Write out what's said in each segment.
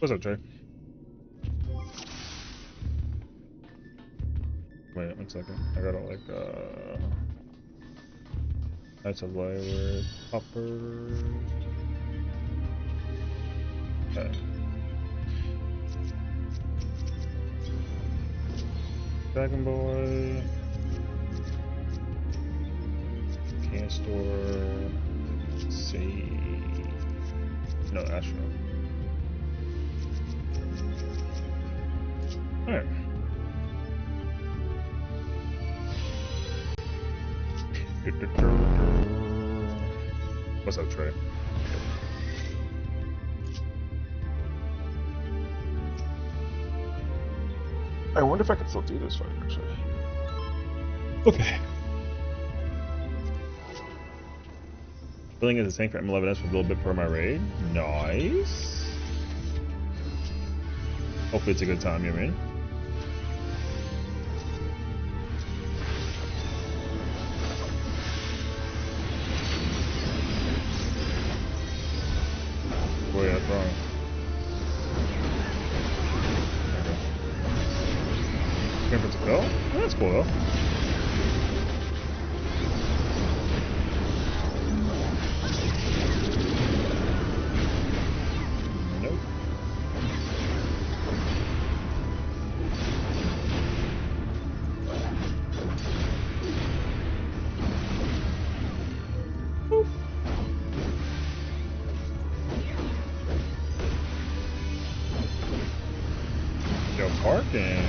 What's up, Trey? Wait, 1 second. I gotta like that's a layer copper. Okay. Dragon Boy. Can store. Save. No, Astro. Alright. What's up, Trey? I wonder if I can still do this fight, actually. Okay. Filling as a tank for M11S with a little bit per my raid. Nice. Hopefully it's a good time, you mean? Oh yeah, that's wrong. Okay. It's a kill? Oh, that's cool though. Nope. Oof. Yo, parking.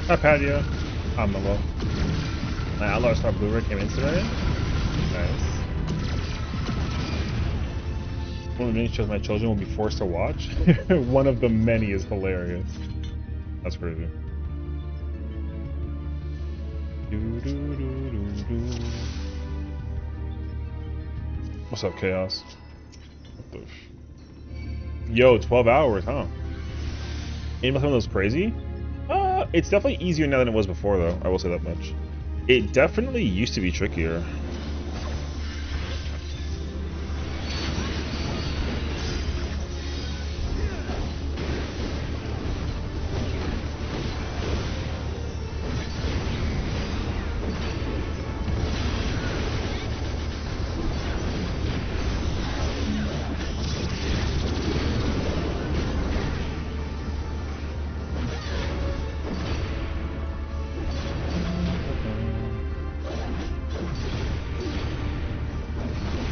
Hi, Patio. I'm Milo. My Outlaw Star Blu-ray came in today. Nice. One of the many shows my children will be forced to watch. One of the many is hilarious. That's crazy. What's up, Chaos? What the Yo, 12 hours, huh? Anybody find those crazy? It's definitely easier now than it was before, though. I will say that much. It definitely used to be trickier.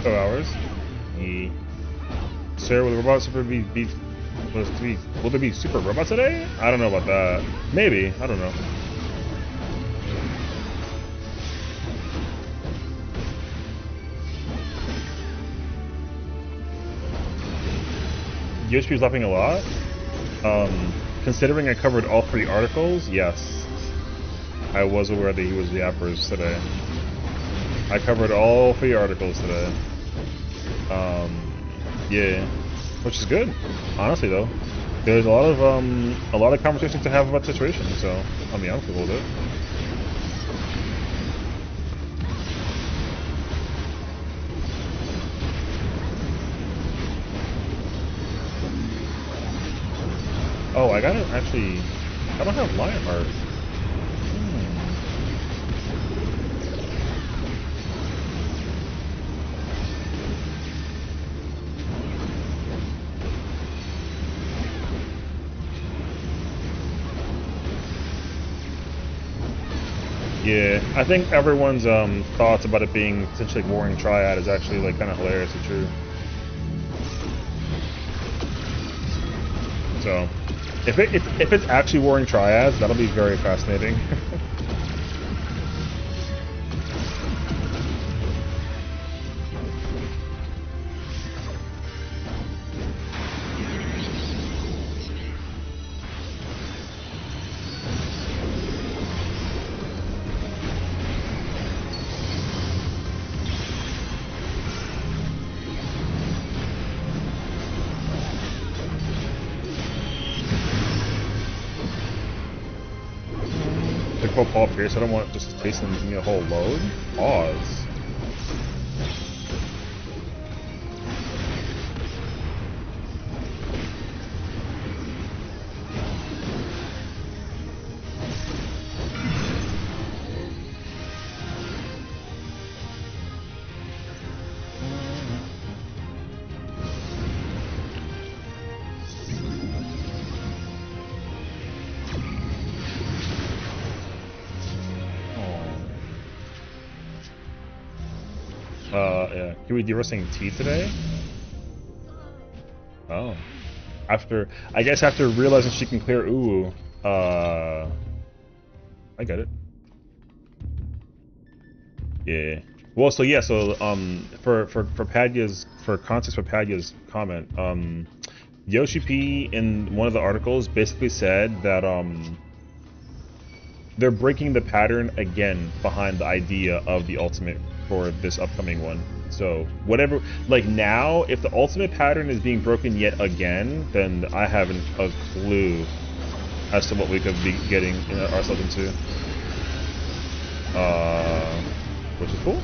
Hours. Yeah. Sir, will the robot super be will there be super robot today? I don't know about that. Maybe. I don't know. Yoshi's laughing a lot. Considering I covered all 3 articles, yes. I was aware that he was the Yappers today. I covered all 3 articles today. Yeah, which is good. Honestly, though, there's a lot of conversations to have about the situation. So I'll be honest with a little bit. Oh, I don't have Lionheart. Yeah, I think everyone's thoughts about it being essentially like Warring Triad is actually like kind of hilariously true. So, if it's actually Warring Triads, that'll be very fascinating. Paul Pierce, I don't want just to taste them and give me a whole load. Pause. Yeah. Can we do roasting tea today? Oh. I guess after realizing she can clear Uwu, I get it. Yeah. Well, so yeah, so for Padya's, for context for Padya's comment, Yoshi P in one of the articles basically said that they're breaking the pattern again behind the idea of the ultimate for this upcoming one. So whatever, like now, if the ultimate pattern is being broken yet again, then I haven't a clue as to what we could be getting ourselves into. Which is cool.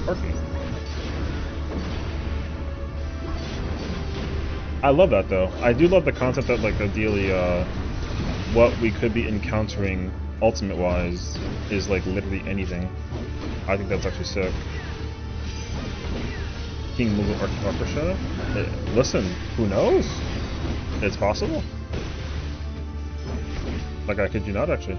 Perfect. I love that though. I do love the concept that like ideally what we could be encountering ultimate wise is like literally anything. I think that's actually sick. King Mughal Orchestra? Listen, who knows? It's possible. Like I kid you not actually.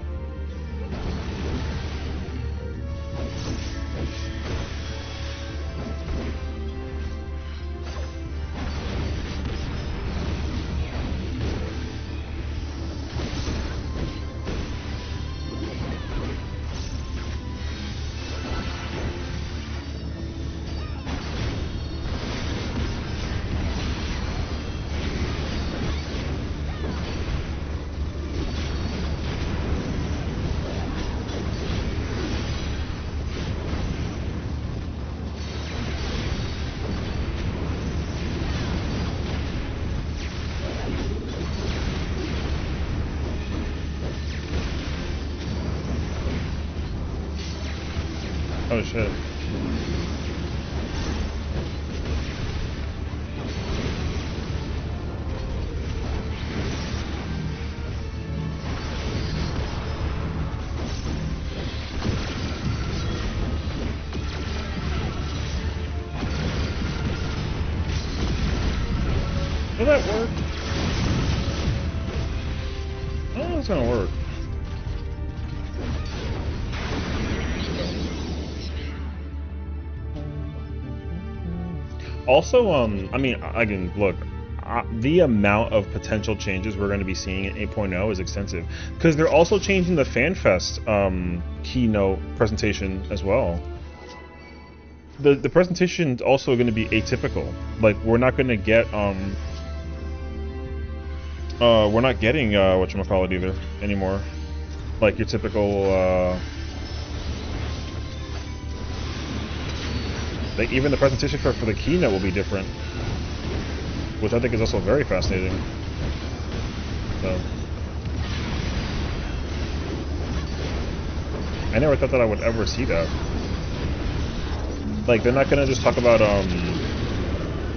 Oh shit. Will that work? I don't know if it's gonna work. Also, I mean, again, look, the amount of potential changes we're going to be seeing in 8.0 is extensive, because they're also changing the FanFest keynote presentation as well. The presentation is also going to be atypical. Like, we're not going to get, we're not getting, whatchamacallit either, anymore. Like, your typical, like, even the presentation for the keynote will be different, which I think is also very fascinating. So, I never thought that I would ever see that. Like, they're not gonna just talk about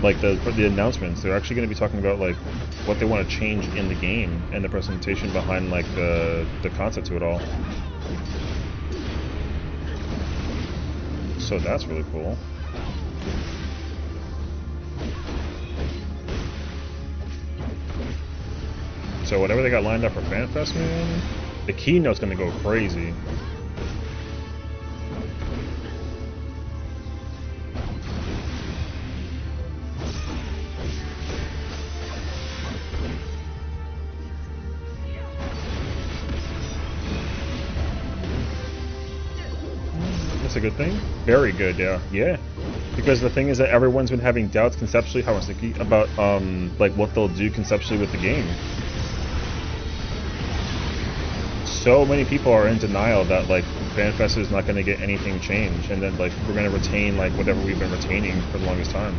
like the announcements. They're actually gonna be talking about like what they want to change in the game and the presentation behind like the concept to it all. So that's really cool. So whatever they got lined up for FanFest, man, the keynote's gonna go crazy. That's a good thing. Very good, yeah. Yeah. Because the thing is that everyone's been having doubts conceptually, how much about like what they'll do conceptually with the game. So many people are in denial that like FanFest is not going to get anything changed, and then like we're going to retain like whatever we've been retaining for the longest time.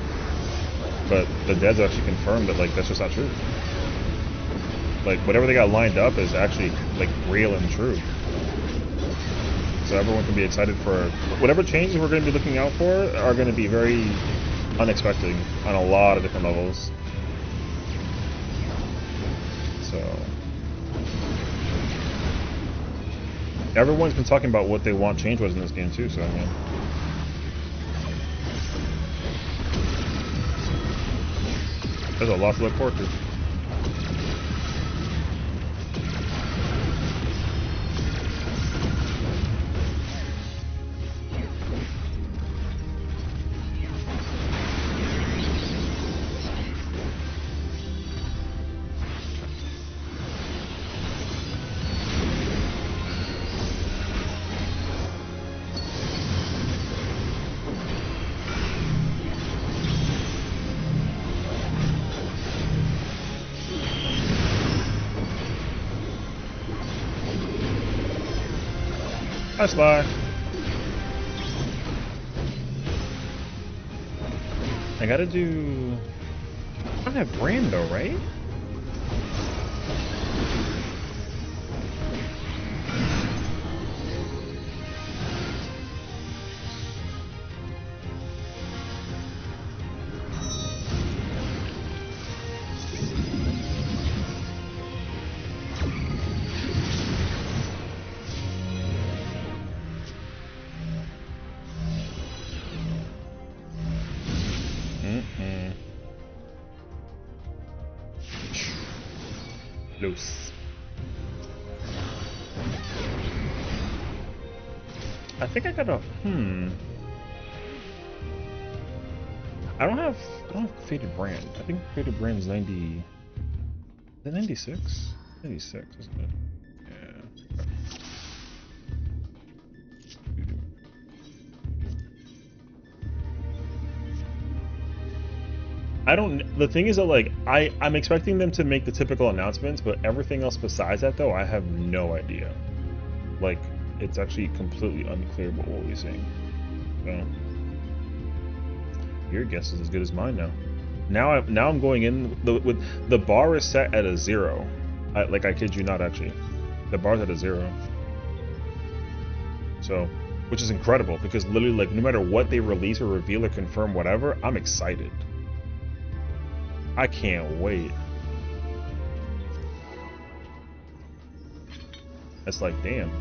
But the devs actually confirmed that like that's just not true. Like whatever they got lined up is actually like real and true. So everyone can be excited for whatever changes we're going to be looking out for are going to be very unexpected on a lot of different levels. So everyone's been talking about what they want change was in this game too, so yeah. There's a lot to look forward to. Hi, Sly. I gotta do... I don't have brand though, right? Loose. I think I got a I don't have faded brand. I think faded brand is 90. Is it 96? 96, isn't it? Yeah. I don't. The thing is that like I'm expecting them to make the typical announcements, but everything else besides that though, I have no idea. Like it's actually completely unclear what we'll be seeing. So your guess is as good as mine now. Now I'm going in with the bar is set at a 0. I kid you not, actually, the bar's at a 0. So, which is incredible because literally like no matter what they release or reveal or confirm whatever, I'm excited. I can't wait. It's like, damn.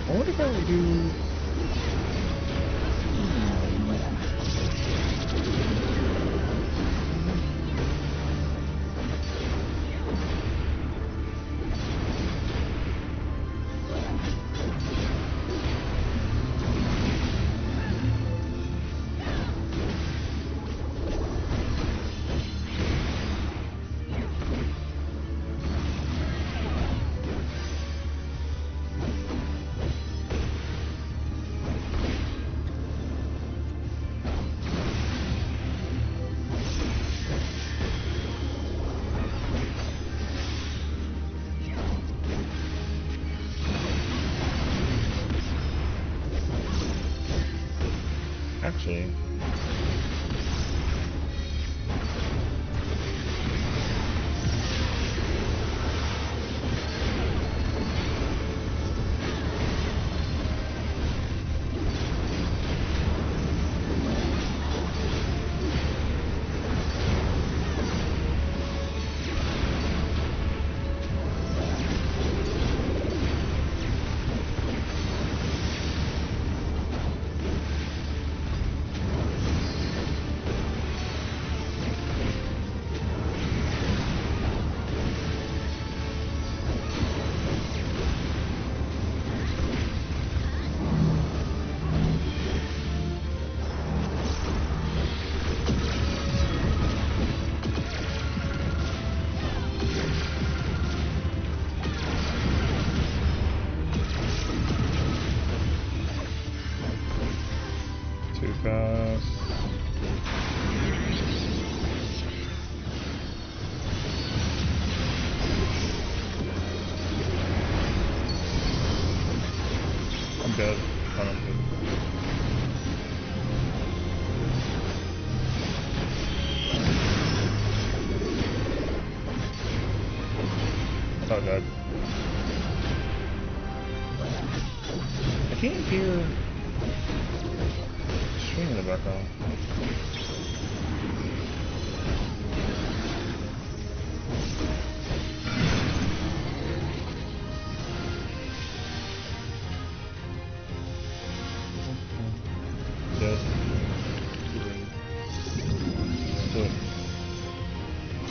What if I would do... Actually, dead. Oh, no, I'm dead. Oh, dead. I can't hear the stream in the background. Dead. Good.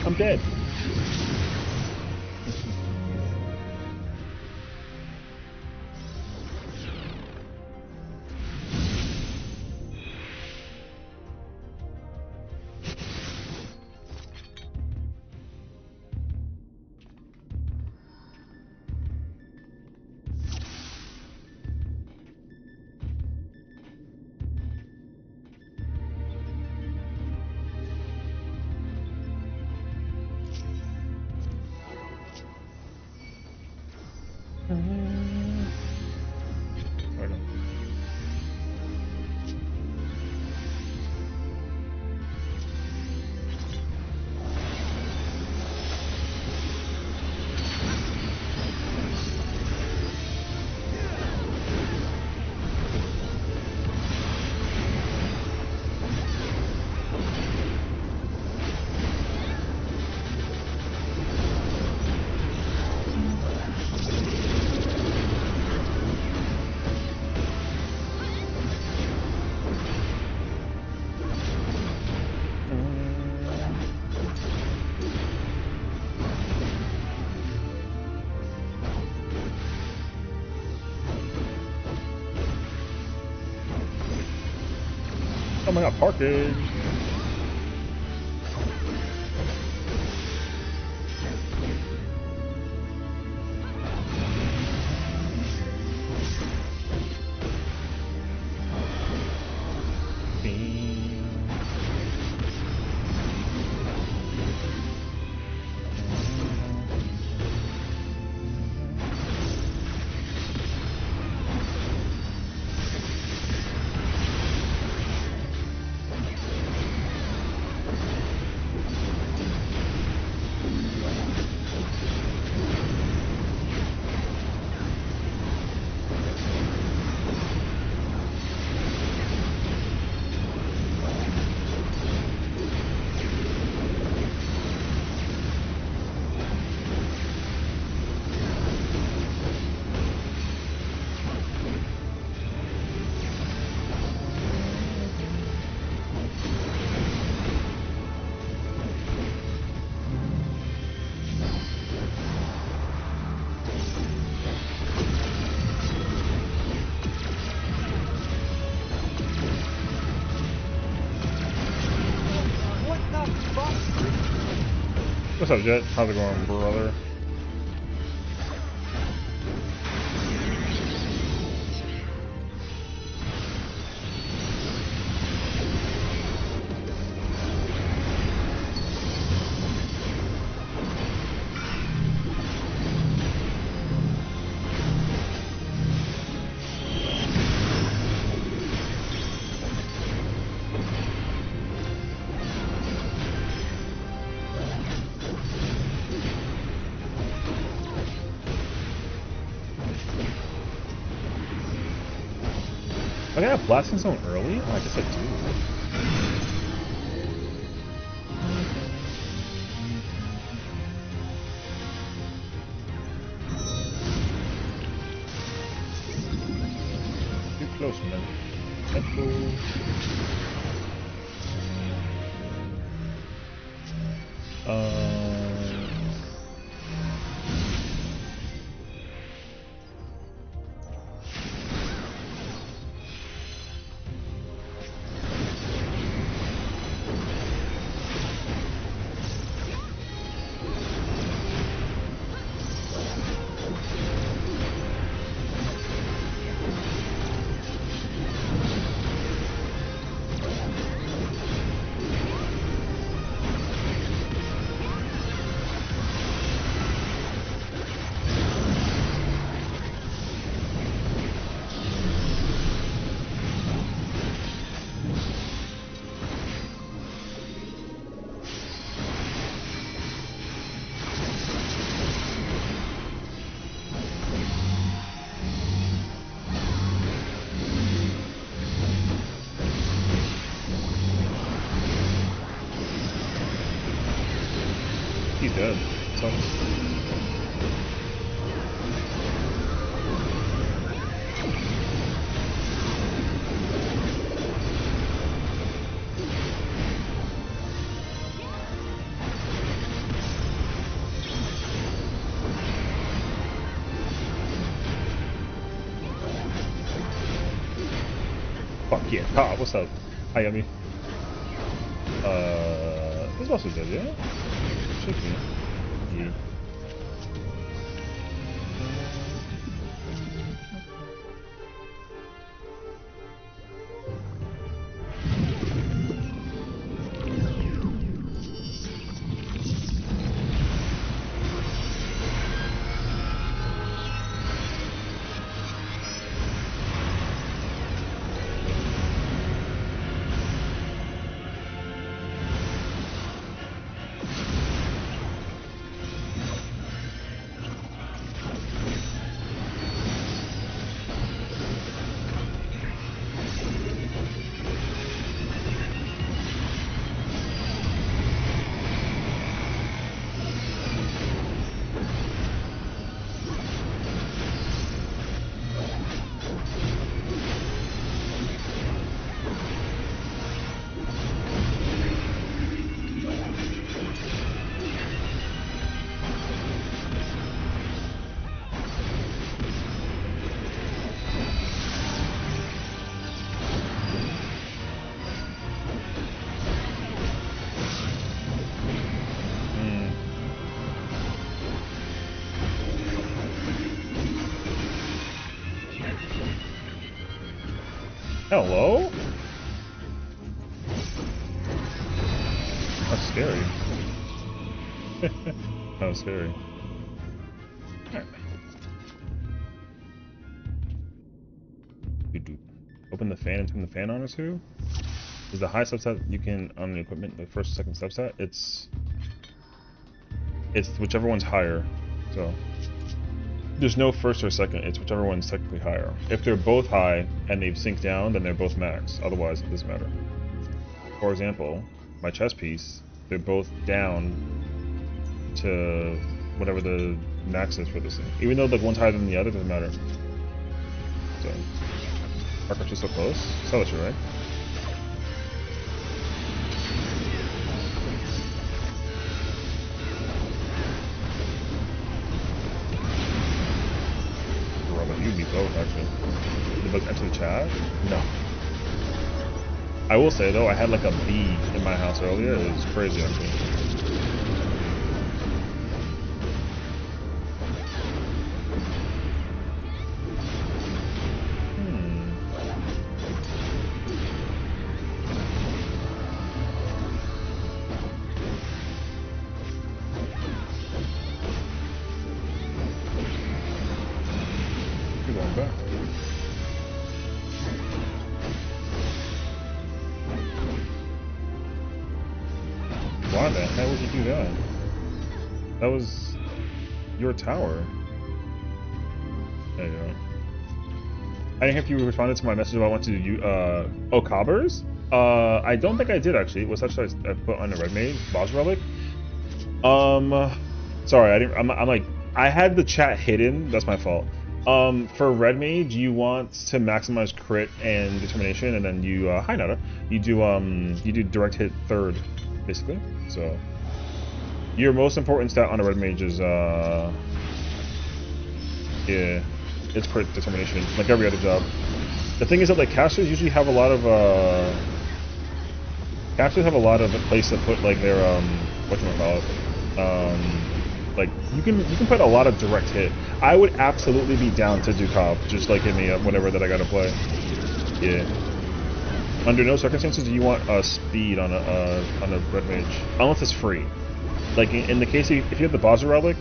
I'm dead. Right on. Oh my god, Parkage! What's up, Jet? How's it going, brother? I got a blasting zone early? Oh, I guess I do. Too close, man. Temple. dead. Sucks. Fuck yeah, Pop, what's up? Hi, Yummy. This boss is dead, yeah? Should be. Yeah. Hello? That's scary. That was scary. Open the fan and turn the fan on or two? Is the high subset you can on the equipment, the first or second subset? It's whichever one's higher. So there's no first or second, it's whichever one's technically higher. If they're both high and they've synced down, then they're both max. Otherwise, it doesn't matter. For example, my chest piece, they're both down to whatever the max is for this thing. Even though like one's higher than the other, doesn't matter. So, Arc's just so close. Saw that, right? You'd be both, actually. The book enter the chat? No. I will say, though, I had like a bee in my house earlier. It was crazy, actually. Why the hell would you do that? That was your tower. There you go. I didn't hear if you responded to my message about wanting to do oh, Cobbers? I don't think I did actually. Was that I put on a red maid boss relic? Sorry, I didn't. I'm like I had the chat hidden. That's my fault. For red mage, you want to maximize crit and determination, and then you hi Nada. You do direct hit third, basically. So your most important stat on a red mage is yeah, it's crit determination, like every other job. The thing is that like casters usually have a lot of place to put like their whatchamacallit, like you can put a lot of direct hit. I would absolutely be down to do Cobb, just like hit me up whenever that I gotta play. Yeah. Under no circumstances do you want speed on a red mage, unless it's free. Like in the case if you have the Baza relic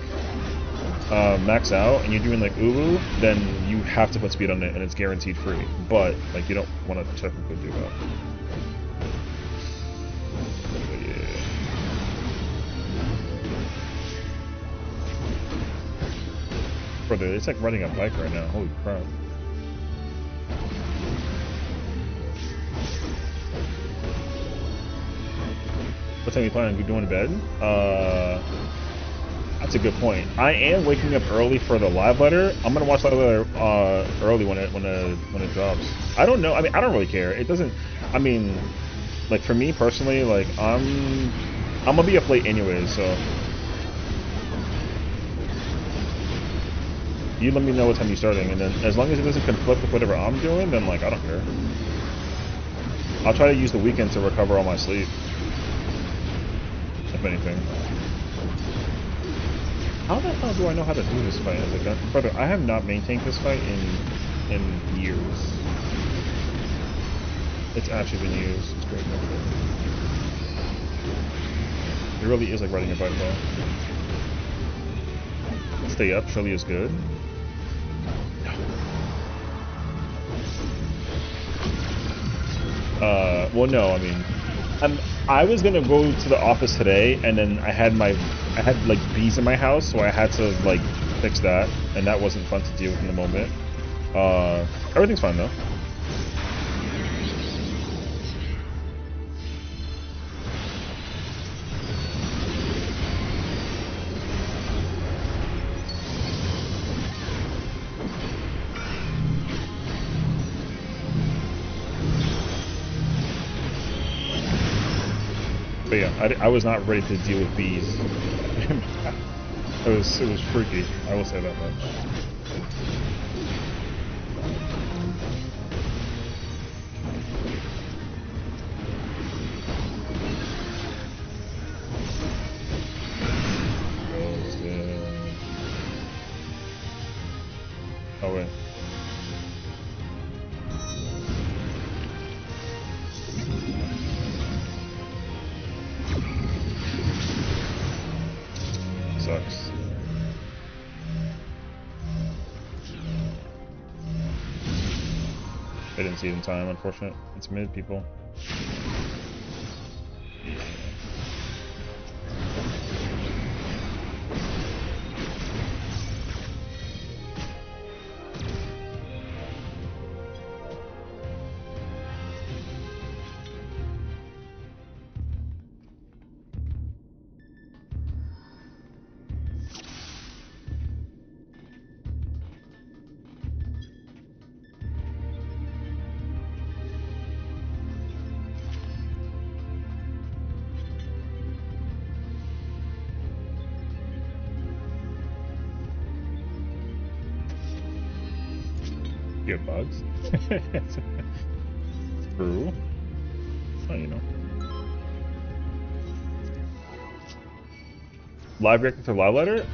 max out and you're doing like Uwu, then you have to put speed on it and it's guaranteed free. But like you don't want to technically do that. But yeah. Brother, it's like riding a bike right now. Holy crap. What time are you planning on going to bed? That's a good point. I am waking up early for the live letter. I'm gonna watch the live letter early when it drops. I don't know. I mean, I don't really care. It doesn't. I mean, like for me personally, like I'm gonna be up late anyways. So you let me know what time you're starting, and then as long as it doesn't conflict with whatever I'm doing, then like I don't care. I'll try to use the weekend to recover all my sleep, if anything. How the hell do I know how to do this fight as a gun? Brother, I have not maintained this fight in years. It's actually been years. It's great. It really is like riding a bike though. Stay up, surely is good. Well no, I mean I was gonna go to the office today, and then I had like bees in my house, so I had to like fix that, and that wasn't fun to deal with in the moment. Everything's fine though. But yeah, I was not ready to deal with bees. it was freaky. I will say that much. Oh wait. Sucks. I didn't see it in time, unfortunately. It's mid, people. You have bugs? True. Oh, you know. Live reacting to live letter?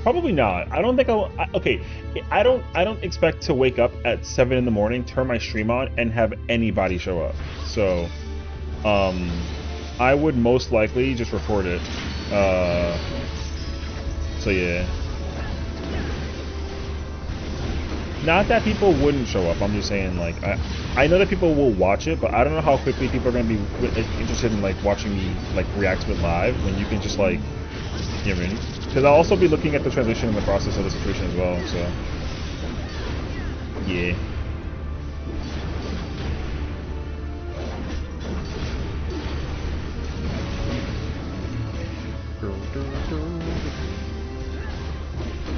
Probably not. I don't think okay, I don't expect to wake up at 7 in the morning, turn my stream on, and have anybody show up. So, I would most likely just record it. So yeah. Not that people wouldn't show up, I'm just saying, like, I know that people will watch it, but I don't know how quickly people are going to be interested in, like, watching me, like, react to it live, when you can just, like, you know what I mean? Because I'll also be looking at the transition and the process of the situation as well, so, yeah.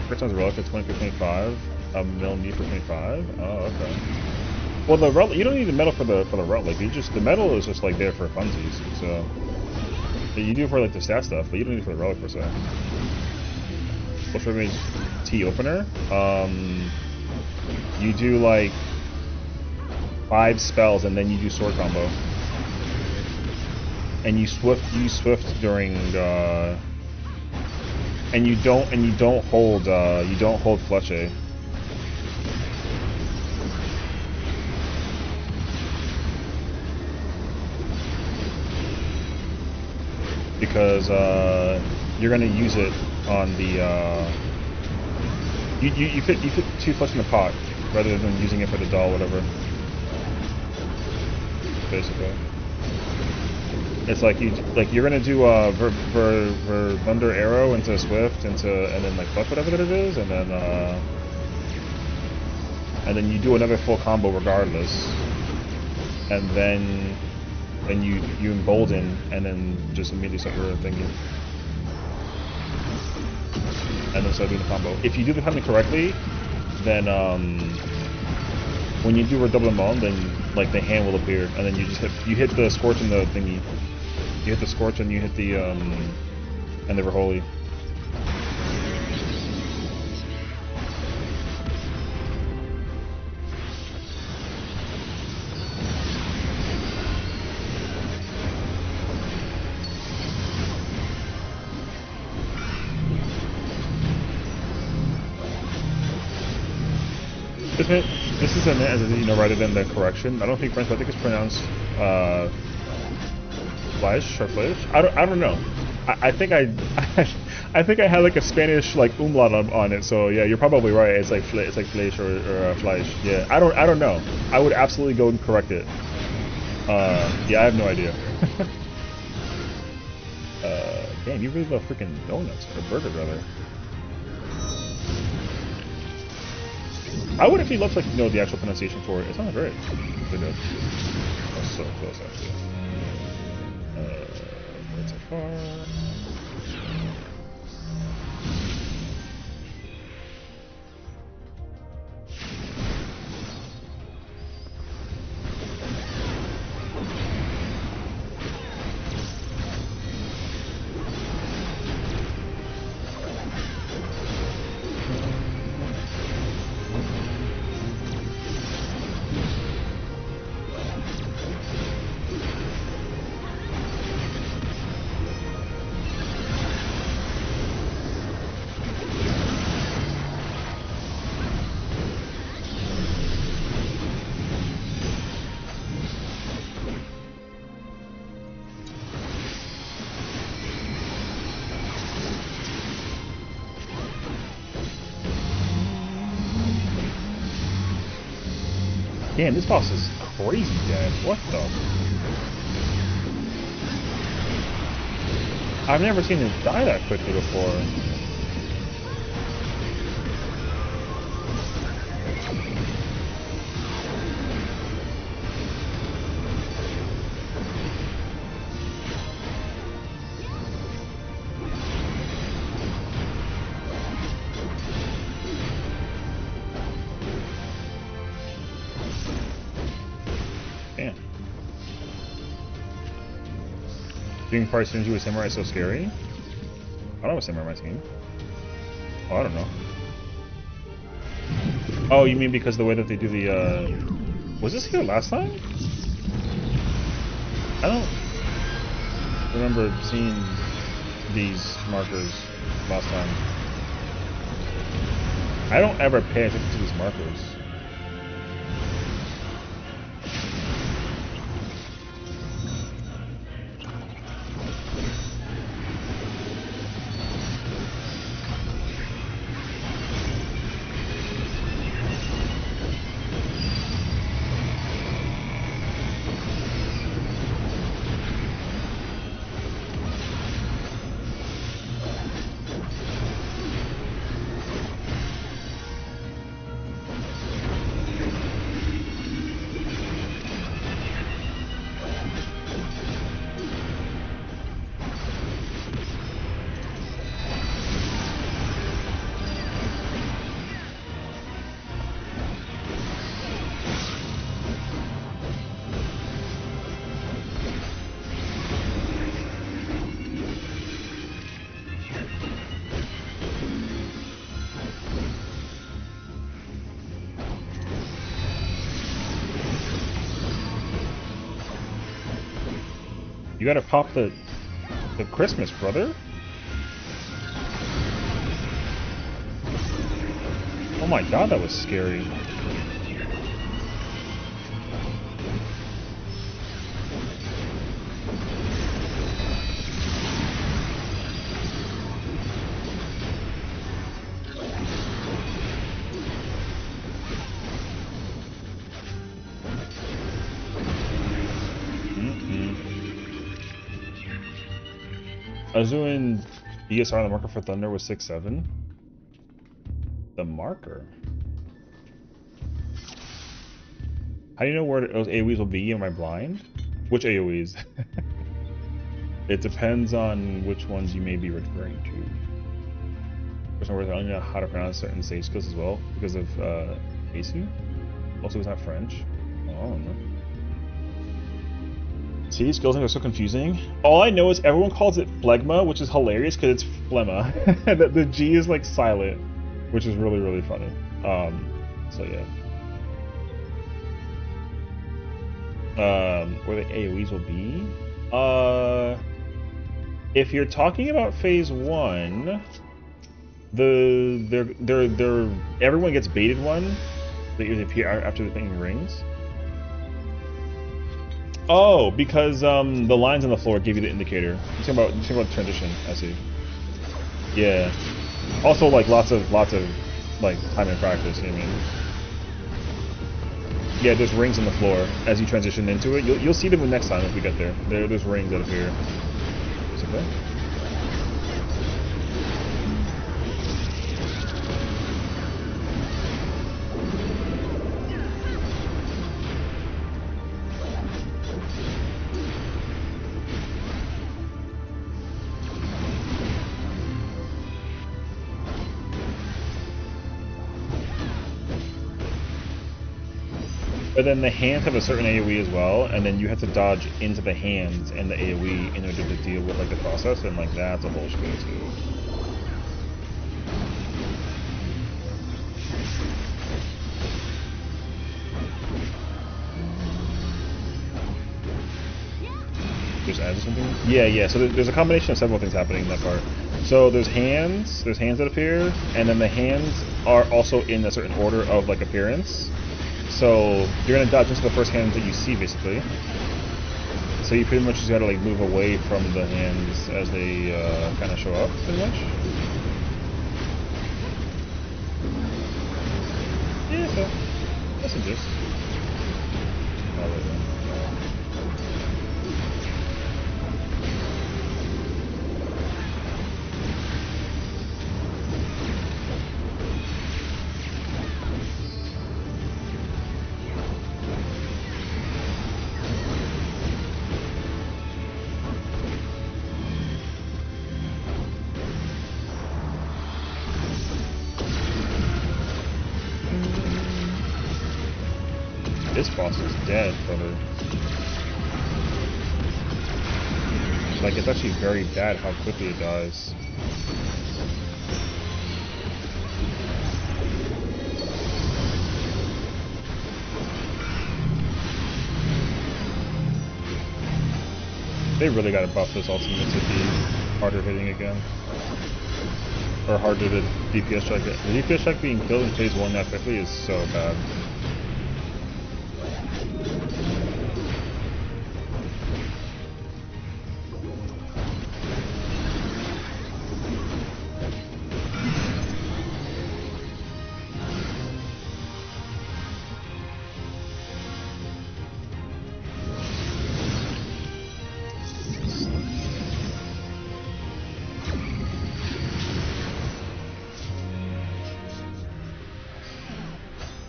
First time's relic at 23.25. A mill need for 25? Oh, okay. Well, the relic, you don't need the metal for the relic. You just, the metal is just like there for funsies. So you do it for like the stat stuff, but you don't need it for the relic per se. What's for T opener? You do like 5 spells and then you do sword combo. And you swift during and you don't hold fletche. Because you're gonna use it on the you fit 2 flesh in the pot rather than using it for the doll, whatever. Basically, it's like you're gonna do ver thunder arrow into swift and then like flesh whatever that it is, and then you do another full combo regardless, and then you embolden and then just immediately start your thinking. and then start doing the combo. If you do the timing correctly, then when you do a double mom, then like the hand will appear, and then you just hit the scorch and the thingy. You hit the scorch and you hit the and the Verholy. This is an as you know rather than the correction. I don't think French, but I think it's pronounced flesh or flesh. I don't know. I think I think I had like a Spanish like umlaut on it. So yeah, you're probably right. It's like flesh or flesh. Yeah, I don't know. I would absolutely go and correct it. Yeah, I have no idea. Damn, you really love freaking donuts or burgers rather. I would if he loves like the actual pronunciation for it. It sounds great. It does. That's so close actually. That's so far. Damn, this boss is crazy dead. What the? I've never seen him die that quickly before. Damn. Doing party synergy with Samurai is so scary? I don't have a Samurai team. Oh, I don't know. Oh, you mean because the way that they do the, Was this here last time? I don't remember seeing these markers last time. I don't ever pay attention to these markers. You gotta pop the Christmas, brother. Oh my god, that was scary. I was doing ESR, the marker for Thunder was 6-7. The marker? How do you know where those AoEs will be? Am I blind? Which AoEs? It depends on which ones you may be referring to. For some reason, I don't know how to pronounce certain stage skills as well because of Asu. Also, it's not French. Oh, I don't know. See, these skills are so confusing. All I know is everyone calls it phlegma, which is hilarious because it's phlegma. The G is like silent, which is really, really funny. So yeah. Where the AoEs will be? If you're talking about phase 1, everyone gets baited one. They appear after the thing rings. Oh, because the lines on the floor give you the indicator. You're talking about transition. I see. Yeah. Also, like lots of like time and practice. You know what I mean? Yeah, there's rings on the floor as you transition into it. You'll see them next time if we get there. There's rings that appear. Is it okay? But then the hands have a certain AoE as well, and then you have to dodge into the hands and the AoE in order to deal with like the process, and like that's a whole spiel too. Just add something? Yeah. So there's a combination of several things happening in that part. So there's hands that appear, and then the hands are also in a certain order of like appearance. So you're gonna dodge into the first hand that you see, basically. So you pretty much just gotta like move away from the hands as they kind of show up, pretty much. Yeah, so that's a gist. This boss is dead, brother. Like, it's actually very bad how quickly it dies. They really gotta buff this ultimate to be harder hitting again. Or harder to DPS check it. The DPS check being killed in phase 1 that quickly is so bad.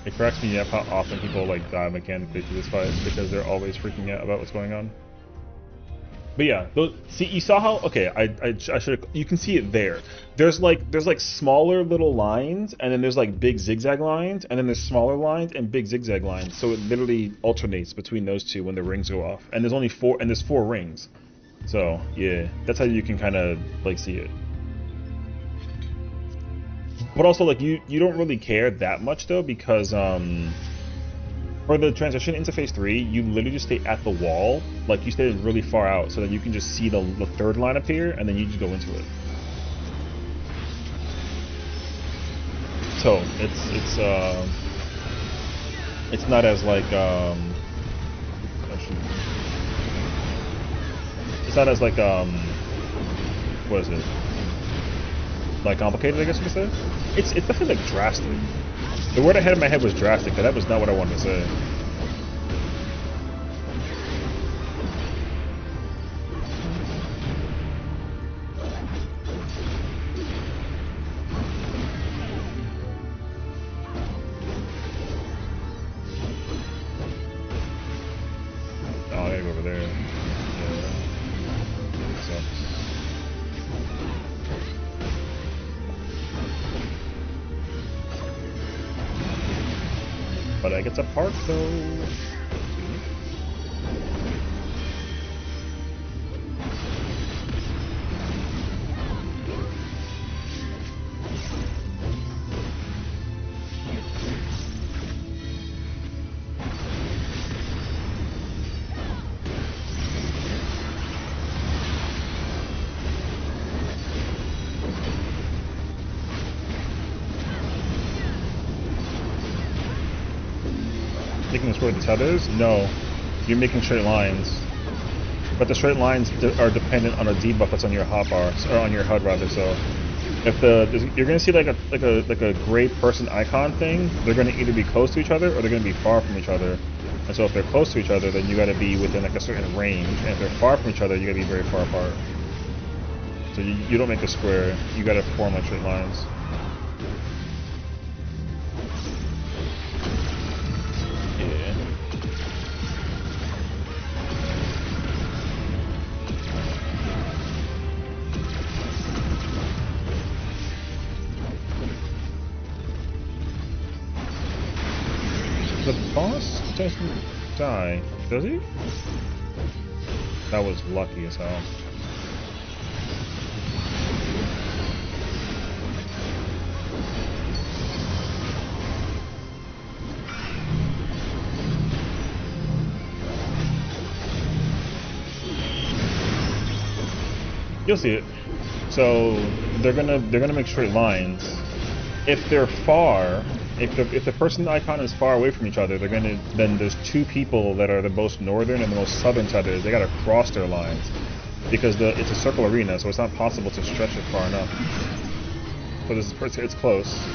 It cracks me up how often people like die mechanically through this fight because they're always freaking out about what's going on. But yeah, see, you saw how? Okay, I should. You can see it there. There's like smaller little lines, and then there's like big zigzag lines, and then there's smaller lines and big zigzag lines. So it literally alternates between those two when the rings go off. And there's only four, and there's 4 rings. So yeah, that's how you can kind of like see it. But also, like, you don't really care that much, though, because, for the transition into phase 3, you literally just stay at the wall. Like, you stay really far out, so that you can just see the 3rd line appear, and then you just go into it. So, it's not as, like, it's not as, like, what is it? Like, complicated, I guess you could say? It's definitely like drastic. The word I had in my head was drastic, but that was not what I wanted to say. Oh, I gotta go over there. Yeah. Sucks. But I get to park though. Making the square with the tethers? No. You're making straight lines. But the straight lines are dependent on a debuff that's on your hotbar, or on your HUD rather, so if you're gonna see like a gray person icon thing, they're gonna either be close to each other or they're gonna be far from each other. And so if they're close to each other, then you gotta be within like a certain range, and if they're far from each other, you gotta be very far apart. So you don't make a square, you gotta form like straight lines. The boss doesn't die, does he? That was lucky as hell. You'll see it. So they're gonna make straight lines. If they're far, if the person icon is far away from each other, then there's two people that are the most northern and the most southern tethers. They gotta cross their lines because it's a circle arena, so it's not possible to stretch it far enough. So this is it's close.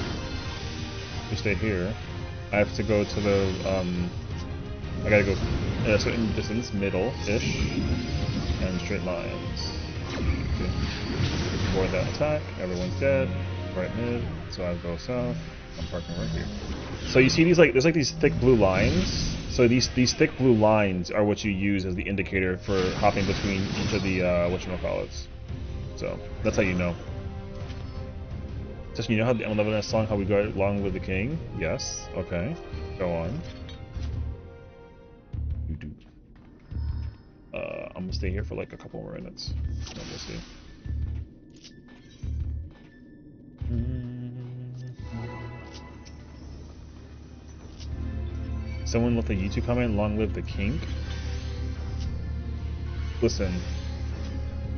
We stay here. I have to go to the I gotta go a certain distance, middle-ish, and straight lines. Okay. Avoid that attack. Everyone's dead. Right mid. So I go south. I'm parking right here. So you see these there's like these thick blue lines. So these thick blue lines are what you use as the indicator for hopping between each of the whatchamacallits. So that's how you know. Just you know how the M11S song, how we go along with the king? Yes. Okay. Go on. You do. I'm gonna stay here for like a couple more minutes. Then we'll see. Someone with a YouTube comment, long live the king. Listen,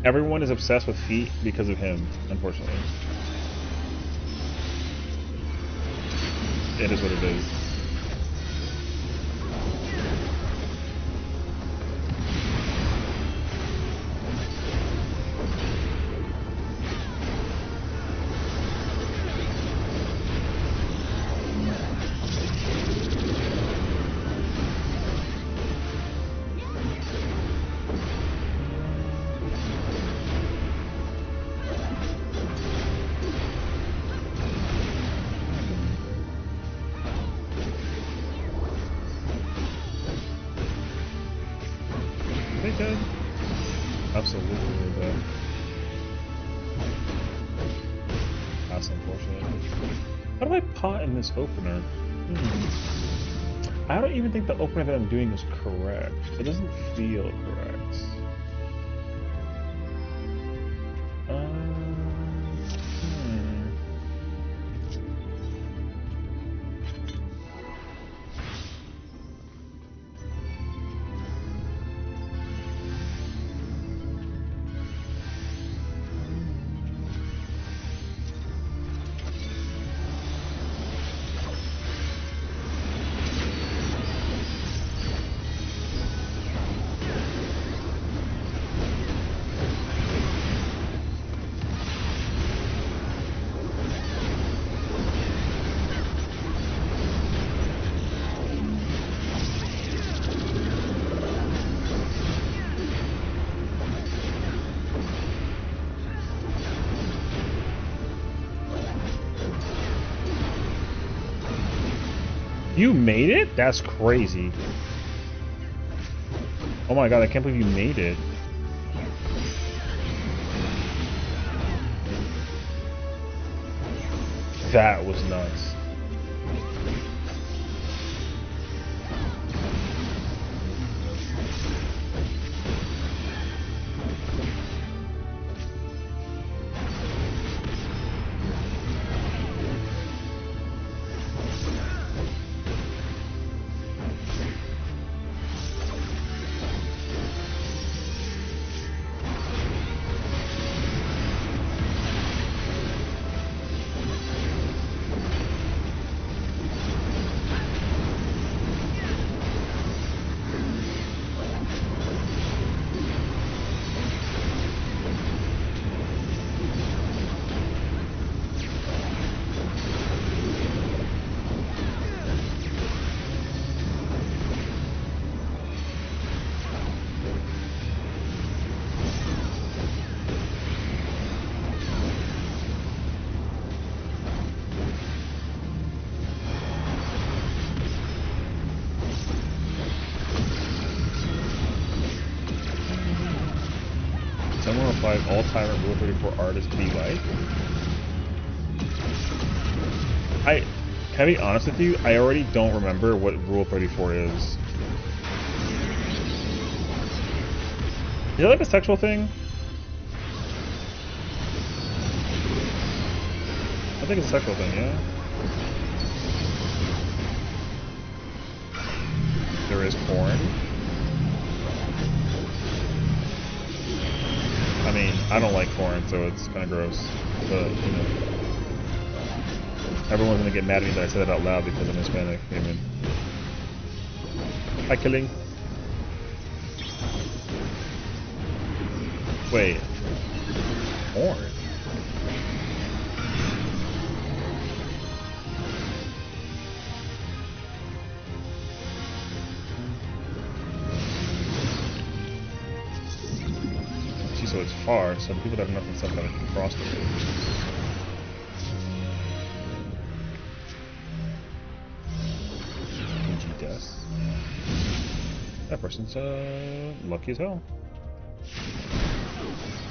everyone is obsessed with feet because of him, unfortunately. It is what it is. They did. Absolutely they did. That's unfortunate. How do I pot in this opener? I don't even think the opener that I'm doing is correct. It doesn't feel correct. You made it? That's crazy. Oh my god, I can't believe you made it. That was nuts. FFXIV all-timer Rule 34 artist be like? Can I be honest with you? I already don't remember what Rule 34 is. Is it like a sexual thing? I think it's a sexual thing, yeah? There is porn. I mean, I don't like porn, so it's kind of gross. But, you know. Everyone's gonna get mad at me that I said that out loud because I'm Hispanic. I mean. Hi, killing. Wait. Porn? See, so it's far, so the people that have nothing stuff gotta cross the road. That person's lucky as hell.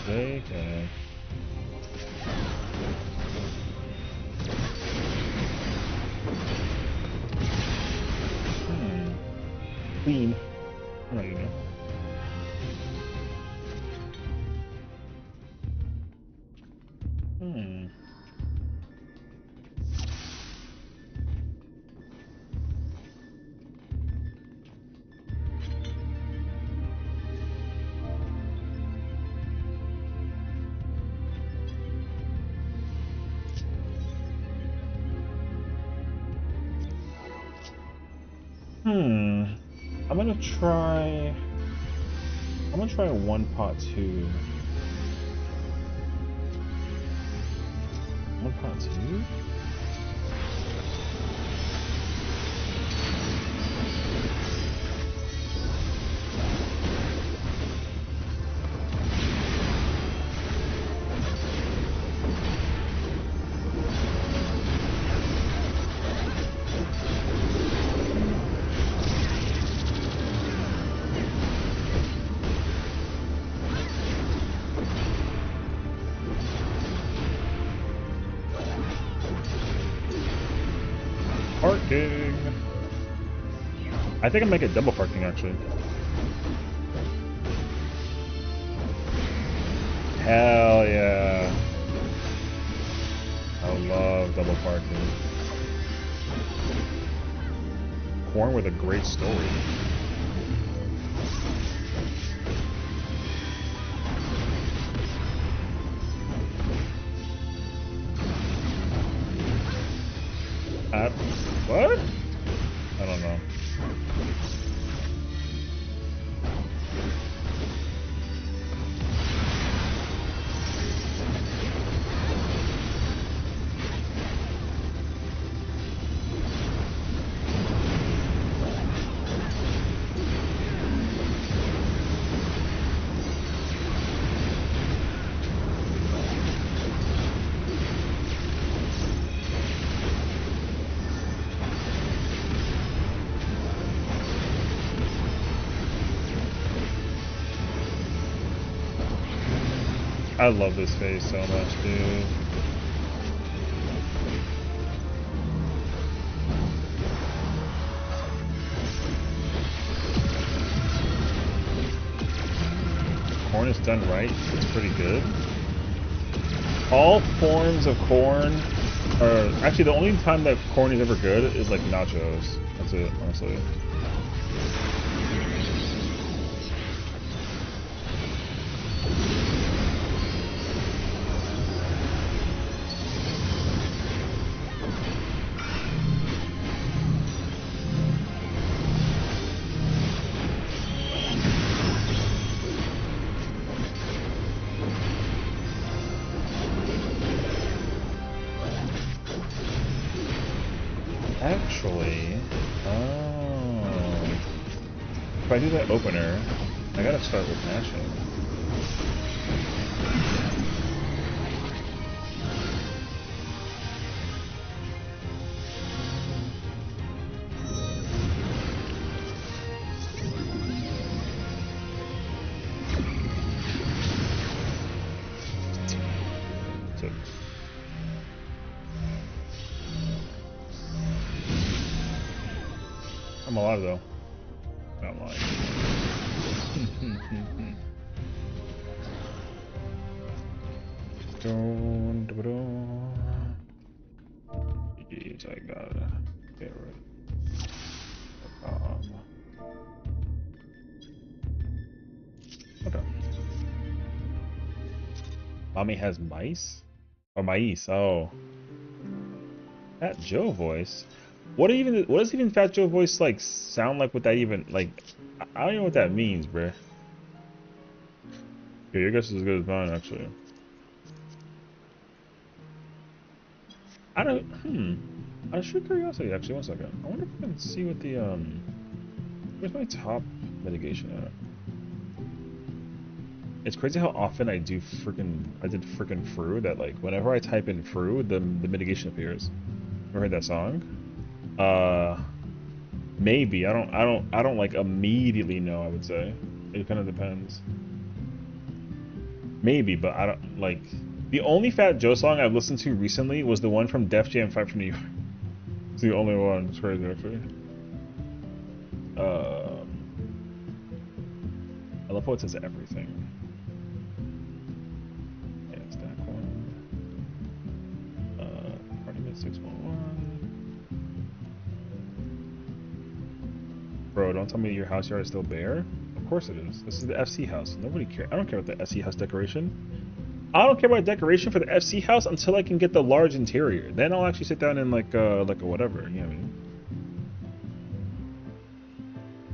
JK. Queen. Oh, you know. I'm gonna try one pot two. One pot two? Parking. I think I make it double parking actually. Hell yeah. I love double parking. Corn with a great story. What? I don't know. I love this phase so much, dude. Corn is done right, it's pretty good. All forms of corn are... Actually, the only time that corn is ever good is like nachos. That's it, honestly. Actually, if I do that opener, I gotta start with mashing. I'm alive though. Not lying. Jeez, I gotta get rid of okay. Mommy has mice? Or mice, oh. Fat Joe voice? What does even Fat Joe voice like sound like? What that even like? I don't know what that means, bruh. Yeah, your guess is as good as mine, actually. I don't. Out of sheer curiosity, actually, one second. I wonder if I can see what the where's my top mitigation at? It's crazy how often I did freaking Fru that like whenever I type in Fru, the mitigation appears. Ever heard that song? Maybe. I don't like immediately know, I would say. It kind of depends. Maybe, but I don't like the only Fat Joe song I've listened to recently was the one from Def Jam 5 from New York. It's the only one. It's crazy actually. I love how it says everything. Yeah, it's that one. Party Mid 611. Bro, don't tell me your house yard is still bare. Of course it is. This is the FC house. Nobody cares. I don't care about the FC house decoration. I don't care about decoration for the FC house until I can get the large interior. Then I'll actually sit down and like a whatever. You know what I mean?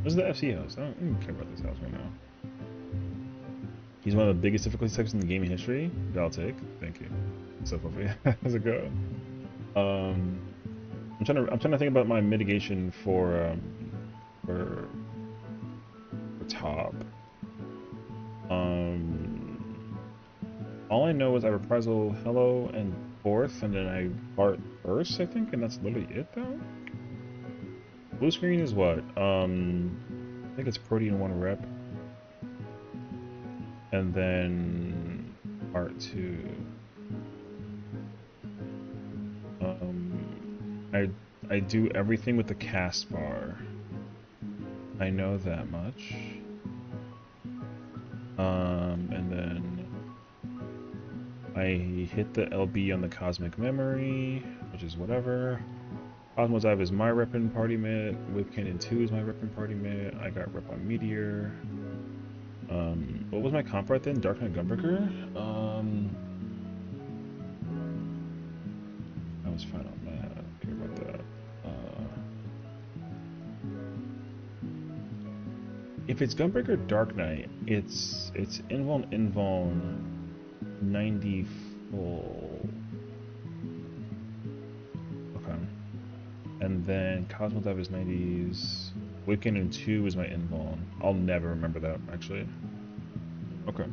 This is the FC house. I don't even care about this house right now. He's one of the biggest difficulty sections in the gaming history. I'll take. Thank you. So fluffy. How's it go? I'm trying to think about my mitigation for top. All I know is I reprisal hello and fourth, and then I Bart burst, I think, and that's literally it though. Blue screen is what? I think it's Protean 1 rep. And then Part 2. I do everything with the cast bar. I know that much. And then I hit the LB on the Cosmic Memory, which is whatever. Cosmos Dive is my reppin' party mid. Whip Cannon 2 is my reppin' party mid. I got rep on Meteor. What was my comp right then? Dark Knight Gunbreaker? I was fine on that. I don't care about that. If it's Gunbreaker Dark Knight, it's invuln 90 full. Okay. And then Cosmo Dive is 90s. Wicked and 2 is my invuln. I'll never remember that actually. Okay.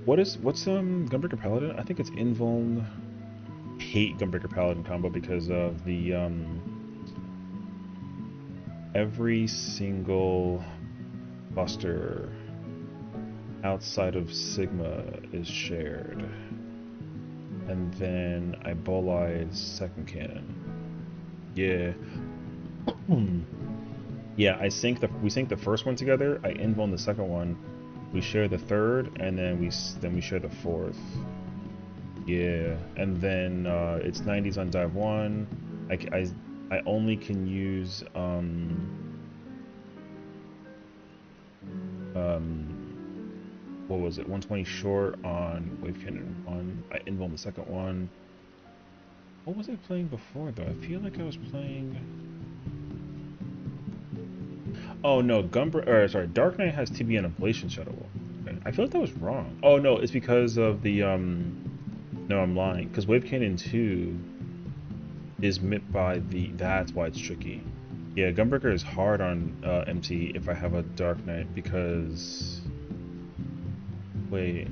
What's Gunbreaker Paladin? I think it's invuln. Hate Gunbreaker Paladin combo because of the every single buster outside of Sigma is shared. And then I Bolide second cannon. Yeah. Yeah, we sync the first one together. I invuln the second one. We share the third, and then we share the fourth. Yeah, and then it's 90s on dive 1. I only can use what was it? 120 short on Wave Cannon 1. I invuln the second one. What was I playing before though? I feel like I was playing. Oh no, Dark Knight has TB and Ablation Shadow. I feel like that was wrong. Oh no, it's because of the no, I'm lying. Because Wave Cannon 2 is MIP by the. That's why it's tricky. Yeah, Gunbreaker is hard on MT if I have a Dark Knight because. Wait.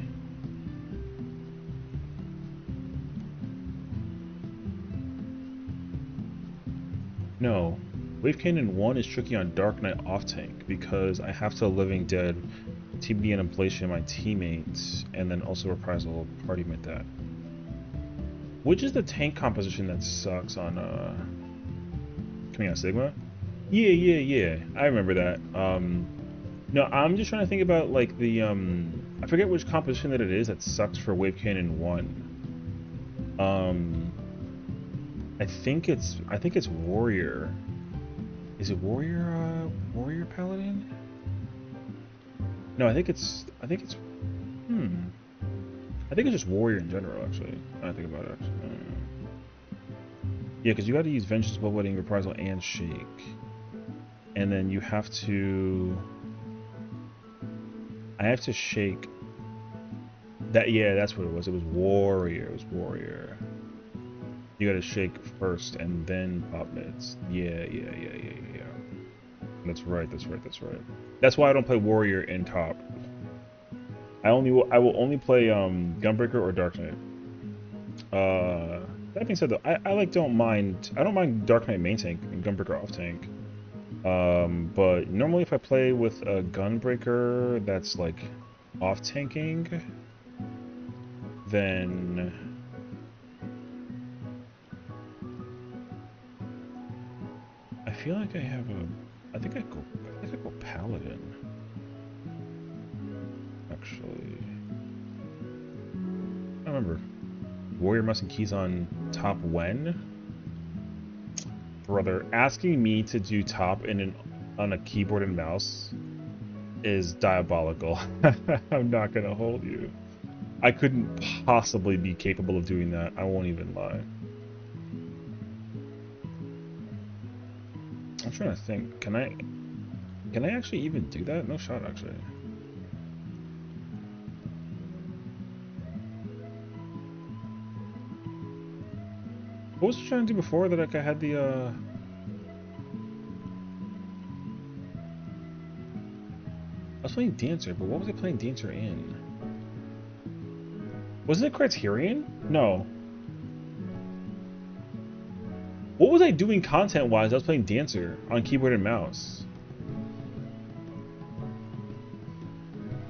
No. Wave Cannon 1 is tricky on Dark Knight off tank because I have to Living Dead, TBD and Ablation my teammates, and then also Reprisal party mid that. Which is the tank composition that sucks on coming out of Sigma? Yeah. I remember that. No, I'm just trying to think about like the I forget which composition that it is that sucks for Wave Cannon 1. I think it's Warrior. Is it Warrior Paladin? No, I think it's I think it's just Warrior in general actually. I think about it actually. Yeah, because you got to use Vengeance, Bloodletting, Reprisal, and Shake. And then you have to I have to shake that. Yeah, that's what it was. It was Warrior. It was Warrior. You gotta shake first and then pop mids. Yeah. That's right. That's why I don't play Warrior in top. I will only play Gunbreaker or Dark Knight. That being said though, I don't mind Dark Knight main tank and Gunbreaker off tank. But normally if I play with a Gunbreaker that's like off tanking, then I feel like I think I go Paladin. Actually, I don't remember. Warrior Must Keys on top when? Brother, asking me to do top on a keyboard and mouse is diabolical. I'm not gonna hold you. I couldn't possibly be capable of doing that. I won't even lie. I'm trying to think. Can I actually even do that? No shot, actually. What was I trying to do before that I had the I was playing Dancer, but what was I playing Dancer in? Wasn't it Criterion? No. What was I doing content-wise? I was playing Dancer on keyboard and mouse.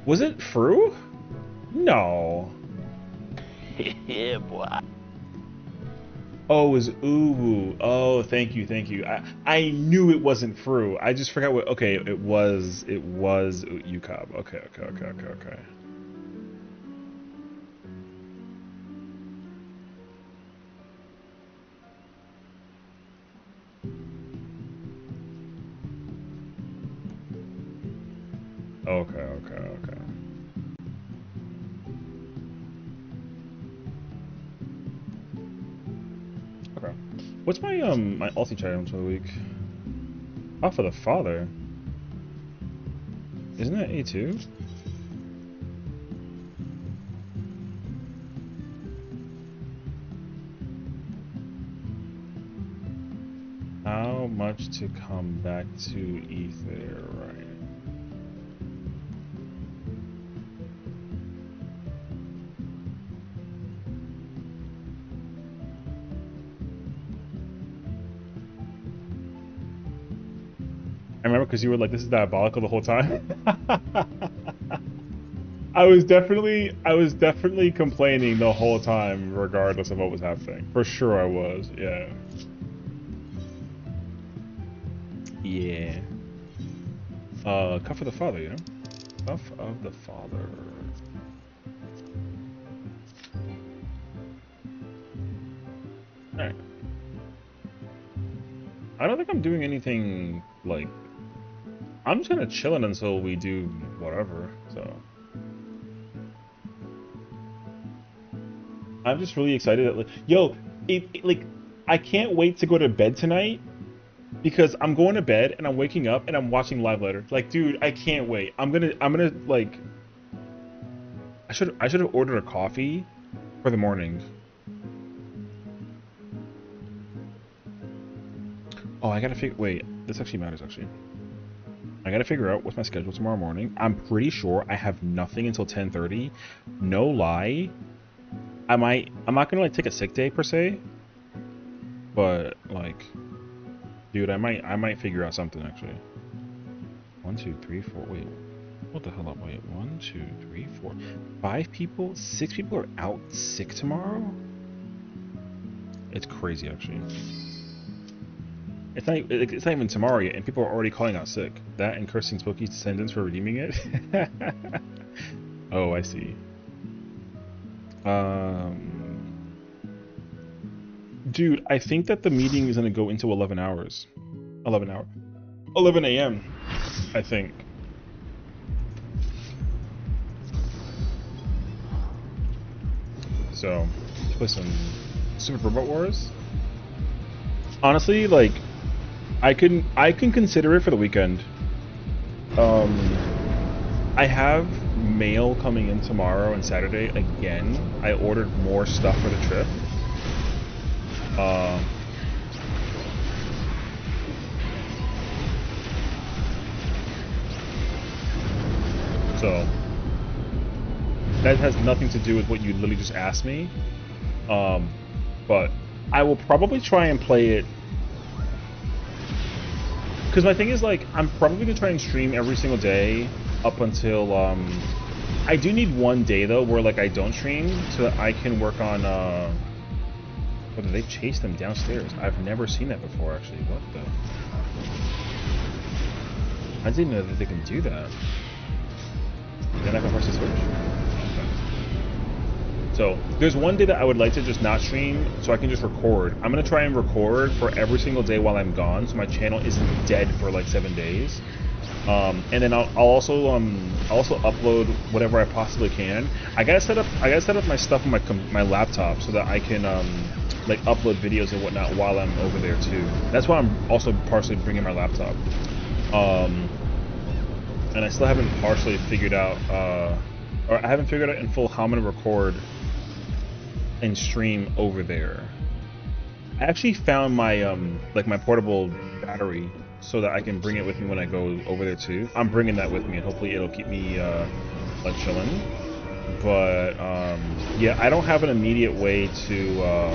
Was it Fru? No. Yeah, boy. Oh, it was Uwu. Oh, thank you. I knew it wasn't Fru. I just forgot what. Okay, it was UCOB. Okay. Okay. Okay. What's my ulti challenge for the week? Oh, for the father. Isn't that A2? How much to come back to Ether, right? I remember because you were like, "This is diabolical" the whole time. I was definitely complaining the whole time, regardless of what was happening. For sure, I was. Yeah. Yeah. Cuff of the Father, you know? Cuff of the Father. Alright. I don't think I'm doing anything, like... I'm just kinda chilling until we do whatever, so... I'm just really excited that, like... Yo, like, I can't wait to go to bed tonight, because I'm going to bed, and I'm waking up, and I'm watching Live Letter. Like, dude, I can't wait. I'm gonna, like... I should have ordered a coffee for the morning. Oh, I gotta figure... Wait, this actually matters, actually. I gotta figure out what's my schedule tomorrow morning. I'm pretty sure I have nothing until 10:30. No lie. I'm not gonna, like, take a sick day, per se. But, like... Dude, I might figure out something, actually. 1, 2, 3, 4... Wait. What the hell up? Wait. 1, 2, 3, 4... 5 people? 6 people are out sick tomorrow? It's crazy, actually. It's not even tomorrow yet, and people are already calling out sick. That and cursing Spooky's descendants for redeeming it. Oh, I see. Dude, I think that the meeting is gonna go into 11 hours. 11 a.m. I think. So, let's play some Super Robot Wars. Honestly, like, I can consider it for the weekend. I have mail coming in tomorrow and Saturday again. I ordered more stuff for the trip. So that has nothing to do with what you literally just asked me. But I will probably try and play it. Because my thing is, like, I'm probably gonna try and stream every single day up until, I do need one day, though, where, like, I don't stream, so that I can work on, whether they chase them downstairs. I've never seen that before, actually. What the? I didn't know that they can do that. Then I can press the switch. So, there's one day that I would like to just not stream, so I can just record. I'm going to try and record for every single day while I'm gone, so my channel isn't dead for like 7 days. And then I'll also upload whatever I possibly can. I gotta set up my stuff on my laptop so that I can like upload videos and whatnot while I'm over there too. That's why I'm also partially bringing my laptop. And I still haven't partially figured out, or I haven't figured out in full how I'm gonna record and stream over there. I actually found my like my portable battery so that I can bring it with me when I go over there too. I'm bringing that with me, and hopefully it'll keep me like chilling. But yeah, I don't have an immediate way to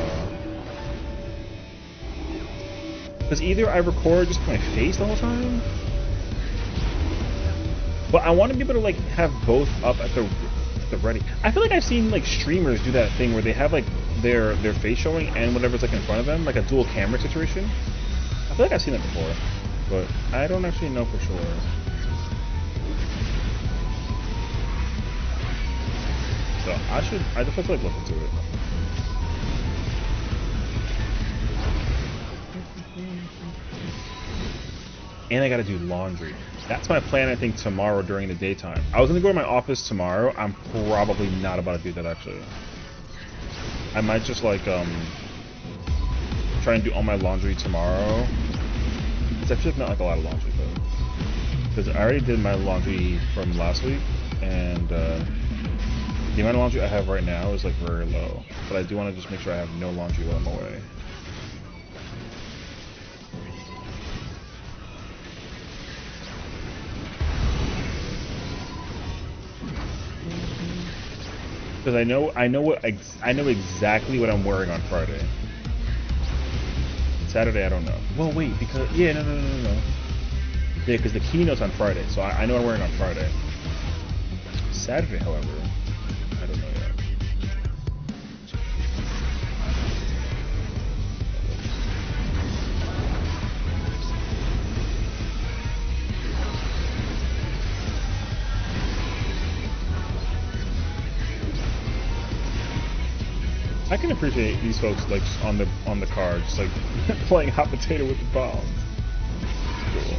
because either I record just my face the whole time, but I want to be able to like have both up at the ready. I feel like I've seen like streamers do that thing where they have like their face showing and whatever's like in front of them, like a dual camera situation. I feel like I've seen that before, but I don't actually know for sure. So I just have to like look into it. And I gotta do laundry. That's my plan, I think, tomorrow during the daytime. I was gonna go to my office tomorrow. I'm probably not about to do that, actually. I might just, like, try and do all my laundry tomorrow. It's actually not, like, a lot of laundry, though. Because I already did my laundry from last week, and, the amount of laundry I have right now is, like, very low. But I do want to just make sure I have no laundry while I'm away. Because I know exactly what I'm wearing on Friday. Saturday, I don't know. Well, wait, because yeah, no. Yeah, because the keynote's on Friday, so I know what I'm wearing on Friday. Saturday, however, I don't know yet. I can appreciate these folks like just on the car, just like playing hot potato with the bombs. Cool.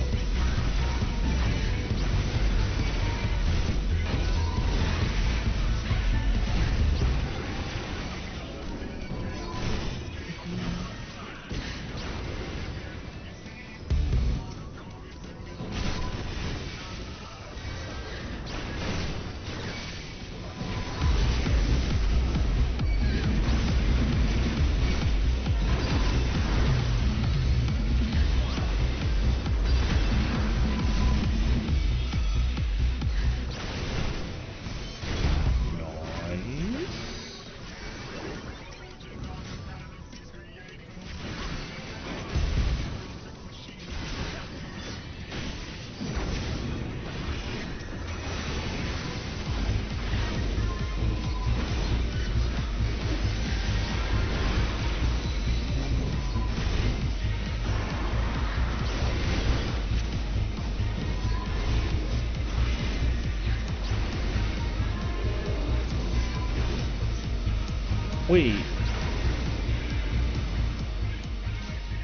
Wait.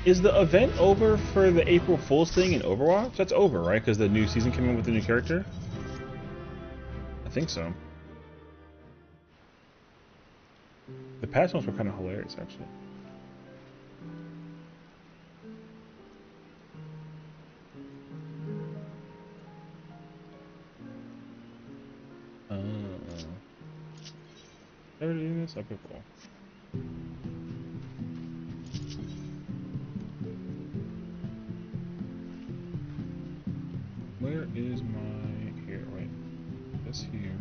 Is the event over for the April Fool's thing in Overwatch? That's over, right? Because the new season came in with the new character? I think so. The past ones were kind of hilarious, actually. Ever do this? Okay, cool. Where is my... Here, wait. This here.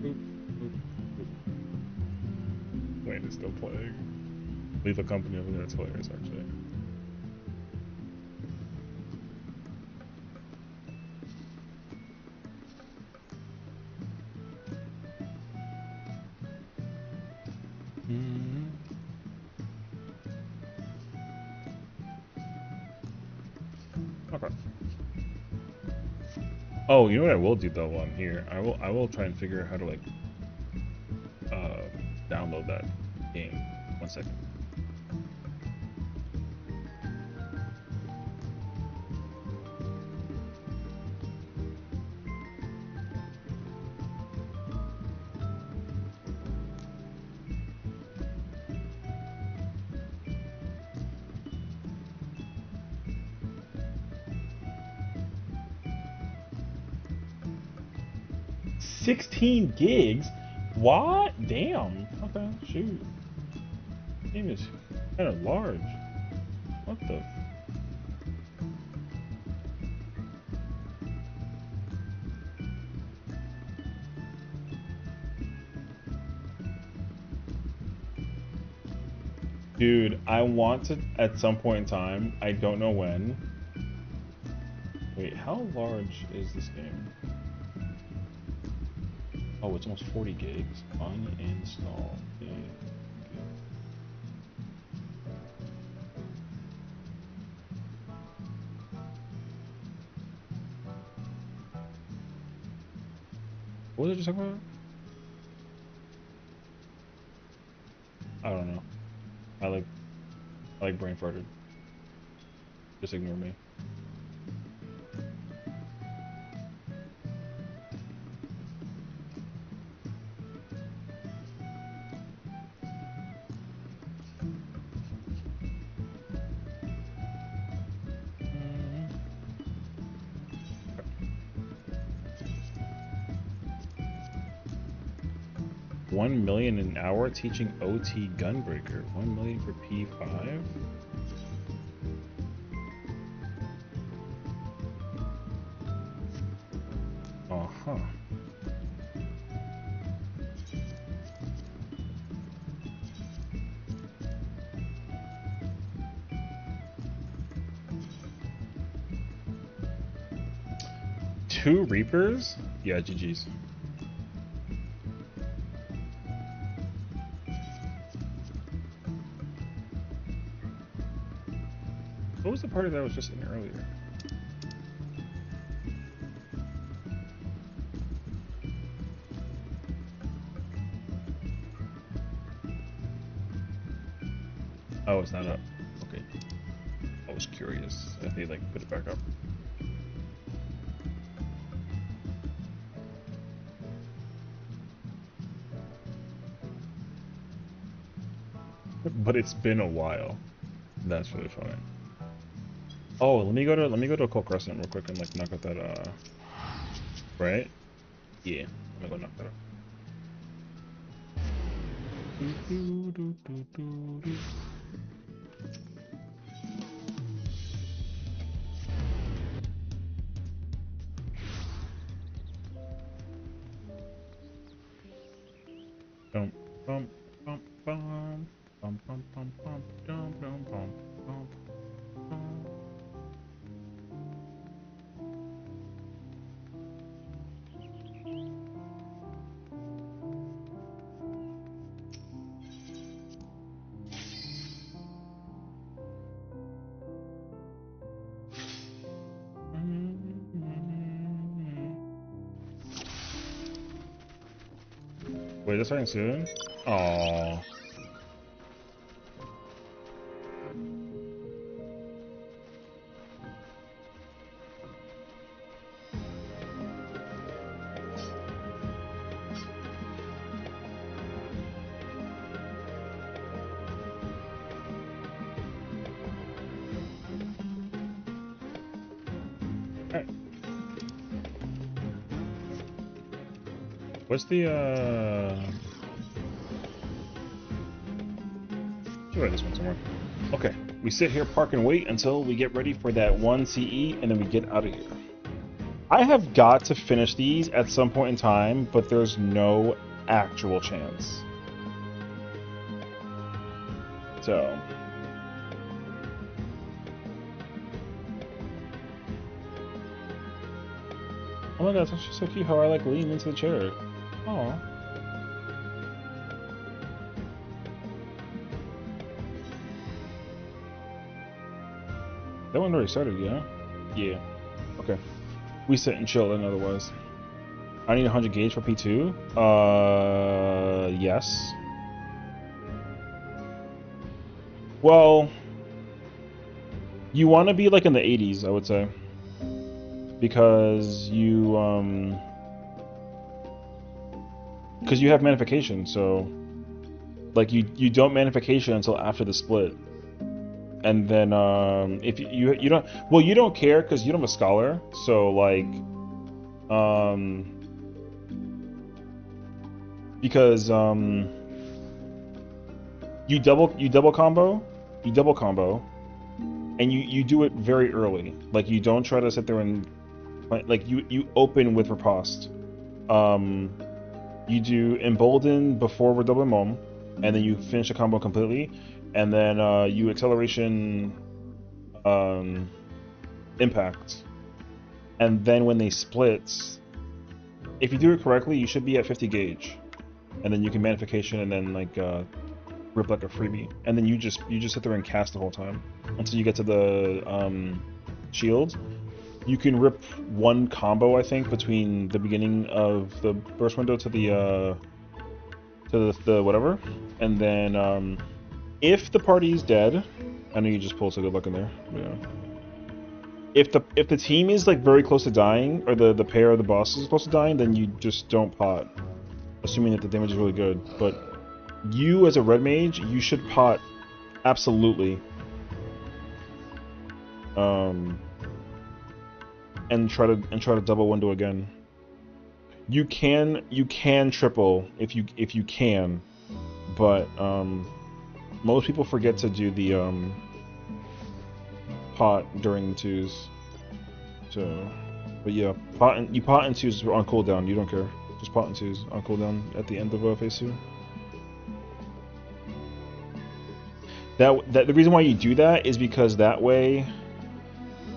Boop, boop, boop. Wait, it's still playing. Leave a company over there, it's hilarious, actually. Okay. Oh, you know what I will do though on here? I will try and figure out how to like download that game. 1 second. $16 gigs? What? Damn. Okay, shoot. Game is kind of large. What the? Dude, I want to, at some point in time, I don't know when. Wait, how large is this game? Oh, it's almost 40 gigs. Uninstall game. What was I just talking about? I don't know. I like brain farted. Just ignore me. $1 million an hour teaching OT Gunbreaker. 1 million for P5. Uh-huh. Two Reapers? Yeah, GG's. What was the party that I was just in earlier? Oh, it's not up. Okay. I was curious if they like put it back up. But it's been a while. That's really funny. Oh, let me go to Cold Crescent real quick and like knock out that right? Yeah. I'm gonna go knock that out. Bum bum bum bum bum bum bum bum bum bum bum bum. Wait, that's starting soon? Aww. Alright. What's the, I'll write this one somewhere. Okay, we sit here, park, and wait until we get ready for that 1 CE, and then we get out of here. I have got to finish these at some point in time, but there's no actual chance. So... Oh my god, that's just so cute how I like lean into the chair. Aww. That one already started, yeah? Yeah. Okay. We sit and chill, and otherwise. I need 100 gauge for P2? Yes. Well... You want to be like in the 80s, I would say. Because you, because you have magnification, so... Like, you don't magnification until after the split. And then, if you don't... Well, you don't care, because you don't have a scholar, so, like... Because, you double combo, and you do it very early. Like, you don't try to sit there and... Like, you open with Riposte. You do Embolden before Redouble Mom, and then you finish the combo completely, and then you Acceleration Impact. And then when they split, if you do it correctly, you should be at 50 gauge. And then you can Magnification and then, like, rip like a freebie. And then you just sit there and cast the whole time until you get to the shield. You can rip one combo, I think, between the beginning of the burst window to the whatever, and then if the party is dead, I know you just pulled, so good luck in there. Yeah. If the team is like very close to dying, or the pair of the bosses is close to dying, then you just don't pot, assuming that the damage is really good. But you as a red mage, you should pot absolutely. And try to double window again. You can triple if you can, but most people forget to do the pot during the twos. So, but yeah, you pot in twos on cooldown. You don't care. Just pot in twos on cooldown at the end of phase 2. That the reason why you do that is because that way.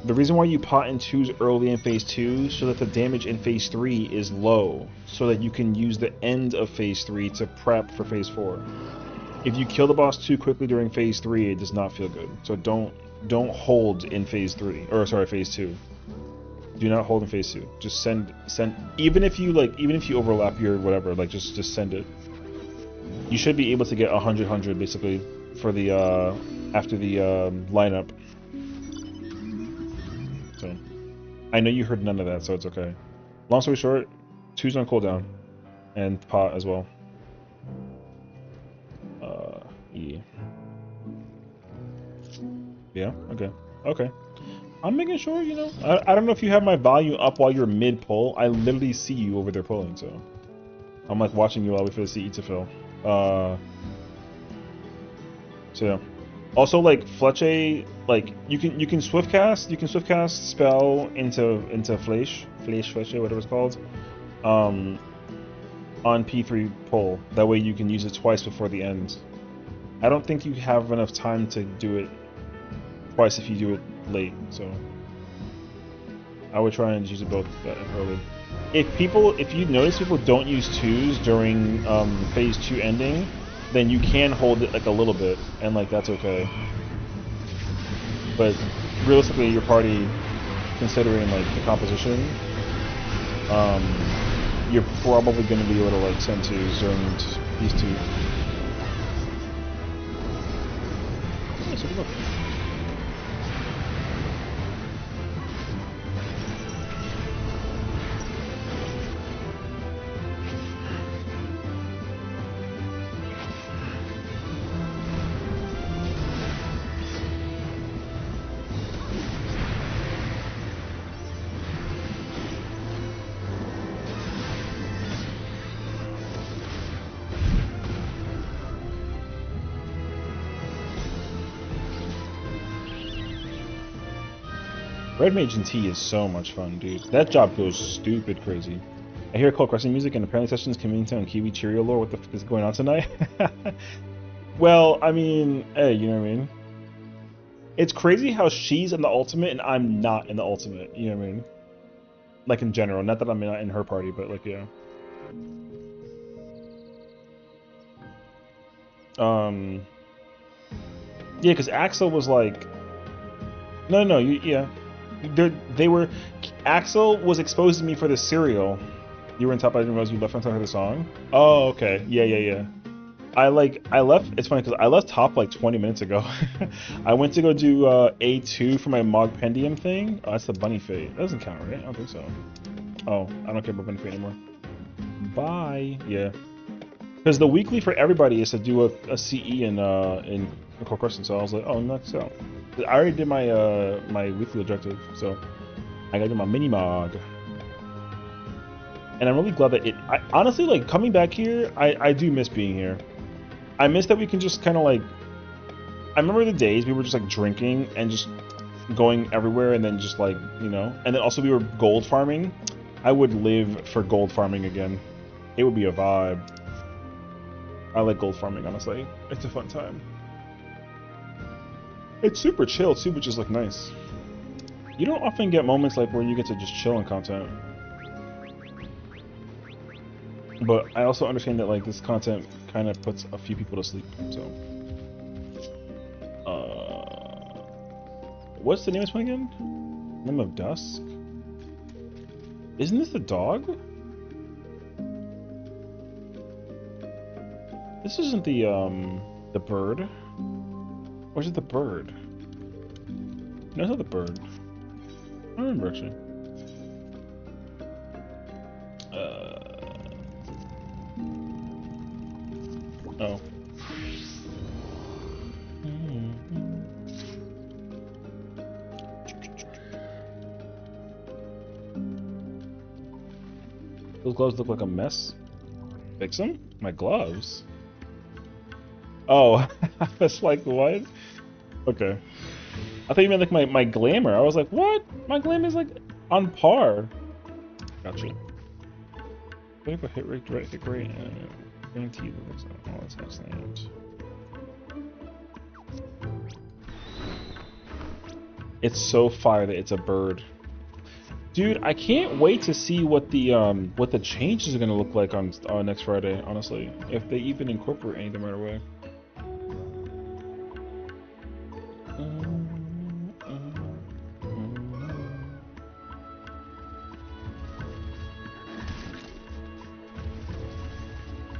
The reason why you pot in twos early in phase 2 so that the damage in phase 3 is low, so that you can use the end of phase 3 to prep for phase 4. If you kill the boss too quickly during phase 3, it does not feel good. So don't hold in phase 3, or sorry, phase 2. Do not hold in phase 2. Just send even if you overlap your whatever, like just send it. You should be able to get 100 basically for the after the lineup. So, I know you heard none of that, so it's okay. Long story short, twos on cooldown, and pot as well. Yeah. Yeah. Okay. Okay. I'm making sure, you know. I don't know if you have my volume up while you're mid pull. I literally see you over there pulling, so I'm like watching you while we for the CE to fill. So yeah. Also, like Fletcher, like you can swift cast spell into Flash, whatever it's called, on P3 pull. That way you can use it twice before the end. I don't think you have enough time to do it twice if you do it late. So I would try and use it both early. If you notice people don't use twos during phase 2 ending, then you can hold it like a little bit, and like that's okay. But realistically, your party, considering like the composition, you're probably going to be able to like send to during these two. Yeah, so good luck. Red Mage and T is so much fun, dude. That job goes stupid crazy. I hear Cold Crescent music and apparently sessions community on Kiwi Cheerio lore. What the fuck is going on tonight? Well, I mean, hey, you know what I mean? It's crazy how she's in the ultimate and I'm not in the ultimate, you know what I mean? Like in general, not that I'm not in her party, but like, yeah. Yeah, because Axel was like, no, yeah. They were. Axel was exposed to me for the cereal. You were in top. I didn't realize you left on top of the song. Oh, okay. Yeah. I left. It's funny because I left top like 20 minutes ago. I went to go do A2 for my Mogpendium thing. Oh, that's the Bunny Fate. That doesn't count, right? I don't think so. Oh, I don't care about Bunny Fate anymore. Bye. Yeah. Because the weekly for everybody is to do a CE in Cold Crescent, so I was like, oh, nuts out. I already did my my weekly objective, so I gotta do my mini mog. And I'm really glad that I honestly, like, coming back here, I do miss being here. I miss that we can just kind of like, I remember the days we were just like drinking and just going everywhere and then just like, you know, and then also we were gold farming. I would live for gold farming again. It would be a vibe. I like gold farming, honestly. It's a fun time. It's super chill too, which is like nice. You don't often get moments like where you get to just chill in content. But I also understand that like this content kind of puts a few people to sleep, so. What's the name of this one again? Name of Dusk? Isn't this the dog? This isn't the bird. Or is it the bird? No, it's not the bird. I don't remember actually. Oh. Those gloves look like a mess. Fix them? My gloves? Oh, I was like, what? Okay. I thought you meant like my glamour. I was like, what? My glamour is like on par. Gotcha. Wait for hit rate, direct hit rate, guaranteed. Oh, that's excellent. It's so fire that it's a bird. Dude, I can't wait to see what the changes are gonna look like on next Friday. Honestly, if they even incorporate anything right away.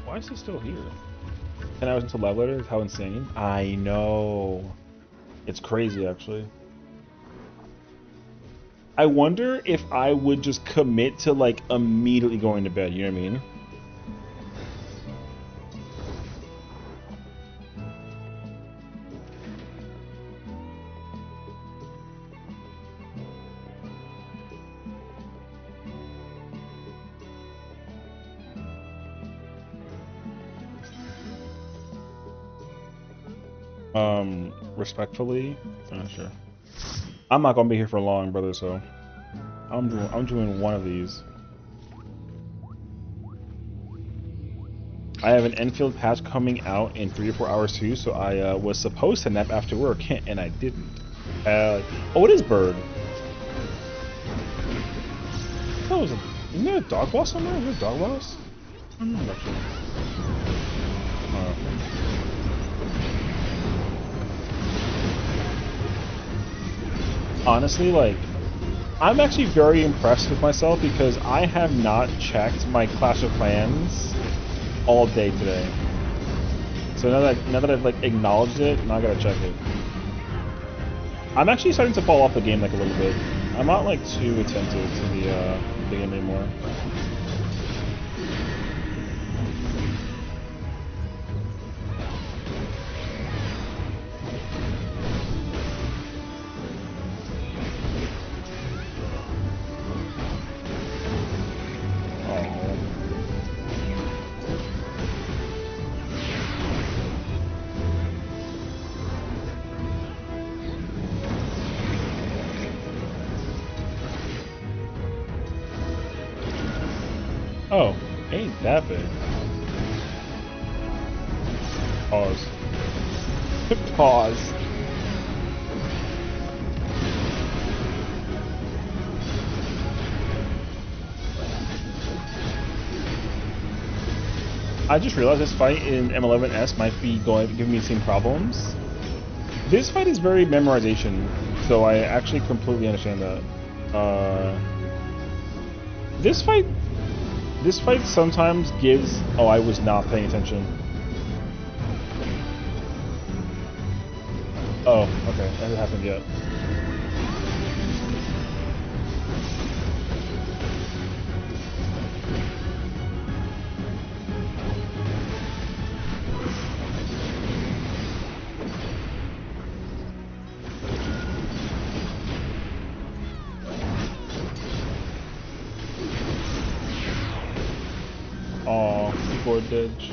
Why is it still here? 10 hours until live later? How insane! I know. It's crazy, actually. I wonder if I would just commit to like immediately going to bed, you know what I mean? Respectfully, sure. I'm not gonna be here for long, brother, so I'm doing one of these. I have an Enfield patch coming out in 3 or 4 hours too, so I was supposed to nap after work, and I didn't. Oh, it is bird. Oh, isn't there a dog boss somewhere? Is there a dog boss? I don't know, actually. Honestly, like, I'm actually very impressed with myself because I have not checked my Clash of Clans all day today. So now that I've like acknowledged it, now I gotta check it. I'm actually starting to fall off the game like a little bit. I'm not like too attentive to the game anymore. Oh, ain't that big. Pause. Pause. I just realized this fight in M11S might be giving me the same problems. This fight is very memorization, so I actually completely understand that. This fight sometimes gives... Oh, I was not paying attention. Oh, okay, that hasn't happened yet. Aw, keyboard ditch.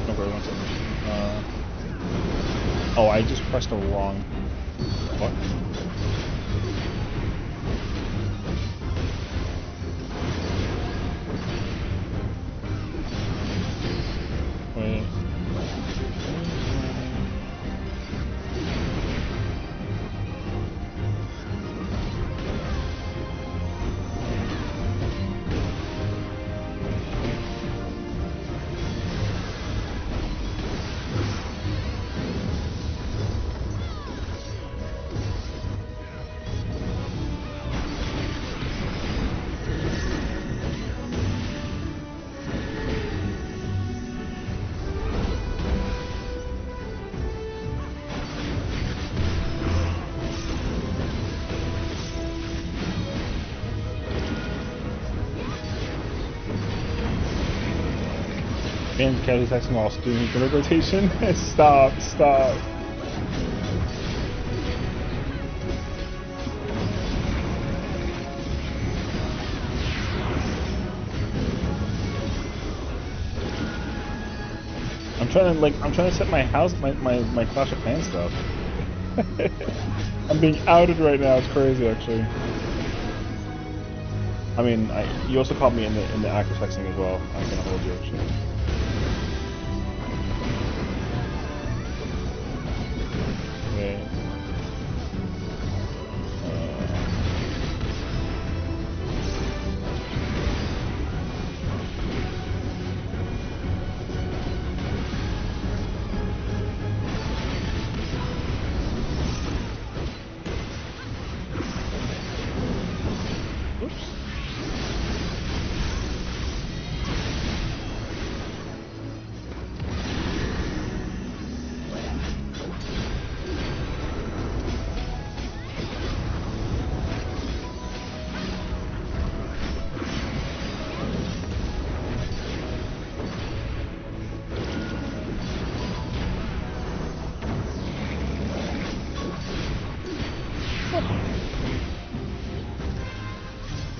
Okay, one second. Oh, I just pressed the wrong... What? Wait. And casually texting while doing the rotation. Stop. I'm trying to set my house, my Clash of Clans stuff. I'm being outed right now. It's crazy, actually. I mean, you also caught me in the act of texting as well. I'm gonna hold you, actually. Okay. Oops.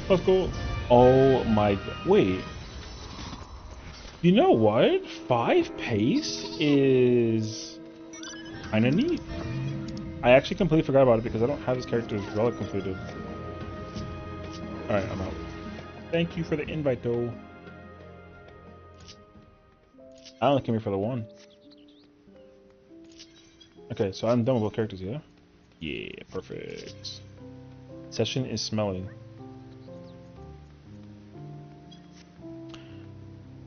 Let's go. Oh my... Wait. You know what? 5 pace is... kinda neat. I actually completely forgot about it because I don't have this character's relic completed. Alright, I'm out. Thank you for the invite, though. I only came here for the one. Okay, so I'm done with both characters, yeah? Yeah, perfect. Sessiion is smelly.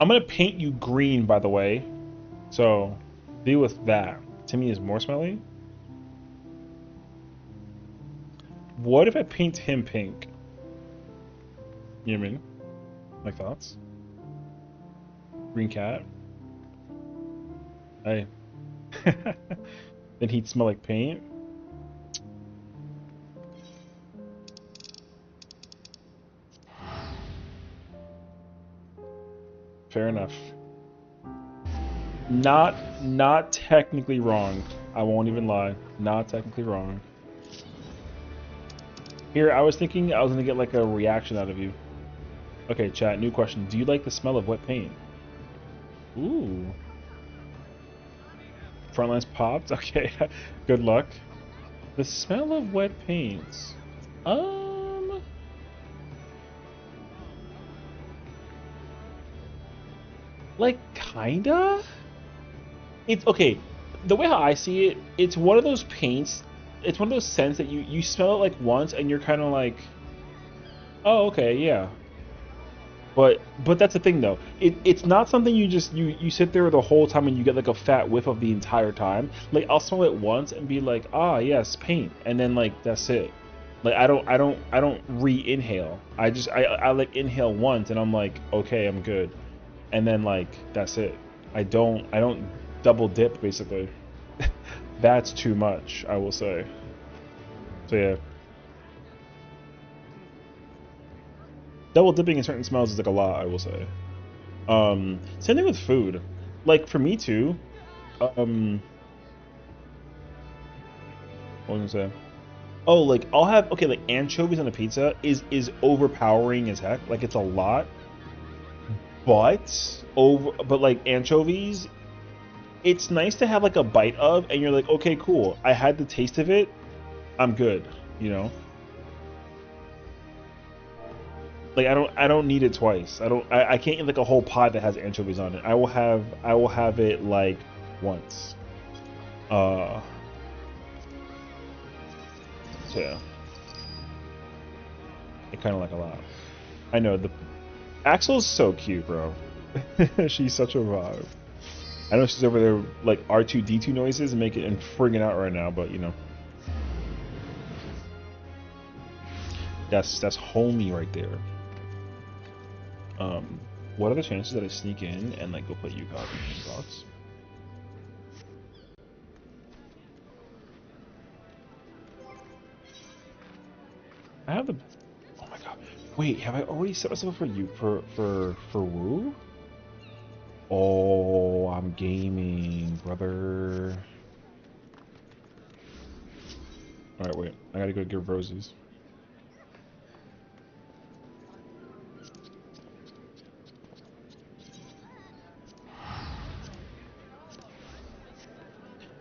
I'm gonna paint you green, by the way. So, deal with that. Timmy is more smelly? What if I paint him pink? You know what I mean? My thoughts? Green cat? Hey. Then he'd smell like paint? Fair enough. Not technically wrong. I won't even lie. Not technically wrong. Here, I was thinking I was gonna get like a reaction out of you. Okay, chat, new question. Do you like the smell of wet paint? Ooh. Front lines popped? Okay, good luck. The smell of wet paint. Like, kinda? It's, okay, the way how I see it, it's one of those paints, it's one of those scents that you smell it like once and you're kind of like, oh, okay, yeah. But that's the thing though. It's not something you sit there the whole time and you get like a fat whiff of the entire time. Like I'll smell it once and be like, ah, yes, paint, and then like that's it. Like I don't re-inhale. I like inhale once and I'm like, okay, I'm good. And then like that's it. I don't double dip basically. That's too much, I will say. So yeah. Double dipping in certain smells is like a lot, I will say. Same thing with food. Like for me too. What was I gonna say? Oh, like I'll have, okay, like anchovies on a pizza is overpowering as heck. Like it's a lot. But like anchovies, it's nice to have like a bite of and you're like, okay, cool. I had the taste of it. I'm good, you know? Like I don't need it twice. I can't eat like a whole pot that has anchovies on it. I will have it like once. So yeah. I kinda like a lot. I know the Axel's so cute, bro. She's such a vibe. I know she's over there like R2D2 noises and making and frigging out right now, but you know. That's homie right there. What are the chances that I sneak in and like go play UCOG in box? I have the. Oh my god! Wait, have I already set myself up for you for Woo? Oh, I'm gaming, brother. All right, wait. I gotta go give roses.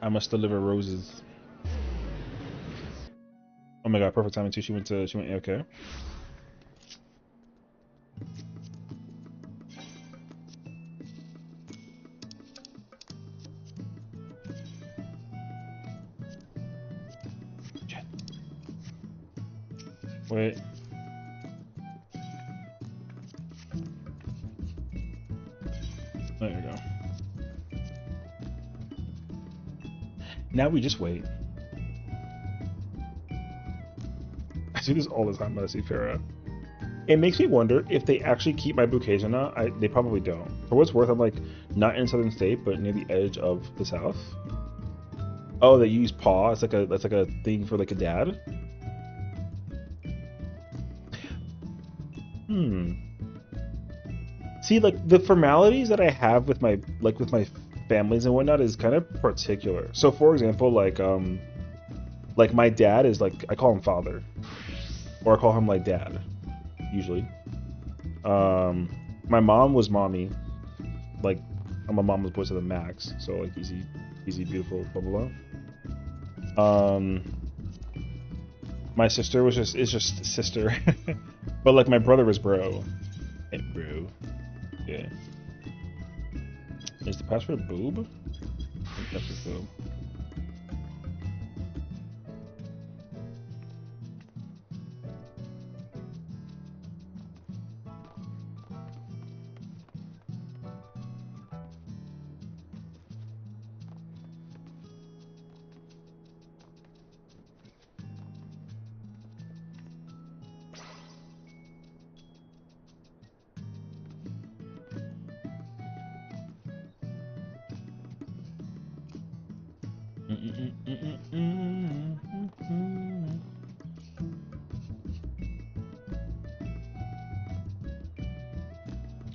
I must deliver roses. Oh my god, perfect timing too. She went AFK. Shit. Wait. There you go. Now we just wait. I do this all the time when I see Farah. It makes me wonder if they actually keep my bouquets or not. They probably don't. For what's worth, I'm like not in Southern State, but near the edge of the South. Oh, they use paw. It's like that's like a thing for like a dad. See, like the formalities that I have with my families and whatnot is kind of particular. So, for example, like my dad is like I call him father, or I call him like dad, usually. My mom was mommy, like I'm a mama's boy to the max. So like easy, beautiful, blah blah blah. My sister is just sister, but like my brother was bro, and bro. Yeah. Is the password boob? I think that's just boob.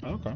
Okay.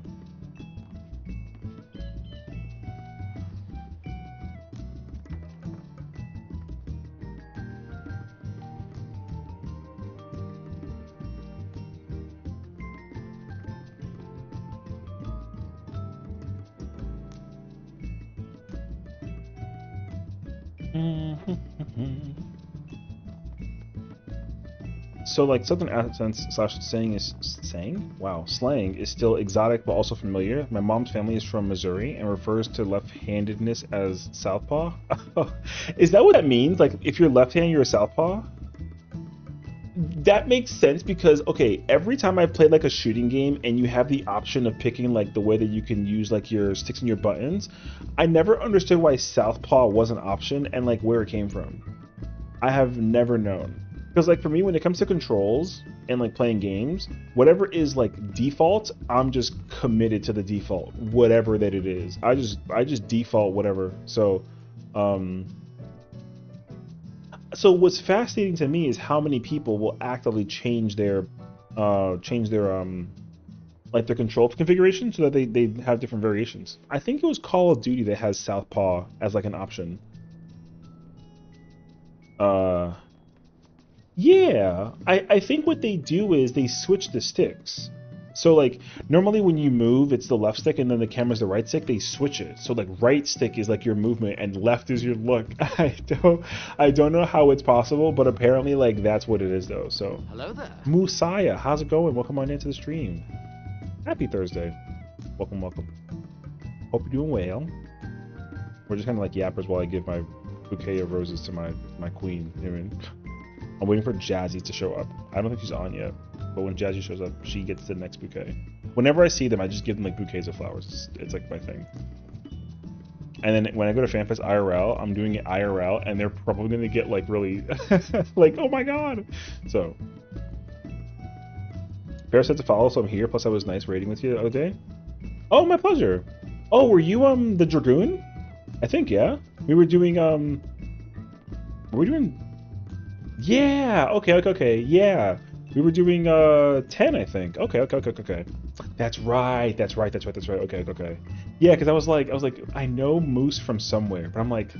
So like Southern accents slash saying is saying? Wow, slang is still exotic but also familiar. My mom's family is from Missouri and refers to left-handedness as southpaw. Is that what that means? Like if you're left-handed, you're a southpaw? That makes sense because okay, every time I've played like a shooting game and you have the option of picking like the way that you can use like your sticks and your buttons, I never understood why southpaw was an option and like where it came from. I have never known. Because like for me, when it comes to controls and like playing games, whatever is like default, I'm just committed to the default, whatever that it is. I just default whatever. So what's fascinating to me is how many people will actively change their like their control configuration so that they have different variations. I think it was Call of Duty that has southpaw as like an option. Yeah, I think what they do is they switch the sticks. So like normally when you move, it's the left stick and then the camera's the right stick. They switch it. So like right stick is like your movement and left is your look. I don't know how it's possible, but apparently like that's what it is though. So Hello there. Musaya, how's it going? Welcome on into the stream. Happy Thursday. Welcome, welcome. Hope you're doing well. We're just kind of like yappers while I give my bouquet of roses to my queen. You know what I mean? I'm waiting for Jazzy to show up. I don't think she's on yet, but when Jazzy shows up, she gets the next bouquet. Whenever I see them, I just give them like bouquets of flowers. It's like my thing. And then when I go to FanFest IRL, I'm doing it IRL, and they're probably gonna get like really like, oh my god. So Bear said to follow, so I'm here. Plus, I was nice raiding with you the other day. Oh, my pleasure. Oh, were you the Dragoon? I think yeah. We were doing were we doing? Yeah. Okay. Yeah. We were doing 10, I think. Okay. That's right. Okay. Yeah, because I was like, I know Moose from somewhere, but I'm like,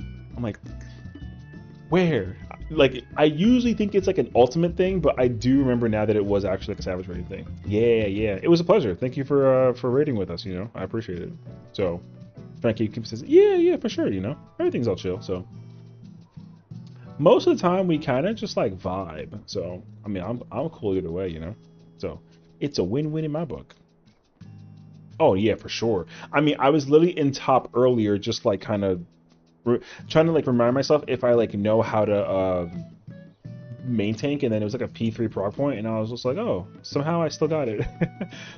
where? Like, I usually think it's like an ultimate thing, but I do remember now that it was actually like a Savage rating thing. Yeah. It was a pleasure. Thank you for raiding with us. You know, I appreciate it. So, Frankie says, yeah, for sure. You know, everything's all chill. So. Most of the time we kind of just like vibe, so I mean I'm cool either way, you know. So it's a win-win in my book. Oh yeah, for sure. I mean I was literally in top earlier, just like kind of trying to like remind myself if I like know how to main tank, and then it was like a P3 prog point, and I was just like, oh, somehow I still got it.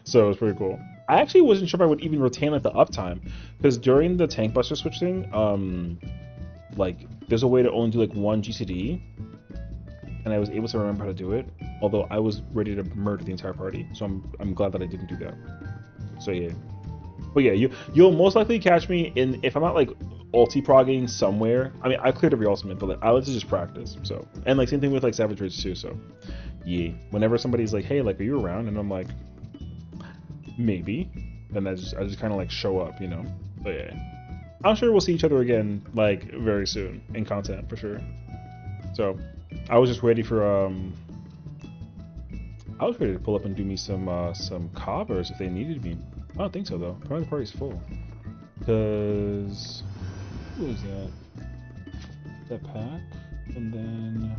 So it was pretty cool. I actually wasn't sure if I would even retain like the uptime, because during the tank buster switch thing, like there's a way to only do like one GCD, and I was able to remember how to do it, although I was ready to murder the entire party, so I'm glad that I didn't do that. So yeah, but yeah, you'll most likely catch me in, if I'm not like ulti progging somewhere. I mean I cleared every ultimate, but like I like to just practice. So, and like same thing with like Savage Rage too. So yeah, whenever somebody's like, hey, like are you around, and I'm like maybe, then I just kind of like show up, you know. But yeah, I'm sure we'll see each other again, like, very soon, in content, for sure. So, I was just ready for, I was ready to pull up and do me some cobbers if they needed me. I don't think so, though. Probably the party's full. Because, who is that? That pack? And then,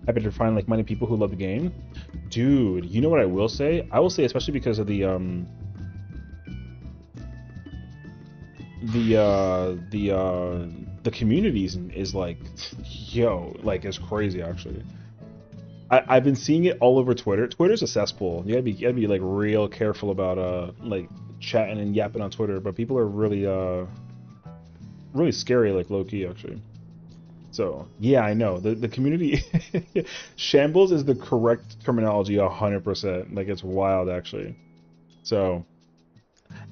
happy to find, like, many people who love the game. Dude, you know what I will say? I will say, especially because of the communities is like, yo, like it's crazy actually. I've been seeing it all over Twitter. Twitter's a cesspool. You gotta be like real careful about like chatting and yapping on Twitter, but people are really really scary, like low key actually. So yeah, I know the community shambles is the correct terminology 100%. Like it's wild actually. So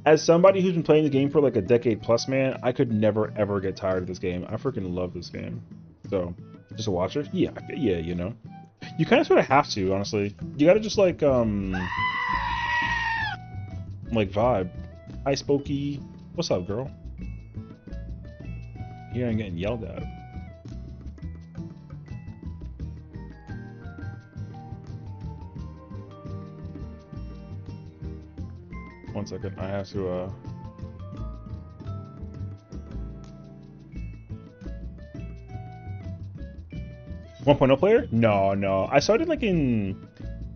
As somebody who's been playing the game for like a decade plus, man, I could never ever get tired of this game. I freaking love this game. So, just a watcher? Yeah, yeah, you know. You kind of sort of have to, honestly. You gotta just like vibe. Hi, Spooky. What's up, girl? Here I'm getting yelled at. One second, I have to 1.0 player? No, no. I started like in...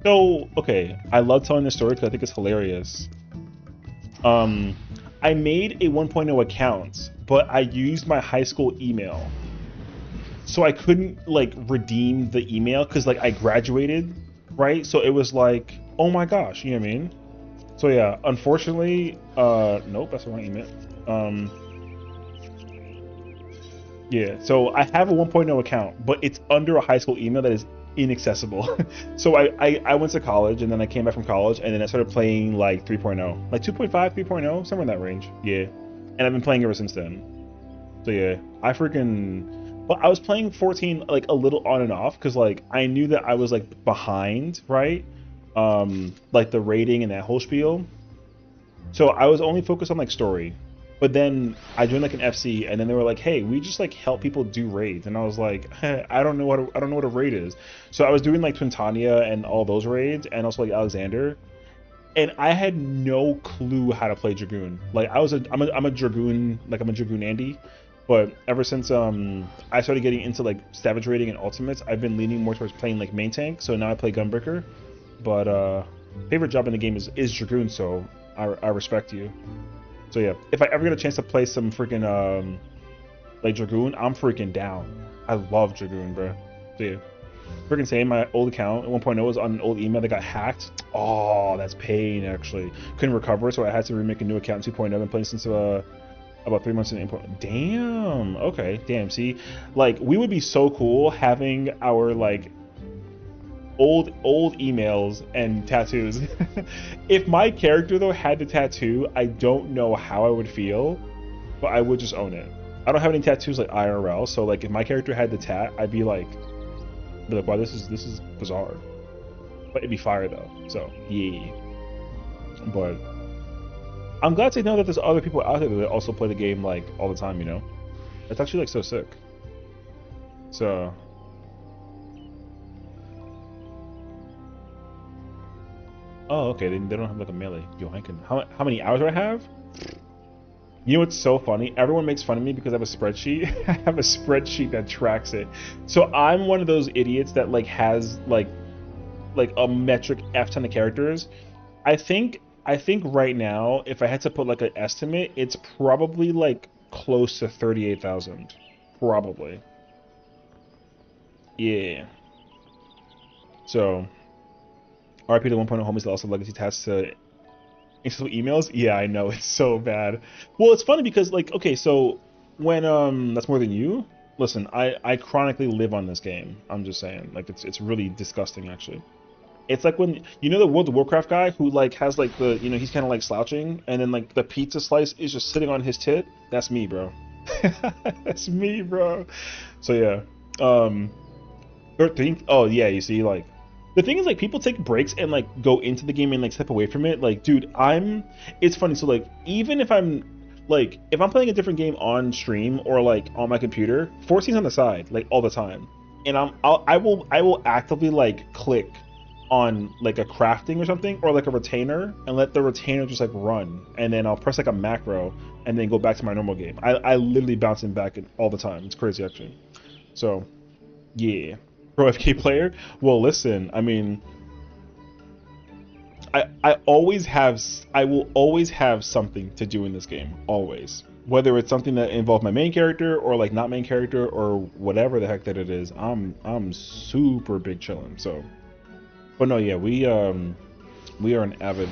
So, okay. I love telling this story because I think it's hilarious. I made a 1.0 account, but I used my high school email. So I couldn't like redeem the email because like I graduated, right? So it was like, oh my gosh, you know what I mean? So yeah, unfortunately, nope, that's the wrong email. Yeah, so I have a 1.0 account, but it's under a high school email that is inaccessible. So I went to college, and then I came back from college, and then I started playing like 3.0, like 2.5, 3.0, somewhere in that range. Yeah, and I've been playing ever since then. So yeah, I freaking... Well, I was playing 14 like a little on and off because like I knew that I was like behind, right? Like the rating and that whole spiel. So I was only focused on like story. But then I joined like an FC, and then they were like, "Hey, we just like help people do raids," and I was like, "I don't know what a raid is." So I was doing like Twintania and all those raids, and also like Alexander, and I had no clue how to play Dragoon. Like I'm a Dragoon, like I'm a Dragoon Andy, but ever since I started getting into like Savage raiding and Ultimates, I've been leaning more towards playing like main tank. So now I play Gunbreaker, but favorite job in the game is Dragoon. So I respect you. So yeah, if I ever get a chance to play some freaking like Dragoon, I'm freaking down. I love Dragoon, bro. So yeah, freaking saying my old account at 1.0 was on an old email that got hacked. Oh, that's pain actually. Couldn't recover, so I had to remake a new account in 2.0. Been playing since about 3 months in input. Damn. Okay. Damn. See, like we would be so cool having our like old emails and tattoos. If my character though had the tattoo, I don't know how I would feel, but I would just own it. I don't have any tattoos like IRL, so like if my character had the tat, I'd be like, wow, this is bizarre. But it'd be fire though. So yeah. But I'm glad to know that there's other people out there that also play the game like all the time, you know? It's actually like so sick. So oh, okay. They don't have like a melee. Yo, how many hours do I have? You know what's so funny? Everyone makes fun of me because I have a spreadsheet. I have a spreadsheet that tracks it. So I'm one of those idiots that like has like a metric F ton of characters. I think right now, if I had to put like an estimate, it's probably like close to 38,000. Probably. Yeah. So RP to 1.0 homies that also legacy tats to install emails. Yeah, I know, it's so bad. Well, it's funny because like, okay, so when that's more than you. Listen, I chronically live on this game. I'm just saying, like it's really disgusting actually. It's like when you know the World of Warcraft guy who like has like the, you know, he's kind of like slouching and then like the pizza slice is just sitting on his tit. That's me, bro. That's me, bro. So yeah. 13th. Oh yeah, you see, like the thing is like people take breaks and like go into the game and like step away from it. Like, dude, it's funny. So like even if I'm playing a different game on stream or like on my computer, 14's on the side like all the time, and I will actively like click on like a crafting or something or like a retainer and let the retainer just like run, and then I'll press like a macro and then go back to my normal game. I literally bouncing back all the time. It's crazy actually. So yeah. Pro FK player? Well, listen, I mean, I will always have something to do in this game, always. Whether it's something that involves my main character or like not main character or whatever the heck that it is, I'm super big chillin'. So, but no, yeah, we are an avid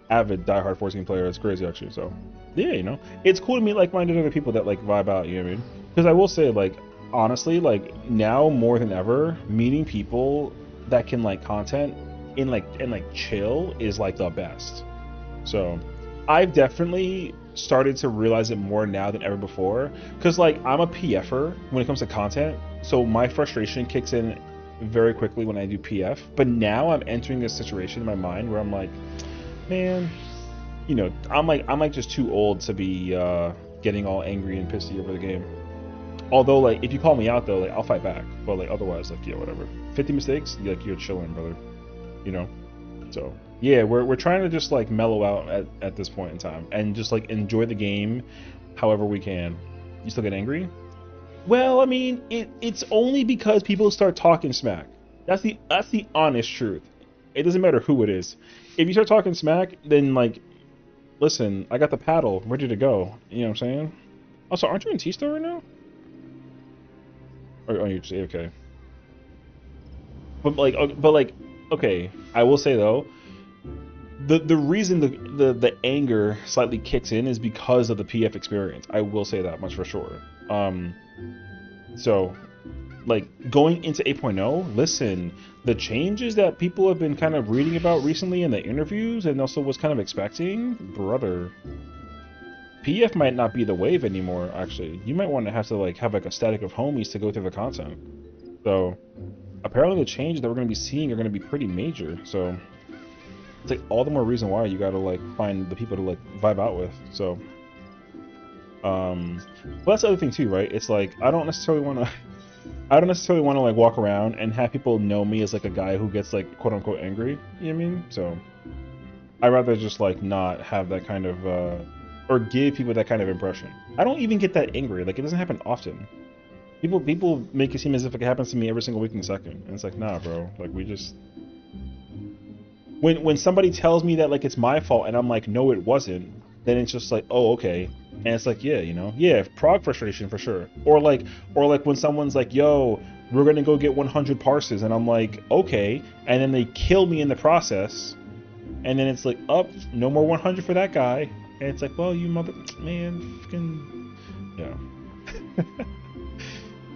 diehard 14 player. It's crazy actually. So, yeah, you know, it's cool to meet like-minded other people that like vibe out. You know what I mean? Because I will say, like, honestly, like now more than ever, meeting people that can like content and like chill is like the best. So I've definitely started to realize it more now than ever before, because like I'm a PFer when it comes to content, so my frustration kicks in very quickly when I do PF. But now I'm entering this situation in my mind where I'm like, man, you know, I'm like just too old to be getting all angry and pissy over the game. Although, like, if you call me out though, like, I'll fight back. But like, otherwise, like, yeah, whatever. 50 mistakes, like, you're chilling, brother. You know. So yeah, we're trying to just like mellow out at this point in time and just like enjoy the game, however we can. You still get angry? Well, I mean, it's only because people start talking smack. That's the honest truth. It doesn't matter who it is. If you start talking smack, then like, listen, I got the paddle ready to go. You know what I'm saying? Also, aren't you in T-Star right now? Or are you just okay? But like, okay. I will say though, the reason the anger slightly kicks in is because of the PF experience. I will say that much for sure. So, like, going into 8.0, listen, the changes that people have been kind of reading about recently in the interviews and also was kind of expecting, brother, PF might not be the wave anymore, actually. You might want to have like a static of homies to go through the content. So, apparently the changes that we're going to be seeing are going to be pretty major, so it's like all the more reason why you gotta like find the people to like vibe out with. So but that's the other thing too, right? It's like I don't necessarily want to like walk around and have people know me as like a guy who gets like quote unquote angry, you know what I mean? So I'd rather just like not have that kind of or give people that kind of impression. I don't even get that angry, like it doesn't happen often. People make it seem as if it happens to me every single week and second, and it's like, nah, bro, like we just when somebody tells me that like it's my fault and I'm like, no, it wasn't, then it's just like, oh, okay. And it's like, yeah, you know, yeah, prog frustration for sure. Or like when someone's like, yo, we're gonna go get 100 parses, and I'm like, okay, and then they kill me in the process, and then it's like, up, no more 100 for that guy, and it's like, well, you mother, man, fucking, yeah.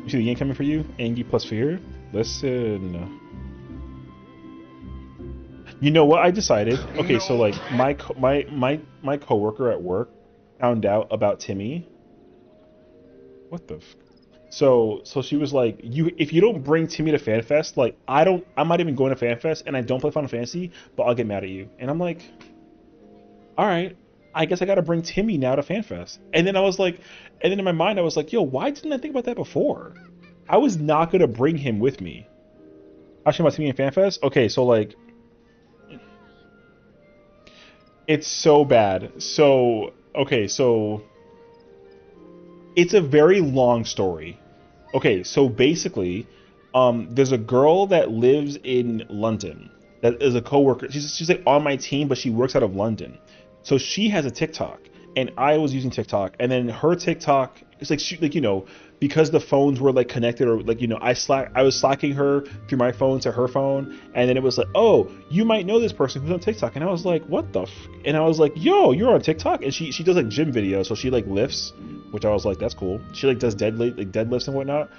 You see the game coming for you? Angie plus fear? Listen. You know what I decided? Okay, so like my coworker at work found out about Timmy. What the? So she was like, if you don't bring Timmy to FanFest, like I'm not even going to FanFest, and I don't play Final Fantasy, but I'll get mad at you. And I'm like, all right, I guess I got to bring Timmy now to FanFest. And then I was like, and then in my mind I was like, yo, why didn't I think about that before? I was not gonna bring him with me. Actually, about Timmy and FanFest. Okay, so like. It's so bad. So, okay, so it's a very long story. Okay, so basically, there's a girl that lives in London that is a coworker. She's like on my team, but she works out of London. So she has a TikTok, and I was using TikTok, and then her TikTok, it's like she, like, you know, because the phones were like connected, or like, you know, I was slacking her through my phone to her phone, and then it was like, oh, you might know this person who's on TikTok, and I was like, what the and I was like, yo, you're on TikTok? And she does like gym videos, so she like lifts, which I was like, that's cool. She like does deadlifts and whatnot.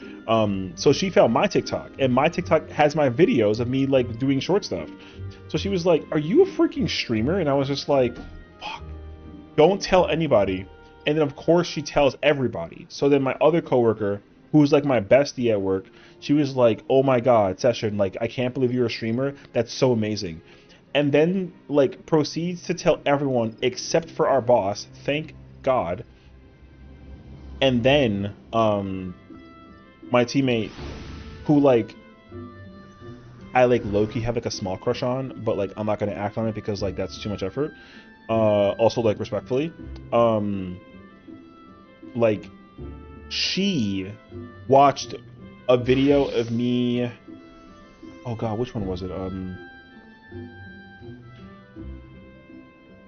So she found my TikTok, and my TikTok has my videos of me like doing short stuff. So she was like, are you a freaking streamer? And I was just like, fuck, don't tell anybody. And then of course she tells everybody. So then my other coworker, who's like my bestie at work, she was like, oh my god, Sessiion, like I can't believe you're a streamer. That's so amazing. And then like proceeds to tell everyone except for our boss, thank God. And then my teammate, who like I like low-key have like a small crush on, but like I'm not gonna act on it because like that's too much effort. Also like respectfully, like she watched a video of me, oh god, which one was it?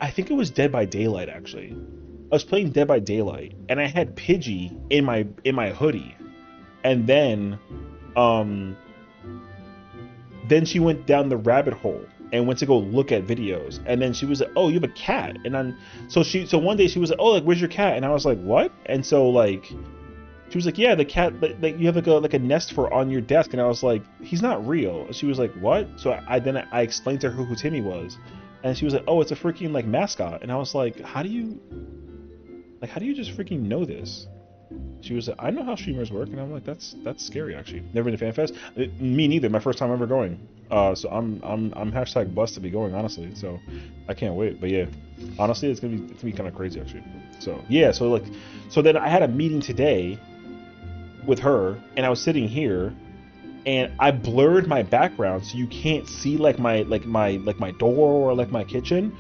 I think it was Dead by Daylight, actually. I was playing Dead by Daylight, and I had Pidgey in my hoodie, and then she went down the rabbit hole and went to go look at videos, and then she was like, oh, you have a cat. And then so one day she was like, oh, like, where's your cat? And I was like, what? And so like she was like, yeah, the cat, like you have like a nest for on your desk. And I was like, he's not real. She was like, what? So I explained to her who Timmy was, And she was like, oh, it's a freaking like mascot. And I was like, how do you just freaking know this? She was like, I know how streamers work. And I'm like, that's scary actually. Never been to FanFest. Me neither. My first time ever going. So I'm hashtag blessed to be going, honestly. So I can't wait. But yeah, honestly, it's gonna be kind of crazy actually. So yeah, so then I had a meeting today with her, and I was sitting here, and I blurred my background so you can't see like my door or like my kitchen.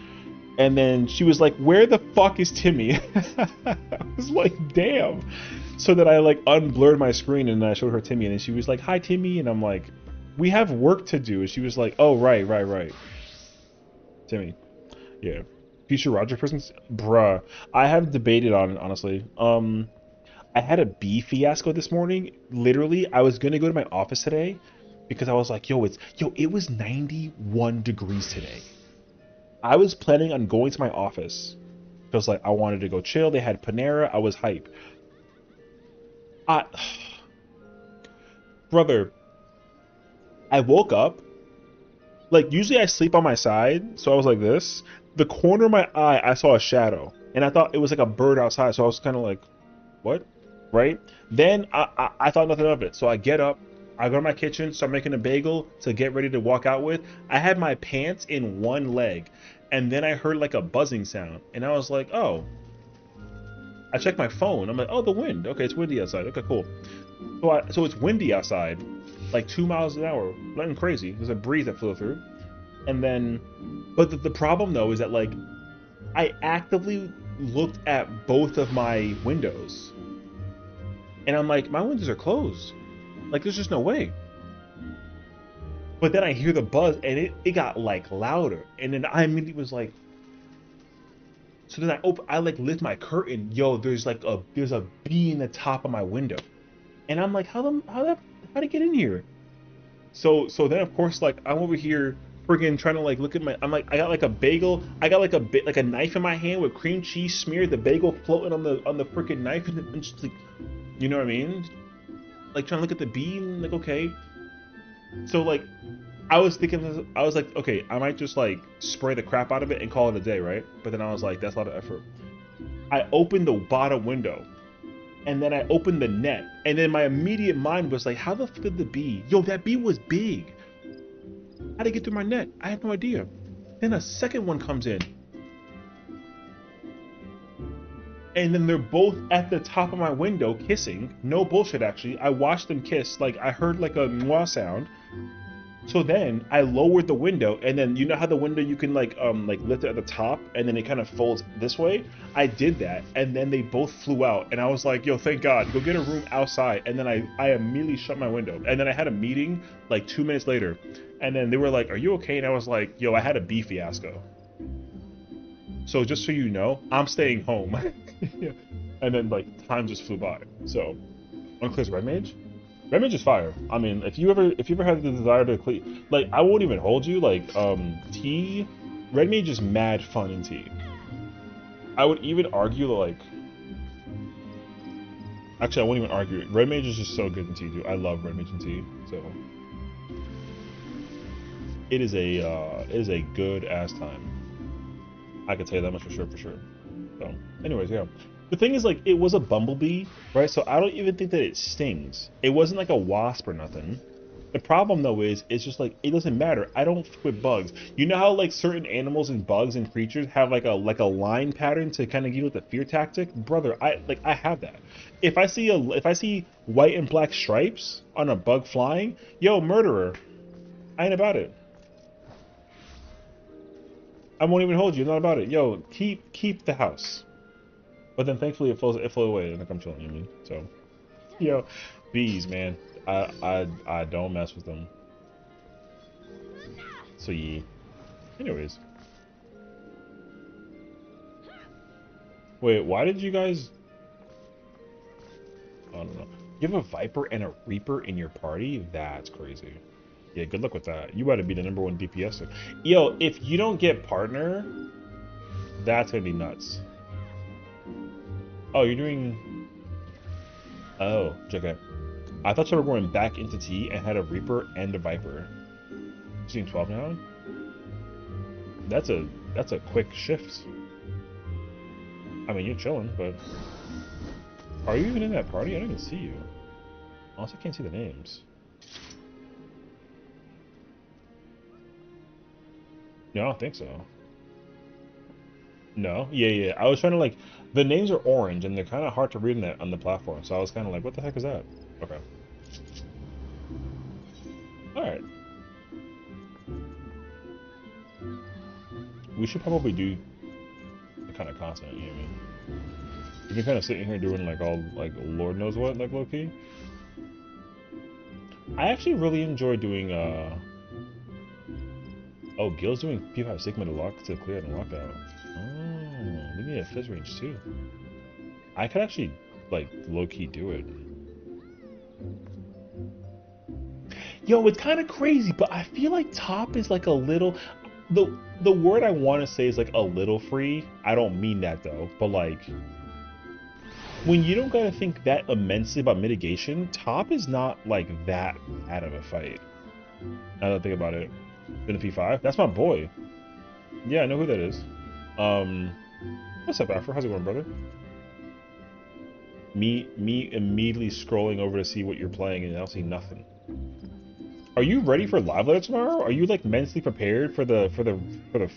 And then she was like, where the fuck is Timmy? I was like, damn. So then I like unblurred my screen and I showed her Timmy, and then she was like, hi Timmy. And I'm like, we have work to do. And she was like, oh, right. Timmy. Yeah. Future Roger persons? Bruh. I have debated on it, honestly. I had a bee fiasco this morning. Literally, I was gonna go to my office today because I was like, it was 91 degrees today. I was planning on going to my office because like I wanted to go chill. They had Panera. I was hype. Brother, I woke up. Like usually I sleep on my side, so I was like this. The corner of my eye, I saw a shadow, and I thought it was like a bird outside. So I was kind of like, what? Right? Then I thought nothing of it. So I get up. I go to my kitchen, start making a bagel to get ready to walk out with. I had my pants in one leg, and then I heard like a buzzing sound, and I was like, oh. I checked my phone. I'm like, oh, the wind. Okay, it's windy outside. Okay, cool. So it's windy outside, like 2 miles an hour. Nothing crazy. There's a breeze that flew through, and then, but the problem though is that like, I actively looked at both of my windows, and I'm like, my windows are closed. Like, there's just no way. But then I hear the buzz, and it got like louder, and then I immediately was like, so then I like lift my curtain. Yo, there's a bee in the top of my window, and I'm like, how'd it get in here? So then of course like I'm over here friggin' trying to like look at I'm like, I got like a bagel, I got like a knife in my hand with cream cheese smeared, the bagel floating on the freaking knife, and I'm just like, you know what I mean? Like trying to look at the bee and like, okay. So like I was like, okay, I might just like spray the crap out of it and call it a day, right? But then I was like, that's a lot of effort. I opened the bottom window, and then I opened the net, and then my immediate mind was like, how the fuck did the bee? Yo, that bee was big. How'd it get through my net? I have no idea. Then a second one comes in, and then they're both at the top of my window kissing. No bullshit, actually. I watched them kiss. Like I heard like a mwah sound. So then I lowered the window, and then you know how the window you can like lift it at the top, and then it kind of folds this way. I did that, and then they both flew out, and I was like, yo, thank God, go get a room outside. And then I immediately shut my window, and then I had a meeting like 2 minutes later, and then they were like, are you okay? And I was like, yo, I had a bee fiasco. So just so you know, I'm staying home. Yeah. And then like time just flew by. So Unclear's Red Mage? Red Mage is fire. I mean, if you ever had the desire to clear, like, I won't even hold you. Like, T, Red Mage is mad fun in T. I would even argue that, like, actually, I won't even argue it. Red Mage is just so good in T, dude. I love Red Mage in T. So it is a good ass time. I could tell you that much for sure. So, anyways, yeah. The thing is, like, it was a bumblebee, right? So I don't even think that it stings. It wasn't like a wasp or nothing. The problem, though, is it's just like, it doesn't matter. I don't fuck with bugs. You know how like certain animals and bugs and creatures have like a line pattern to kind of give you the fear tactic? Brother, I have that. If I see white and black stripes on a bug flying, yo, murderer, I ain't about it. I won't even hold you. Not about it. Yo, keep the house. But then thankfully it flew away, and like I'm chilling, you mean? So, yo, bees, man, I don't mess with them. So yeah. Anyways, wait, why did you guys? I don't know. You have a Viper and a Reaper in your party? That's crazy. Yeah, good luck with that. You better be the #1 DPS. Yo, if you don't get partner, that's gonna be nuts. Oh, you're doing... Oh, okay. I thought you were going back into T and had a Reaper and a Viper. You're doing 12 now? That's a quick shift. I mean, you're chilling, but are you even in that party? I don't even see you. Also, I can't see the names. No, I don't think so. No, yeah. I was trying to like, the names are orange and they're kind of hard to read on the platform. So I was kind of like, what the heck is that? Okay. All right. We should probably do the kind of content, you know what I mean? We've been kind of sitting here doing like all like Lord knows what, like low key. I actually really enjoy doing oh, Gil's doing P5 Sigma to clear and lockout. Oh, we need a fizz range too. I could actually like low key do it. Yo, it's kind of crazy, but I feel like top is like a little. The word I want to say is like a little free. I don't mean that though, but like when you don't gotta think that immensely about mitigation, top is not like that bad of a fight. Now that I think about it, in a P5, that's my boy. Yeah, I know who that is. What's up, Afro? How's it going, brother? Me immediately scrolling over to see what you're playing, and I don't see nothing. Are you ready for live later tomorrow? Are you like mentally prepared for the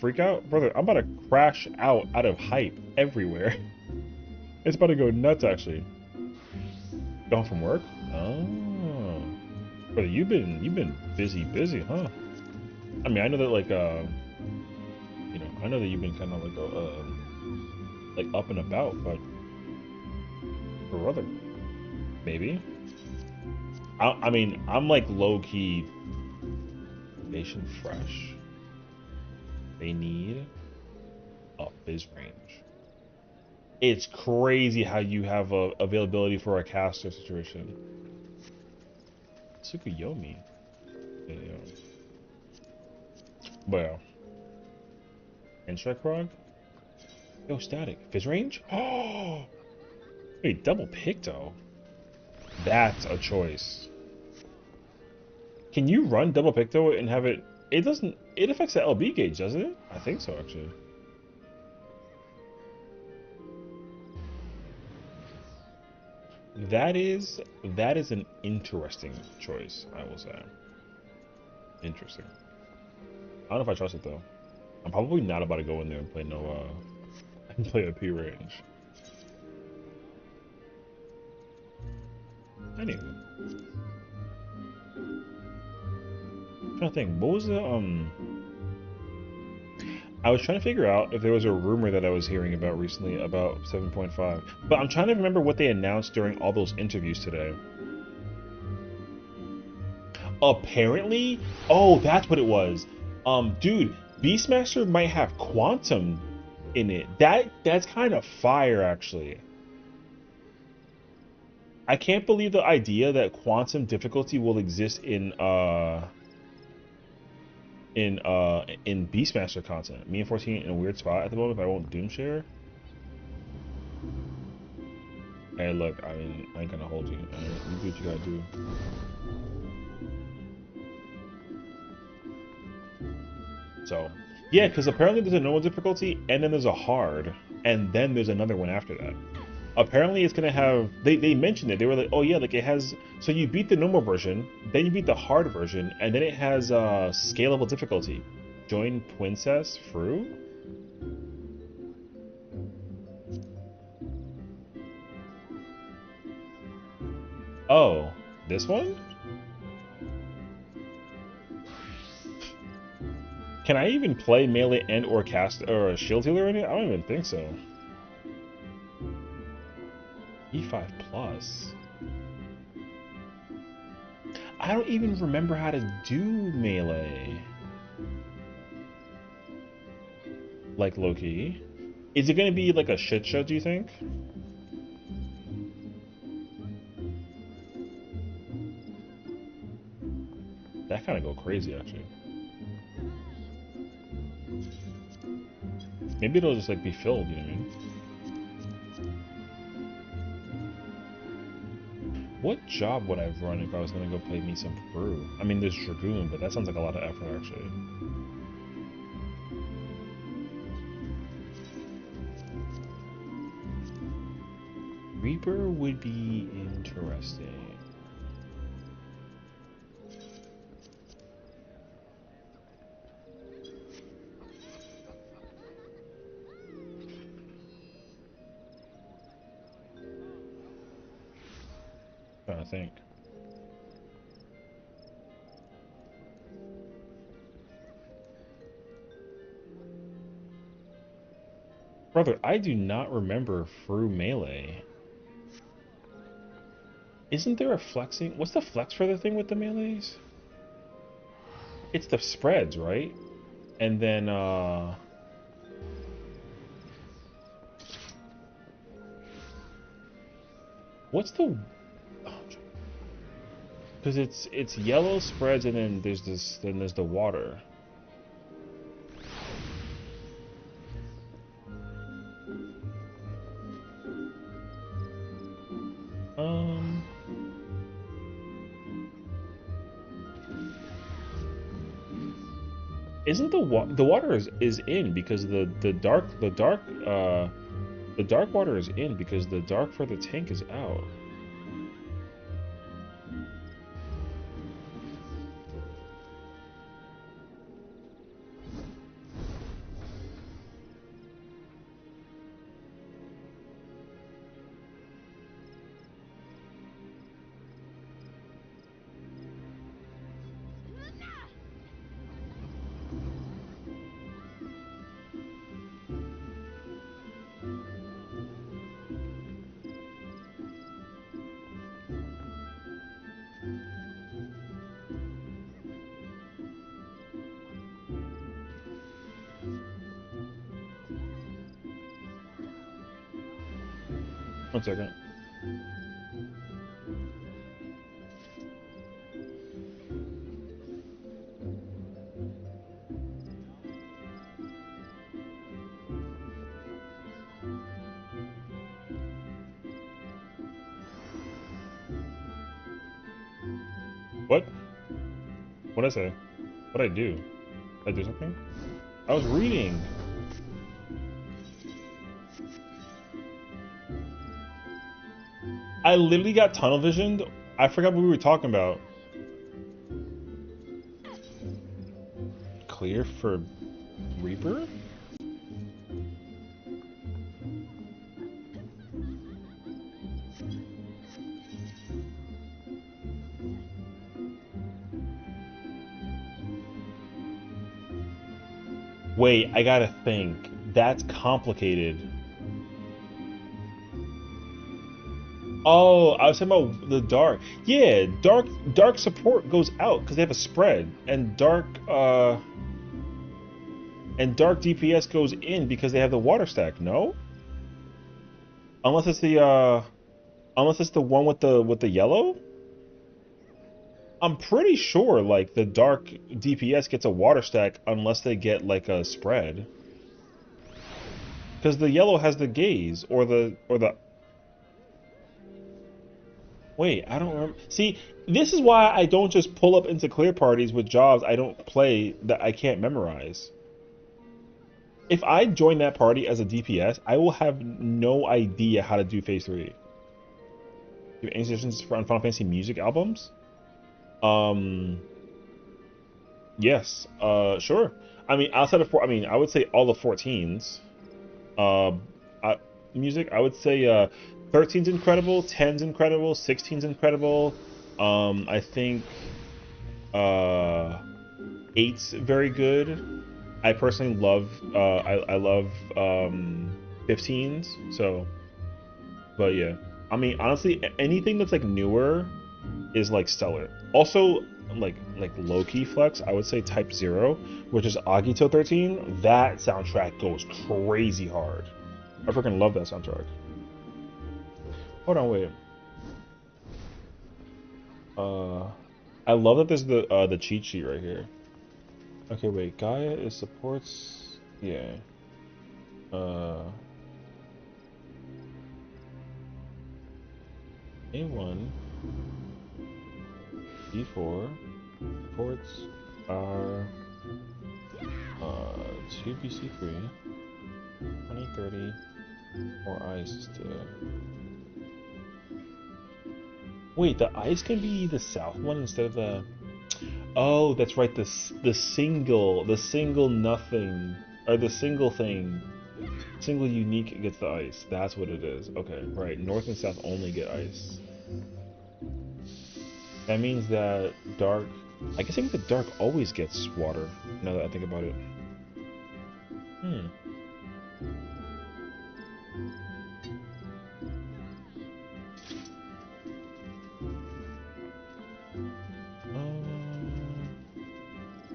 freak out, brother? I'm about to crash out of hype everywhere. It's about to go nuts, actually. Going from work? Oh, brother, you've been busy, huh? I mean, I know that like you know, I know that you've been kind of like up and about, but brother, maybe. I mean, I'm like low key. Nation fresh. They need a fizz range. It's crazy how you have a availability for a caster situation. Tsukuyomi. Yeah. But yeah. And Shrek Frog? Yo, static. Fizz range? Oh! Wait, double Picto? That's a choice. Can you run double Picto and have it... It doesn't... It affects the LB gauge, doesn't it? I think so, actually. That is an interesting choice, I will say. Interesting. I don't know if I trust it, though. I'm probably not about to go in there and play no, and play a P range. Anyway. I'm trying to think, what was the, I was trying to figure out if there was a rumor that I was hearing about recently about 7.5. But I'm trying to remember what they announced during all those interviews today. Apparently, oh, that's what it was. Dude, Beastmaster might have quantum in it. That's kind of fire, actually. I can't believe the idea that quantum difficulty will exist in Beastmaster content. Me and 14 in a weird spot at the moment, but I won't doom share. Hey, look, I mean, I ain't gonna hold you. You do what you gotta do. So, yeah, because apparently there's a normal difficulty, and then there's a hard, and then there's another one after that. Apparently it's gonna have, they mentioned it, they were like, oh yeah, like it has, so you beat the normal version, then you beat the hard version, and then it has scalable difficulty. Join Princess Fru? Oh, this one? Can I even play melee and or cast or a shield healer in it? I don't even think so. E5 plus. I don't even remember how to do melee. Like Loki. Is it gonna be like a shit show, do you think? That kind of go crazy, actually. Maybe it'll just like be filled, you know what I mean? What job would I run if I was gonna go play me some brew? I mean, there's Dragoon, but that sounds like a lot of effort, actually. Reaper would be interesting. I think. Brother, I do not remember through melee. Isn't there a flexing? What's the flex for the thing with the melees? It's the spreads, right? And then, what's the... Because it's yellow spreads and then there's this, then there's the water. Isn't the water is in because the dark water is in because the dark for the tank is out. One second. What? What'd I say? What'd I do? Did I do something? I was reading. I literally got tunnel visioned. I forgot what we were talking about. Clear for Reaper? Wait, I gotta think. That's complicated. Oh, I was talking about the dark. Yeah, dark support goes out because they have a spread, and dark DPS goes in because they have the water stack. No, unless it's the one with the yellow. I'm pretty sure like the dark DPS gets a water stack unless they get like a spread. Because the yellow has the gaze or the Wait, I don't remember. See, this is why I don't just pull up into clear parties with jobs I don't play that I can't memorize. If I join that party as a DPS, I will have no idea how to do Phase 3. Do you have any suggestions for Final Fantasy music albums? Yes. Sure. I mean, outside of I would say all the 14s. Music, I would say 13's incredible, 10's incredible, 16's incredible. I think 8's very good. I personally love I love 15's. So, but yeah, I mean honestly, anything that's like newer is like stellar. Also, like low-key flex, I would say Type 0, which is Agito 13. That soundtrack goes crazy hard. I freaking love that soundtrack. Hold on, wait. I love that there's the cheat sheet right here. Okay, wait. Gaia is supports. Yeah. A1. D4. Supports are 2BC3, 2030, or ice still. Wait, the ice can be the south one instead of the. Oh, that's right. The single nothing, or the single thing, single unique gets the ice. That's what it is. Okay, right. North and south only get ice. That means that dark. I guess I think the dark always gets water. Now that I think about it. Hmm.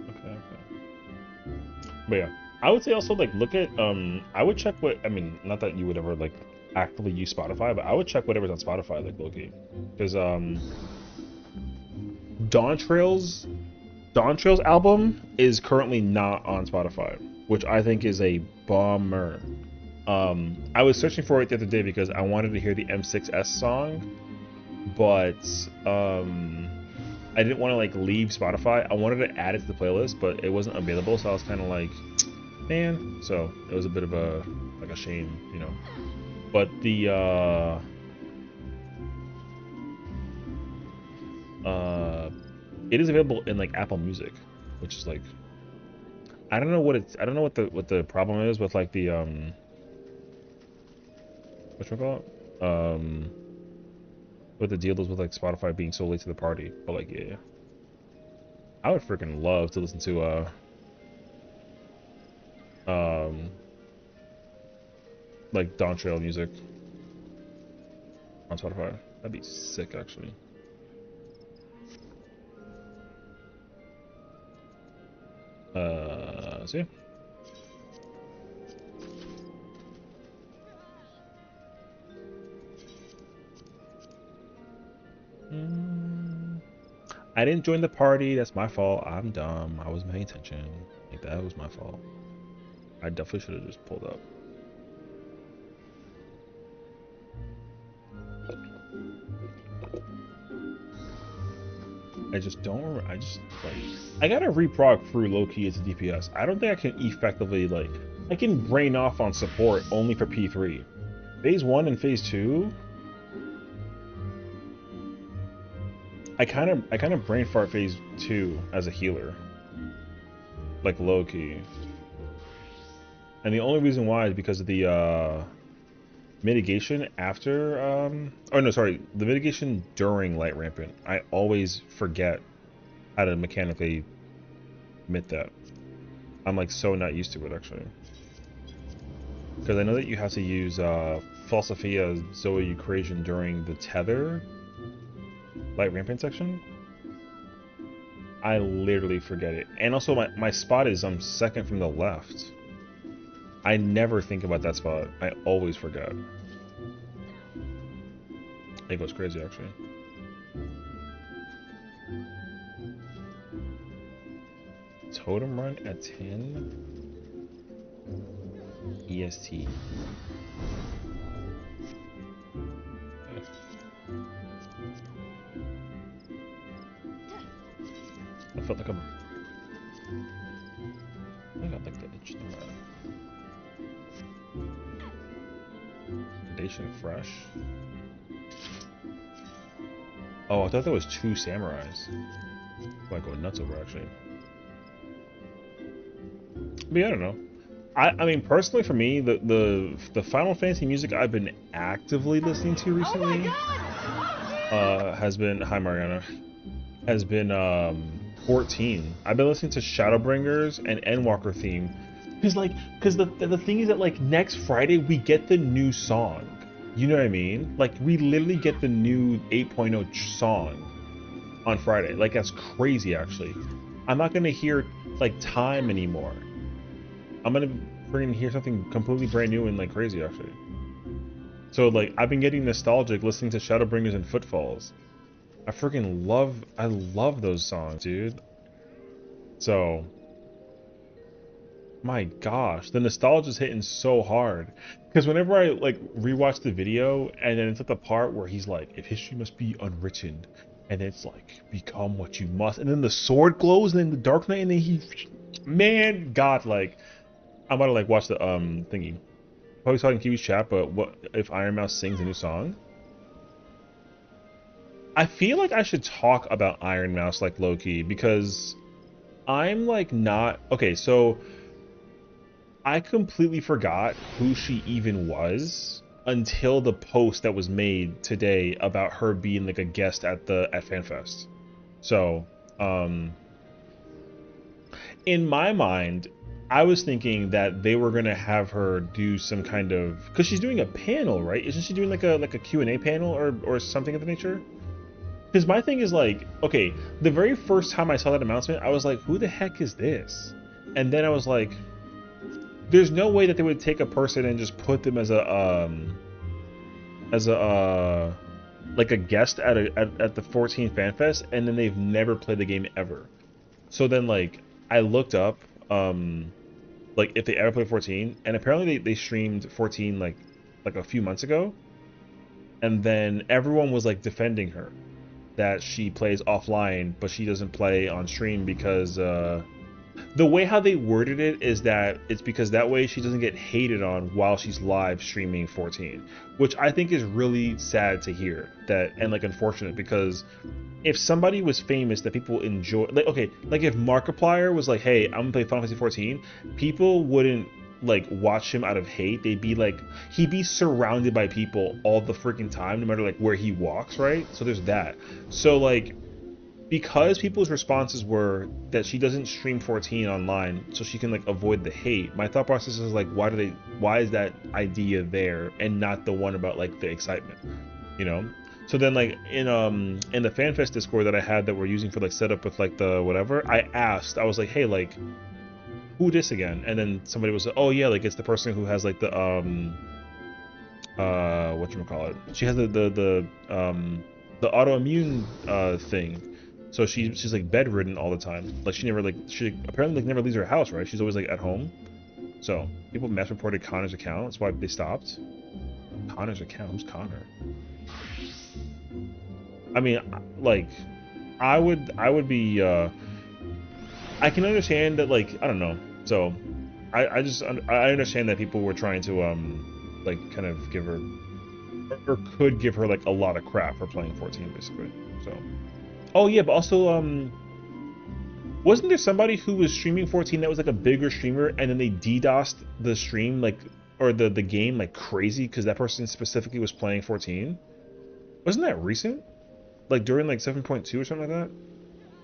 Okay. Okay. But yeah, I would say also like look at I would check what I mean. Not that you would ever like actively use Spotify, but I would check whatever's on Spotify like Loki, because Dawn Trails Dawn Trails album is currently not on Spotify, which I think is a bummer. I was searching for it the other day because I wanted to hear the M6S song, but I didn't want to like leave Spotify. I wanted to add it to the playlist, but it wasn't available, so I was kind of like, man. So it was a bit of a like a shame, you know. But the it is available in like Apple Music, which is like I don't know what it's I don't know what the problem is with like the whatchamacallit? What the deal is with like Spotify being so late to the party. But like yeah. I would freaking love to listen to um like Dawn Trail music on Spotify. That'd be sick actually. So yeah. I didn't join the party. That's my fault. I'm dumb. I wasn't paying attention. Like that was my fault. I definitely should have just pulled up. I just don't remember. I just like I gotta reprog through low key as a DPS. I don't think I can effectively like I can brain off on support only for P3. Phase 1 and Phase 2 I kind of brain fart Phase 2 as a healer. Like low key. And the only reason why is because of the mitigation after oh no sorry, the mitigation during light rampant. I always forget how to mechanically admit that. I'm like so not used to it actually. Because I know that you have to use Falsifia Zoe Eucrasian during the tether light rampant section. I literally forget it. And also my spot is second from the left. I never think about that spot. I always forget. It goes crazy actually. Totem run at 10 EST. I felt like I got like the itch there. Foundation fresh. Oh, I thought there was 2 samurais. I might go nuts over actually. But yeah, I don't know. I mean, personally, for me, the Final Fantasy music I've been actively listening to recently has been hi Mariana, has been 14. I've been listening to Shadowbringers and Endwalker theme, because the thing is that like next Friday we get the new song. You know what I mean? Like we literally get the new 8.0 song on Friday. Like that's crazy actually. I'm not gonna hear like Time anymore. I'm gonna freaking hear something completely brand new and like crazy actually. So like I've been getting nostalgic listening to Shadowbringers and Footfalls. I love those songs, dude. So my gosh, the nostalgia's hitting so hard. Because whenever I like rewatch the video and then it's at the part where he's like, if history must be unwritten, and it's like become what you must, and then the sword glows and then the Dark Knight and then he man, God, like I'm about to like watch the thingy. Probably talking Kiwi's chat, but what if Iron Mouse sings a new song? I feel like I should talk about Iron Mouse like low-key because I'm like not okay, so I completely forgot who she even was until the post that was made today about her being like a guest at FanFest. So, in my mind, I was thinking that they were gonna have her do some kind of because she's doing a panel, right? Isn't she doing like a Q&A panel or something of the nature? Because my thing is like, okay, the very first time I saw that announcement, I was like, who the heck is this? And then I was like, there's no way that they would take a person and just put them as a like a guest at the 14th FanFest, and then they've never played the game ever. So then like I looked up like if they ever played 14, and apparently they streamed 14 like a few months ago, and then everyone was like defending her that she plays offline but she doesn't play on stream because the way how they worded it is that it's because that way she doesn't get hated on while she's live streaming 14, which I think is really sad to hear that, and like unfortunate, because if somebody was famous that people enjoy, like okay, like if Markiplier was like, hey, I'm gonna play Final Fantasy 14, people wouldn't like watch him out of hate. They'd be like, he'd be surrounded by people all the freaking time, no matter like where he walks, right? So there's that. So like, because people's responses were that she doesn't stream 14 online so she can like avoid the hate, my thought process is like, why is that idea there and not the one about like the excitement, you know? So then like in the FanFest Discord that I had that we're using for like setup with like the whatever, I was like, hey, like who this again? And then somebody was like, oh yeah, like it's the person who has like the whatchamacallit, she has the autoimmune thing. So she's like bedridden all the time. Like she apparently like never leaves her house, right? She's always like at home. So people mass reported Connor's account. That's why they stopped. Connor's account? Who's Connor? I mean, like, I would be. I can understand that, like, I don't know. So, I understand that people were trying to like kind of give her or could give her like a lot of crap for playing 14 basically. So. Oh yeah, but also wasn't there somebody who was streaming 14 that was like a bigger streamer and then they DDoSed the stream like or the game like crazy because that person specifically was playing 14? Wasn't that recent? Like during like 7.2 or something like that?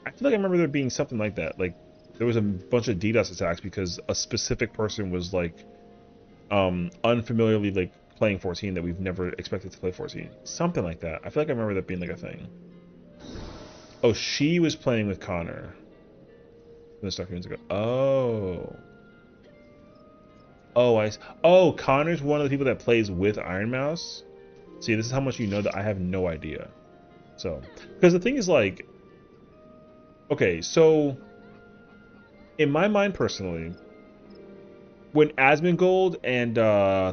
I feel like I remember there being something like that. Like there was a bunch of DDoS attacks because a specific person was like unfamiliarly like playing 14 that we've never expected to play 14. Something like that. I feel like I remember that being like a thing. Oh, she was playing with Connor. This stuff years ago. Oh. Oh, Connor's one of the people that plays with Iron Mouse. See, this is how much you know that I have no idea. So, because the thing is like, okay, so in my mind personally, when Asmongold and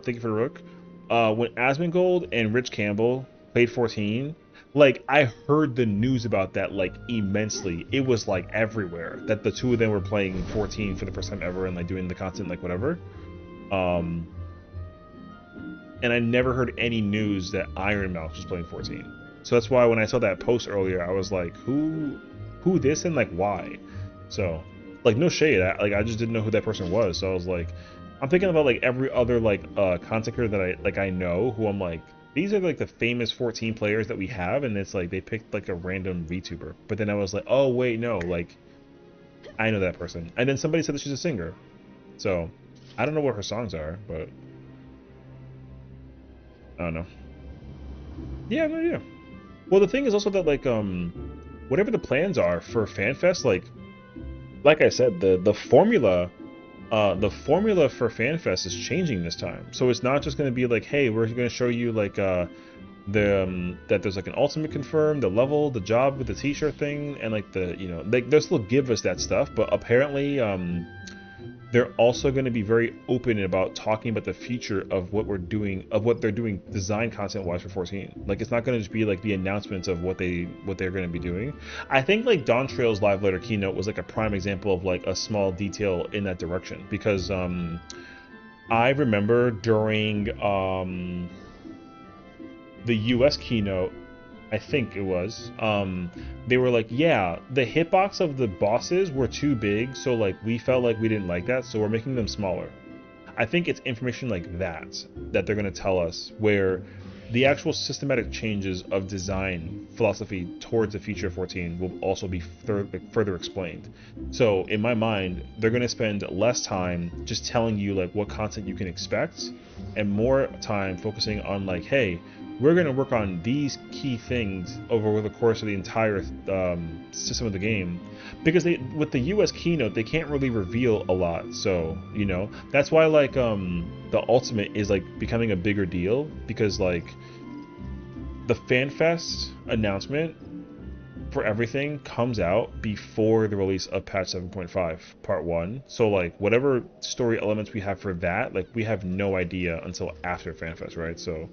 thank you for the Rook, when Asmongold and Rich Campbell played 14. Like, I heard the news about that, like, immensely. It was, like, everywhere. That the two of them were playing 14 for the first time ever and, like, doing the content, like, whatever. And I never heard any news that Iron Mouse was playing 14. So that's why when I saw that post earlier, I was like, who this and, like, why? So, like, no shade. I just didn't know who that person was. So I was like, I'm thinking about, like, every other, like, content creator that I know who I'm like, these are like the famous 14 players that we have, and it's like they picked like a random VTuber. But then I was like, oh wait, no, like I know that person. And then somebody said that she's a singer. So I don't know what her songs are, but I don't know. Yeah, no idea. Well, the thing is also that like whatever the plans are for FanFest, like I said, the formula for FanFest is changing this time. So it's not just going to be like, hey, we're going to show you like that there's like an ultimate confirmed, the level, the job with the t-shirt thing, and like the, you know, they'll still give us that stuff, but apparently they're also going to be very open about talking about the future of what we're doing, of what they're doing design content wise for 14. Like it's not going to just be like the announcements of what they're going to be doing. I think like Dawn Trail's live letter keynote was like a prime example of like a small detail in that direction, because I remember during the US keynote, I think it was. They were like, yeah, the hitbox of the bosses were too big, so like we felt like we didn't like that, so we're making them smaller. I think it's information like that that they're going to tell us, where the actual systematic changes of design philosophy towards the future of 14 will also be further explained. So in my mind, they're going to spend less time just telling you like what content you can expect, and more time focusing on like, hey, we're going to work on these key things over the course of the entire system of the game, because they, with the US keynote, they can't really reveal a lot. So you know, that's why like the ultimate is like becoming a bigger deal, because like the FanFest announcement for everything comes out before the release of patch 7.5 part 1. So like whatever story elements we have for that, like we have no idea until after FanFest, right? So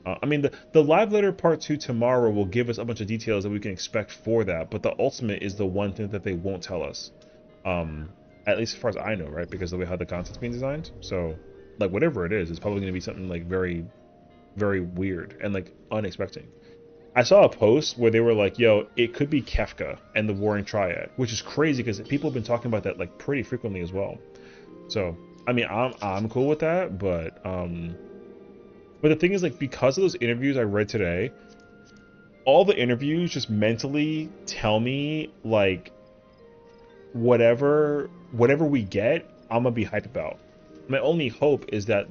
I mean, the live letter part 2 tomorrow will give us a bunch of details that we can expect for that, but the ultimate is the one thing that they won't tell us. At least as far as I know, right? Because of the way how the content's being designed. So, like, whatever it is, it's probably going to be something, like, very, very weird and, like, unexpected. I saw a post where they were like, yo, it could be Kefka and the Warring Triad, which is crazy because people have been talking about that, like, pretty frequently as well. So, I mean, I'm cool with that, but the thing is, like, because of those interviews I read today, all the interviews just mentally tell me, like, whatever we get, I'm gonna be hyped about. My only hope is that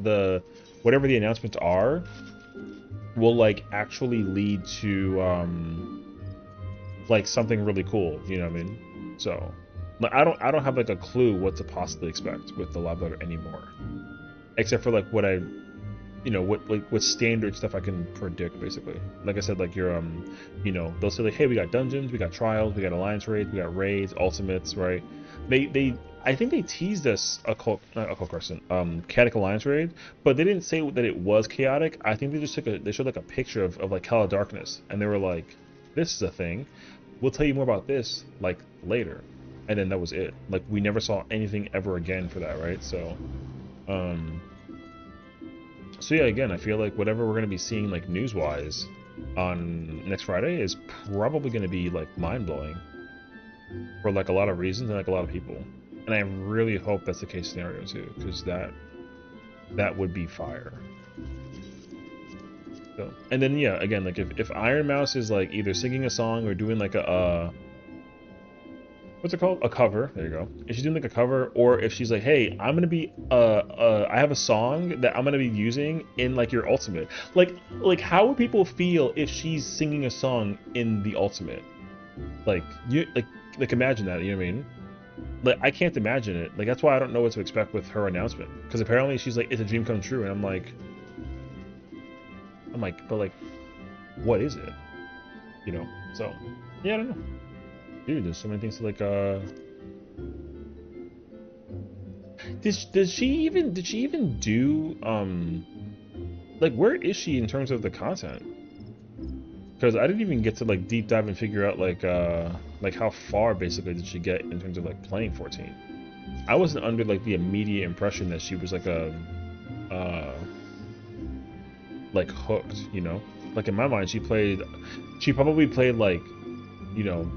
whatever the announcements are will, like, actually lead to, like, something really cool, you know what I mean? So, like, I don't have, like, a clue what to possibly expect with the live letter anymore. Except for, like, what I... you know, what standard stuff I can predict, basically. Like I said, like your you know, they'll say like, hey, we got dungeons, we got trials, we got alliance raids, we got raids, ultimates, right? They I think they teased us not Occult Crescent, chaotic alliance raid, but they didn't say that it was chaotic. I think they just they showed like a picture of like Call of Darkness, and they were like, this is a thing. We'll tell you more about this like later, and then that was it. Like we never saw anything ever again for that, right? So, So yeah, again, I feel like whatever we're going to be seeing, like, news-wise on next Friday is probably going to be, like, mind-blowing for, like, a lot of reasons and, like, a lot of people. And I really hope that's the case scenario, too, because that would be fire. So, and then, yeah, again, like, if Iron Mouse is, like, either singing a song or doing, like, what's it called? A cover. There you go. If she's doing like a cover, or if she's like, hey, I'm gonna be I have a song that I'm gonna be using in like your ultimate. Like how would people feel if she's singing a song in the ultimate? Like you like imagine that, you know what I mean? Like I can't imagine it. Like that's why I don't know what to expect with her announcement. Because apparently she's like, it's a dream come true, and I'm like, but like, what is it? You know? So yeah, I don't know. Dude, there's so many things to like did she even do like where is she in terms of the content? Because I didn't even get to like deep dive and figure out like how far basically did she get in terms of like playing 14. I wasn't under like the immediate impression that she was like a like hooked, you know? Like in my mind she probably played like, you know,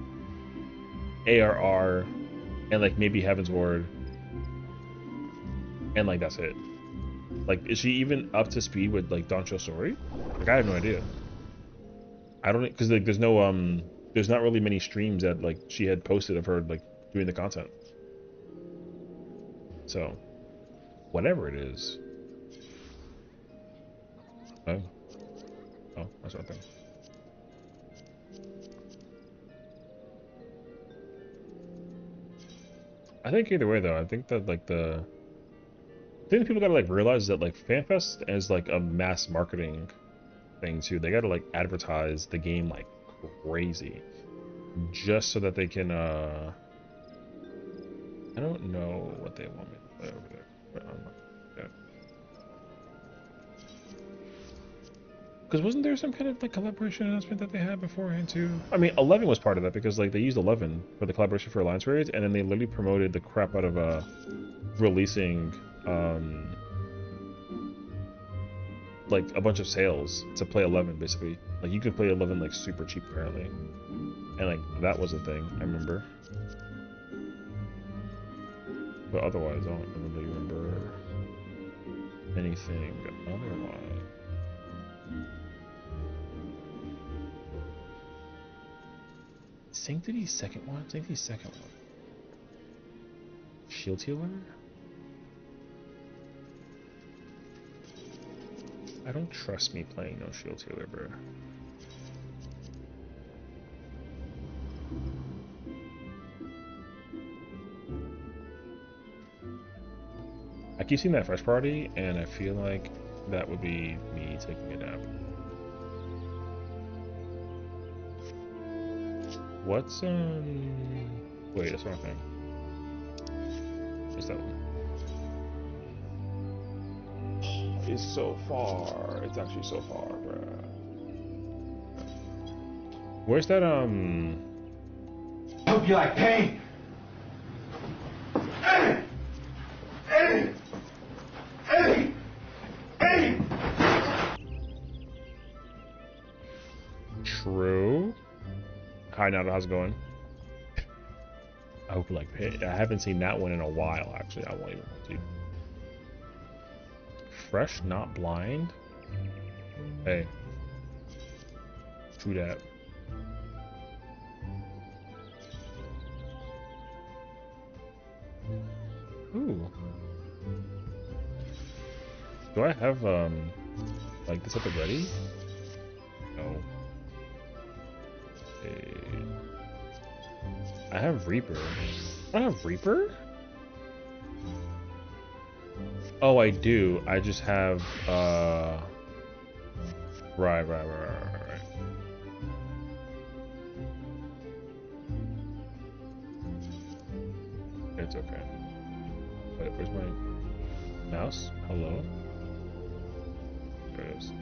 ARR and like maybe Heaven's Ward, and like that's it. Like, is she even up to speed with like Doncho Story? Like, I have no idea. I don't, because like there's not really many streams that like she had posted of her like doing the content. So, whatever it is. Oh, that's one thing. I think either way though, I think that like the thing that people gotta like realize is that like FanFest is like a mass marketing thing too. They gotta like advertise the game like crazy, just so that they can I don't know what they want me to play over there, but yeah. Because wasn't there some kind of like collaboration announcement that they had beforehand too? I mean, 11 was part of that because like they used 11 for the collaboration for Alliance Raids, and then they literally promoted the crap out of releasing like a bunch of sales to play 11 basically. Like you could play 11 like super cheap apparently, and like that was a thing I remember. But otherwise, I don't really remember anything otherwise. Sanctity second one? Sanctity second one. Shield healer? I don't trust me playing no shield healer, bro. I keep seeing that fresh party, and I feel like that would be me taking a nap. What's wait, that's wrong thing. It's that one. It's so far. It's actually so far, bruh. Where's that Hope you like pain. Eddie! Eddie! Eddie! Eddie! True. Hi, Nada, how's it going? I hope you like pain. I haven't seen that one in a while, actually. I won't even hold you. Fresh, not blind? Hey. True that. Ooh. Do I have, like this up already? No. Okay. I have Reaper. I have Reaper? Oh, I do. I just have, right. It's okay. Wait, where's my mouse? Hello? There it is.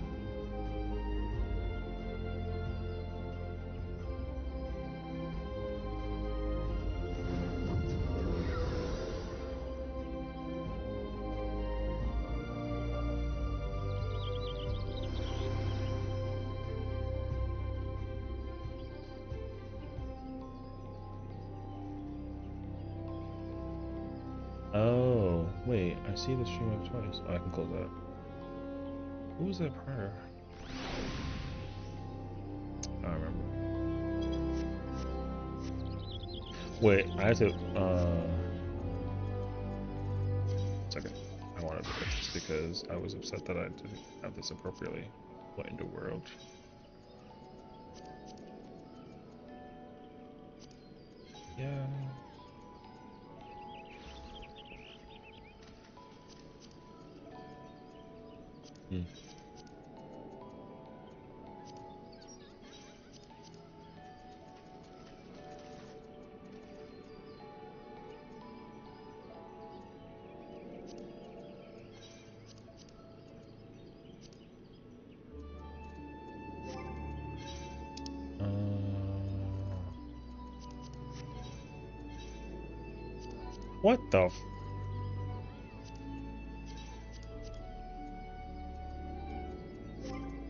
Oh, wait, I see the stream up twice. Oh, I can close that. Who was that prior? I don't remember. Wait, I have to, second. I wanted to fix this because I was upset that I didn't have this appropriately. What in the world? Yeah. Hmm. What the f-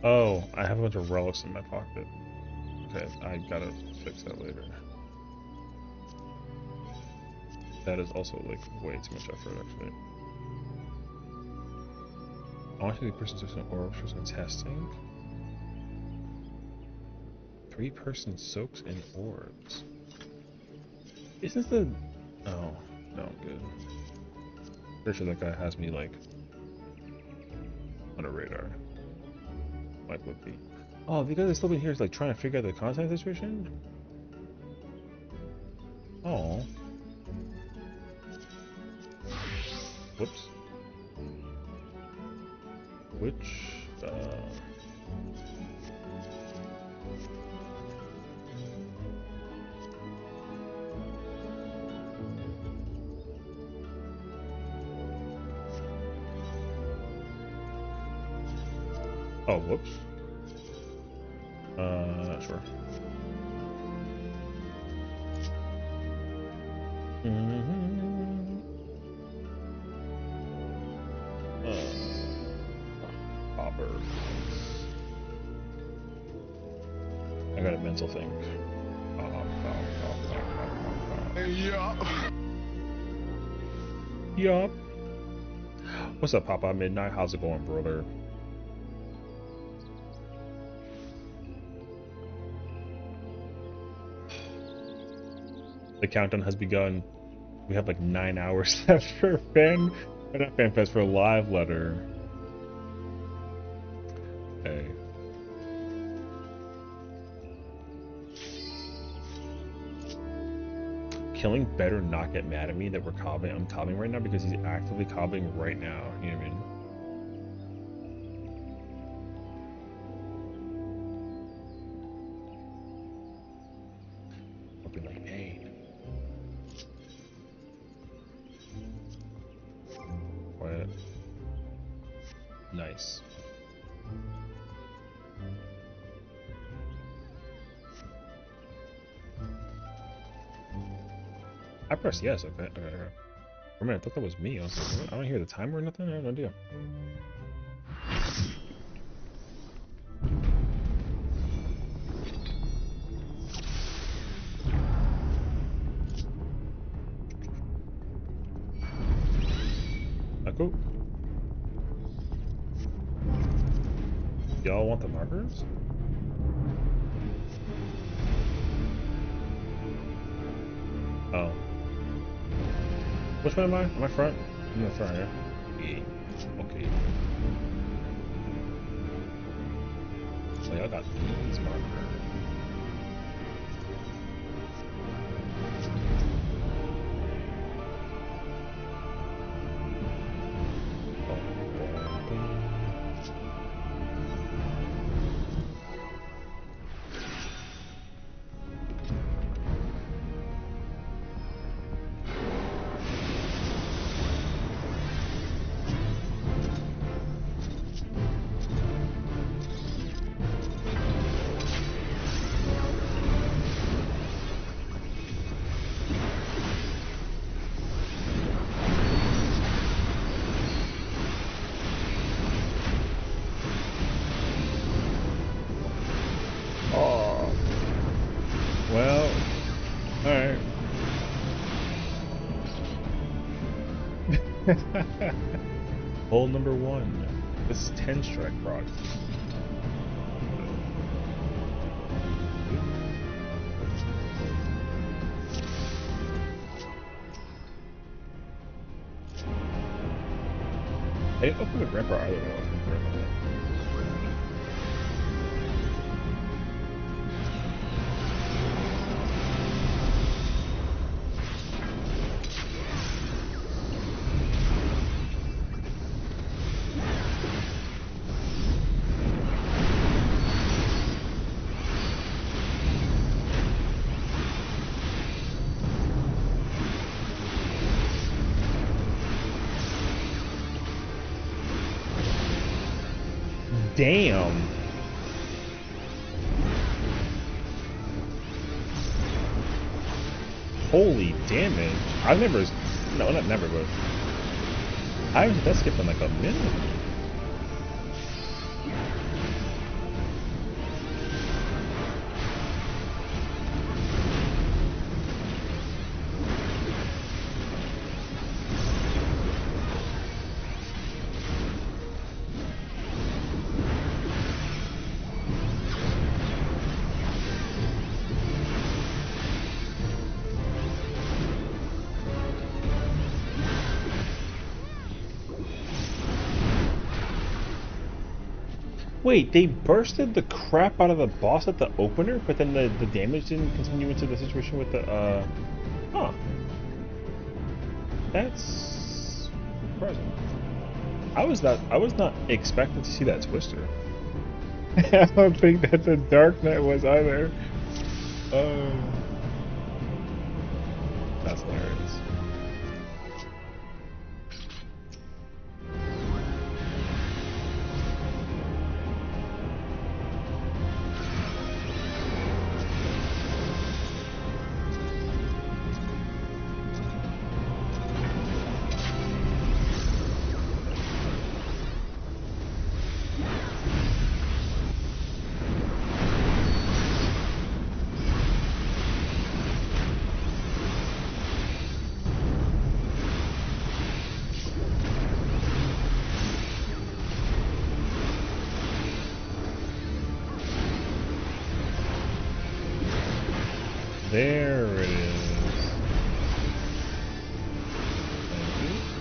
Oh, I have a bunch of relics in my pocket. Okay, I gotta fix that later. That is also like way too much effort, actually. I want to see the person soaks in orbs for some testing. 3-person soaks in orbs. Isn't the... Oh, no, I'm good. Pretty sure that guy has me, like, on a radar. Like, would be. Oh, the guy that's still been here is, like, trying to figure out the contact situation? Oh. Whoops. Which, Oh, whoops. Not sure. Hopper. mental thing. Yeah. Yup. What's up, Papa Midnight? How's it going, brother? The countdown has begun. We have like 9 hours left for not fan fest, for a live letter. Hey. Killing better not get mad at me that we're cobbing. I'm cobbing right now because he's actively cobbing right now. You know what I mean? I'll be like, hey. Quiet. Nice. I pressed yes, okay. For a minute, I thought that was me. I was like, I don't hear the timer or nothing. I have no idea. Cool. Y'all want the markers? Oh. Which one am I? Am I front? I'm in the front, yeah? Yeah. Okay. So y'all got these markers. Well, alright. Hole number 1. This is 10 strike proc. I didn't open the grandpa either when I was confirmed on that. Damn. Holy damage. I've never, no, not never, but I haven't that skipped in like a minute. Wait, they bursted the crap out of the boss at the opener, but then the damage didn't continue into the situation with the, huh. That's surprising. I was not expecting to see that twister. I don't think that the Dark Knight was either. That's hilarious. There it is. Thank you.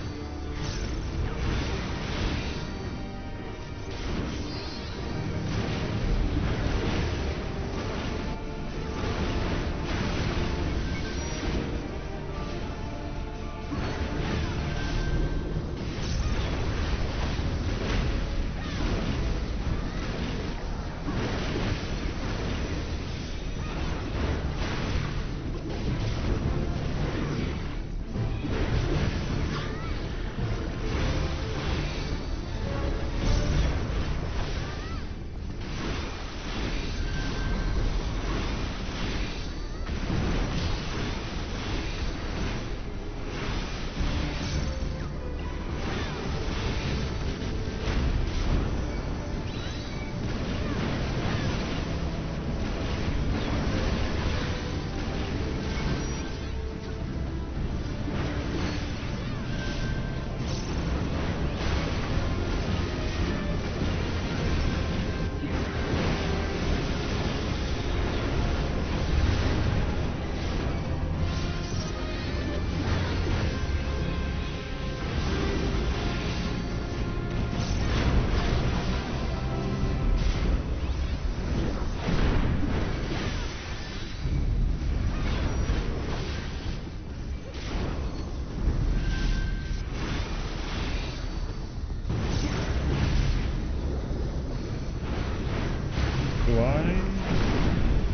Do I?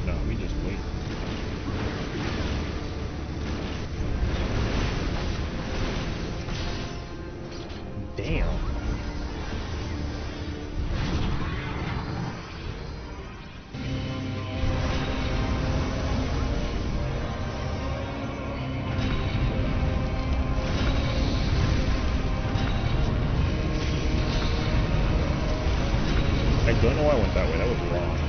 No, we just wait. Damn. I don't know why I went that way. That was wrong.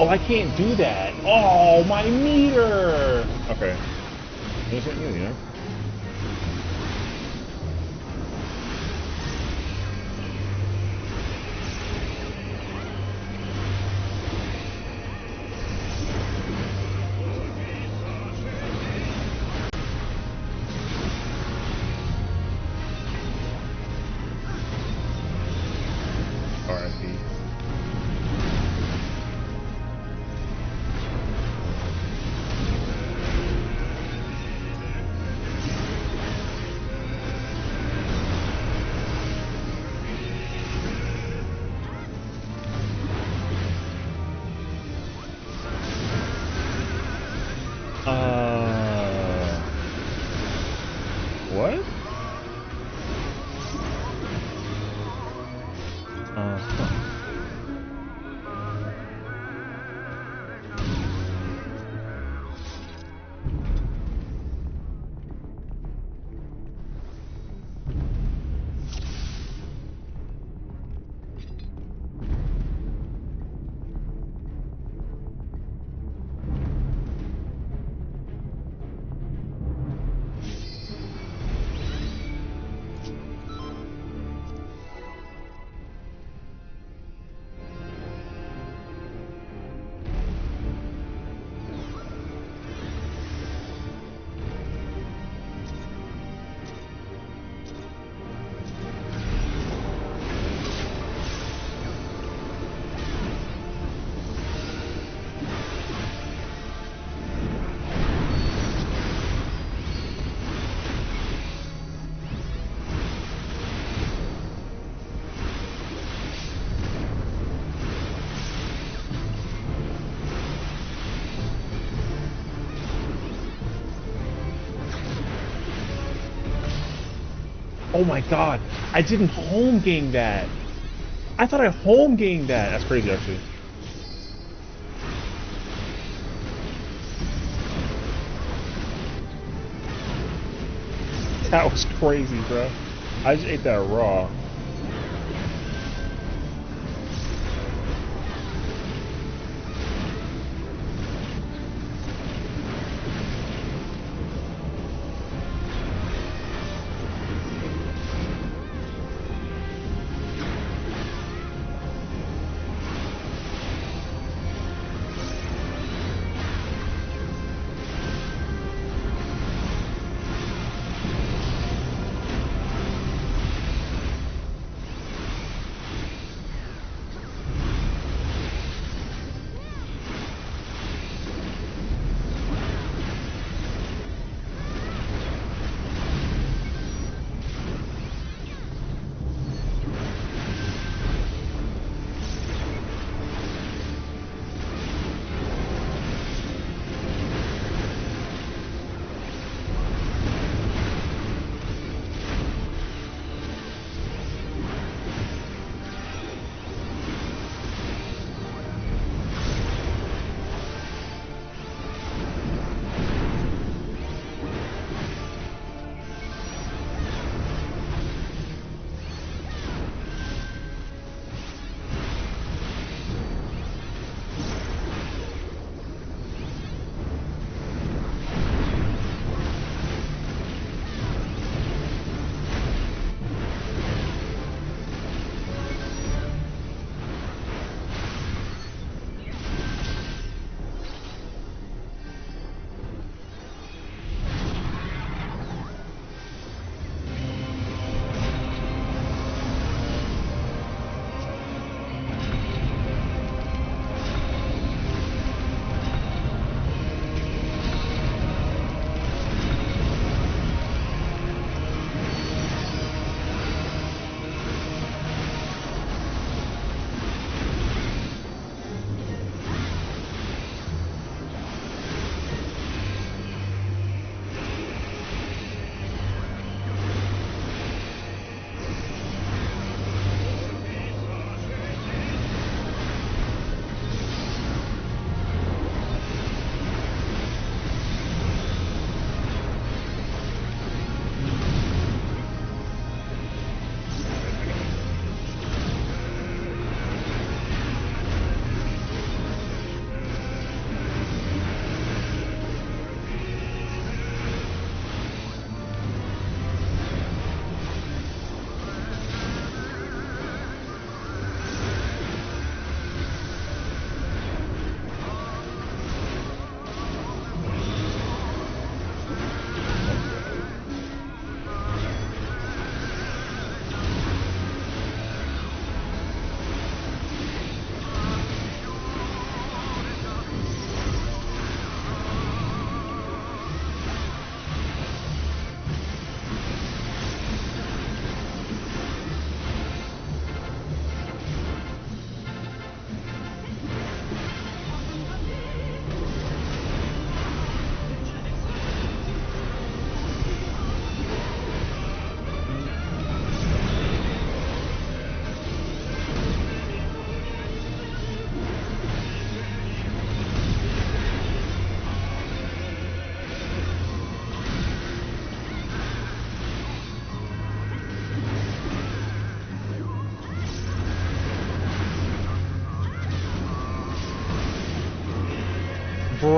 Oh, I can't do that. Oh, my meter. Okay. There's what you know. R.I.P. What? Huh. Oh my god, I didn't home game that. I thought I home gamed that. That's crazy, actually. That was crazy, bro. I just ate that raw.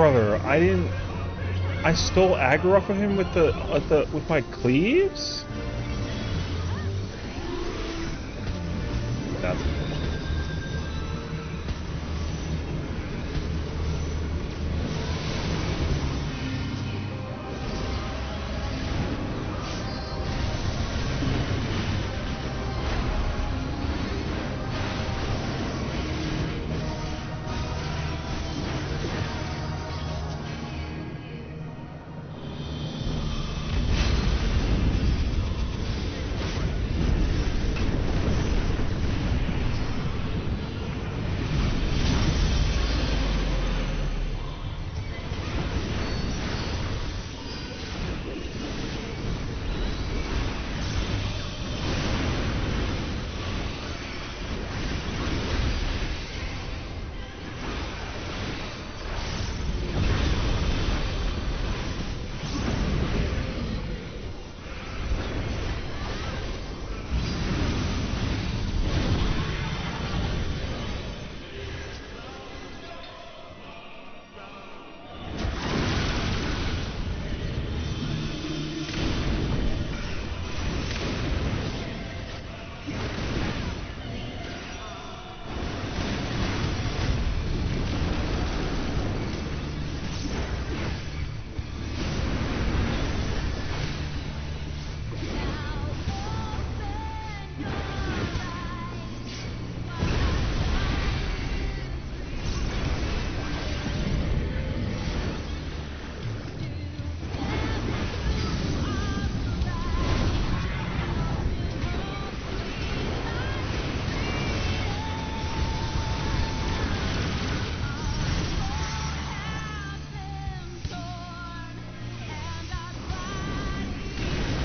brother, I didn't. I stole aggro off of him with with my cleaves. That's.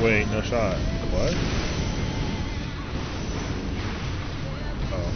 Wait, no shot. What? Oh.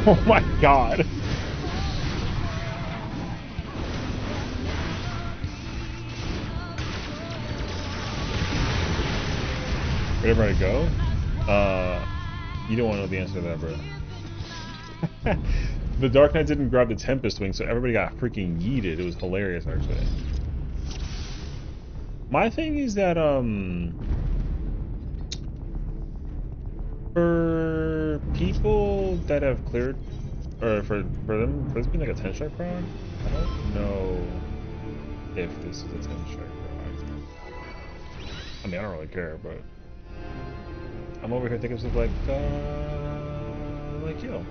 Oh my god. Where'd everybody go? You don't want to know the answer to that, bro. The Dark Knight didn't grab the Tempest Wing, so everybody got freaking yeeted. It was hilarious, actually. My thing is that, for people that have cleared, or for this being like a 10 strike round, I don't know if this is a 10 strike round. I mean, I don't really care, but I'm over here thinking of like yo.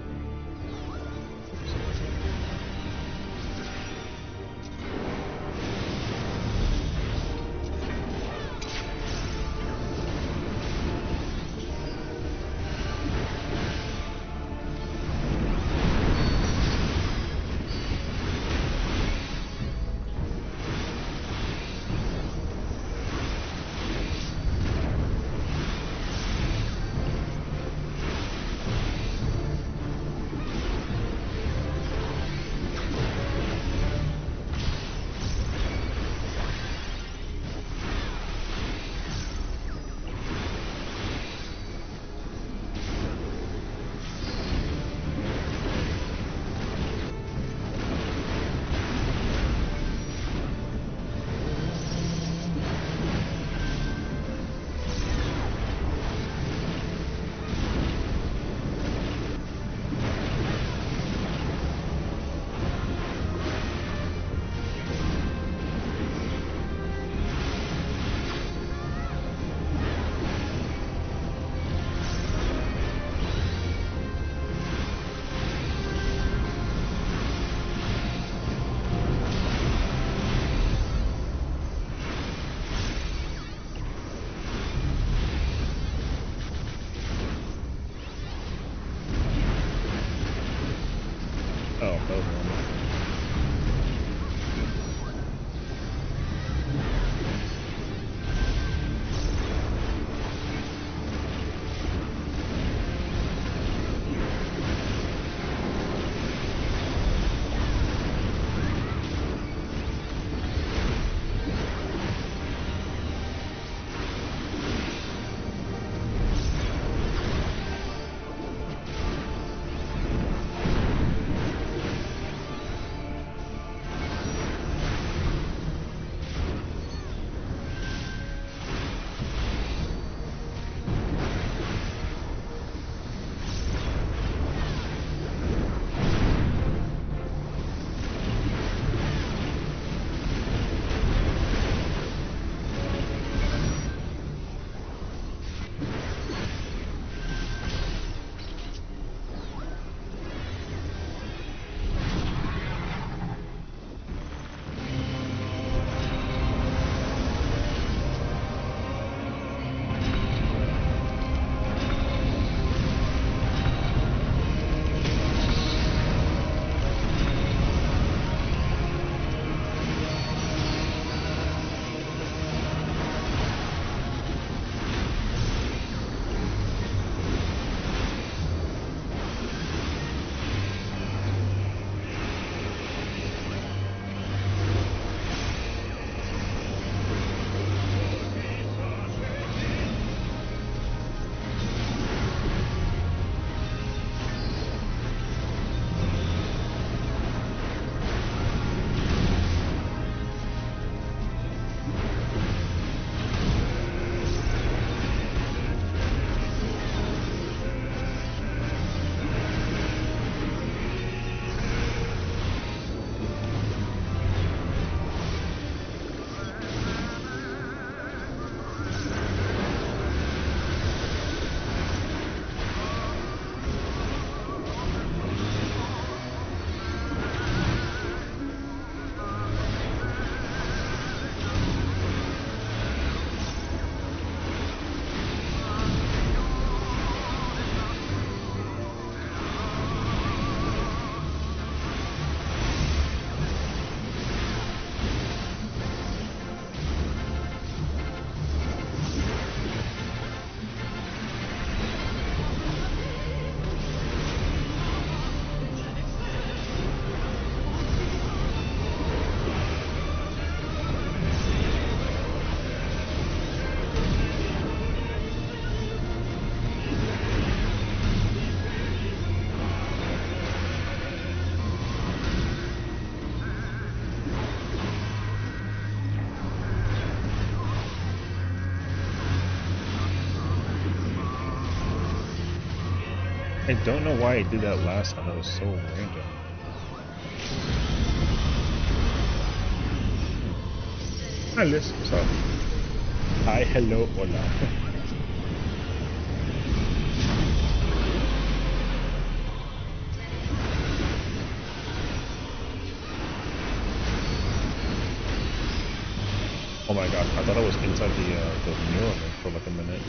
I don't know why I did that last time. That was so random. Hi, Liz. What's up? Hi, hello, hola. Oh my god, I thought I was inside the mural for like a minute.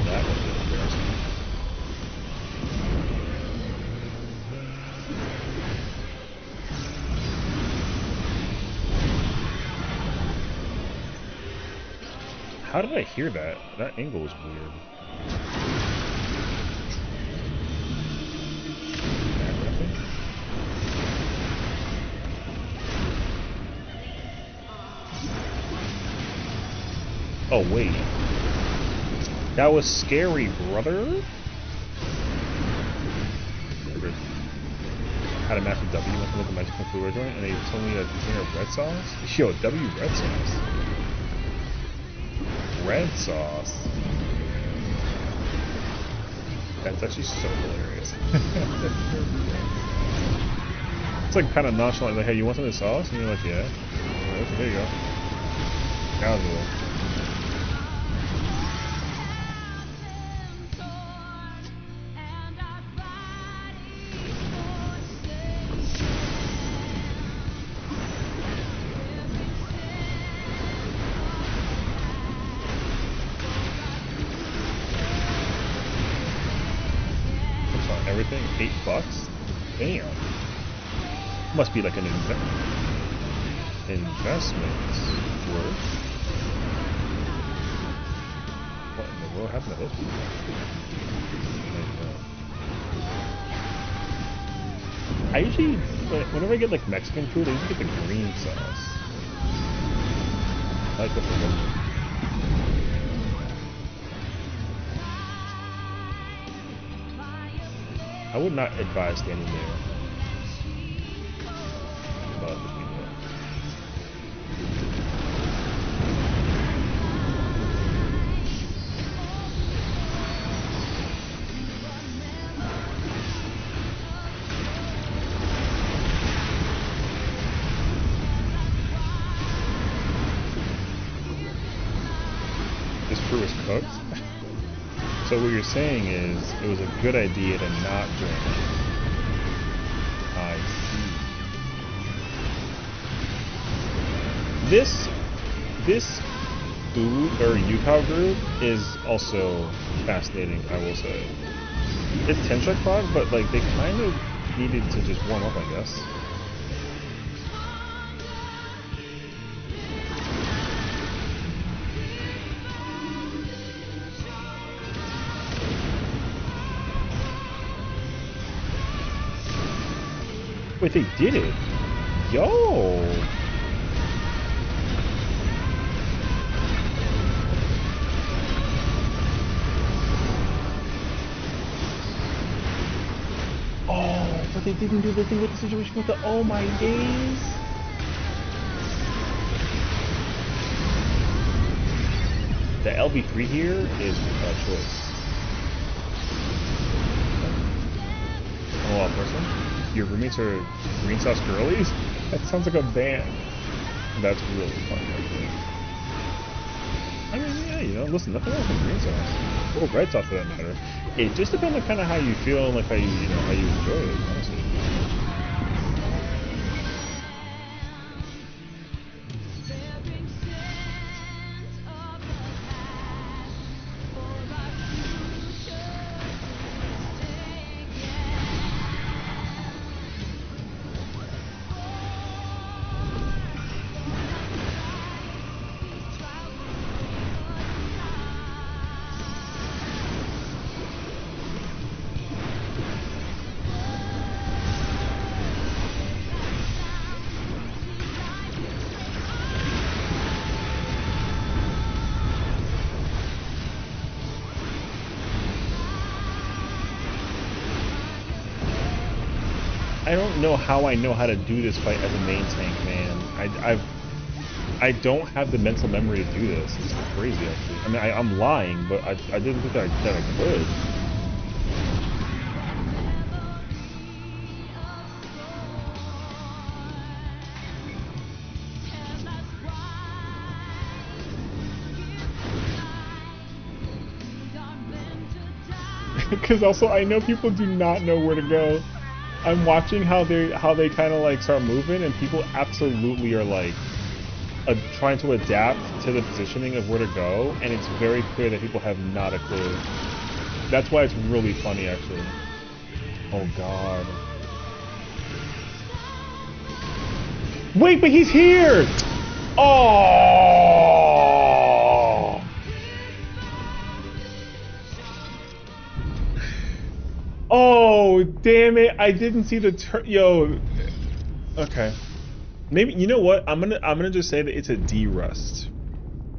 That was really embarrassing. How did I hear that? That angle was weird. Oh wait. That was scary, brother. Had a massive W went to look at Mexican food restaurant and they told me a container of red sauce. Yo, W red sauce. Red sauce. That's actually so hilarious. It's like kind of nonchalant, like, hey, you want some of the sauce? And you're like, yeah. Like, okay, here you go. Casual. Everything, $8. Damn. Must be like an investment worth. What in the world happened to those people? I usually, whenever I get like Mexican food, I usually get the green sauce. I like the flavor. I would not advise standing there. This fruit is cooked. So what you're saying is, it was a good idea to not drink it. I see. This food or Yukov group is also fascinating, I will say. It's tension clogged, but like they kind of needed to just warm up, I guess. Wait, they did it! Yo! Oh, but they didn't do the thing with the situation with the... Oh my days! The LB3 here is a choice. Oh, person? Your roommates are green sauce girlies? That sounds like a band. That's really funny, actually. I mean, yeah, you know, listen, nothing wrong with green sauce. Or red sauce for that matter. It just depends on kind of how you feel and like how you know, how you enjoy it, honestly. I don't know how I know how to do this fight as a main tank, man. I don't have the mental memory to do this. It's crazy, actually. I mean, I'm lying, but I didn't think that I could. Because also, I know people do not know where to go. I'm watching how they kind of like start moving, and people absolutely are like trying to adapt to the positioning of where to go, and it's very clear that people have not a clue. That's why it's really funny, actually. Oh God! Wait, but he's here! Oh! Oh, damn it! I didn't see the yo. Okay. Maybe, you know what? I'm gonna just say that it's a D-rust.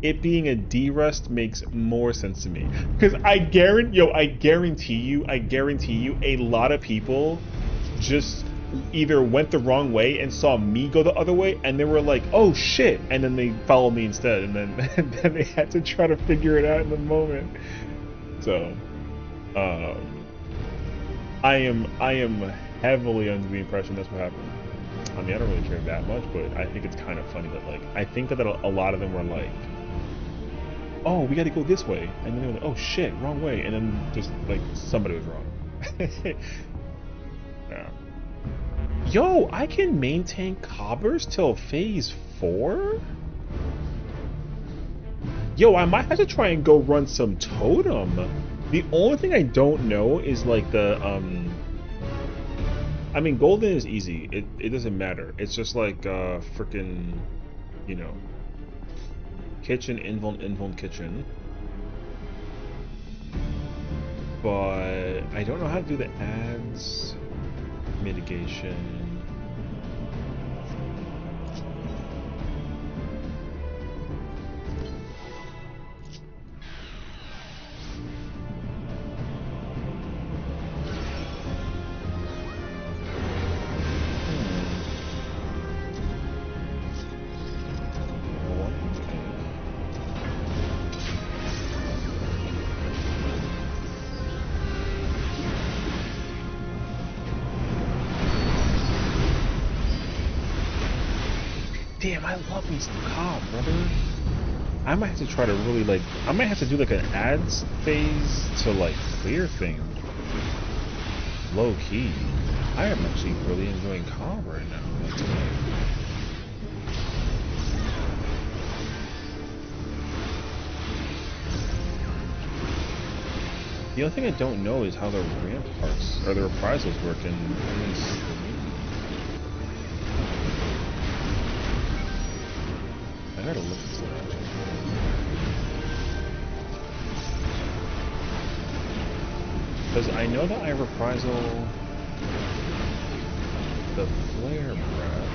It being a D-rust makes more sense to me. Because I guarantee you, a lot of people just either went the wrong way and saw me go the other way, and they were like, "Oh shit!" and then they followed me instead, and then and then they had to try to figure it out in the moment. So, I am heavily under the impression that's what happened. I mean, I don't really care that much, but I think it's kind of funny that, like, I think that a lot of them were like, "Oh, we got to go this way," and then they were like, "Oh shit, wrong way," and then just like somebody was wrong. Yeah. Yo, I can maintain cobbers till phase 4? Yo, I might have to try and go run some totem. The only thing I don't know is like the I mean, golden is easy. It doesn't matter. It's just like freaking, you know, kitchen, invuln, kitchen. But I don't know how to do the ads, mitigation. Damn, I love me some cob, brother. I might have to try to really, like, I might have to do like an ads phase to like clear things. Low key. I am actually really enjoying cob right now. Like, the only thing I don't know is how the ramparts or the reprisals work in this. I gotta look into that. Because I know that I reprisal the flare breath.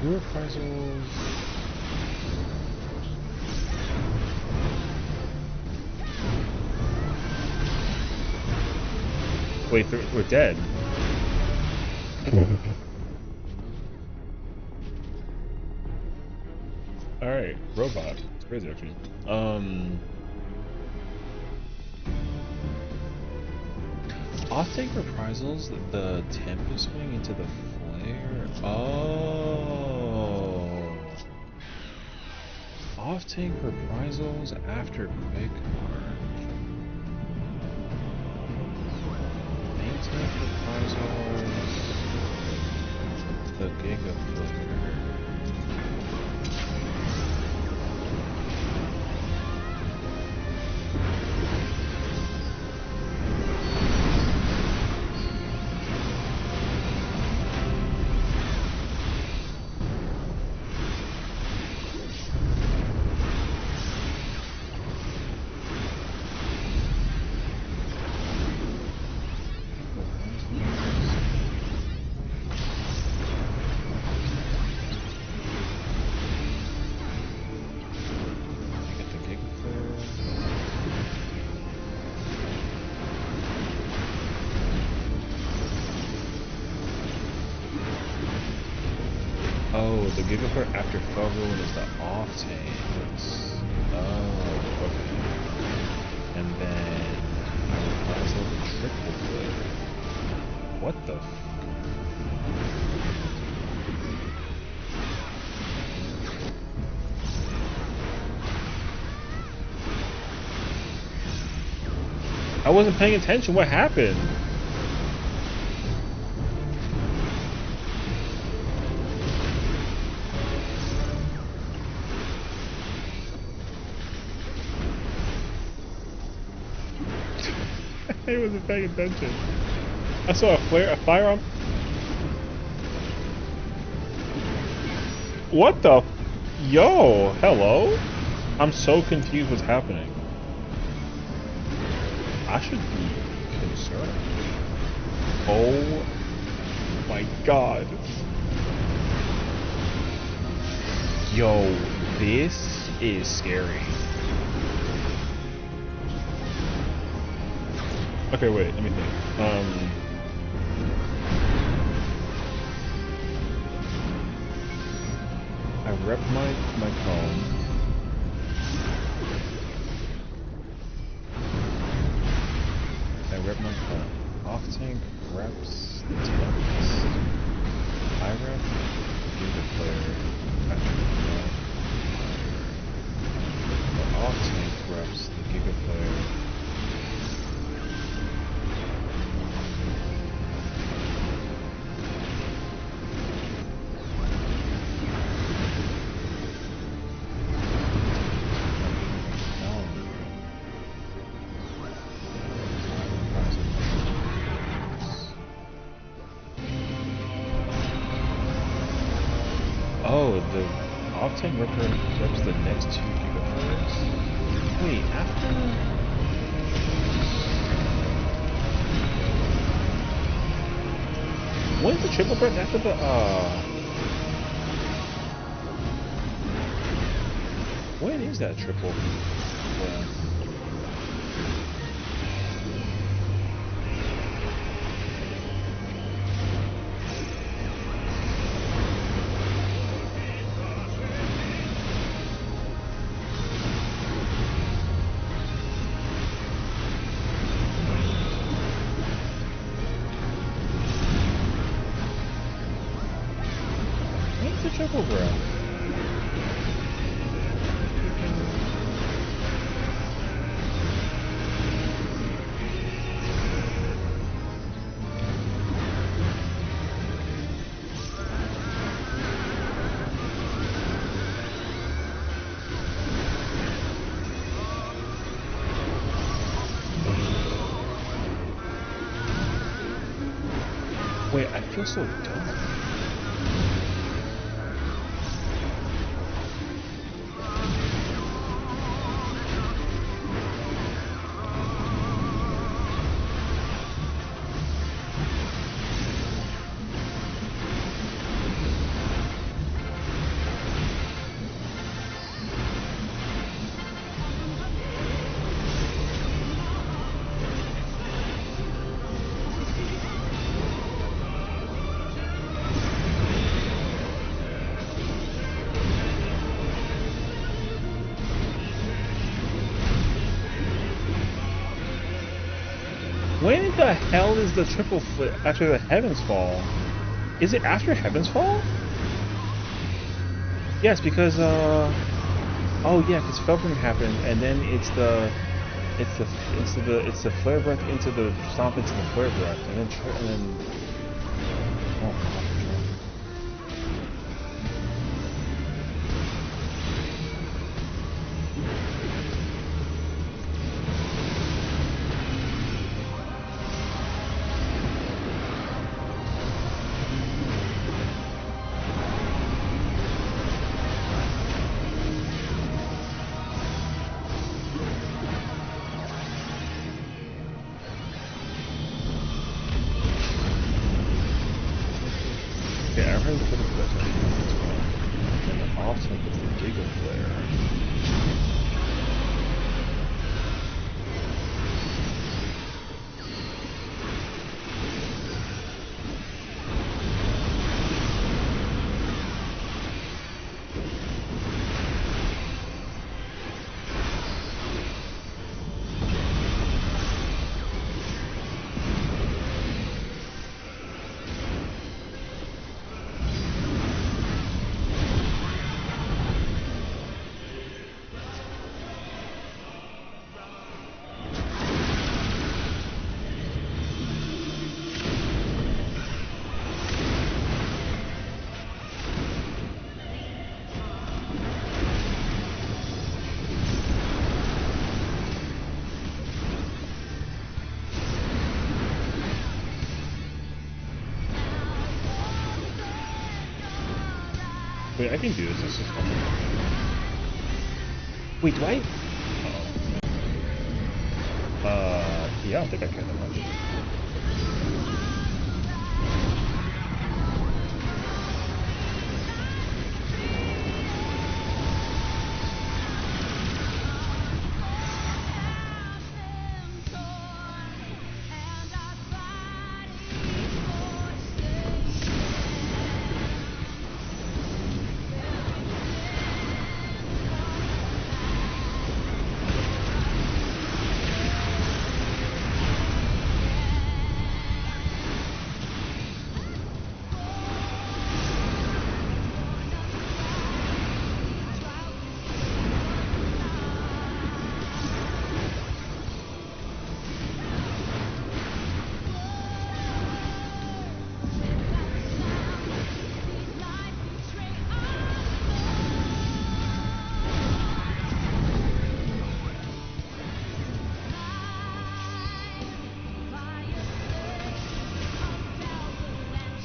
Who reprisals? Wait, we're dead. Alright, robot. It's crazy actually. Off-tank reprisals the Tempest Wing into the flare. Oh. Off-tank reprisals after quick march. Main-tank reprisals the Giga Flare. the Gigaflare after fell ruin is the off tanks. Oh, okay. And then I replies over triple flare. What the f? I wasn't paying attention. What happened? I wasn't paying attention. I saw a firearm. What the? Yo, hello? I'm so confused what's happening. I should be concerned. Oh my god. Yo, this is scary. Okay, wait, let me think. I rep my cone. I rep my cone. Off tank reps the tanks. I rep the player. The off tank reps the Giga player. Oh, the off-tank reps the next 2 gigaflops. Wait, after... When is the triple breath after the, When is that triple breath? What's the triple breath? Wait, I feel so dumb. When the hell is the triple flip after the Heavens Fall? Is it after Heavens Fall? Yes, because oh yeah, because Felgrim happened, and then it's the flare breath into the stomp into the flare breath, and then oh god. Okay, I heard the flip of this one. And the off tank is the Giga Flare. Wait, I can do this. This is fun. Wait, do I? Yeah, I don't think I care that much.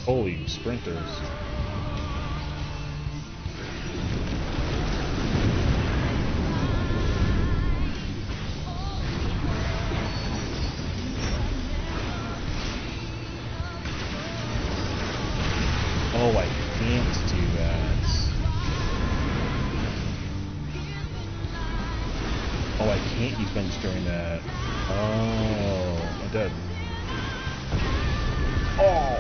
Holy sprinters. Oh, I can't do that. Oh, I can't use bench during that. Oh, I'm dead. Oh!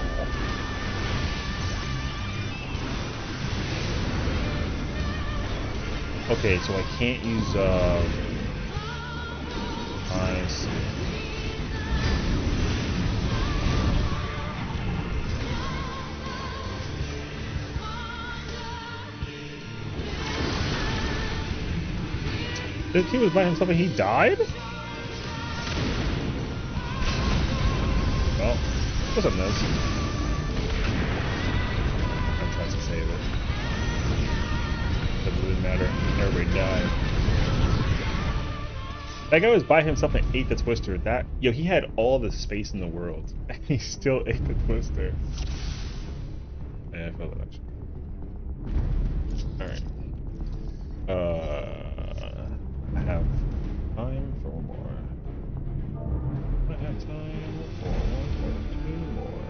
Okay, so I can't use, I see. This kid was by himself and he died? Well, what's up, Nez? I tried to save it. Doesn't really matter. Everybody died. That guy was by himself and ate the twister. That he had all the space in the world, and he still ate the twister. Yeah, I feel that actually. All right. I have time for one more. I have time for one or two more.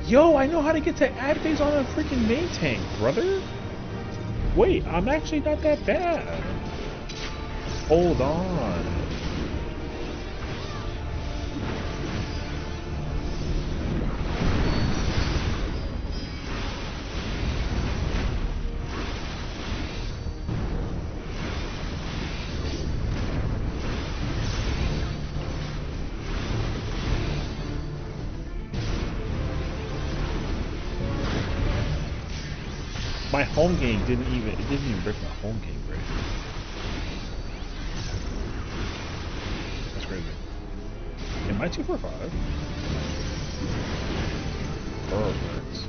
Yo, I know how to get to add things on a freaking main tank, brother. Wait, I'm actually not that bad. Hold on. My home game didn't even break my home game break. That's crazy. Am I 245? Perfect.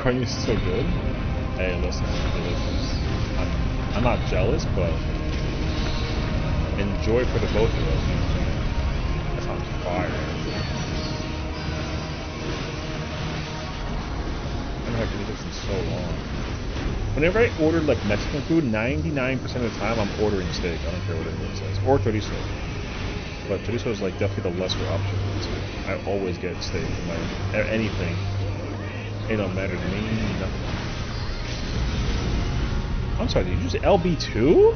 Are you so good? Hey, listen, I'm not jealous, but enjoy for the both of us. That sounds fire. I haven't had this in so long. Whenever I ordered like Mexican food, 99% of the time I'm ordering steak. I don't care what anyone says, or chorizo. But chorizo is like definitely the lesser option. I always get steak in my anything. It don't matter to me. Nothing. I'm sorry. Did you use LB2?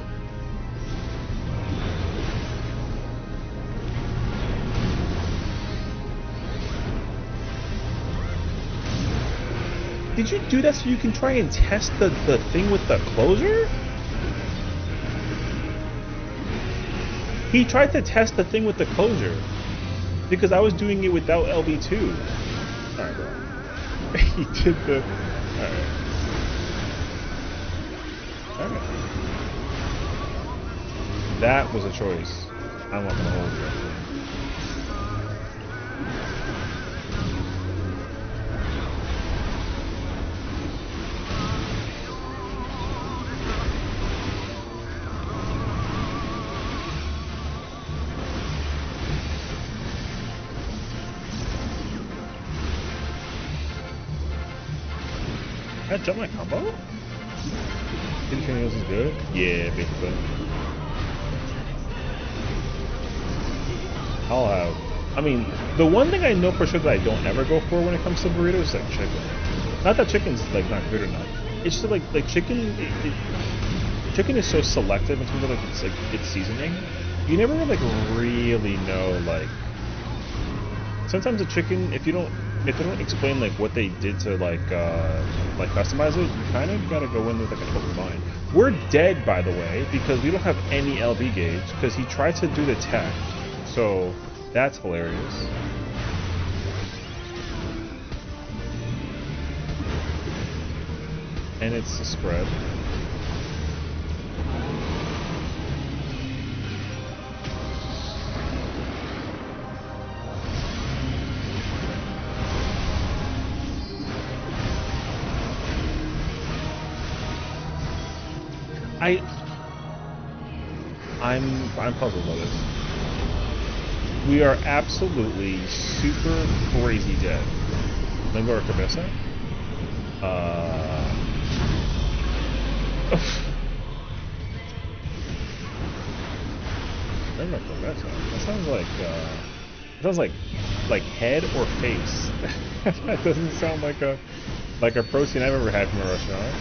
Did you do that so you can try and test the thing with the closer? He tried to test the thing with the closer. Because I was doing it without LB2. Alright, bro. He did the... Alright. Alright. That was a choice. I'm not gonna hold you. Did I jump my combo? Anything else is good? Yeah, basically. I'll have... I mean, the one thing I know for sure that I don't ever go for when it comes to burritos is like chicken. Not that chicken's like not good or not. It's just like chicken... chicken is so selective in terms of like its seasoning. You never like really know like... Sometimes the chicken, if they don't explain like what they did to like customize it, you kind of gotta go in with like an open mind. We're dead, by the way, because we don't have any LB gauge because he tried to do the tech, so that's hilarious. And it's a spread. I'm puzzled by this. We are absolutely super crazy dead. Lingua or cabeza? Lingua or cabeza? That sounds like head or face. That doesn't sound like a protein I've ever had from a restaurant.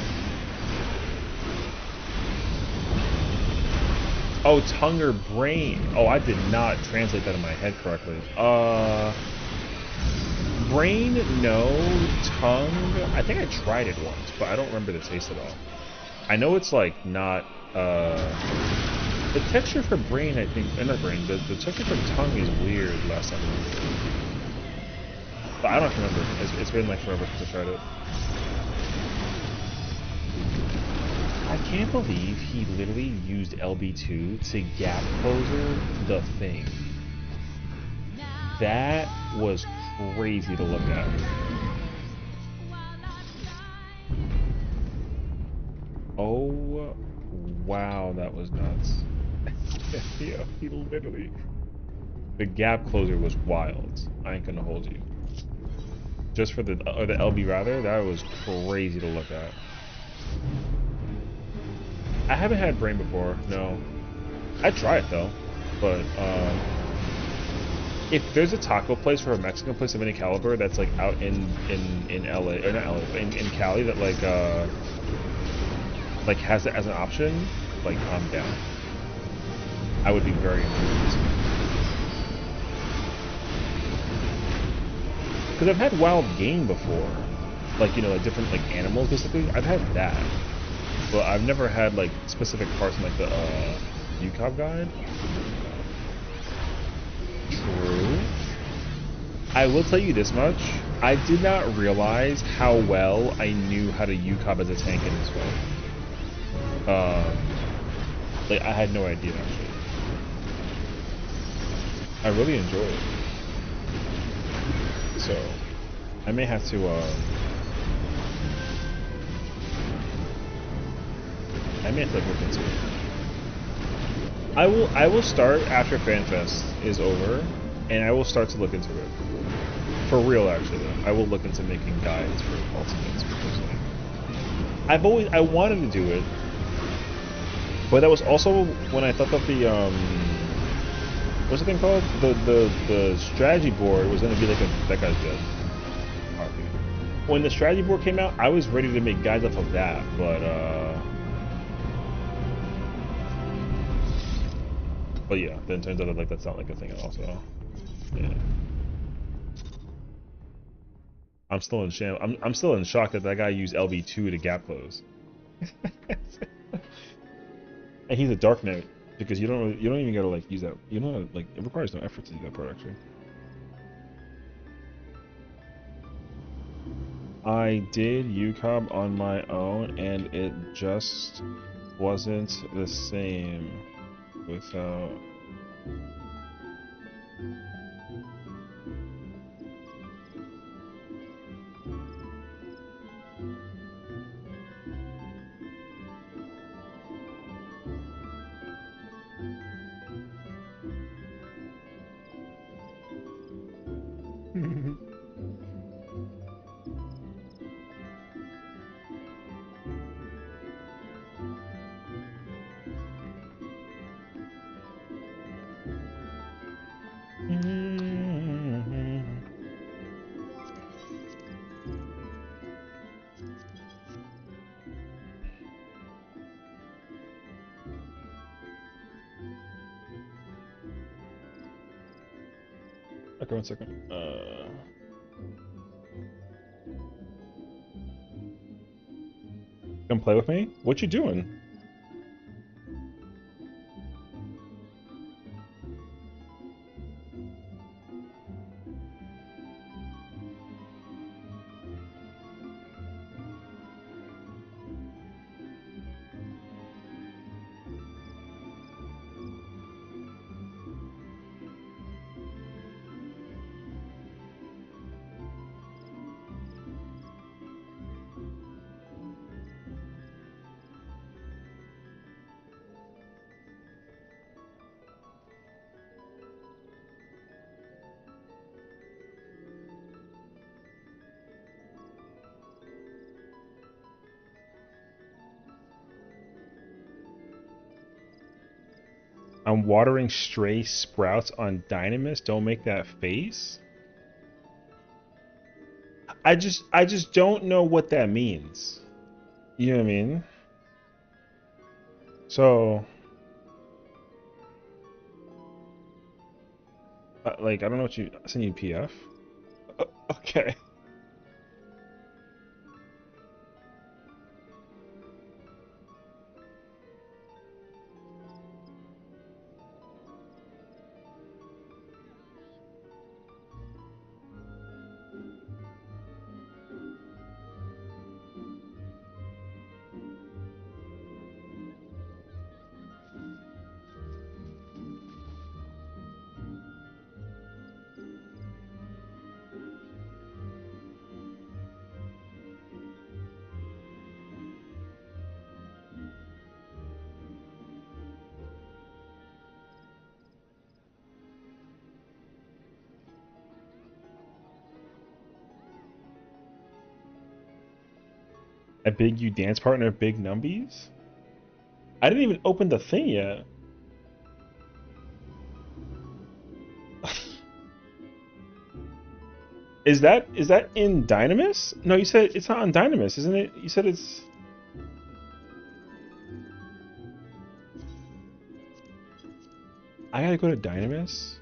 Oh, tongue or brain. Oh, I did not translate that in my head correctly. Brain, no. Tongue, I think I tried it once, but I don't remember the taste at all. I know it's like not, the texture for brain, I think, not brain, the texture for tongue is weird last time. But I don't remember. It's been like forever since I tried it. I can't believe he literally used LB2 to gap closer the thing. That was crazy to look at. Oh, wow, that was nuts. Yeah, he literally... The gap closer was wild. I ain't gonna hold you. Just for the LB rather, that was crazy to look at. I haven't had brain before, no. I'd try it though, but if there's a taco place or a Mexican place of any caliber that's like out in LA or not LA, in Cali that like has it as an option, like I'm down. I would be very interested. Because I've had wild game before, like like different like animals basically. I've had that. But I've never had like specific parts in like the UCOB guide. True. I will tell you this much. I did not realize how well I knew how to UCOB as a tank in this way. Like I had no idea actually. I really enjoy it. So I may have to I may have to look into it. I will start after FanFest is over, and I will start to look into it. For real, actually. I will look into making guides for ultimates because I wanted to do it, but that was also when I thought that the what's the thing called? The strategy board was gonna be like that guy's dead. When the strategy board came out, I was ready to make guides off of that, but yeah, then it turns out that like that's not like a thing at all. So yeah, I'm still in sham. I'm still in shock that guy used LV2 to gap close, and he's a Dark Knight because you don't even gotta like use that. You know, like it requires no effort to do that part actually. I did UCOB on my own, and it just wasn't the same without. Okay, 1 second. Come play with me? What you doing? I'm watering stray sprouts on Dynamis. Don't make that face. I just don't know what that means. You know what I mean? So, like, I don't know what you send you PF. Okay. A big you dance partner, big numbies? I didn't even open the thing yet. Is that in Dynamis? No, you said it's not on Dynamis, isn't it? You said it's. I gotta go to Dynamis.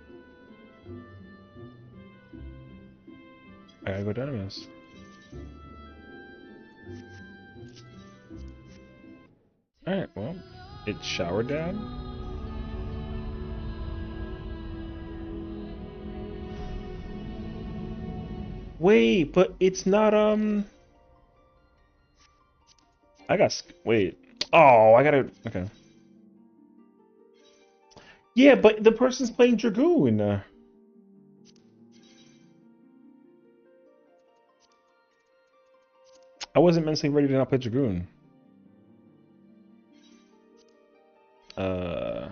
I gotta go to Dynamis. Alright, well, it's Shower Dad. Wait, but it's not, wait. Oh, I gotta, okay. Yeah, but the person's playing Dragoon. I wasn't mentally ready to not play Dragoon. Uh.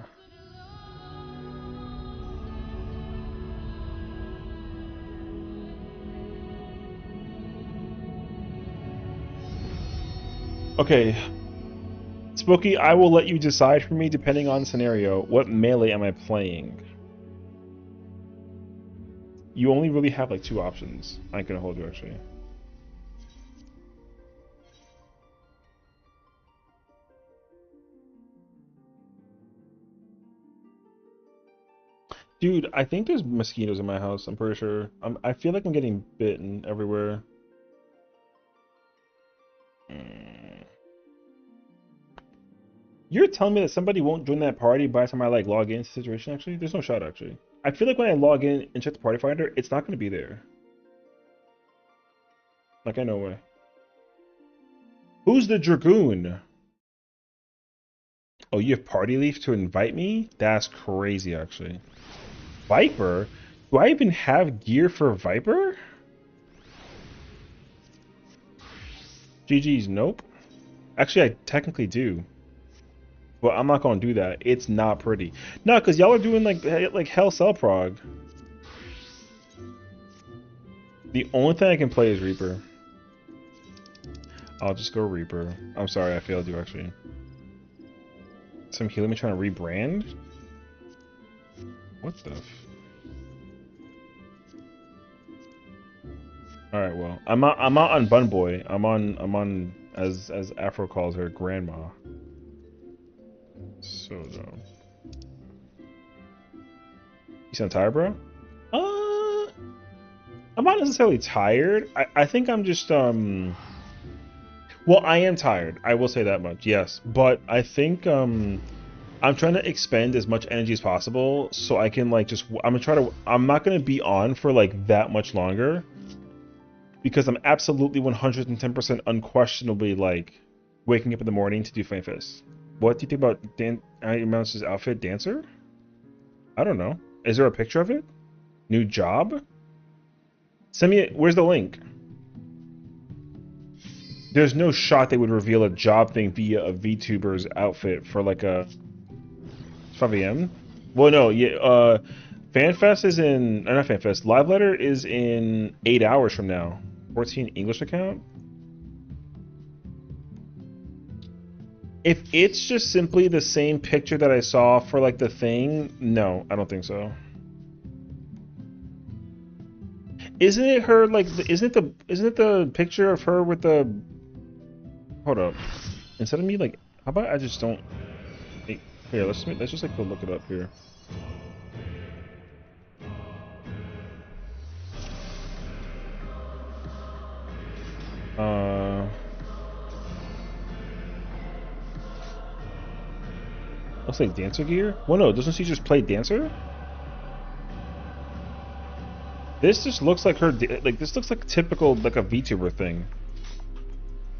Okay. Spooky, I will let you decide for me depending on the scenario. What melee am I playing? You only really have like 2 options. I ain't gonna hold you actually. Dude, I think there's mosquitoes in my house. I'm pretty sure. I feel like I'm getting bitten everywhere. You're telling me that somebody won't join that party by the time I like log into the situation? Actually, there's no shot. Actually, I feel like when I log in and check the party finder, it's not going to be there. Like I know way. Who's the dragoon? Oh, you have party leaf to invite me? That's crazy, actually. Viper? Do I even have gear for Viper? GG's, nope. Actually, I technically do. But I'm not gonna do that. It's not pretty. No, because y'all are doing like hell cell prog. The only thing I can play is Reaper. I'll just go Reaper. I'm sorry, I failed you actually. Some healing me trying to rebrand? What the f... Alright, well. I'm not on Bun Boy. I'm on as Afro calls her, Grandma. So dumb. You sound tired, bro? I'm not necessarily tired. I think I'm just well, I am tired. I will say that much, yes. But I think I'm trying to expend as much energy as possible so I can like just I'm not gonna be on for like that much longer because I'm absolutely 110% unquestionably like waking up in the morning to do Flame Fist. What do you think about Dan Mouse's outfit, Dancer? I don't know. Is there a picture of it? New job? Send me where's the link? There's no shot they would reveal a job thing via a VTuber's outfit for like a 5 a.m. Well, no, yeah. FanFest is in not FanFest. Live Letter is in 8 hours from now. 14 English account. If it's just simply the same picture that I saw for like the thing, no, I don't think so. Isn't it her like? Isn't it the picture of her with the? Hold up. Instead of me like, how about I just don't? Here, let's just like go look it up here. Looks like dancer gear. Well, no, doesn't she just play dancer? This just looks like her. Like this looks like typical like a VTuber thing.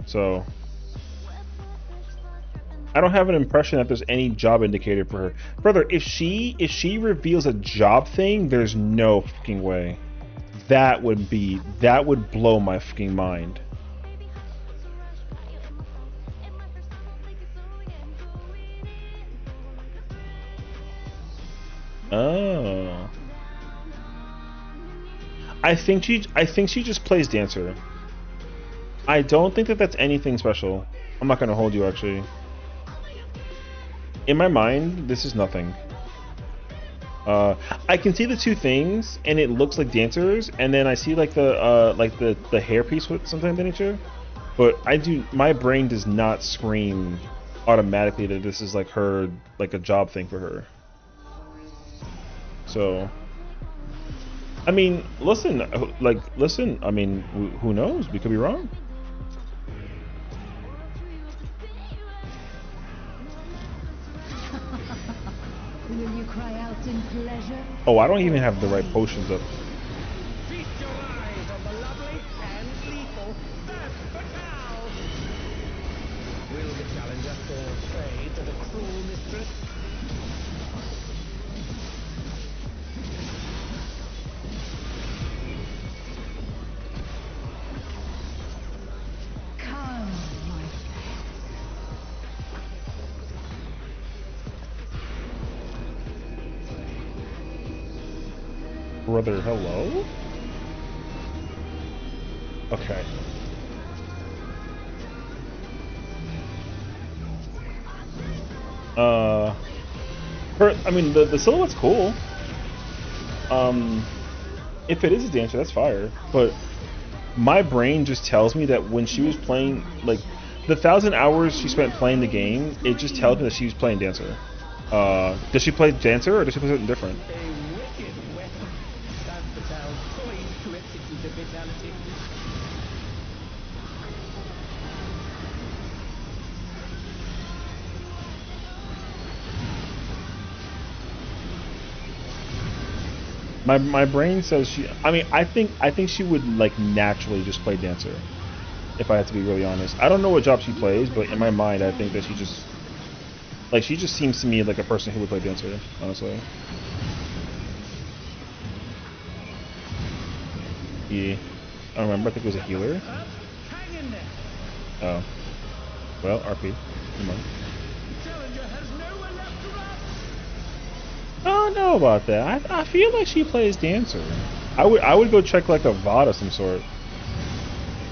So I don't have an impression that there's any job indicator for her. Brother, if she reveals a job thing, there's no fucking way. That would blow my fucking mind. Oh. I think she just plays dancer. I don't think that that's anything special. I'm not gonna hold you actually. In my mind, this is nothing. I can see the two things, and it looks like dancers, and then I see like the hairpiece with something of that nature. But my brain does not scream automatically that this is like her, like a job thing for her. So, I mean, listen, I mean, who knows? We could be wrong. Will you cry out in pleasure? Oh, I don't even have the right potions up. Feast your eyes on the lovely and lethal FFXIV. Will the challenger fall prey to the cruel mistress? Come, my friend. Brother, hello? Okay. I mean, the silhouette's cool. If it is a dancer, that's fire. But my brain just tells me that when she was playing, like, the 1,000 hours she spent playing the game, it just tells me that she was playing dancer. Does she play dancer, or does she play something different? A wicked weapon. That's the town poised to execute a fatality. My brain says she. I mean, I think she would like naturally just play dancer. If I had to be really honest, I don't know what job she plays, but in my mind, I think that she just seems to me like a person who would play dancer. Honestly. Yeah. I don't remember. I think it was a healer. Hang in there. Oh. Well, RP. Come on. Challenger has nowhere left to run. I don't know about that. I feel like she plays dancer. I would go check like a VOD of some sort.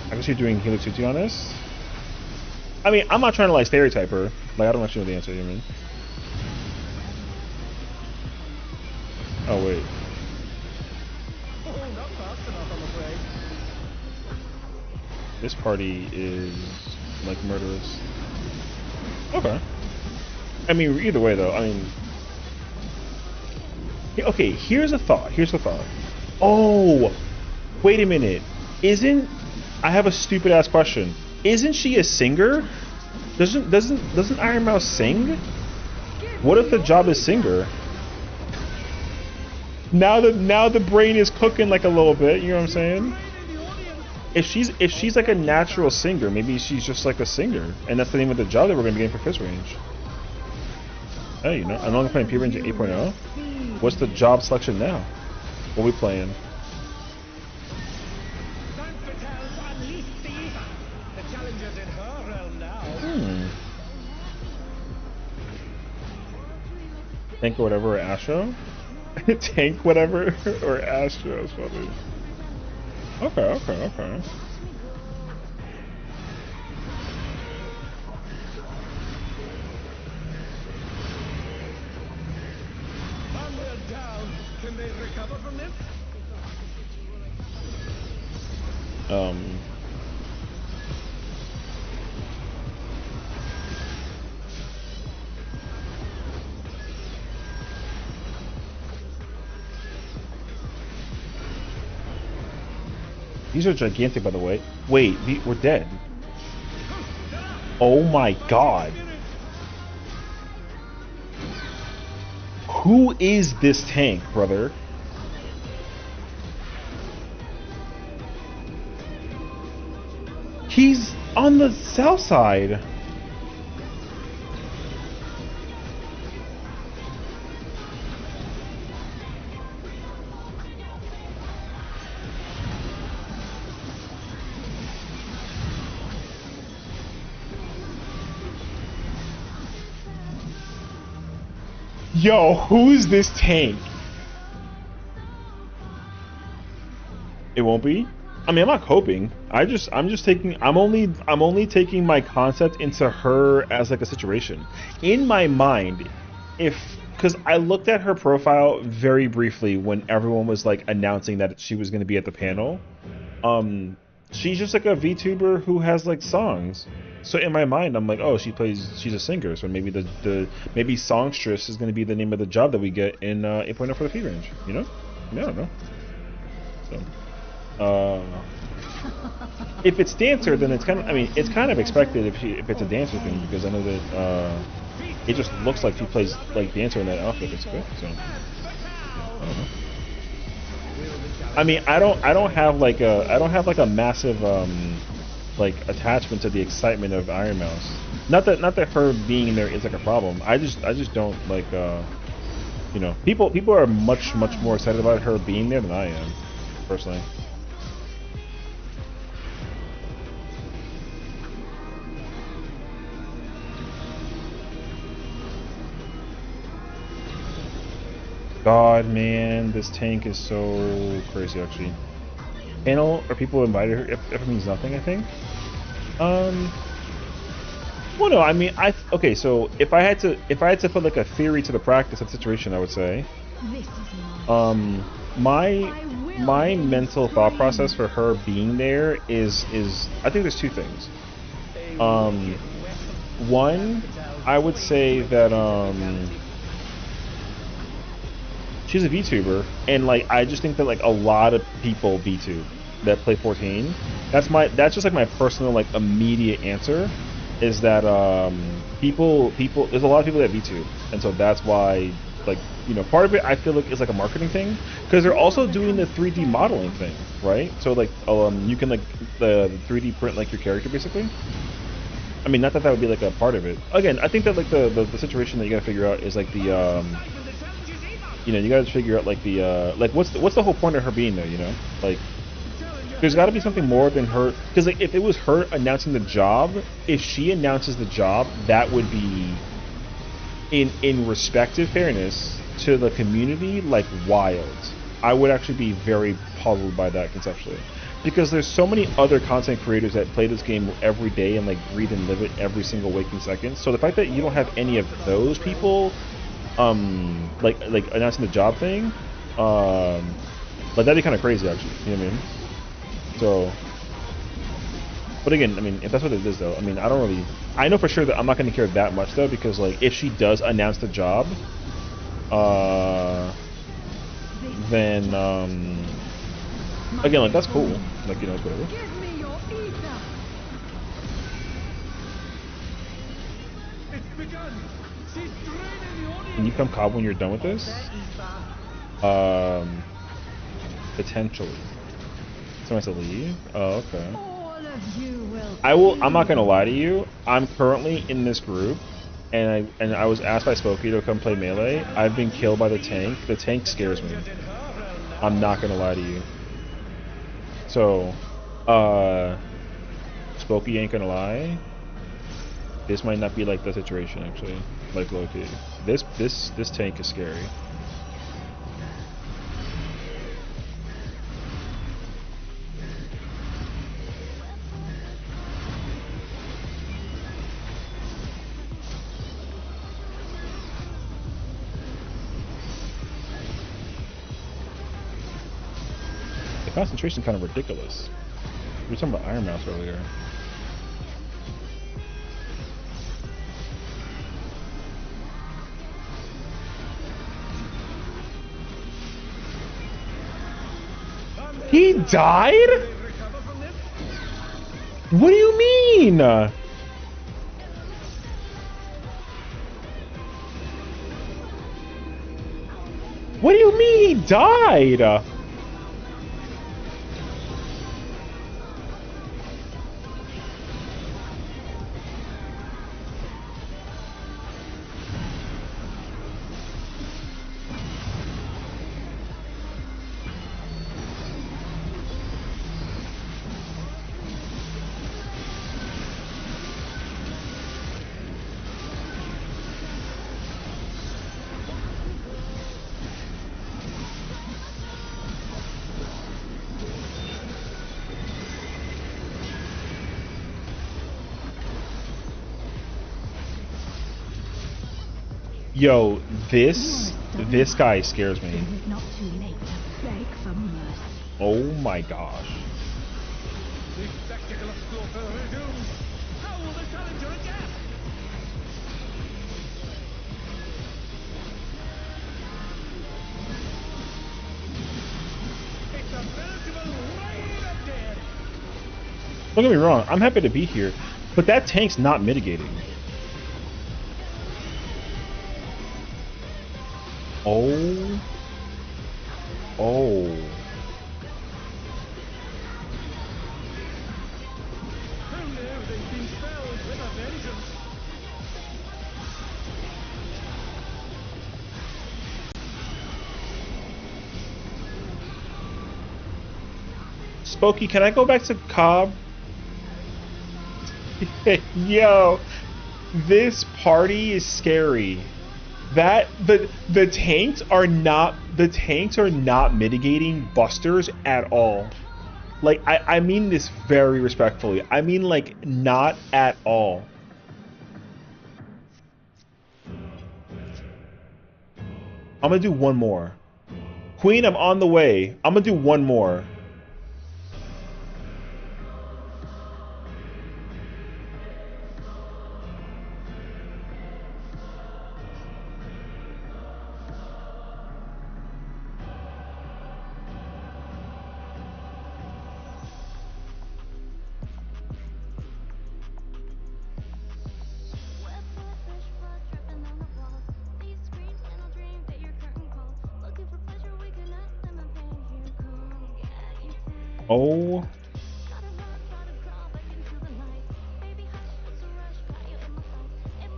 I guess you're doing healer too, to be honest. I mean, I'm not trying to like stereotype her. Like, I don't actually know the answer. You know what I mean? Oh wait. Oh, not fast enough, I'm afraid. This party is like murderous. Okay. I mean, either way though. I mean. Okay, here's a thought. Here's a thought. Oh, wait a minute. I have a stupid ass question. Isn't she a singer? Doesn't Iron Mouse sing? What if the job is singer? Now the brain is cooking like a little bit. You know what I'm saying? If she's like a natural singer, maybe she's just like a singer, and that's the name of the job that we're gonna be getting for Fist Range. Hey, you know, I'm only playing P Range at 8.0. What's the job selection now? What are we playing? The challenger's in her realm now. Tank or whatever, or Astro? Tank whatever or Astro is funny. Okay. Onward down. Can they recover from this? These are gigantic, by the way. Wait, we're dead. Oh my god. Who is this tank, brother? He's on the south side. Yo, who's this tank? It won't be? I mean, I'm not coping. I'm only taking my concept into her as like a situation. In my mind, because I looked at her profile very briefly when everyone was like announcing that she was going to be at the panel. She's just like a VTuber who has like songs. So in my mind, I'm like, oh, she's a singer. So maybe maybe songstress is going to be the name of the job that we get in 8.0 for the feed range. You know? Yeah, I don't know. So, if it's dancer, then it's kind of. I mean, it's kind of expected if it's a dancer thing, because I know that it just looks like she plays like dancer in that outfit. It's good. So I don't know. I mean, I don't have like a massive like attachment to the excitement of Iron Mouse. Not that her being there is like a problem. I just don't like you know, people are much more excited about her being there than I am, personally. God, man, this tank is so crazy, actually. Panel or people invited her if it means nothing, I think. Well, no, I mean, okay. So if I had to put like a theory to the practice of the situation, I would say, This is mine. my mental thought process for her being there is I think there's two things. One, I would say that she's a VTuber, and like I just think that like a lot of people VTube that play 14. That's just like my personal like immediate answer, is that people there's a lot of people that VTube, and so that's why, like, you know, part of it I feel like is like a marketing thing, because they're also doing the 3D modeling thing, right? So like you can like the 3D print like your character basically. I mean, not that would be like a part of it. Again, I think that like the situation that you gotta figure out is like the you know, you gotta figure out like the like what's the whole point of her being there, you know? Like there's got to be something more than her, because like if it was her announcing the job, if she announces the job, that would be in respective fairness to the community like wild. I would actually be very puzzled by that conceptually, because there's so many other content creators that play this game every day and like breathe and live it every single waking second. So the fact that you don't have any of those people like announcing the job thing, like that'd be kind of crazy actually, you know what I mean? So, but again, I mean, if that's what it is, though, I mean, I know for sure that I'm not going to care that much, though, because, like, if she does announce the job, then, again, like, that's cool. Like, you know, whatever. Give me your ether. It's begun. She's draining the audience. Can you come cob when you're done with this? Potentially. Someone has to leave? Oh, okay. All of you will. I'm not gonna lie to you. I'm currently in this group, and I was asked by Spooky to come play melee. I've been killed by the tank. The tank scares me. I'm not gonna lie to you. So, Spooky ain't gonna lie. This might not be like the situation actually. Like Loki. This tank is scary. Concentration kind of ridiculous. We were talking about Iron Mouse earlier. He died? What do you mean? What do you mean he died? Yo, this guy scares me. Is it not too late to beg for mercy? Oh my gosh. The spectacle of slaughter resumes. How will the challenger adapt? It's a veritable rain of death. Don't get me wrong, I'm happy to be here, but that tank's not mitigating. Oh. Oh. How now they've been felled with a vengeance. Spooky, can I go back to Cobb? Yo, this party is scary. That the tanks are not mitigating busters at all. Like I mean this very respectfully. I mean like not at all. I'm gonna do one more. Queen, I'm on the way. I'm gonna do one more. Oh.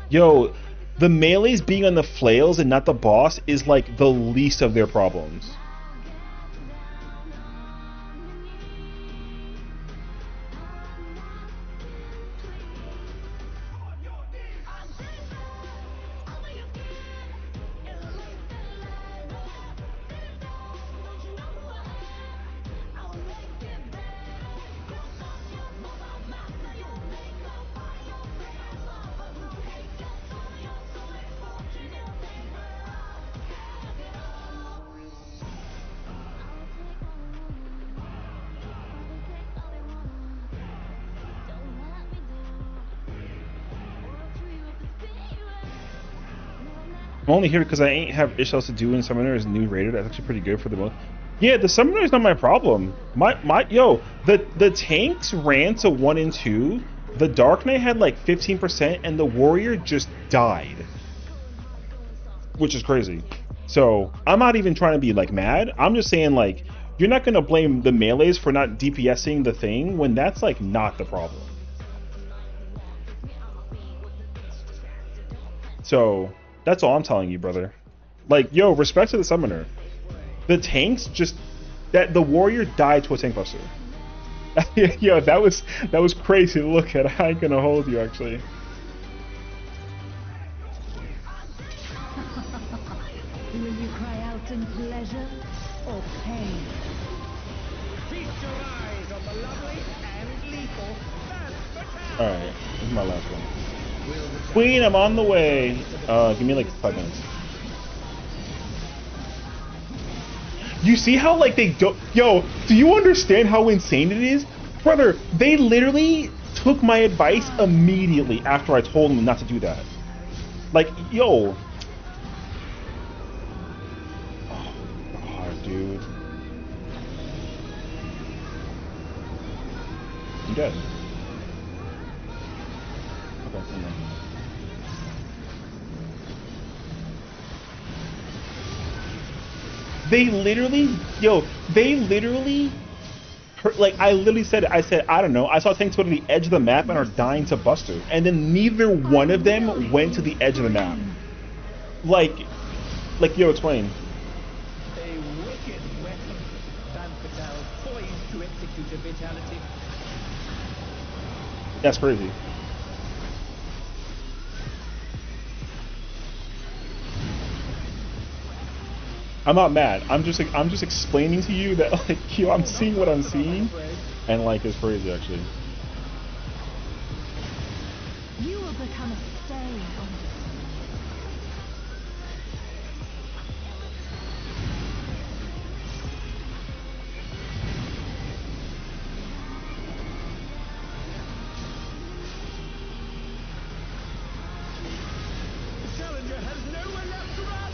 Yo, the melees being on the flails and not the boss is like the least of their problems. I'm only here because I ain't have ish else to do, and Summoner is new rated. That's actually pretty good for the most. Yeah, the Summoner is not my problem. The tanks ran to 1 and 2. The Dark Knight had like 15%, and the Warrior just died, which is crazy. So I'm not even trying to be like mad. I'm just saying like you're not gonna blame the melees for not DPSing the thing when that's like not the problem. So that's all I'm telling you, brother. Like, yo, respect to the Summoner. The tanks just that the Warrior died to a tank buster. Yo, that was crazy to look at. I ain't gonna hold you actually. Will you cry out in pleasure or pain? Feast your eyes on the lovely and lethal FFXIV. Alright, this is my last one. Queen, I'm on the way. Give me like 5 minutes. You see how like they don't... Yo, do you understand how insane it is? Brother, they literally took my advice immediately after I told them not to do that. Like, yo. Oh, God, dude. I'm dead. Okay, come on. They literally, like, I literally said it. I said, I don't know. I saw tanks go to the edge of the map and are dying to Buster. And then neither one of them went to the edge of the map. Like, yo, explain. A wicked weapon. Van Patel poised to execute a fatality. That's crazy. I'm not mad. I'm just explaining to you that like, yo, I'm seeing what I'm seeing, and like it's crazy actually. You will become a stain on this. The challenger has nowhere left to run.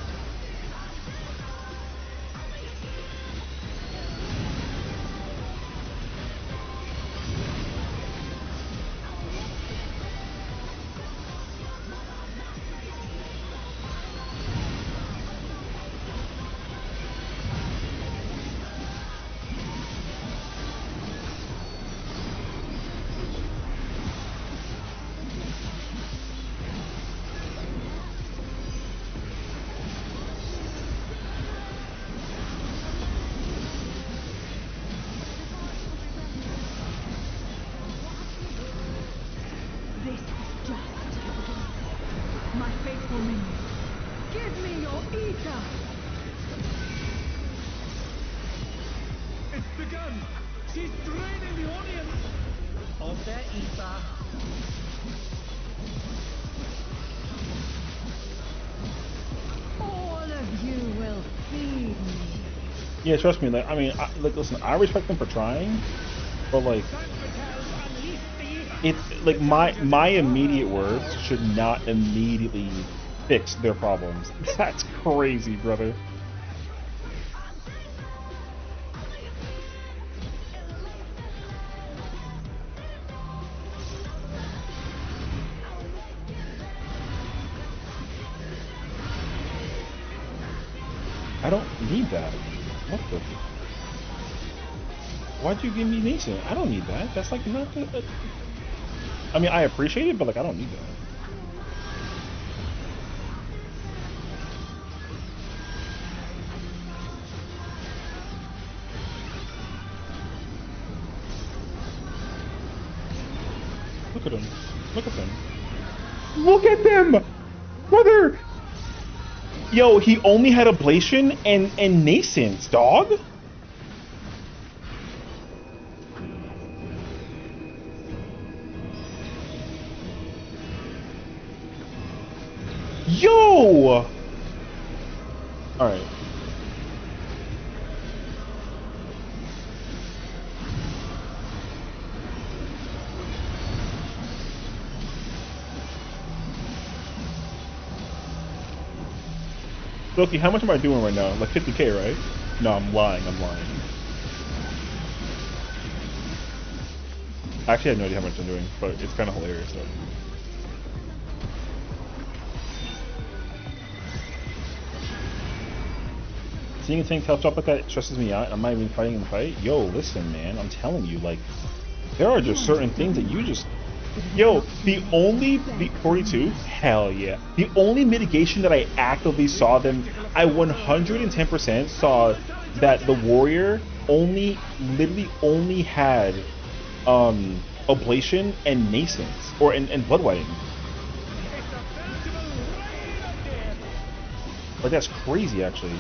She's draining the audience of their ether. All of you will feed me. Yeah, trust me. Like, I mean, like, listen, I respect them for trying, but like, it's like my immediate words should not immediately fix their problems. That's crazy, brother. I don't need that. What the? Why'd you give me Nation? I don't need that. That's like not the. I mean, I appreciate it, but like, I don't need that. Look at him. Look at them. Look at them! Brother! Yo, he only had ablation and nascence, dog. Yo! Alright. Loki, how much am I doing right now? Like 50K, right? No, I'm lying, I'm lying. Actually, I have no idea how much I'm doing, but it's kind of hilarious, though. Seeing things helps up like that stresses me out. I'm not even fighting in the fight. Yo, listen, man, I'm telling you, like, there are just certain things that you just... Yo, the 42, hell yeah. The only mitigation that I actively saw them, I 110% saw that the warrior literally only had, ablation and nascence, and blood wedding. Like, that's crazy, actually.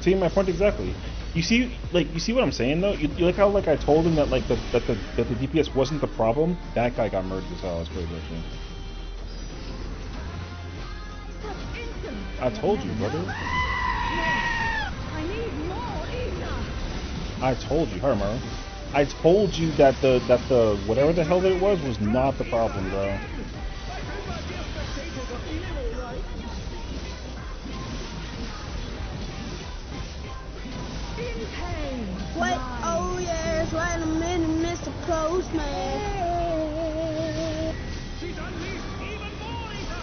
See my point exactly. You see, like, you see what I'm saying though. You like how like I told him that like that the DPS wasn't the problem. That guy got murdered as hell. It's crazy. I told you, brother. I need more ether. I told you, Harmar. I told you that the whatever the hell that it was not the problem, bro. Wait, oh yes, wait a minute, Mr. Postman.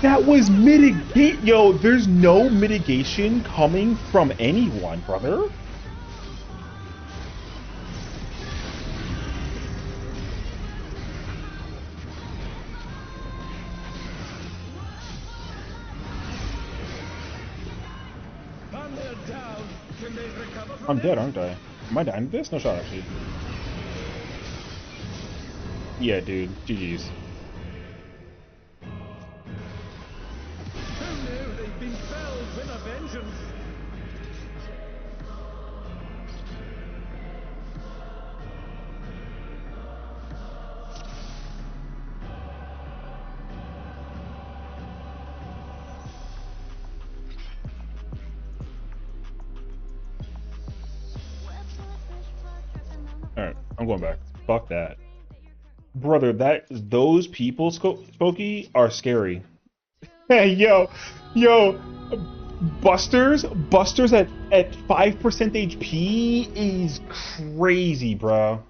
That was mitigate. Yo, there's no mitigation coming from anyone, brother. I'm dead, aren't I? Am I dying to this? No shot, actually. Yeah, dude. GG's. They've been felled with a vengeance. Alright, I'm going back. Fuck that. Brother, those people, Spooky, are scary. Hey, yo, Busters at 5% HP is crazy, bro.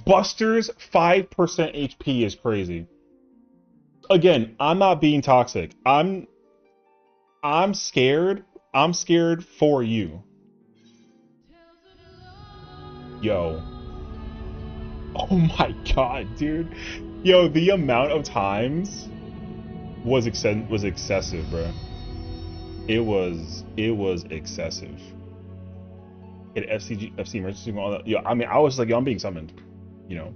Busters 5% HP is crazy. Again, I'm not being toxic. I'm scared. I'm scared for you. Yo. Oh my god, dude. Yo, the amount of times was excessive, bro. It was excessive. Hit FC emergency and all that. Yeah, I mean, I was like, yo, I'm being summoned, you know.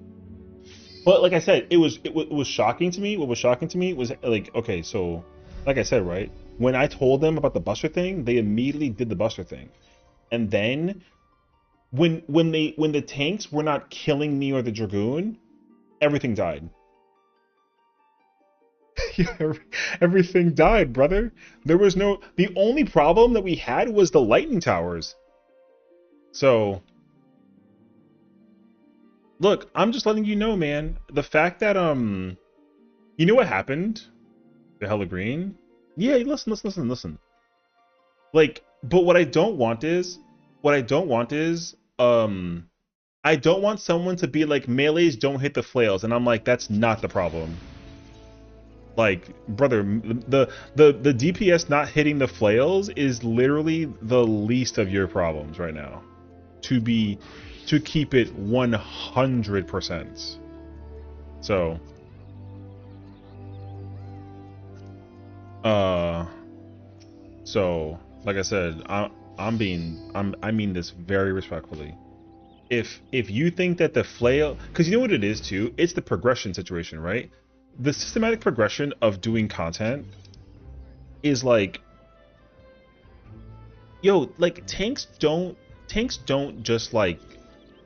But like I said, it was shocking to me. What was shocking to me was like, okay, so like I said, right, when I told them about the Buster thing, they immediately did the Buster thing, and then when the tanks were not killing me or the Dragoon, everything died. Yeah, everything died, brother. There was no. The only problem that we had was the lightning towers. So, look, I'm just letting you know, man. The fact that you know what happened? The Hella Green. Yeah, listen. Like, but what I don't want is, I don't want someone to be like, melees don't hit the flails, and I'm like, that's not the problem. Like, brother, the DPS not hitting the flails is literally the least of your problems right now. To keep it 100%. So, like I said, I mean this very respectfully. If you think that the flail, because you know what it is too, it's the progression situation, right? The systematic progression of doing content is like, yo, like tanks don't just like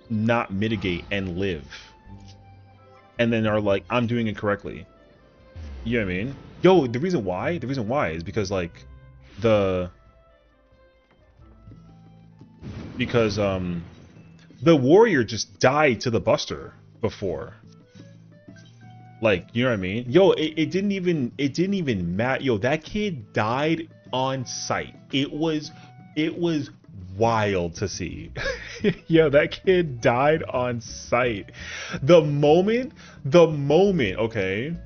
not mitigate and live and then are like, I'm doing it correctly. You know what I mean? Yo, the reason why is because like the warrior just died to the Buster before. Like, you know what I mean? Yo, it didn't even matter. Yo, that kid died on sight. It was wild to see. Yo, that kid died on sight. The moment, okay,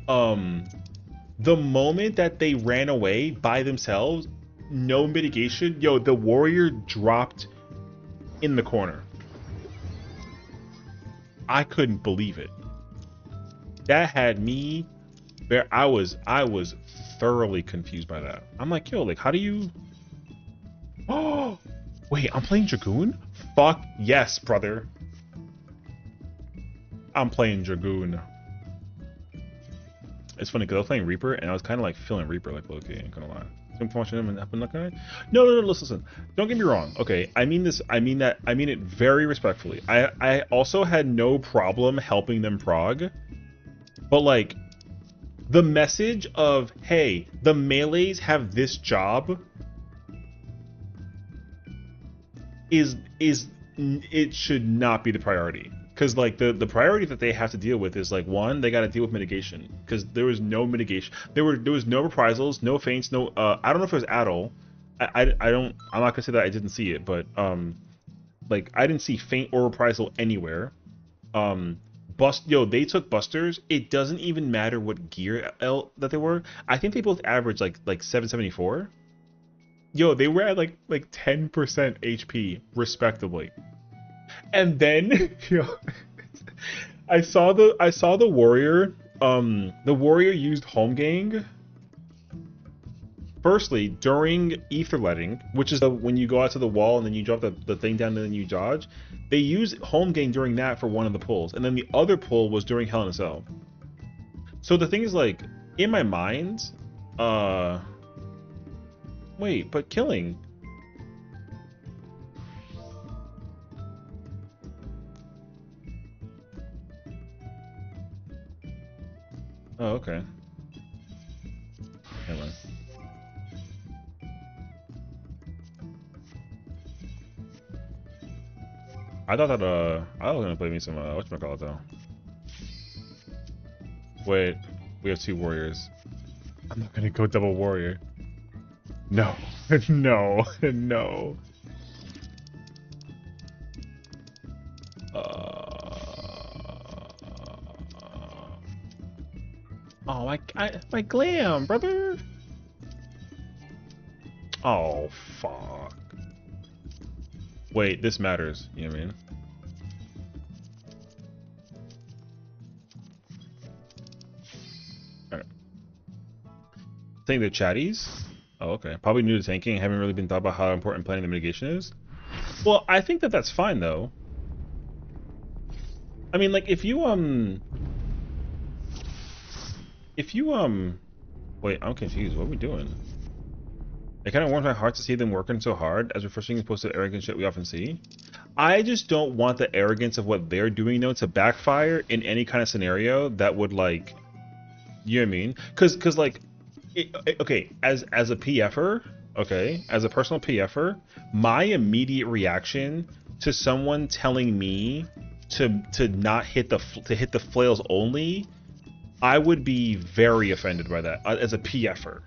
the moment that they ran away by themselves, no mitigation, yo, the warrior dropped in the corner. I couldn't believe it. That had me where I was thoroughly confused by that. I'm like, yo, like, how do you... Oh, wait, I'm playing Dragoon? Fuck yes, brother. I'm playing Dragoon. It's funny because I was playing Reaper and I was kind of like feeling Reaper like low-key, ain't gonna lie. No, listen. Don't get me wrong. Okay, I mean this. I mean that. I mean it very respectfully. I also had no problem helping them prog. But like, the message of, hey, the melees have this job it should not be the priority. Because like the priority that they have to deal with is like, one, they got to deal with mitigation, because there was no mitigation. There was no reprisals, no feints, no I don't know if it was at all. I'm not gonna say that I didn't see it, but like I didn't see feint or reprisal anywhere. They took Busters. It doesn't even matter what gear that they were. I think they both averaged like 774. Yo, they were at like 10% HP respectively. And then, yo, I saw the warrior. The warrior used home gang. Firstly, during etherletting, which is when you go out to the wall and then you drop the thing down and then you dodge. They use home gang during that for one of the pulls, and then the other pull was during Hell in a Cell. So the thing is, like, in my mind, wait, but killing. Oh, okay. Anyway. I thought that I was gonna play me some whatchamacallit though. Wait, we have two warriors. I'm not gonna go double warrior. No. No. No. Oh, my glam, brother. Oh, fuck. Wait, this matters. You know what I mean? Alright. Saying they're chatties? Oh, okay. Probably new to tanking. Haven't really been thought about how important planning the mitigation is. Well, I think that that's fine, though. I mean, like, if you, wait, I'm confused. What are we doing? It kind of warms my heart to see them working so hard, as refreshing opposed to the arrogant shit we often see. I just don't want the arrogance of what they're doing, though, to backfire in any kind of scenario that would, like, you know what I mean? Because like, okay, as a PFer, okay, as a personal PFer, my immediate reaction to someone telling me to not hit the flails only, I would be very offended by that as a PFer.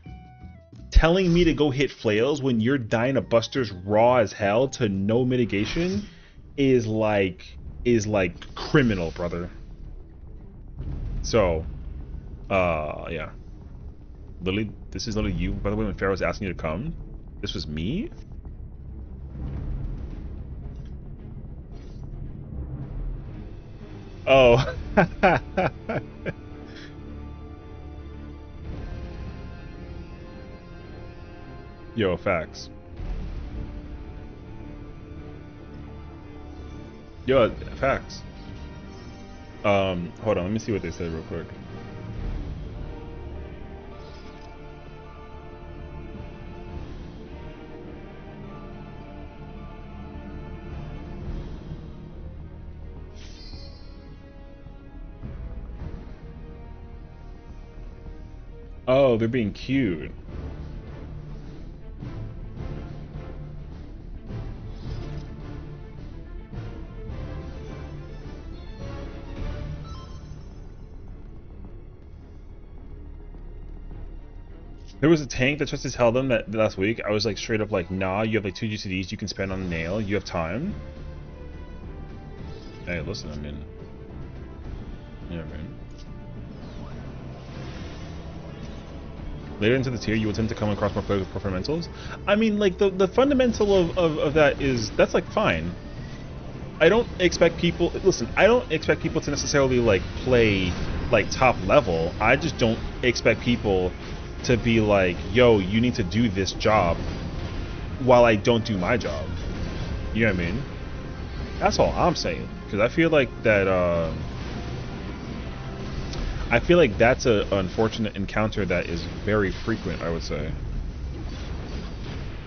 Telling me to go hit flails when you're dying of busters raw as hell to no mitigation is like criminal, brother. So, yeah. Literally, this is literally you. By the way, when Pharaoh was asking you to come, this was me? Oh. Yo, facts. Yo, facts. Hold on, let me see what they said real quick. Oh, they're being cute. There was a tank that just held them that last week. I was like straight up like, nah, you have like 2 GCDs you can spend on the nail. You have time. Hey, listen, I mean, you know what I mean. Later into the tier, you will tend to come across more players with poor fundamentals. I mean, like, the fundamental of that is, that's, like, fine. I don't expect people, listen, I don't expect people to necessarily, like, play, like, top level. I just don't expect people to be like, yo, you need to do this job while I don't do my job. You know what I mean? That's all I'm saying. Because I feel like that, I feel like that's an unfortunate encounter that is very frequent, I would say.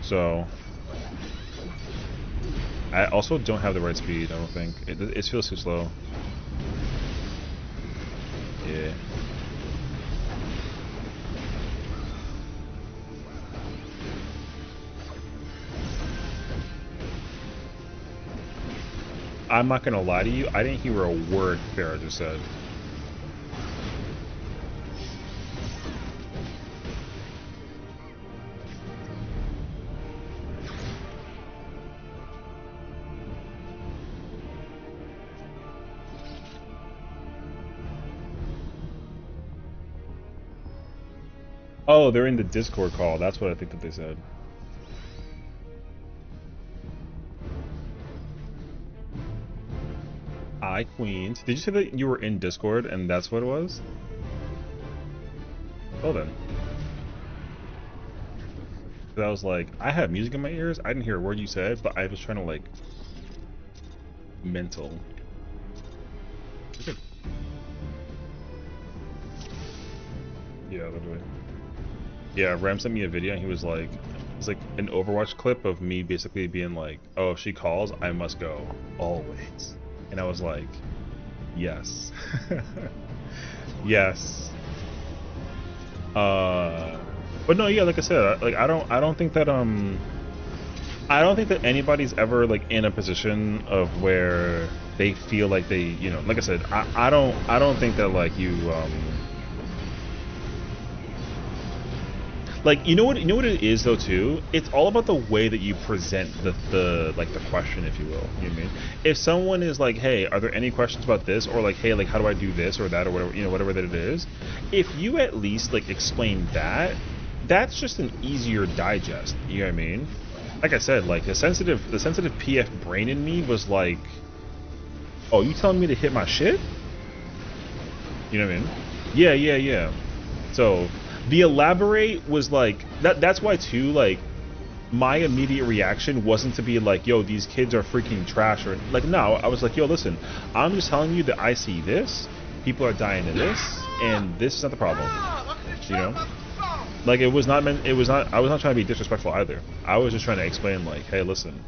So, I also don't have the right speed, I don't think. It feels too slow. Yeah. I'm not gonna lie to you, I didn't hear a word Farrah just said. Oh, they're in the Discord call. That's what I think that they said. Hi, Queens. Did you say that you were in Discord and that's what it was? Well then. I was like, I have music in my ears. I didn't hear a word you said, but I was trying to like mental. Yeah, literally. Yeah, Ram sent me a video and he was like, it's like an Overwatch clip of me basically being like, oh, if she calls, I must go. Always. And I was like, yes. Yes. But no, yeah, like I said, like I don't think that anybody's ever like in a position of where they feel like they, you know, like I said, I don't think that like you Like, you know what it is though too? It's all about the way that you present the like the question, if you will. You know what I mean? If someone is like, hey, are there any questions about this? Or like, hey, like how do I do this or that or whatever, you know, whatever that it is. If you at least like explain that, that's just an easier digest. You know what I mean? Like I said, like the sensitive PF brain in me was like, oh, you telling me to hit my shit? You know what I mean? Yeah. So the elaborate was like that's why too, like my immediate reaction wasn't to be like, yo, these kids are freaking trash, or like, no, I was like, yo, listen, I'm just telling you that I see this, people are dying to this, and this is not the problem. You know? Like I was not trying to be disrespectful either. I was just trying to explain like, hey, listen,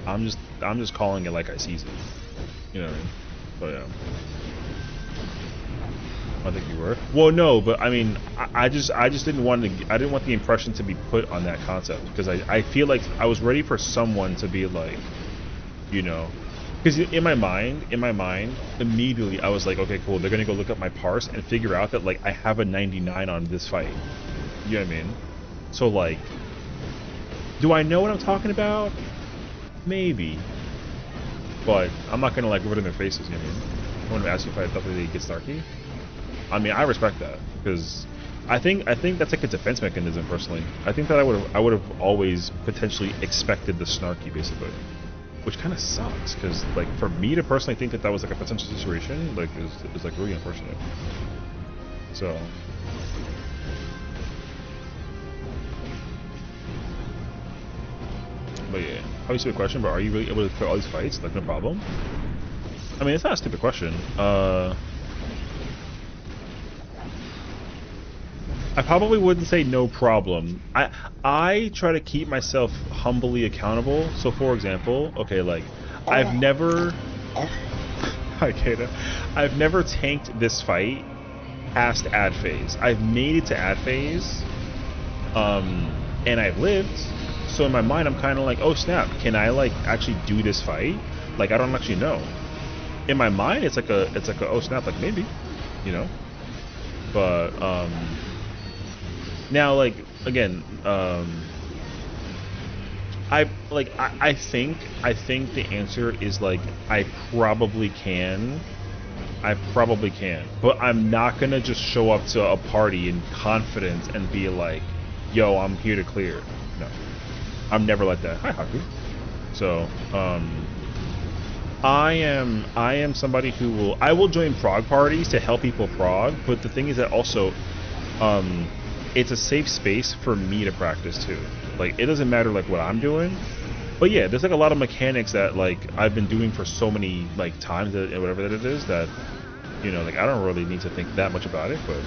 I'm just calling it like I sees it. You know what I mean? But yeah. I think you were. Well, no, but I mean, I just didn't want the impression to be put on that concept, because I feel like I was ready for someone to be like, you know, because in my mind, immediately I was like, okay, cool, they're gonna go look up my parse and figure out that like I have a 99 on this fight. You know what I mean? So like, do I know what I'm talking about? Maybe, but I'm not gonna like rub it in their faces. You know what I mean? I want to ask you if I thought that they get snarky. I mean, I respect that, because I think that's like a defense mechanism personally. I think that I would have always potentially expected the snarky, basically, which kind of sucks, because like for me to personally think that was like a potential situation, like is like really unfortunate. So. But yeah, how you see the question? But are you really able to clear all these fights? Like no problem. I mean, it's not a stupid question. I probably wouldn't say no problem. I try to keep myself humbly accountable. So for example, okay, like I've never hi Kata. I've never tanked this fight past ad phase. I've made it to ad phase. And I've lived. So in my mind I'm kinda like, oh snap, can I like actually do this fight? Like I don't actually know. In my mind it's like a oh snap, like maybe, you know? But now, like again, I think the answer is like I probably can, but I'm not gonna just show up to a party in confidence and be like, "Yo, I'm here to clear." No, I'm never like that. Hi, Haku. So, I am somebody who will join prog parties to help people prog, but the thing is that also, it's a safe space for me to practice too. Like it doesn't matter like what I'm doing, but yeah, there's like a lot of mechanics that like I've been doing for so many like times that whatever that it is that, you know, like I don't really need to think that much about it. But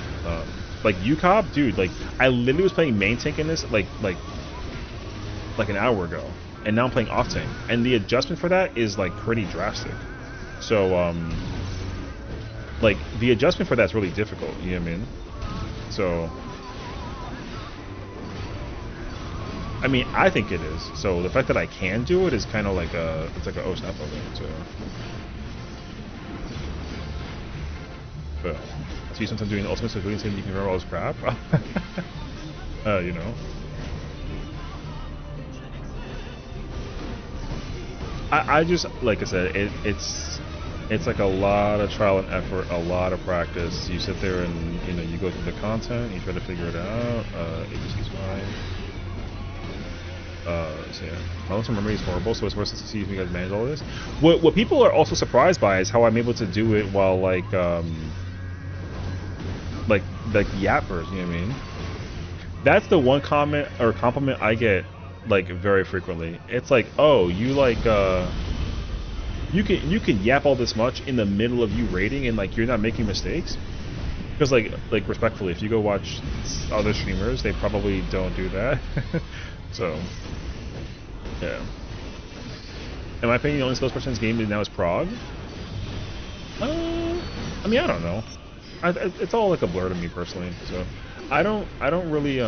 like UCOP, dude, like I literally was playing main tank in this like an hour ago, and now I'm playing off tank, and the adjustment for that is like pretty drastic. So like the adjustment for that's really difficult. You know what I mean? So. I mean, I think it is. So the fact that I can do it is kind of like it's like a oh snap of it. So, but I see sometimes doing the ultimate so doing something you can remember all this crap. You know. I just like I said, it's like a lot of trial and effort, a lot of practice. You sit there and you know you go through the content, you try to figure it out. It just is fine. So yeah, my long-term memory is horrible, so it's worth to see if you guys manage all of this. What people are also surprised by is how I'm able to do it while like yappers, you know what I mean? That's the one comment or compliment I get like very frequently. It's like, oh, you like you can yap all this much in the middle of you raiding and like you're not making mistakes? Because like respectfully, if you go watch other streamers, they probably don't do that. So, yeah. In my opinion, the only skills person in this game now is prog. I mean, I don't know. It's all like a blur to me personally. So, I don't really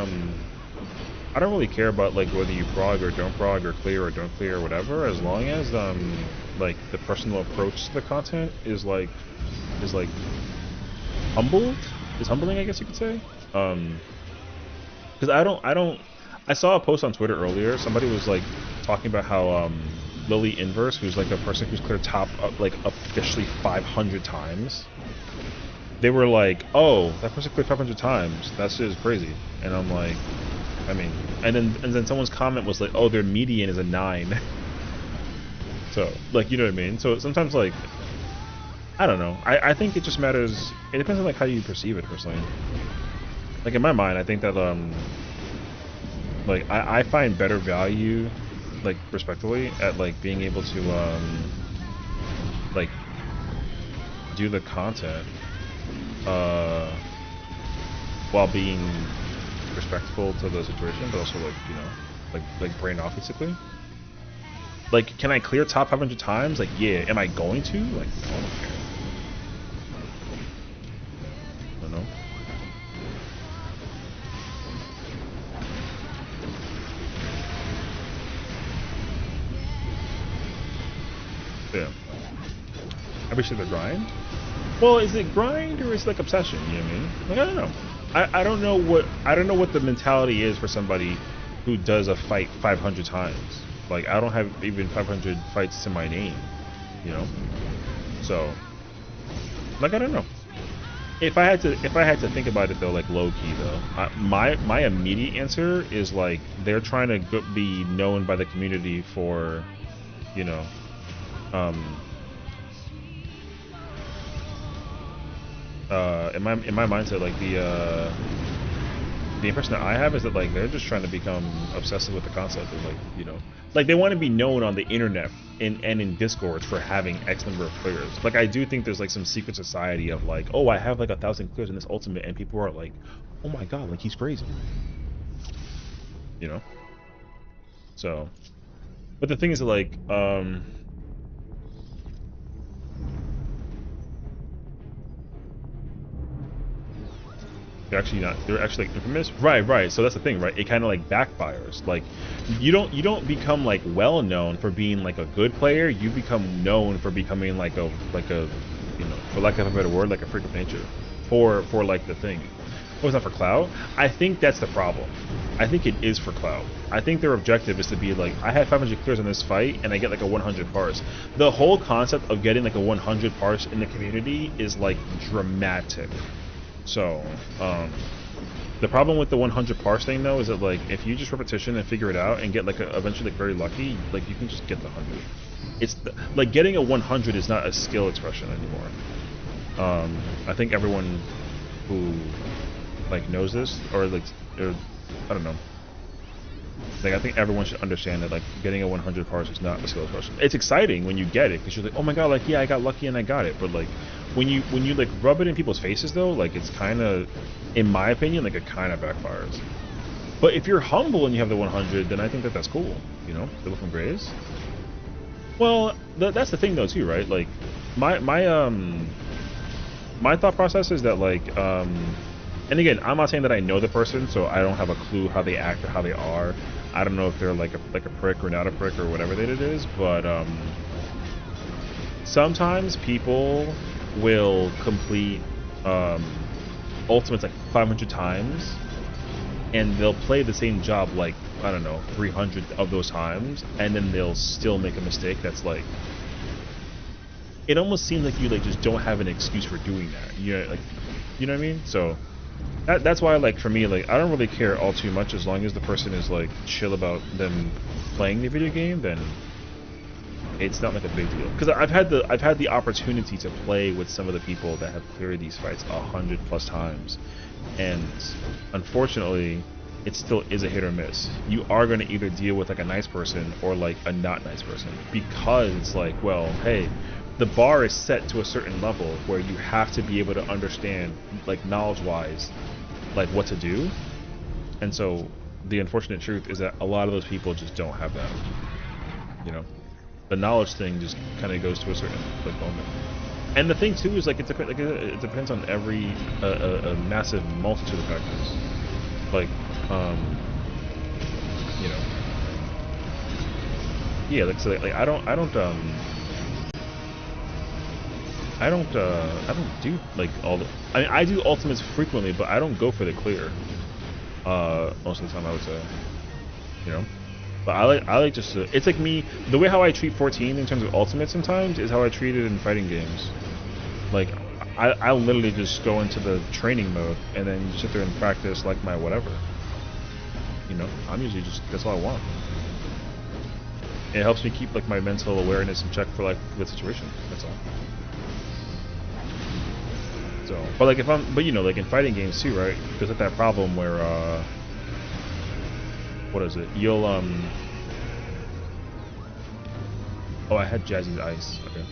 care about like whether you prog or don't prog or clear or don't clear or whatever, as long as like the personal approach to the content is humbling, I guess you could say. Because I saw a post on Twitter earlier. Somebody was like talking about how Lily Inverse, who's like a person who's cleared top like officially 500 times. They were like, "Oh, that person cleared 500 times. That's just crazy." And I'm like, I mean, and then someone's comment was like, "Oh, their median is a 9." So, like, you know what I mean? So sometimes, like, I don't know. I think it just matters. It depends on like how you perceive it personally. Like in my mind, I think that like I find better value, like respectively, at like being able to like do the content while being respectful to the situation, but also like, you know, like brain off basically. Like, can I clear top 500 times? Like, yeah. Am I going to? Like, I don't care. I don't know. Yeah. I appreciate the grind. Well, is it grind or is it like obsession? You know what I mean? Like, I don't know. I don't know what the mentality is for somebody who does a fight 500 times. Like, I don't have even 500 fights to my name, you know. So, like, I don't know. If I had to think about it though, like low key though, my immediate answer is like they're trying to be known by the community for, you know, in my mindset, like the impression that I have is that like they're just trying to become obsessive with the concept of like, you know, like they want to be known on the internet and in Discords for having X number of clears. Like I do think there's like some secret society of like, oh, I have like 1,000 clears in this ultimate, and people are like, oh my god, like he's crazy, you know. So, but the thing is that like they're actually like infamous, right, so that's the thing, right? It kind of like backfires. Like you don't become like well known for being like a good player, you become known for becoming like a you know, for lack of a better word, like a freak of nature for like the thing. Oh, it's not for clout? I think that's the problem. I think it is for clout. I think their objective is to be like, I had 500 clears in this fight and I get like a 100 parse. The whole concept of getting like a 100 parse in the community is like dramatic. So, the problem with the 100 parse thing though is that like if you just repetition and figure it out and get like eventually like very lucky, like you can just get the 100. It's like getting a 100 is not a skill expression anymore. I think everyone who like knows this or like I don't know. Like I think everyone should understand that like getting a 100 parse is not a skill expression. It's exciting when you get it because you're like, oh my god, like yeah, I got lucky and I got it. But like when you like rub it in people's faces though, like it's kind of, in my opinion, like it kind of backfires. But if you're humble and you have the 100, then I think that that's cool. You know, the from Grays. Well, that's the thing though too, right? Like my thought process is that like and again, I'm not saying that I know the person, so I don't have a clue how they act or how they are. I don't know if they're like a prick or not a prick or whatever that it is, but sometimes people will complete ultimates like 500 times, and they'll play the same job like, I don't know, 300 of those times, and then they'll still make a mistake that's like, it almost seems like you like just don't have an excuse for doing that. You know, like, you know what I mean? So that's why, like, for me, like, I don't really care all too much as long as the person is like chill about them playing the video game. Then it's not like a big deal. Because I've had the opportunity to play with some of the people that have cleared these fights 100+ times, and unfortunately, it still is a hit or miss. You are going to either deal with like a nice person or like a not nice person, because it's like, well, hey, the bar is set to a certain level where you have to be able to understand, like knowledge-wise, like what to do. And so the unfortunate truth is that a lot of those people just don't have that. You know, the knowledge thing just kind of goes to a certain like moment. And the thing too is like it depends on every a massive multitude of factors. Like you know, yeah, like so like I don't do like all the, I mean, I do ultimates frequently, but I don't go for the clear. Most of the time, I would say. You know. But I like just to, it's like me, the way how I treat 14 in terms of ultimate sometimes is how I treat it in fighting games. Like I literally just go into the training mode and then just sit there and practice like my whatever. You know, I'm usually just, that's all I want. It helps me keep like my mental awareness in check for like the situation. That's all. So, but like but you know, like in fighting games too, right? There's like that problem where what is it? You'll oh, I had Jazzy's ice. Okay.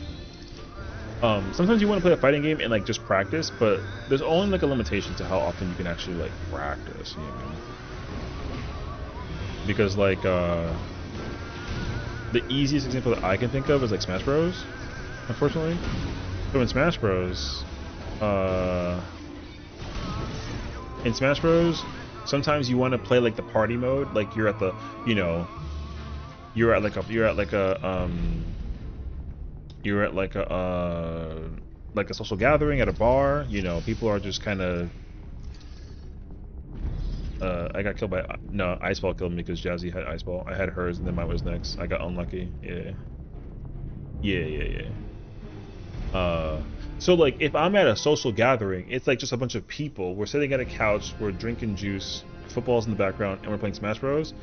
Sometimes you want to play a fighting game and like just practice, but there's only like a limitation to how often you can actually like practice. You know what I mean? Because like the easiest example that I can think of is like Smash Bros. Unfortunately, so in Smash Bros. Sometimes you want to play like the party mode, like you're at the, you know, you're at like a social gathering at a bar. You know, people are just kind of. I got killed by no, Ice Ball killed me because Jazzy had Ice Ball. I had hers and then mine was next. I got unlucky. Yeah. So like if I'm at a social gathering, it's like just a bunch of people. We're sitting at a couch, we're drinking juice, football's in the background, and we're playing Smash Bros.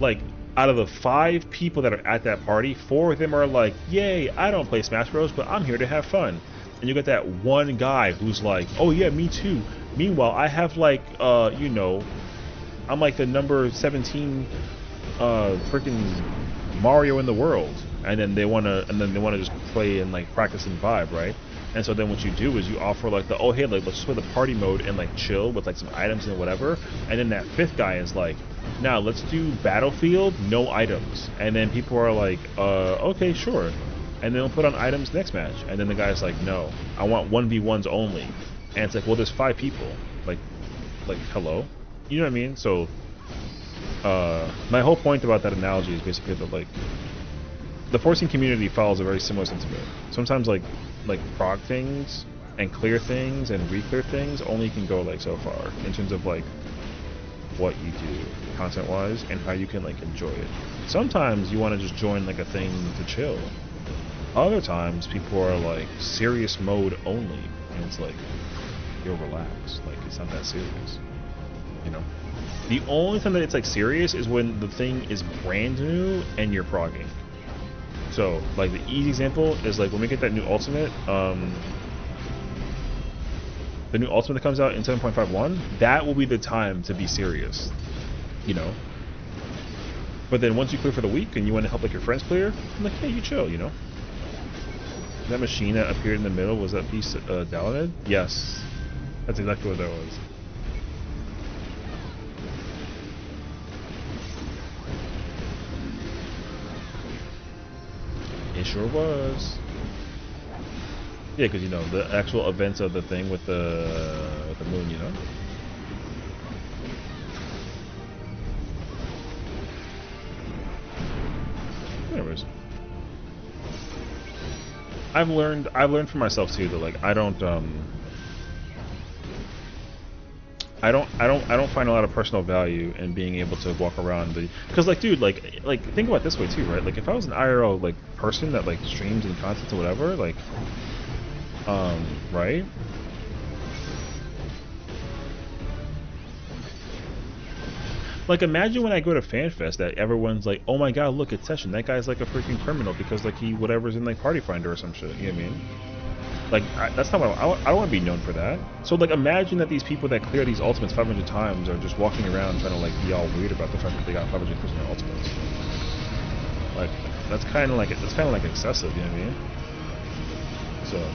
Like out of the 5 people that are at that party, 4 of them are like, "Yay, I don't play Smash Bros, but I'm here to have fun." And you get that one guy who's like, "Oh yeah, me too." Meanwhile, I have like you know, I'm like the number 17 freaking Mario in the world. And then they wanna just play and like practice and vibe, right? And so then what you do is you offer like the, oh hey, like let's play the party mode and like chill with like some items and whatever. And then that 5th guy is like, now let's do Battlefield, no items. And then people are like, okay, sure. And then they'll put on items next match. And then the guy's like, no, I want 1v1s only. And it's like, well, there's 5 people. Like hello, you know what I mean? So my whole point about that analogy is basically that like the 14 community follows a very similar sentiment. Sometimes like prog things and clear things and re-clear things only can go like so far in terms of like what you do content wise and how you can like enjoy it. Sometimes you want to just join like a thing to chill. Other times people are like serious mode only and it's like you'll relax, like it's not that serious, you know. The only time that it's like serious is when the thing is brand new and you're progging. So, like, the easy example is, like, when we get that new ultimate, the new ultimate that comes out in 7.51, that will be the time to be serious, you know? But then once you clear for the week and you want to help, like, your friends clear, I'm like, hey, you chill, you know? That machine that appeared in the middle, was that piece Dalamid? Yes. That's exactly what that was. It sure was. Yeah, because you know the actual events of the thing with the moon, you know. Anyways, I've learned for myself too that like I don't find a lot of personal value in being able to walk around because like dude like think about it this way too, right? Like if I was an IRL like person that like streams and content or whatever, like right? Like imagine when I go to FanFest that everyone's like, oh my god, look, it's Sessiion, that guy's like a freaking criminal because like he whatever's in like Party Finder or some shit, you know what I mean? Like, that's not what I don't want to be known for that. So, like, imagine that these people that clear these ultimates 500 times are just walking around trying to, like, be all weird about the fact that they got 500% ultimates. Like, that's kind of like excessive, you know what I mean? So,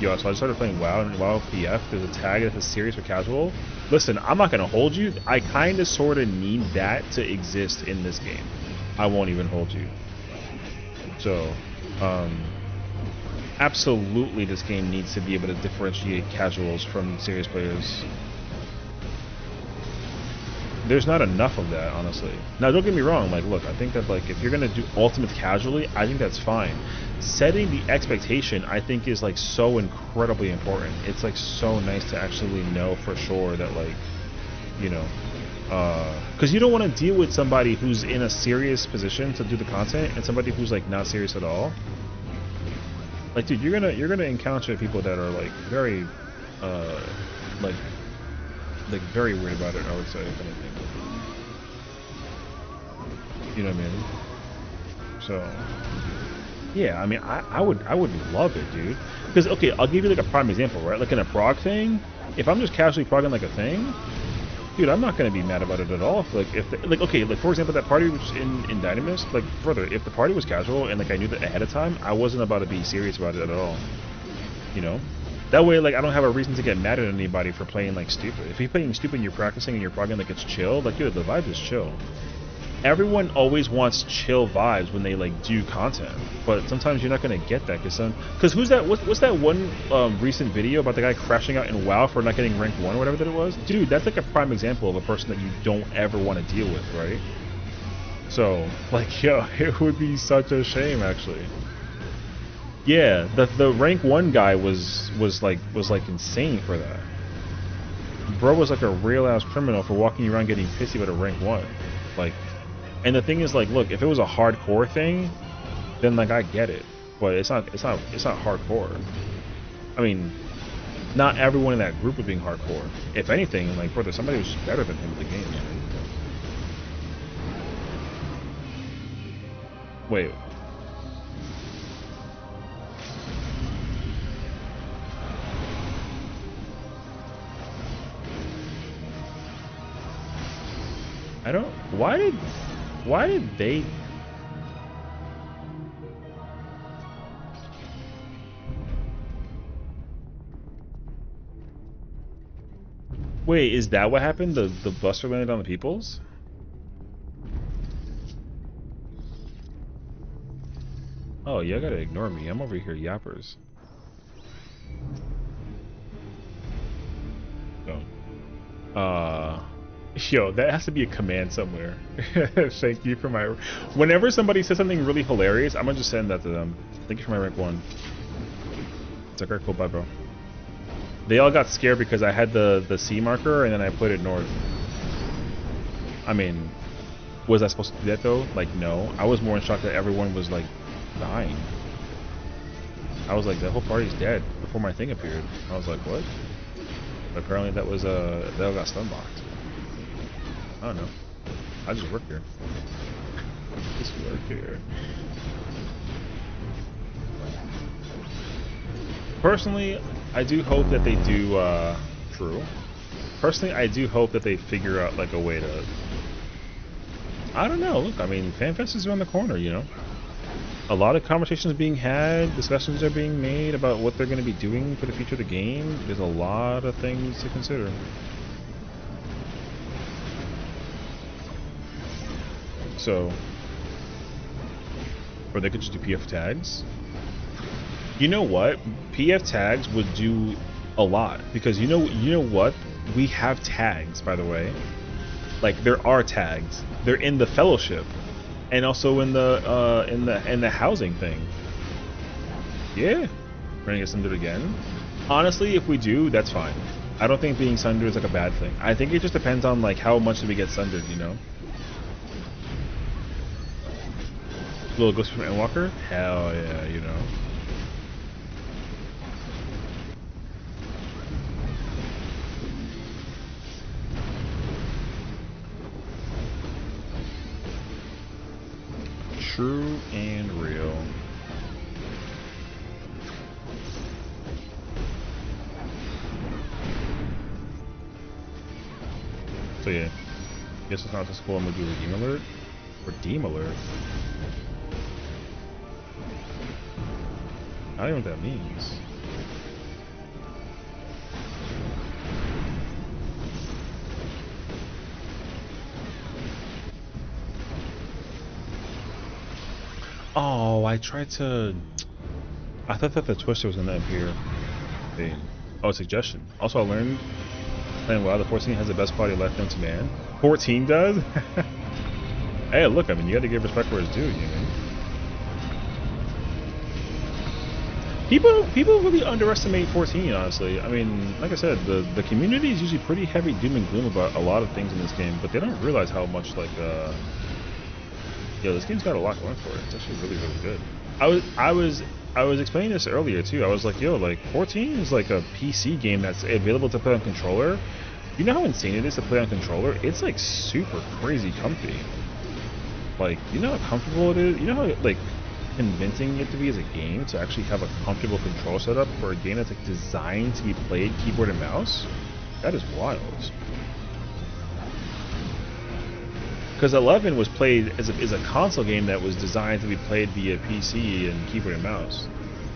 yo, so I just started playing WoW, and WoW PF, there's a tag that says serious or casual. Listen, I'm not going to hold you. I kind of sort of need that to exist in this game. I won't even hold you. So, absolutely this game needs to be able to differentiate casuals from serious players. There's not enough of that, honestly. Now don't get me wrong, like look, I think that like if you're gonna do ultimates casually, I think that's fine. Setting the expectation I think is like so incredibly important. It's like so nice to actually know for sure that like, you know, Because you don't want to deal with somebody who's in a serious position to do the content and somebody who's like not serious at all. Like, dude, you're gonna encounter people that are like very, like very weird about it. I would say, if anything. You know what I mean? So, yeah, I mean, I would love it, dude. Because okay, I'll give you like a prime example, right? Like in a prog thing, if I'm just casually progging like a thing, dude, I'm not gonna be mad about it at all. Like okay, like for example, that party which in Dynamis, like further, if the party was casual and like I knew that ahead of time, I wasn't about to be serious about it at all. You know, that way, like I don't have a reason to get mad at anybody for playing like stupid. If you're playing stupid and you're practicing and you're progging like it's chill, like dude, the vibe is chill. Everyone always wants chill vibes when they like do content, but sometimes you're not gonna get that because who's that? What's that one recent video about the guy crashing out in WoW for not getting rank 1 or whatever that it was? Dude, that's like a prime example of a person that you don't ever want to deal with, right? So like, yo, it would be such a shame actually. Yeah, the rank 1 guy was like insane for that. Bro was like a real ass criminal for walking around getting pissy about a rank 1, like. And the thing is, like, look, if it was a hardcore thing, then like I get it, but it's not hardcore. I mean, not everyone in that group was being hardcore. If anything, like, brother, somebody was better than him at the game. Wait. I don't. Why did they? Wait, is that what happened? The buster landed on the peoples? Oh, you gotta ignore me. I'm over here, yappers. Oh. Yo, that has to be a command somewhere. Thank you for my... Whenever somebody says something really hilarious, I'm gonna just send that to them. Thank you for my rank 1. It's like, alright, cool, bye, bro. They all got scared because I had the C marker and then I put it north. I mean, was I supposed to do that though? Like, no. I was more in shock that everyone was like dying. I was like, the whole party's dead before my thing appeared. I was like, what? But apparently that was they all got stunlocked. I don't know. I just work here. Just work here. Personally, I do hope that they do, true. Personally, I do hope that they figure out, like, a way to... I don't know, look, I mean, FanFest is around the corner, you know? A lot of conversations being had, discussions are being made about what they're going to be doing for the future of the game. There's a lot of things to consider. So, or they could just do PF tags. You know what? PF tags would do a lot because you know what? We have tags, by the way. Like there are tags. They're in the fellowship, and also in the housing thing. Yeah, we're gonna get sundered again. Honestly, if we do, that's fine. I don't think being sundered is like a bad thing. I think it just depends on like how much do we get sundered, you know. Little ghost from Endwalker? Hell yeah, you know. True and real. So yeah, guess it's not to school and we'll do Redeem Alert? Redeem Alert? I don't know what that means. Oh, I tried to... I thought that the twister was gonna appear. Oh, suggestion. Also, I learned playing WoW, the 14 has the best body left known to man. 14 does? Hey, look, I mean, you gotta give respect where it's due, you know? People really underestimate 14, honestly. I mean, like I said, the community is usually pretty heavy doom and gloom about a lot of things in this game, but they don't realize how much like this game's got a lot going for it. It's actually really, really good. I was explaining this earlier too. I was like, yo, like 14 is like a PC game that's available to play on controller. You know how insane it is to play on controller? It's like super crazy comfy. Like, you know how comfortable it is? You know how like convincing it to be as a game to actually have a comfortable control setup for a game that's like designed to be played keyboard and mouse? That is wild. Because 11 was played as a console game that was designed to be played via PC and keyboard and mouse.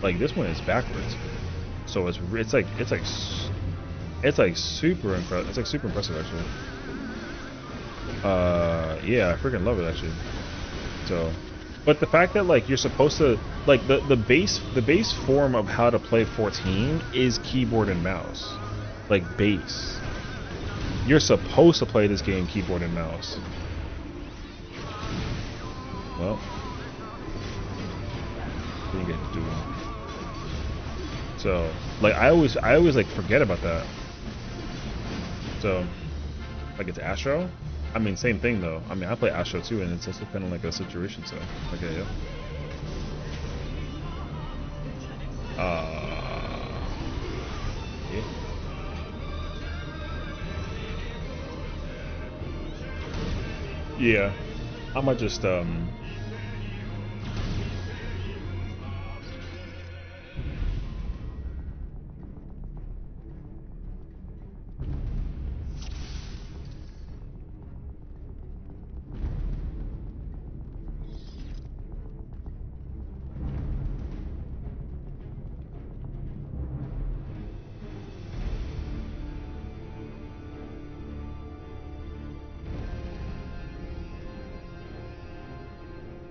Like this one is backwards, so it's like super impressive. It's like super impressive actually. Yeah, I freaking love it actually. So, but the fact that like you're supposed to like the base form of how to play 14 is keyboard and mouse, like base. You're supposed to play this game keyboard and mouse. Well, didn't get to do it. So, like, I always like forget about that. So, like, it's Astro. I mean, same thing though. I mean, I play Astro too, and it's also kind of like a situation. So, okay, yeah. Yeah. I might just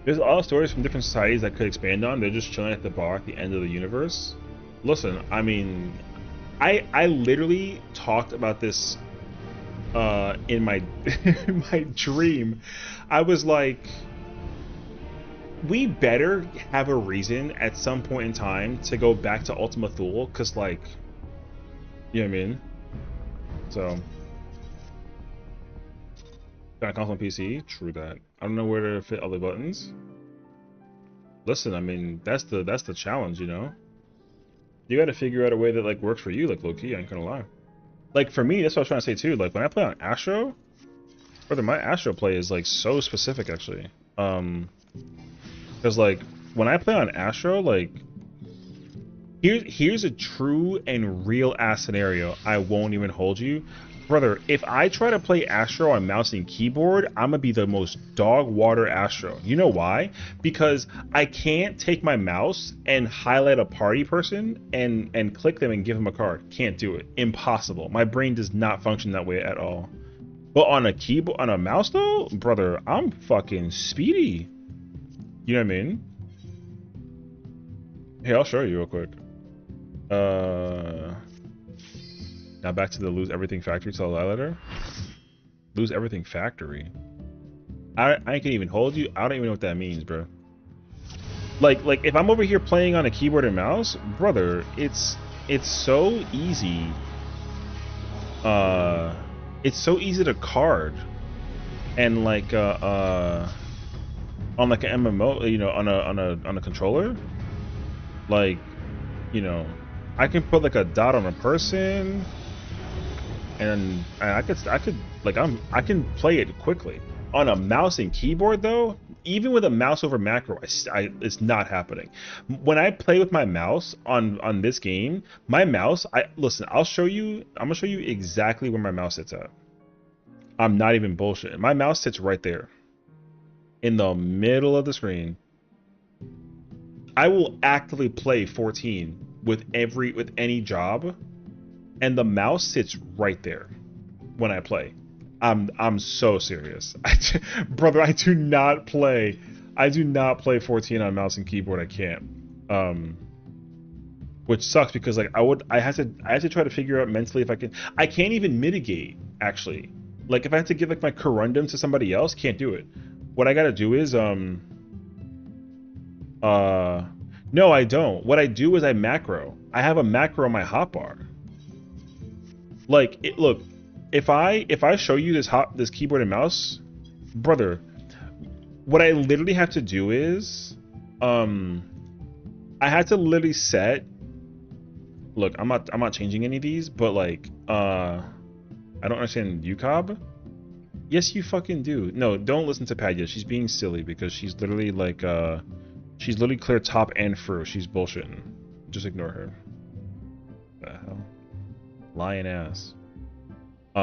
there's a lot of stories from different societies that could expand on. They're just chilling at the bar at the end of the universe. Listen, I mean, I literally talked about this in my in my dream. I was like, we better have a reason at some point in time to go back to Ultima Thule, cause like, you know what I mean? So. Got a console and PC? True that. I don't know where to fit all the buttons. Listen, I mean, that's the challenge, you know? You gotta figure out a way that like works for you, like low key, I ain't gonna lie. Like for me, that's what I was trying to say too. Like when I play on Astro, brother, my Astro play is like so specific actually. Cause like when I play on Astro, like here's a true and real ass scenario. I won't even hold you. Brother, if I try to play Astro on mouse and keyboard, I'm gonna be the most dog water Astro. You know why? Because I can't take my mouse and highlight a party person and click them and give them a card. Can't do it. Impossible. My brain does not function that way at all. But on a keyboard, on a mouse though, brother, I'm fucking speedy. You know what I mean? Hey, I'll show you real quick. Now back to the lose everything factory to the letter. Lose everything factory. I can't even hold you. I don't even know what that means, bro. Like if I'm over here playing on a keyboard and mouse, brother, it's so easy. It's so easy to card, and like on like an MMO, you know, on a controller, like, you know, I can put like a dot on a person. And I could like I can play it quickly. On a mouse and keyboard though, even with a mouse over macro, it's not happening. When I play with my mouse on this game, my mouse, listen, I'm gonna show you exactly where my mouse sits at. I'm not even bullshitting. My mouse sits right there, in the middle of the screen. I will actively play 14 with any job, and the mouse sits right there when I play. I'm so serious. Brother, I do not play 14 on mouse and keyboard. I can't. Which sucks because like I had to try to figure out mentally if I can't even mitigate actually. Like if I had to give like my corundum to somebody else, can't do it. What I gotta do is No, I don't. What I do is I macro. I have a macro on my hotbar. Like, look, if I show you this keyboard and mouse, brother, what I literally have to do is, I had to literally set. Look, I'm not changing any of these, but like, I don't understand UCOB. Yes, you fucking do. No, don't listen to Padya. She's being silly because she's literally like, she's literally clear top and through. She's bullshitting. Just ignore her. What the hell? Lying ass. You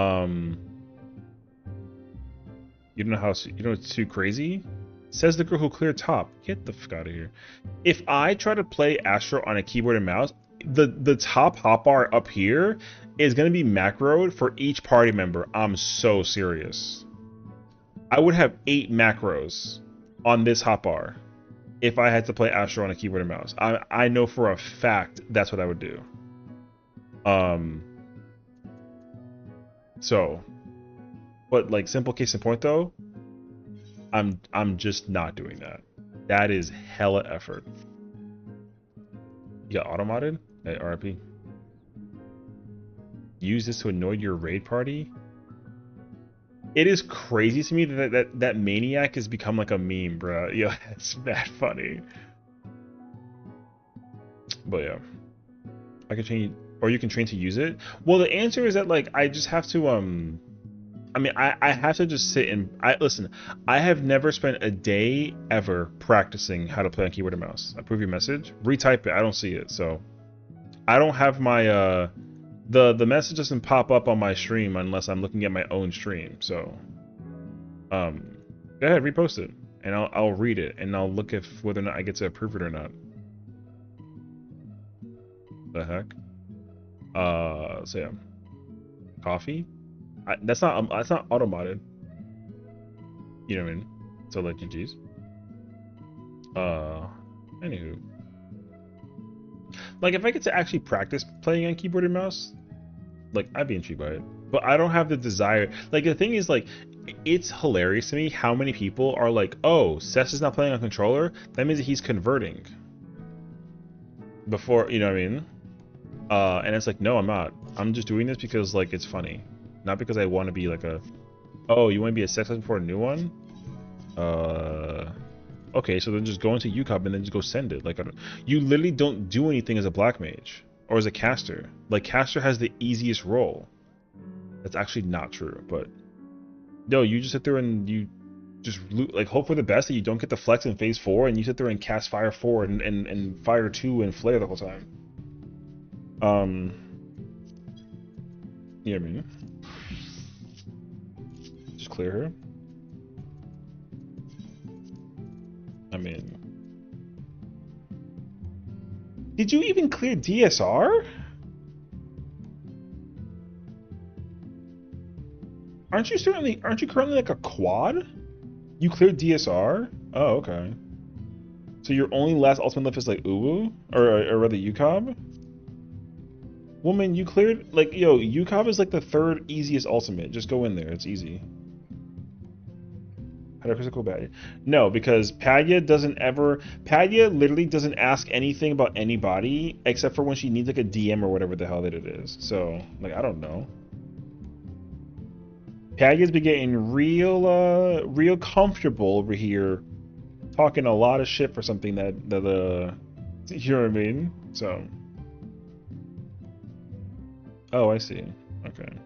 don't know how, you know it's too crazy? Says the girl who cleared top. Get the fuck out of here. If I try to play Astro on a keyboard and mouse, the top hotbar up here is going to be macroed for each party member. I'm so serious. I would have 8 macros on this hotbar if I had to play Astro on a keyboard and mouse. I know for a fact that's what I would do. So, but like simple case in point though, I'm just not doing that. That is hella effort. You got auto-modded? Hey, RIP. Use this to annoy your raid party? It is crazy to me that maniac has become like a meme, bro. Yo, it's mad funny. But yeah. I can change, or you can train to use it. Well, the answer is that like I just have to I mean, I have to just sit and listen. I have never spent a day ever practicing how to play on keyboard and mouse. Approve your message. Retype it. I don't see it, so I don't have my the message doesn't pop up on my stream unless I'm looking at my own stream. So go ahead, repost it, and I'll read it, and I'll look if whether or not I get to approve it or not. The heck? So yeah, coffee. That's not auto-modded. You know what I mean? So like GG's. Anywho. Like if I get to actually practice playing on keyboard and mouse, like I'd be intrigued by it. But I don't have the desire. Like the thing is like it's hilarious to me how many people are like, oh, Sess is not playing on controller, that means that he's converting. Before, you know what I mean? And it's like, no, I'm not. I'm just doing this because like it's funny. Not because I want to be like a, oh, you want to be a sex husband for a new one? Okay, so then just go into UCOB and then just go send it. Like, you literally don't do anything as a black mage or as a caster. Like, caster has the easiest role. That's actually not true, but no, you just sit there and you just like hope for the best that you don't get the flex in phase 4, and you sit there and cast fire 4 and fire 2 and flare the whole time. Yeah, I mean. Just clear her. I mean, did you even clear DSR? Aren't you currently like a quad? You cleared DSR? Oh, okay. So your only last ultimate left is like Uwu? Or rather UCOB? Woman, you cleared, like, yo, UCOB is like the 3rd easiest ultimate. Just go in there, it's easy. How do I physical badge? No, because Padya literally doesn't ask anything about anybody except for when she needs like a DM or whatever the hell that it is. So, like, I don't know. Padya's been getting real comfortable over here, talking a lot of shit for something that you know what I mean? So. Oh, I see. Okay.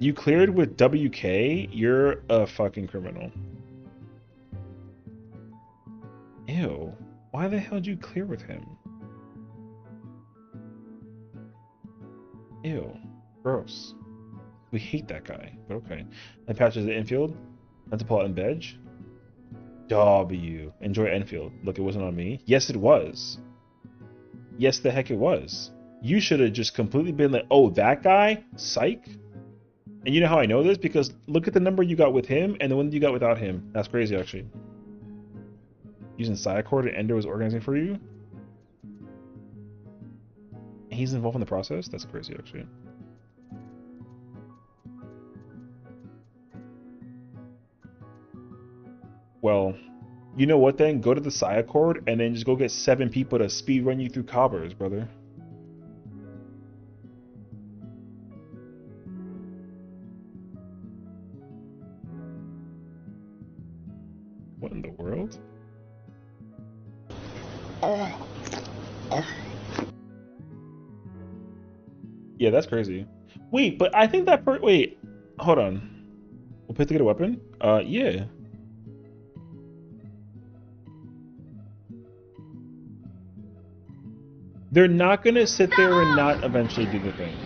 You cleared with WK? You're a fucking criminal. Ew. Why the hell did you clear with him? Ew. Gross. We hate that guy, but okay. That patches the infield. Not to pull out in Bedge. W. Enjoy Enfield. Look, it wasn't on me. Yes, it was. Yes, the heck it was. You should have just completely been like, oh, that guy? Psych? And you know how I know this? Because look at the number you got with him and the one you got without him. That's crazy, actually. Using Psychord and Ender was organizing for you? He's involved in the process? That's crazy, actually. Well, you know what then? Go to the Sessiion and then just go get 7 people to speed run you through cobbers, brother. What in the world? Yeah, that's crazy. Wait, but I think that wait, hold on. We'll pay to get a weapon? Yeah. They're not gonna sit there and not eventually do the thing.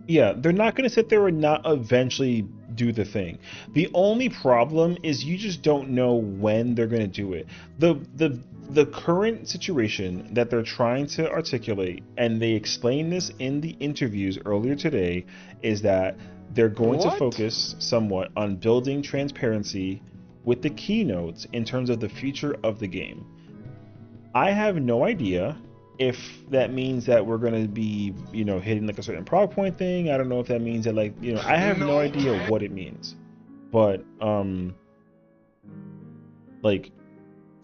Yeah, they're not gonna sit there and not eventually do the thing. The only problem is you just don't know when they're gonna do it. The current situation that they're trying to articulate, and they explained this in the interviews earlier today, is that they're going to focus somewhat on building transparency with the keynotes in terms of the future of the game. I have no idea if that means that we're going to be, you know, hitting like a certain prog point thing. I don't know if that means that, like, you know, I have no idea what it means. But like,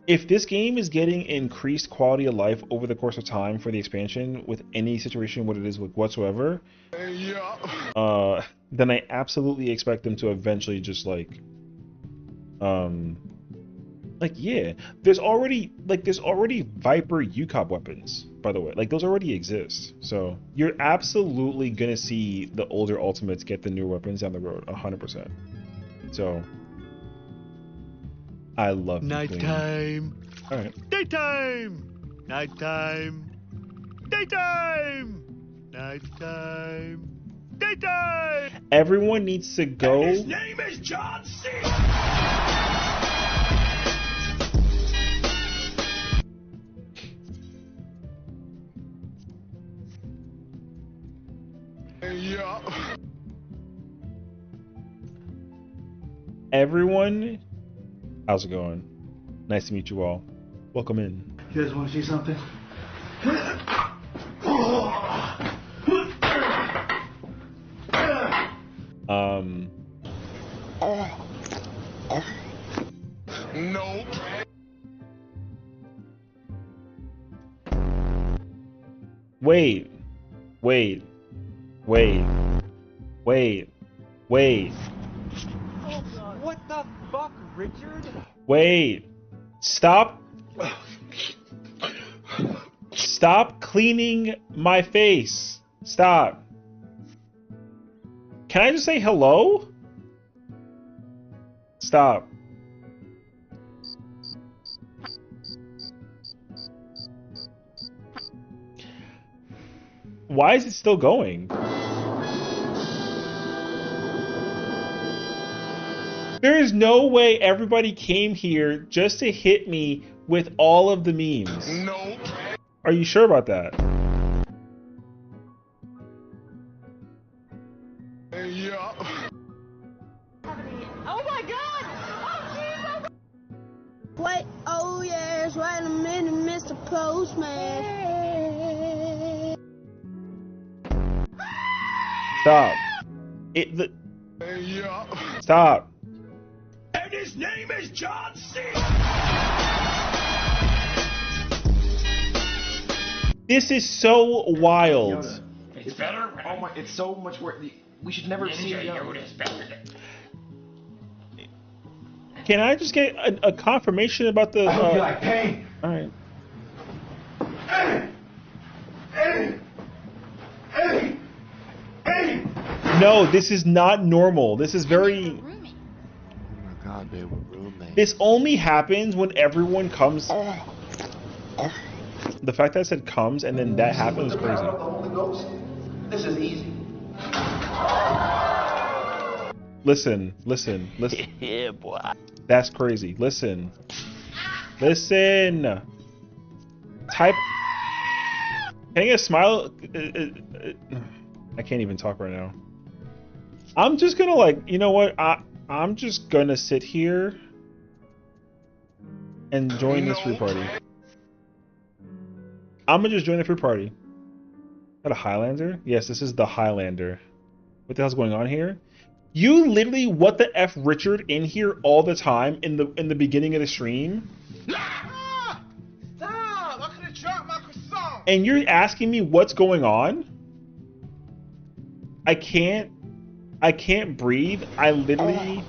if this game is getting increased quality of life over the course of time for the expansion with any situation, what it is whatsoever, then I absolutely expect them to eventually just like yeah, there's already Viper UCOP weapons, by the way. Like, those already exist. So you're absolutely gonna see the older Ultimates get the newer weapons down the road, 100%. So I love Nighttime. All right. Daytime. Nighttime. Daytime. Nighttime. Daytime. Everyone needs to go. His name is John C. Everyone, how's it going? Nice to meet you all. Welcome in. You guys want to see something? Nope. Wait. What the fuck, Richard? Wait. Stop. Stop cleaning my face. Stop. Can I just say hello? Stop. Why is it still going? There is no way everybody came here just to hit me with all of the memes. Nope. Are you sure about that? Yeah. Oh my god! Oh Jesus! Wait, oh yes, wait a minute, Mr. Postman. Stop. Stop. And his name is John C. This is so wild. Yoda. It's better. Oh my! It's so much worse. We should never see Yoda. Can I just get a confirmation about the? I hope you like pain. All right. No, this is not normal. This is very. Oh my god, they were roommates. This only happens when everyone comes. The fact that I said comes and then that happens is crazy. The Holy Ghost. This is easy. Listen. Yeah, boy. That's crazy. Listen. Type. Can I get a smile? I can't even talk right now. I'm just gonna, like, you know what? I'm just gonna sit here and join this free party. I'm gonna just join the free party. Is that a Highlander? Yes, this is the Highlander. What the hell's going on here? You literally what the F Richard in here all the time in the beginning of the stream? Ah! Stop! I could have dropped my croissant. And you're asking me what's going on? I can't breathe. I literally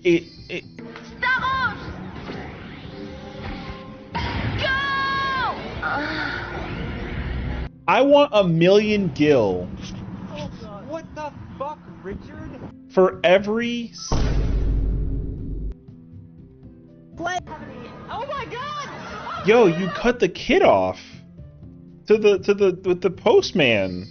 it Stop! Go! I want a million gil What the fuck, Richard? for every What? Oh my god! Yo, you cut the kid off to the postman.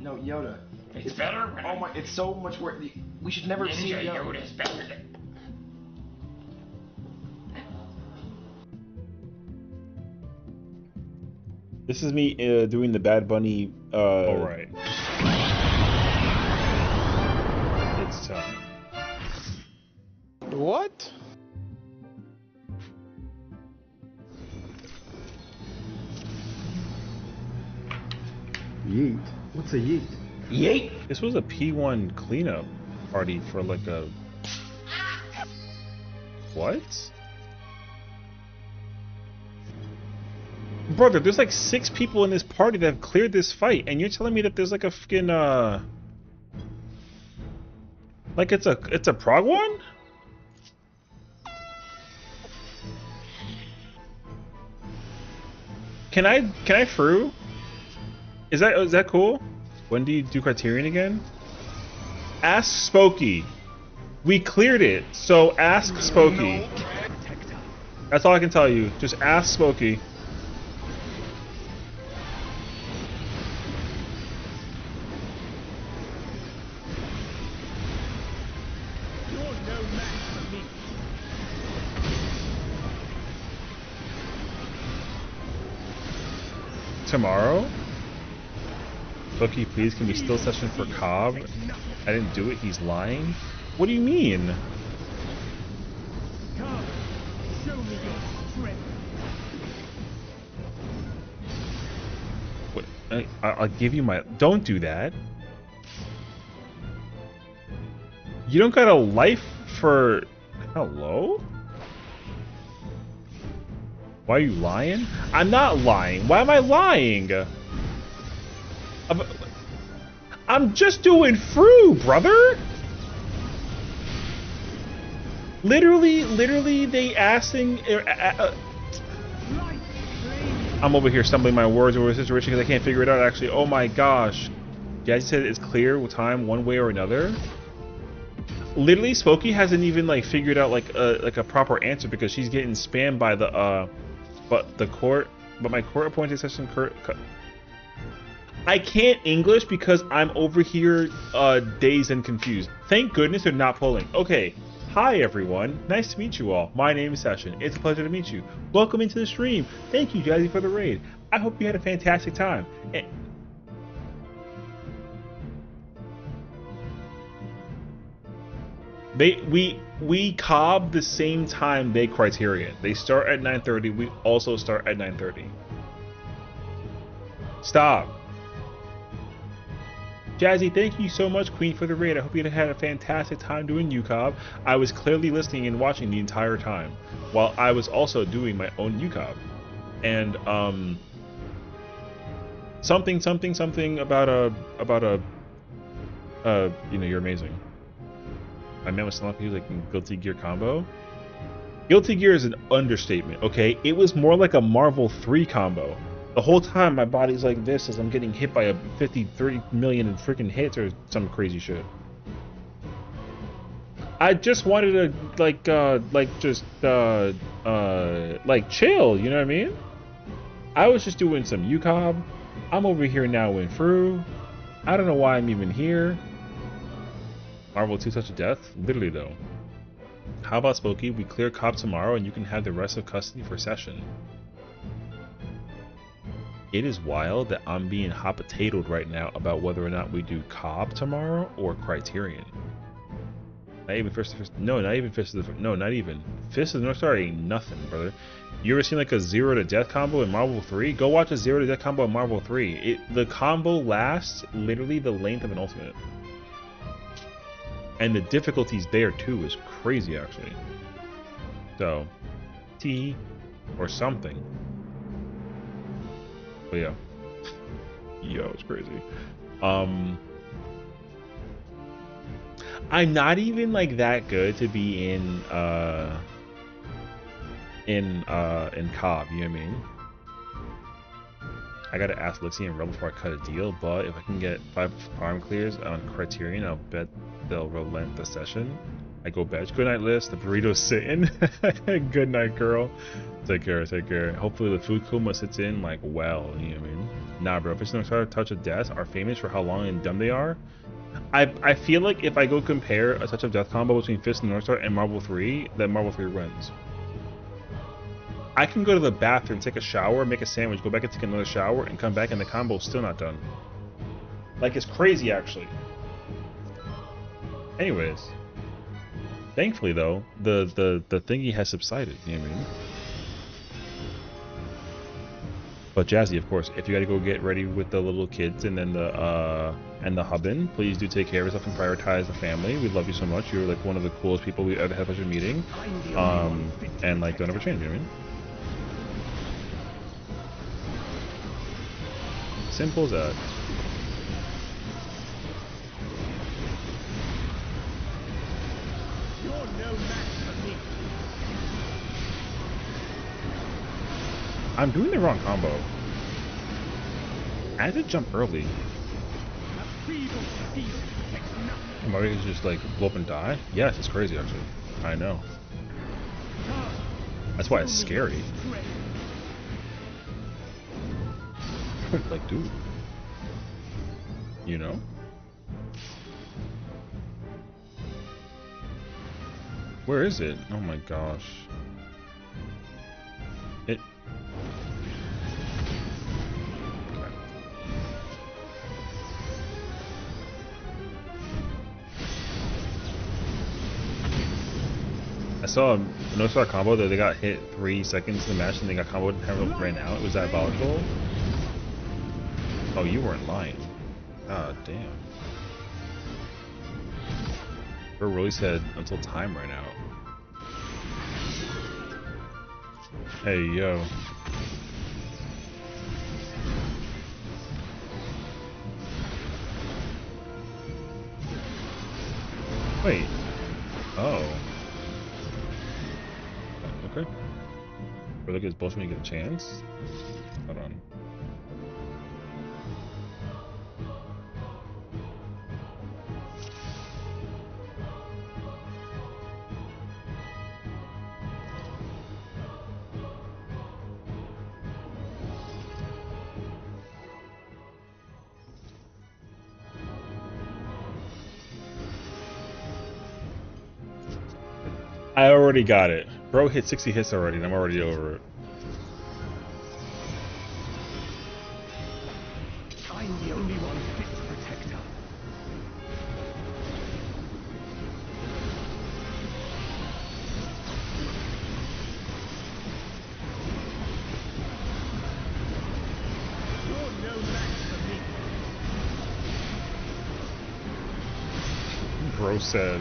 No, Yoda. It's better. Oh my! It's so much worse. We should never see Yoda. Yoda's better. This is me doing the Bad Bunny. All right. It's time. What? Yeet? What's a yeet? Yeet. This was a P1 cleanup party for like a what? Brother, there's like 6 people in this party that have cleared this fight, and you're telling me that there's like a fucking like it's a prog one? Can I through? Is that cool? When do you do Criterion again? Ask Spokey. We cleared it, so ask Spokey. That's all I can tell you. Just ask Spokey. Tomorrow? Spokey, please, can we still session for Cobb? I didn't do it, he's lying? What do you mean? Come, show me your strength. What? I'll give you my... Don't do that. You don't got a life for... Hello? Why are you lying? I'm not lying. Why am I lying? I'm just doing through, brother. Literally, they asking. I'm over here stumbling my words over a situation because I can't figure it out. Actually, oh my gosh, Jazzy said it's clear with time, one way or another. Literally, Spokey hasn't even like figured out like a proper answer because she's getting spammed by the my court appointed session I can't English because I'm over here dazed and confused. Thank goodness they're not pulling. Okay, hi everyone. Nice to meet you all. My name is Sessiion. It's a pleasure to meet you. Welcome into the stream. Thank you, Jazzy, for the raid. I hope you had a fantastic time. We Cobb the same time they Criterion. They start at 9:30. We also start at 9:30. Stop. Jazzy, thank you so much, Queen, for the raid. I hope you had a fantastic time doing UCOB. I was clearly listening and watching the entire time, while I was also doing my own UCOB. And something about you know, you're amazing. My man was telling me like Guilty Gear combo. Guilty Gear is an understatement, okay? It was more like a Marvel 3 combo. The whole time my body's like this as I'm getting hit by a 53 million freaking hits or some crazy shit. I just wanted to like chill, you know what I mean? I was just doing some UCOB. I'm over here now in through. I don't know why I'm even here. Marvel 2 Touch of Death? Literally though. How about Spokey? We clear Cobb tomorrow and you can have the rest of custody for session. It is wild that I'm being hot potatoed right now about whether or not we do Cobb tomorrow or Criterion. Not even Fist of the North Star ain't nothing, brother. You ever seen like a 0 to death combo in Marvel 3? Go watch a 0 to death combo in Marvel 3. The combo lasts literally the length of an ultimate. And the difficulties there too is crazy actually. So, T or something. But yeah. Yo, it's crazy. I'm not even like that good to be in COB, you know what I mean? I gotta ask Lixie and Rebel before I cut a deal, but if I can get 5 farm clears on Criterion, I'll bet they'll relent the session. I go bench. Good night, Liz. The burrito's sitting. Good night, girl. Take care, take care. Hopefully the food coma sits in like well, you know what I mean? Nah, bro. Fish and Touch of Death are famous for how long and dumb they are. I feel like if I go compare a Touch of Death combo between Fist and Northstar and Marvel 3, then Marvel 3 wins. I can go to the bathroom, take a shower, make a sandwich, go back and take another shower, and come back and the combo's still not done. Like, it's crazy, actually. Anyways. Thankfully, though, the thingy has subsided, you know what I mean? But Jazzy, of course, if you gotta go get ready with the little kids and then the hubbin, please do take care of yourself and prioritize the family. We love you so much. You're like one of the coolest people we've ever had such a meeting. And like, don't ever change, you know what I mean? Simple as that. You're no match for me. I'm doing the wrong combo. I had to jump early. Am I ready to just like blow up and die? Yes, it's crazy actually. I know. That's why it's scary. Like, dude. You know? Where is it? Oh my gosh. It... Okay. I saw a no-star combo that they got hit 3 seconds in the match and they got comboed and kind of ran out. It was diabolical. Oh, you weren't lying. God damn. Bro really said until time ran out. Hey, yo. Wait. Oh. Okay. We're looking at both when you get a chance. Hold on. I already got it. Bro hit 60 hits already and I'm already over it. I'm the only one fit to protect her. You're no match for me. Bro said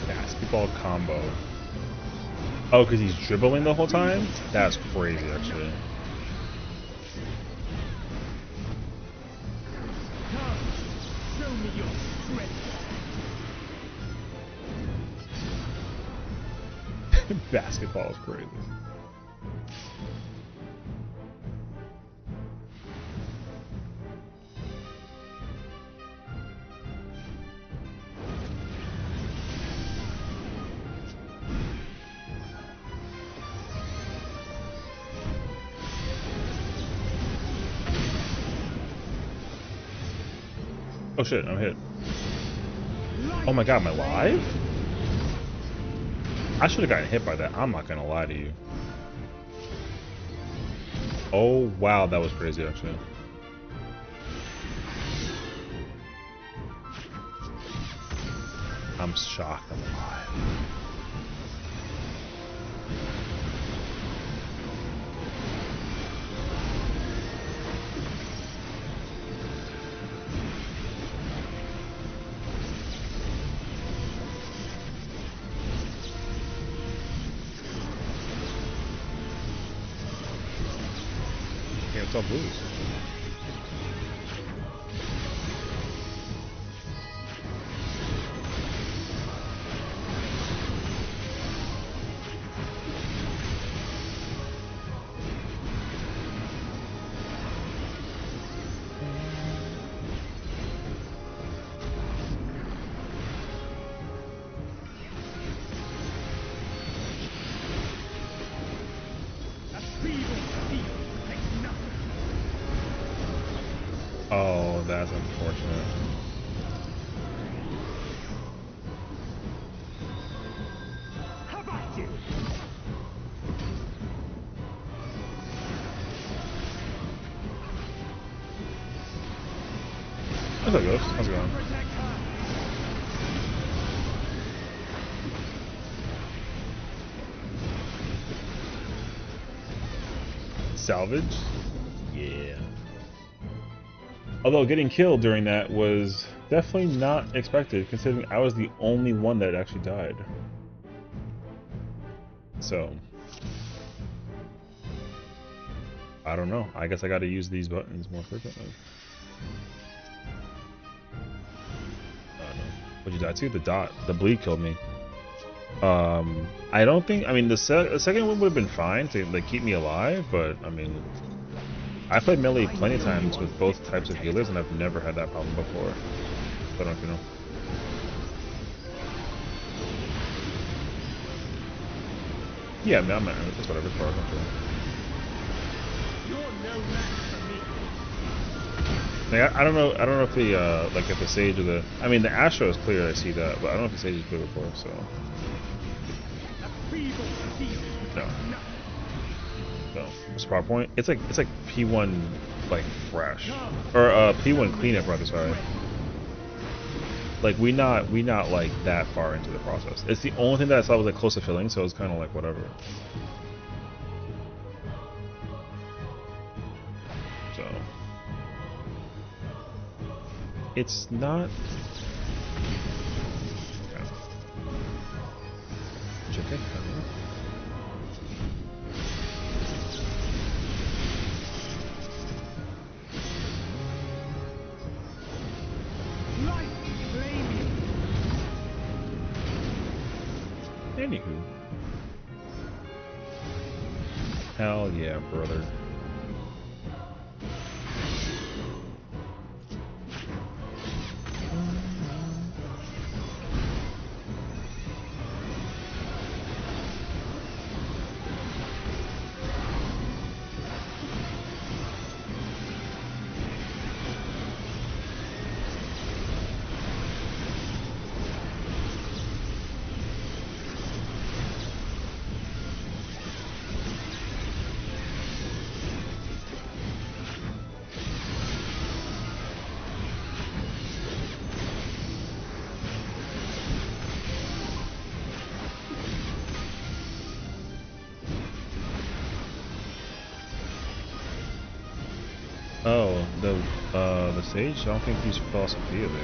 basketball combo. Oh, because he's dribbling the whole time? That's crazy, actually. Show me your strength. Basketball is crazy. Oh shit, I'm hit. Oh my god, am I live? I should have gotten hit by that, I'm not gonna lie to you. Oh wow, that was crazy actually. I'm shocked I'm alive. It's all blues. Oh, that's unfortunate. How about you? How's that Ghost? How's it going? Salvage? Yeah. Although getting killed during that was definitely not expected, considering I was the only one that actually died. So, I don't know. I guess I gotta use these buttons more frequently. I don't know. What'd you die to? The dot. The bleed killed me. I don't think... I mean, the second one would have been fine to like keep me alive, but, I mean... I played melee plenty of times with both types of healers, and I've never had that problem before. So I don't know if you know. Yeah, I mean, I'm just whatever for our control. Like, I don't know if the like if the Sage or the... I mean, the Astro is clear, I see that, but I don't know if the Sage is clear before, so... No. No. What's the power point? It's like P1 like fresh. Or P1 cleanup rather, sorry. Like we not like that far into the process. It's the only thing that I saw was like close to filling, so it's kinda like whatever. So it's not okay. Check it. Anywho. Hell yeah, brother. Oh, the Sage? I don't think he's Philosophia there.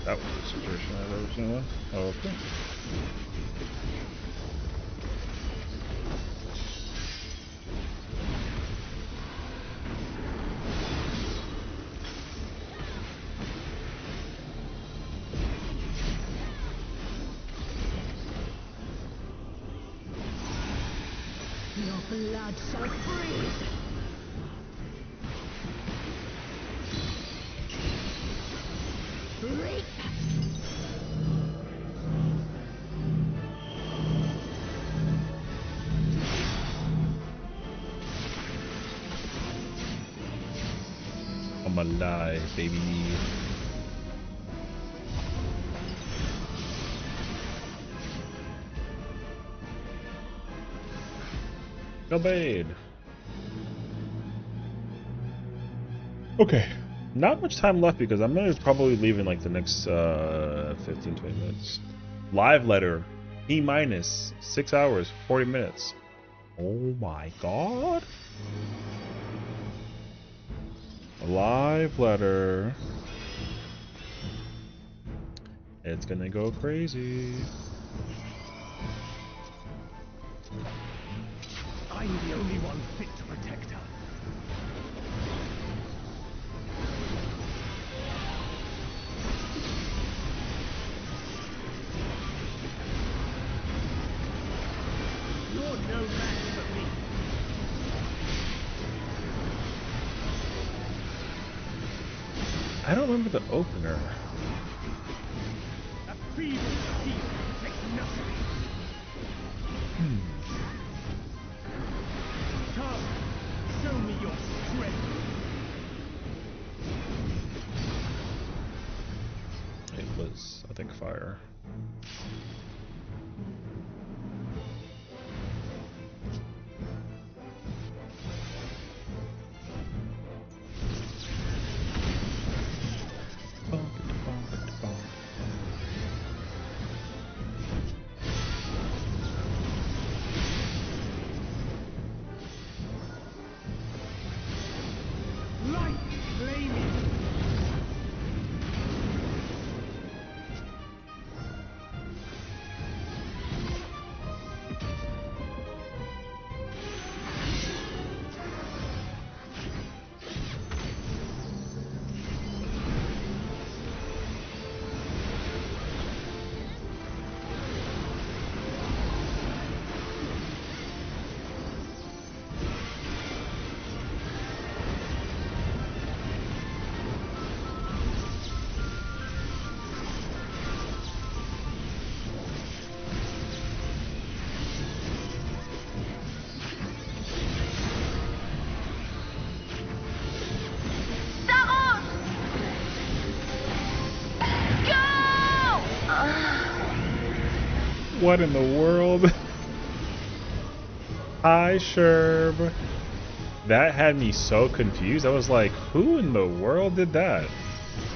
That was the situation I've ever seen one. Oh, okay. Your blood shall freeze. Reap. I'm alive, baby. Obeyed. Okay. Not much time left because I'm gonna probably leave in like the next 15-20 minutes. Live letter. E minus 6 hours, 40 minutes. Oh my god. Live letter. It's gonna go crazy. I'm the only one fit to protect her. You're no match for me. I don't remember the opener. A feeble steel takes nothing. Come, show me your strength. It was, I think, fire. Light flaming. What in the world? Hi, Sherb. That had me so confused. I was like, who in the world did that?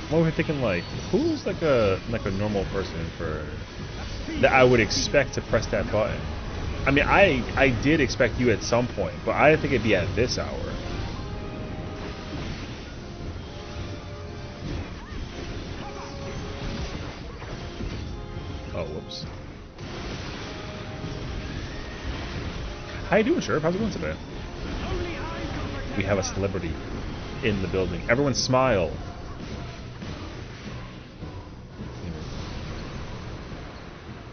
I'm over here thinking like, who's like a normal person for that I would expect to press that button? I mean, I did expect you at some point, but I didn't think it'd be at this hour. Oh, whoops. How you doing, Sherb? How's it going today? We have a celebrity in the building. Everyone smile.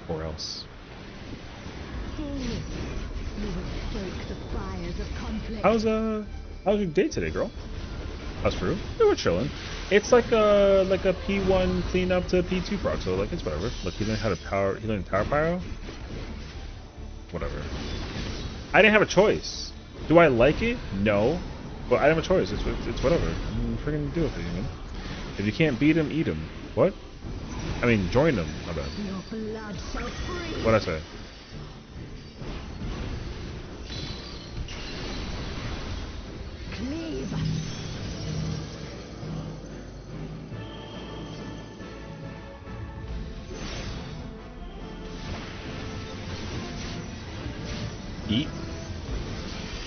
Or else. How's your day today, girl? How's Fruit? Yeah, we're chilling. It's like a P1 cleanup to P2 proc, so like it's whatever. Look, he learned how to power. He learned power pyro. Whatever. I didn't have a choice. Do I like it? No. But I didn't have a choice. It's whatever. I'm freaking do it for you, man. If you can't beat him, eat him. What? I mean, join him. My bad. What'd I say? Eat?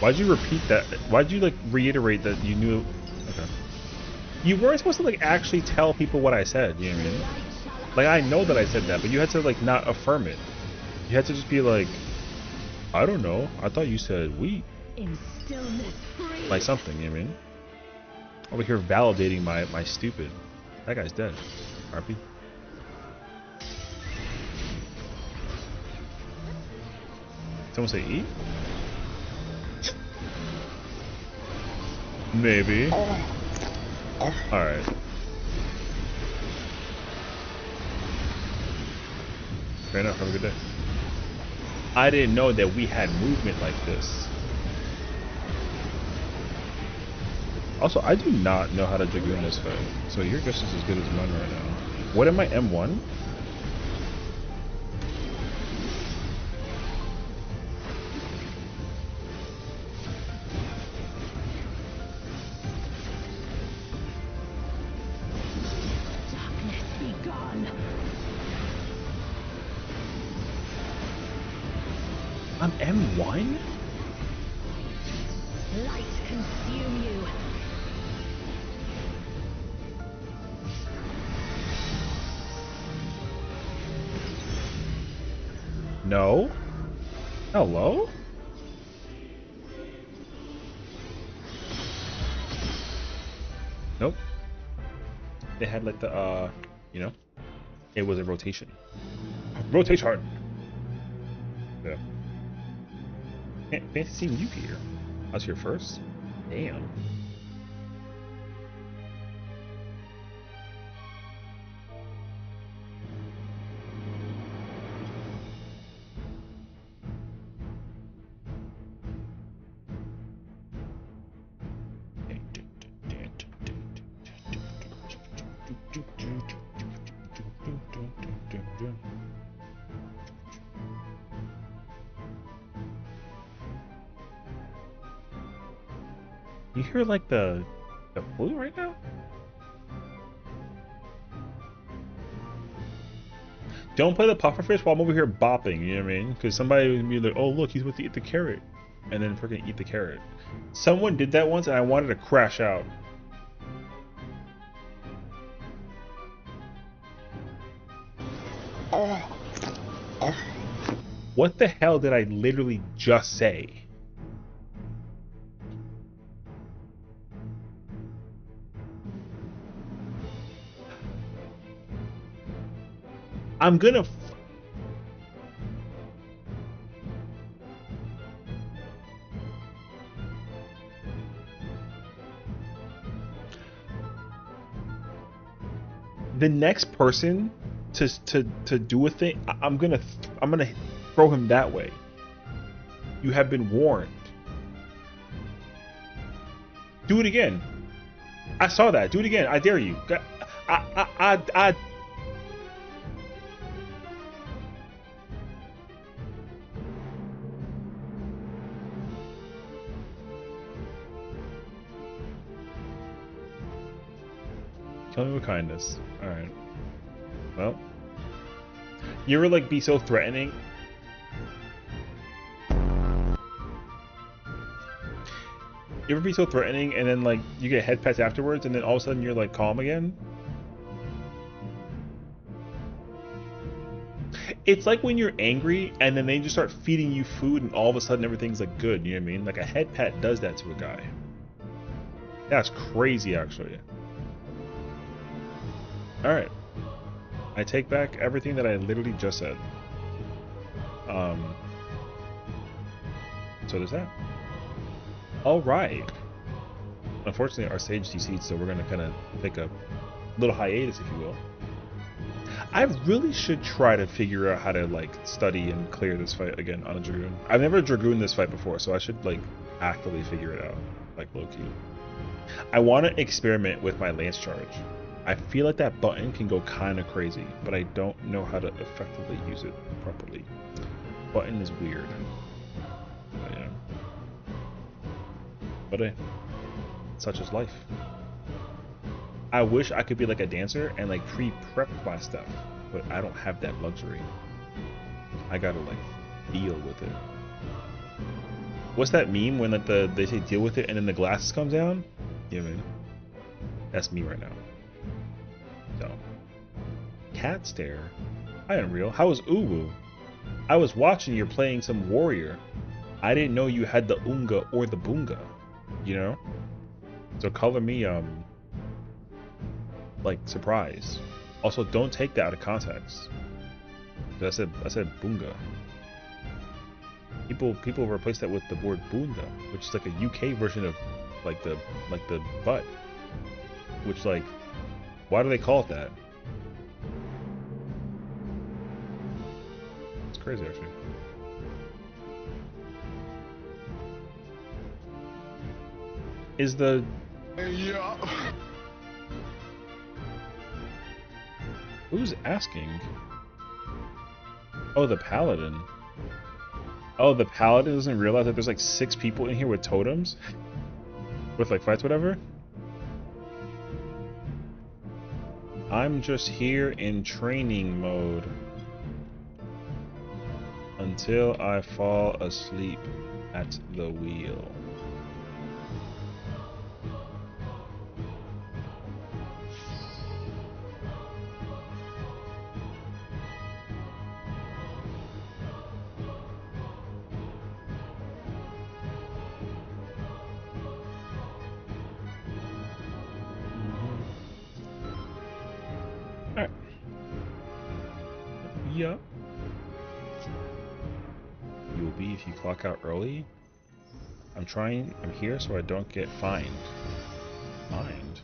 Why'd you repeat that? Why'd you like reiterate that you knew? Okay. You weren't supposed to like actually tell people what I said, you know what I mean? Like I know that I said that, but you had to like not affirm it. You had to just be like, I don't know. I thought you said wheat. Like something, you know what I mean? Over here validating my stupid. That guy's dead. RP. Someone say eat? Maybe. Alright. Fair enough, have a good day. I didn't know that we had movement like this. Also, I do not know how to Dragoon this fight, so you're just as good as mine right now. What am I, M1? Darkness be gone. I'm M1? Light consume you. No? Hello? Nope. They had like the, you know, it was a rotation. Rotation! Yeah. Fancy seeing you here. I was here first? Damn. You hear like the flute right now? Don't play the pufferfish while I'm over here bopping, you know what I mean? Because somebody would be like, oh look, he's with to eat the carrot. And then freaking eat the carrot. Someone did that once and I wanted to crash out. What the hell did I literally just say? I'm gonna the next person to do a thing, I'm gonna throw him that way. You have been warned. Do it again. I saw that. Do it again. I dare you. I Kill me with kindness. Alright. Well. You ever like be so threatening? You ever be so threatening and then like you get head pats afterwards and then all of a sudden you're like calm again? It's like when you're angry and then they just start feeding you food and all of a sudden everything's like good, you know what I mean? Like a head pat does that to a guy. That's crazy actually. Alright. I take back everything that I literally just said. So there's that. Alright. Unfortunately, our stage DC'd, so we're gonna kind of take a little hiatus, if you will. I really should try to figure out how to, like, study and clear this fight again on a Dragoon. I've never Dragooned this fight before, so I should, like, actively figure it out. Like, low-key. I want to experiment with my Lance Charge. I feel like that button can go kind of crazy, but I don't know how to effectively use it properly. Button is weird. But, yeah. But hey, such is life. I wish I could be like a dancer and like pre-prep my stuff, but I don't have that luxury. I gotta like deal with it. What's that meme when like they say deal with it and then the glasses comes down? Yeah, man. That's me right now. So, cat stare. Hi, Unreal. How was Uwu? I was watching you're playing some warrior. I didn't know you had the Unga or the Bunga. You know? So color me like surprise. Also, don't take that out of context. I said Bunga. People replace that with the word Bunda, which is like a UK version of like the butt. Which like, why do they call it that? It's crazy actually. Yeah. Who's asking? Oh, the paladin. Oh, the paladin doesn't realize that there's like 6 people in here with totems? With like fights, whatever? I'm just here in training mode. Until I fall asleep at the wheel. Alright. Yup. You will be if you clock out early. I'm here so I don't get fined. Fined?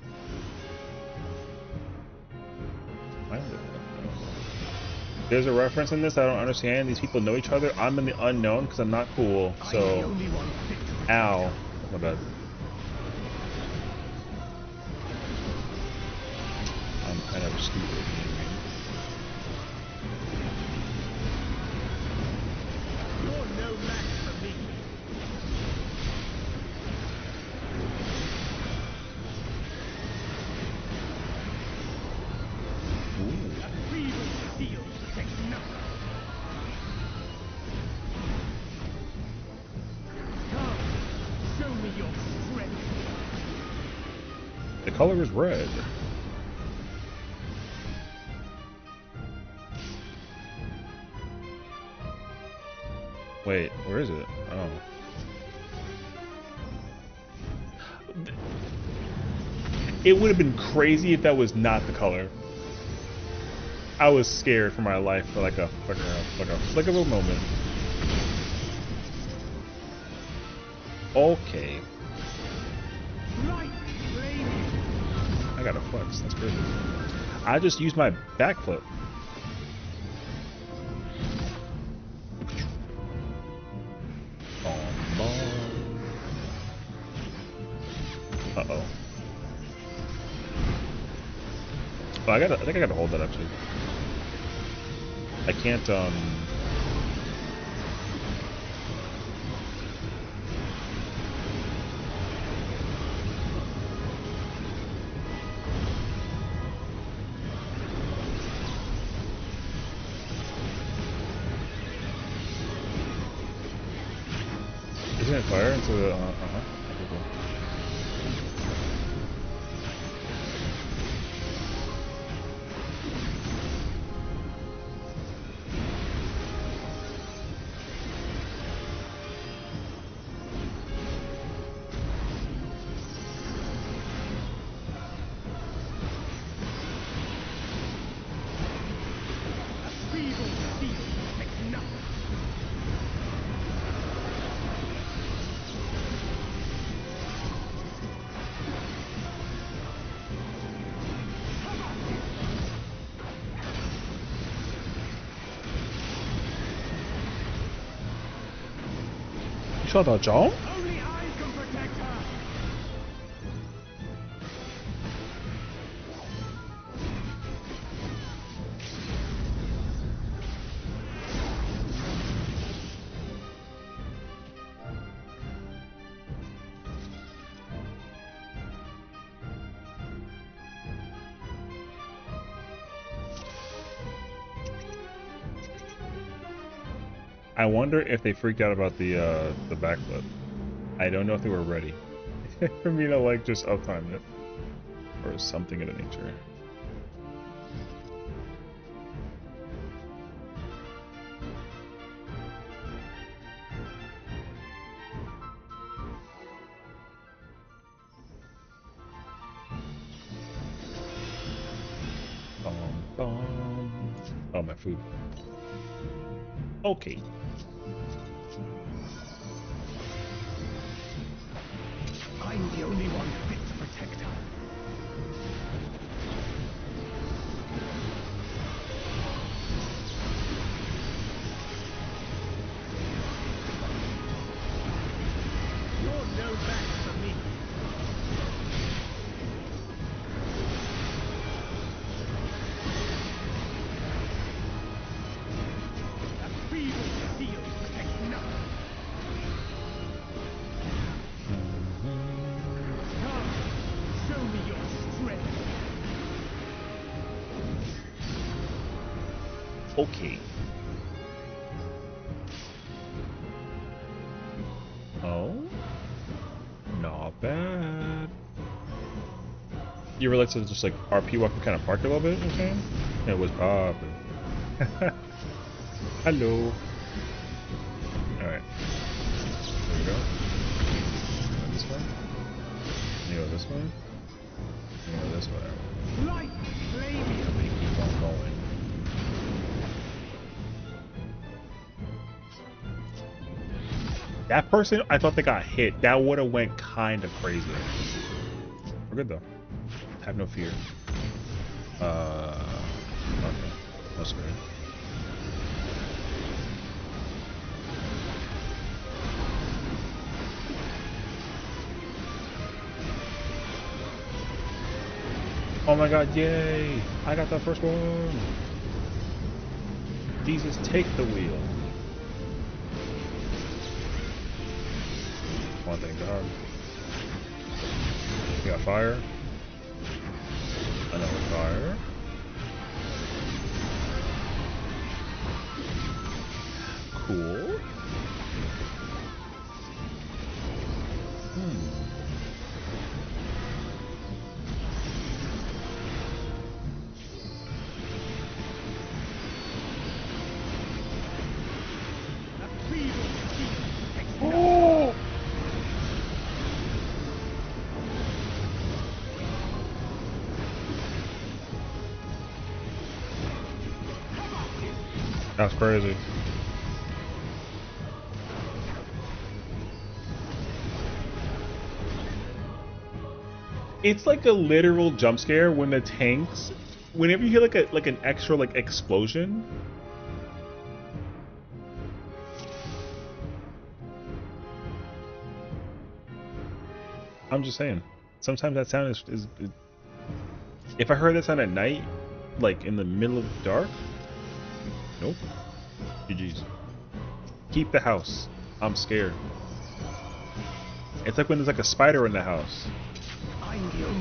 There's a reference in this I don't understand. These people know each other. I'm in the unknown because I'm not cool. So, ow. My bad. I'm kind of stupid. You're no match for me. A feeble steel takes nothing. Come, show me your strength. The color is red. Wait, where is it? Oh. It would have been crazy if that was not the color. I was scared for my life for like a flick of a moment. Okay. I got a flex, that's crazy. I just used my backflip. Uh-oh. Oh, I think I gotta hold that actually. I can't, Isn't it fire into the, Okay, cool. Shut up, John. Only I can protect her. I wonder if they freaked out about the backflip. I don't know if they were ready for me to like just uptime it or something of the nature. Oh, my food. Okay. I'm the only one fit to protect her. You're no match for me. Okay. Oh, not bad. You ever like to just like RP walk and kind of park a little bit? You know what I'm saying? It was popping. Hello. All right. There we go. Go this way. You go this way. You go this way. Light flaming. And we keep on going. That person, I thought they got hit. That would have went kind of crazy. We're good though. Have no fear. Okay. That's good. Oh my god, yay! I got the first one! Jesus, take the wheel. Oh, thank God. We got fire. Another fire. Cool. Oh! That's crazy. It's like a literal jump scare when the tanks, whenever you hear like an extra like explosion. I'm just saying. Sometimes that sound is if I heard that sound at night, like in the middle of the dark, nope. GG's. Keep the house. I'm scared. It's like when there's like a spider in the house.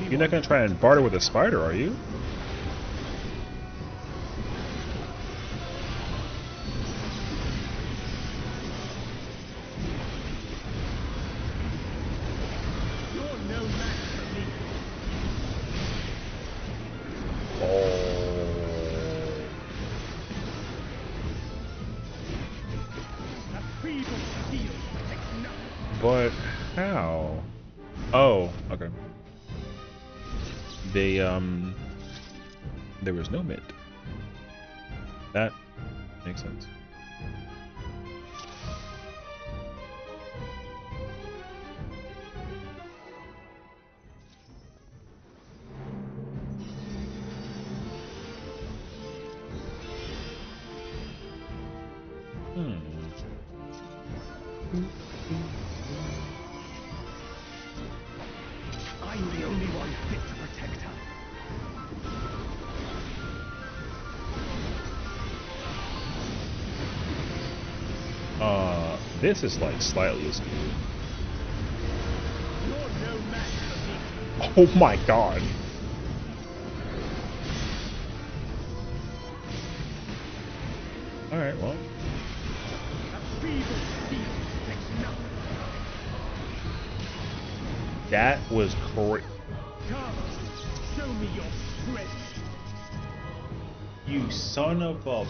You're not gonna try and barter with a spider, are you? But how? Oh, okay. They there was no mid. That makes sense. I'm the only one fit to protect her. This is like slightly askew. You're no match for me. Oh my god. Alright, well. That was crazy. Come, show me your strength. You son of a...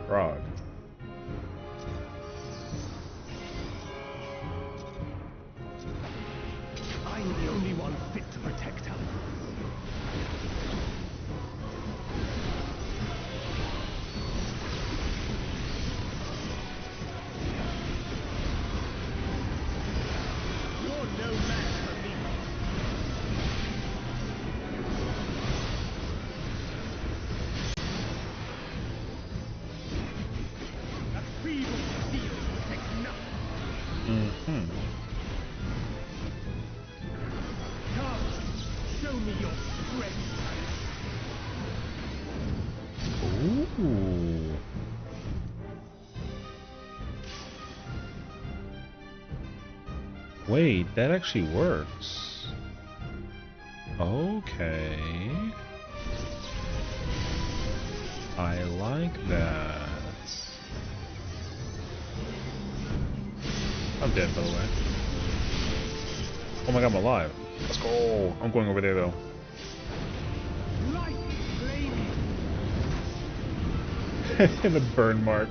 Frog. I'm the only one fit to protect her. You're no match for me. That feeble steel protects nothing. Mm-hmm. Come, show me your strength. Ooh. Wait, that actually works. Okay. I like that. I'm dead, by the way. Oh my god, I'm alive. Let's go. I'm going over there, though. In the burn mark.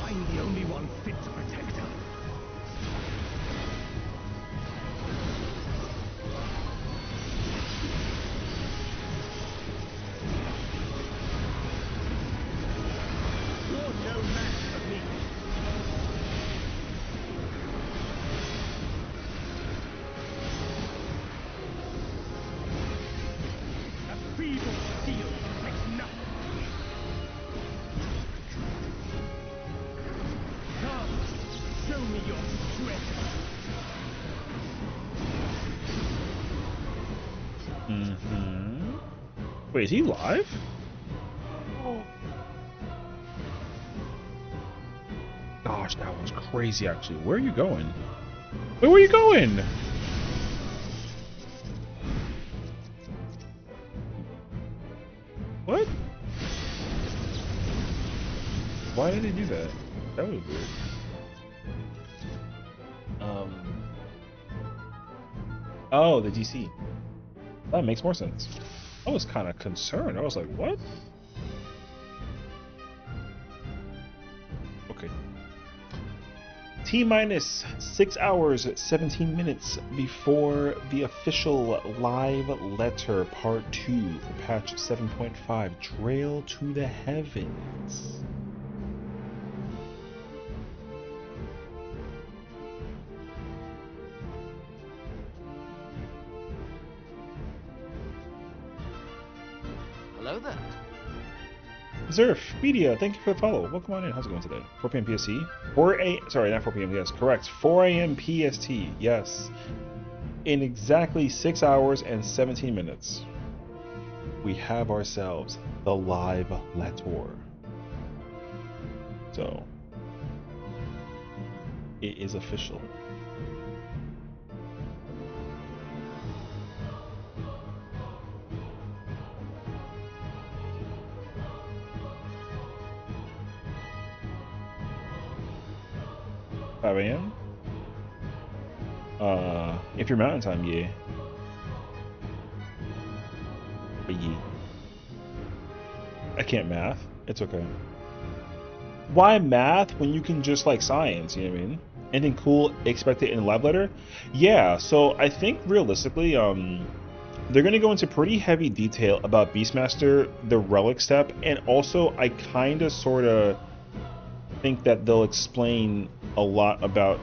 I'm the only one fit to protect her. You're no match for me. A feeble shield protects nothing. Come, show me your strength. Wait, is he live? Gosh, that was crazy, actually. Where are you going? Wait, where are you going? What? Why did he do that? That was weird. Oh, the DC. That makes more sense. I was kind of concerned. I was like, what? Okay. T-minus 6 hours, 17 minutes before the official live letter part 2 for patch 7.5, Trail to the Heavens. Hello there. Zerf, Media, thank you for the follow. Welcome on in. How's it going today? 4 p.m. PST? 4 a.m. Sorry, not 4 p.m. Yes, correct. 4 a.m. PST. Yes. In exactly 6 hours and 17 minutes, we have ourselves the live letter. So, it is official. a.m. If you're mountain time, yeah. But yeah. I can't math. It's okay. Why math when you can just like science, you know what I mean? Anything cool expected in the live letter? Yeah, so I think realistically, they're gonna go into pretty heavy detail about Beastmaster, the relic step, and also I kinda sorta think that they'll explain a lot about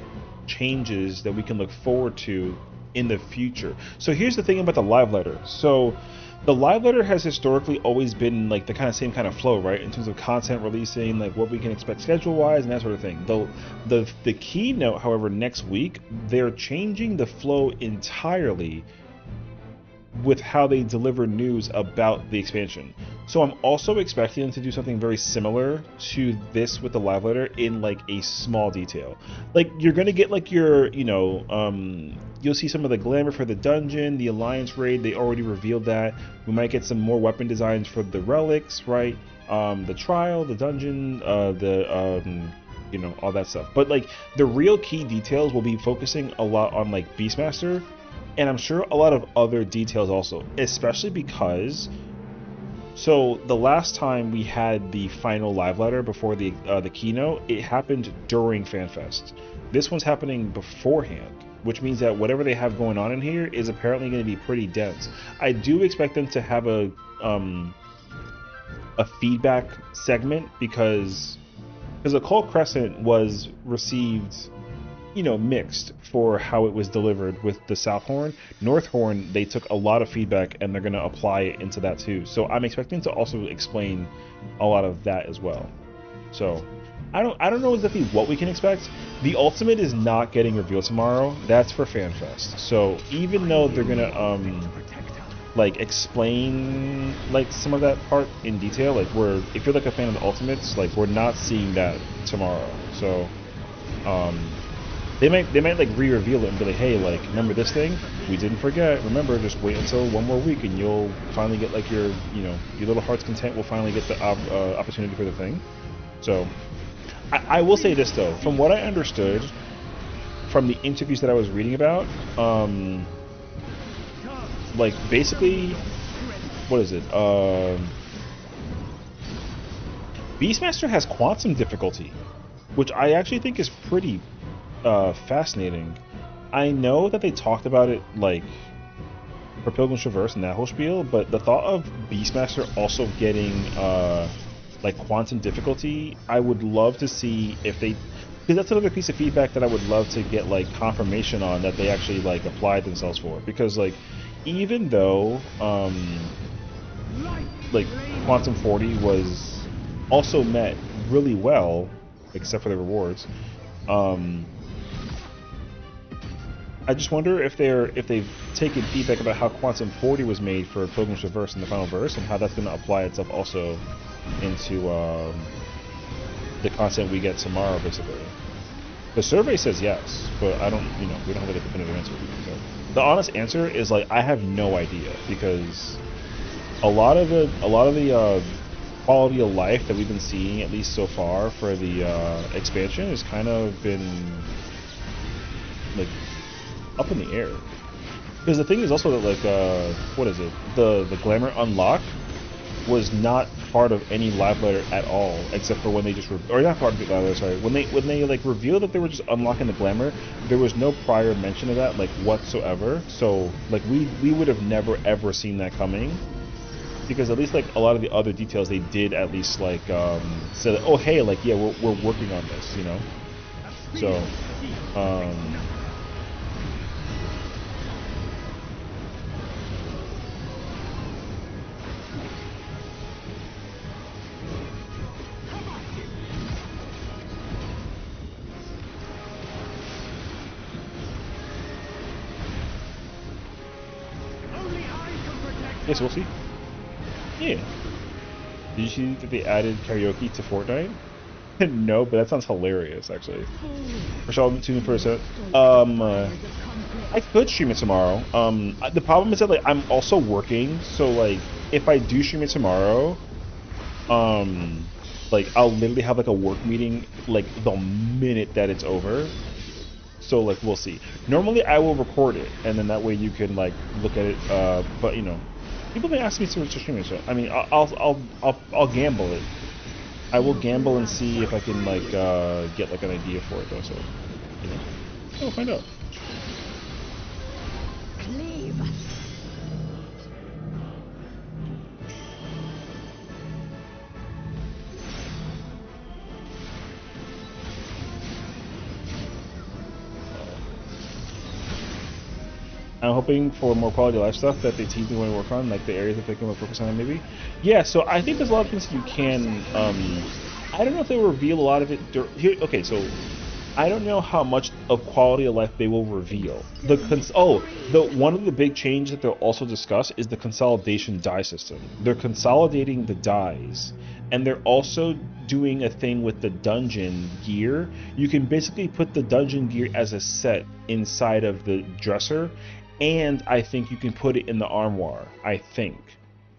changes that we can look forward to in the future. So here's the thing about the live letter. So the live letter has historically always been like the kind of same kind of flow, right? In terms of content releasing, like what we can expect schedule-wise and that sort of thing. Though the keynote, however, next week, they're changing the flow entirely with how they deliver news about the expansion. So I'm also expecting them to do something very similar to this with the live letter in like a small detail. Like you're gonna get like your, you know, you'll see some of the glamour for the dungeon, the alliance raid. They already revealed that. We might get some more weapon designs for the relics, right? The trial, the dungeon, you know, all that stuff. But like the real key details will be focusing a lot on like Beastmaster, and I'm sure a lot of other details also, especially because, so the last time we had the final live letter before the keynote, it happened during FanFest. This one's happening beforehand, which means that whatever they have going on in here is apparently going to be pretty dense. I do expect them to have a a feedback segment because Occult Crescent was received, you know, mixed for how it was delivered with the South Horn. North Horn, they took a lot of feedback and they're going to apply it into that too. So I'm expecting to also explain a lot of that as well. So I don't know exactly what we can expect. The Ultimate is not getting revealed tomorrow. That's for FanFest. So even though they're going to like explain like some of that part in detail, like if you're like a fan of the Ultimates, like we're not seeing that tomorrow. So they might like re-reveal it and be like, hey, like, remember this thing? We didn't forget. Remember, just wait until one more week and you'll finally get like your little heart's content will finally get the opportunity for the thing. So I will say this though, from what I understood from the interviews that I was reading about, like basically, what is it? Beastmaster has quantum difficulty, which I actually think is pretty fascinating. I know that they talked about it like for Pilgrim's Traverse and that whole spiel, but the thought of Beastmaster also getting like quantum difficulty, I would love to see if they, because that's another piece of feedback that I would love to get like confirmation on that they actually like applied themselves for, because like even though like Quantum 40 was also met really well, except for the rewards, I just wonder if they've taken feedback about how Quantum 40 was made for Pilgrim's Traverse in the final verse, and how that's going to apply itself also into the content we get tomorrow, basically. The survey says yes, but I don't, we don't have like a definitive answer. So the honest answer is like I have no idea, because a lot of the quality of life that we've been seeing, at least so far for the expansion, has kind of been like up in the air. Because the thing is also that like what is it? The glamour unlock was not part of any live letter at all, except for when they just or not part of the live letter, sorry. When they like revealed that they were just unlocking the glamour, there was no prior mention of that like whatsoever. So like we would have never ever seen that coming, because at least like a lot of the other details they did at least like say that, oh hey, like yeah, we're working on this, So yes, we'll see. Yeah. Did you see that they added karaoke to Fortnite? No, but that sounds hilarious, actually. Rochelle, I'm tuning for a set. I could stream it tomorrow. The problem is that like I'm also working, so like if I do stream it tomorrow, like I'll literally have like a work meeting like the minute that it's over. So like we'll see. Normally I will record it, and then that way you can like look at it. But people may ask me to stream it. So I mean, I'll gamble it. I will gamble and see if I can like get like an idea for it though. So we'll find out. Cleave. I'm hoping for more quality of life stuff that they team want to work on, like the areas that they can focus on maybe. Yeah, so I think there's a lot of things that you can. I don't know if they will reveal a lot of it. Here, okay, so I don't know how much of quality of life they will reveal. One of the big changes that they'll also discuss is the consolidation die system. They're consolidating the dies, and they're also doing a thing with the dungeon gear. You can basically put the dungeon gear as a set inside of the dresser, and I think you can put it in the armoire. I think.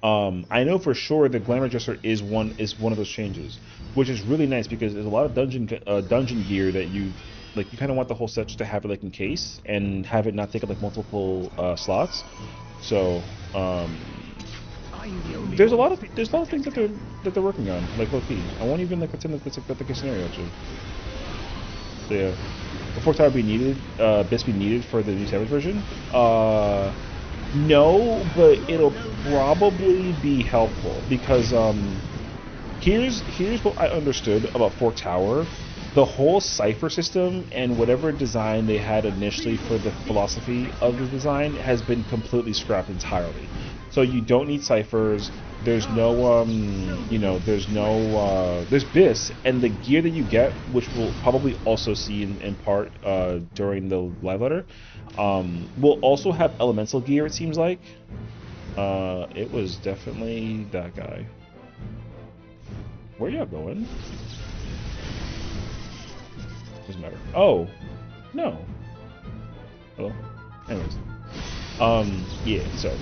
I know for sure the glamour dresser is one of those changes, which is really nice because there's a lot of dungeon gear that you kind of want the whole set just to have it like in case and have it not take up like multiple slots. So there's a lot of things that they're working on, like low key. I won't even like pretend that that's the case scenario actually. So yeah, will Fork Tower be needed? Bits be needed for the new Savage version? No, but it'll probably be helpful because here's what I understood about Fork Tower. The whole cipher system and whatever design they had initially for the philosophy of the design has been completely scrapped entirely. So you don't need ciphers. There's no, there's BIS, and the gear that you get, which we'll probably also see in part during the live letter, will also have elemental gear, it seems like. It was definitely that guy. Where y'all going? Doesn't matter. Oh, no. Hello? Anyways. Yeah, so.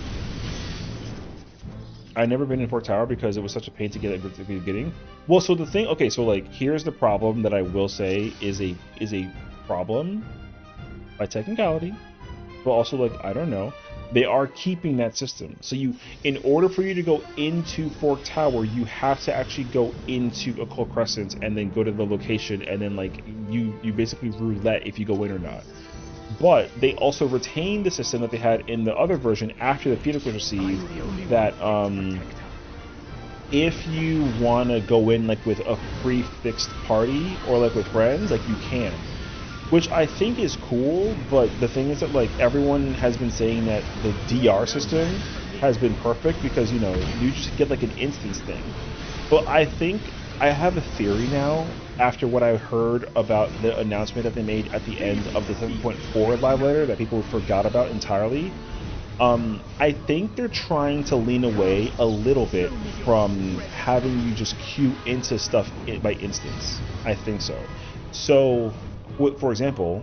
I've never been in Fort Tower because it was such a pain to get at the beginning. Well, so the thing, okay, so like, here's the problem that I will say is a problem by technicality, but also like, I don't know. They are keeping that system. So in order for you to go into Fork Tower, you have to actually go into Occult Crescent and then go to the location, and then like you basically roulette if you go in or not. But they also retain the system that they had in the other version after the Phoenix was received, that if you want to go in like with a prefixed party or like with friends, like you can. Which I think is cool, but the thing is that like everyone has been saying that the DR system has been perfect because, you know, you just get like an instance thing. But I think I have a theory now after what I heard about the announcement that they made at the end of the 7.4 live letter that people forgot about entirely. I think they're trying to lean away a little bit from having you just queue into stuff by instance. I think so. So, for example,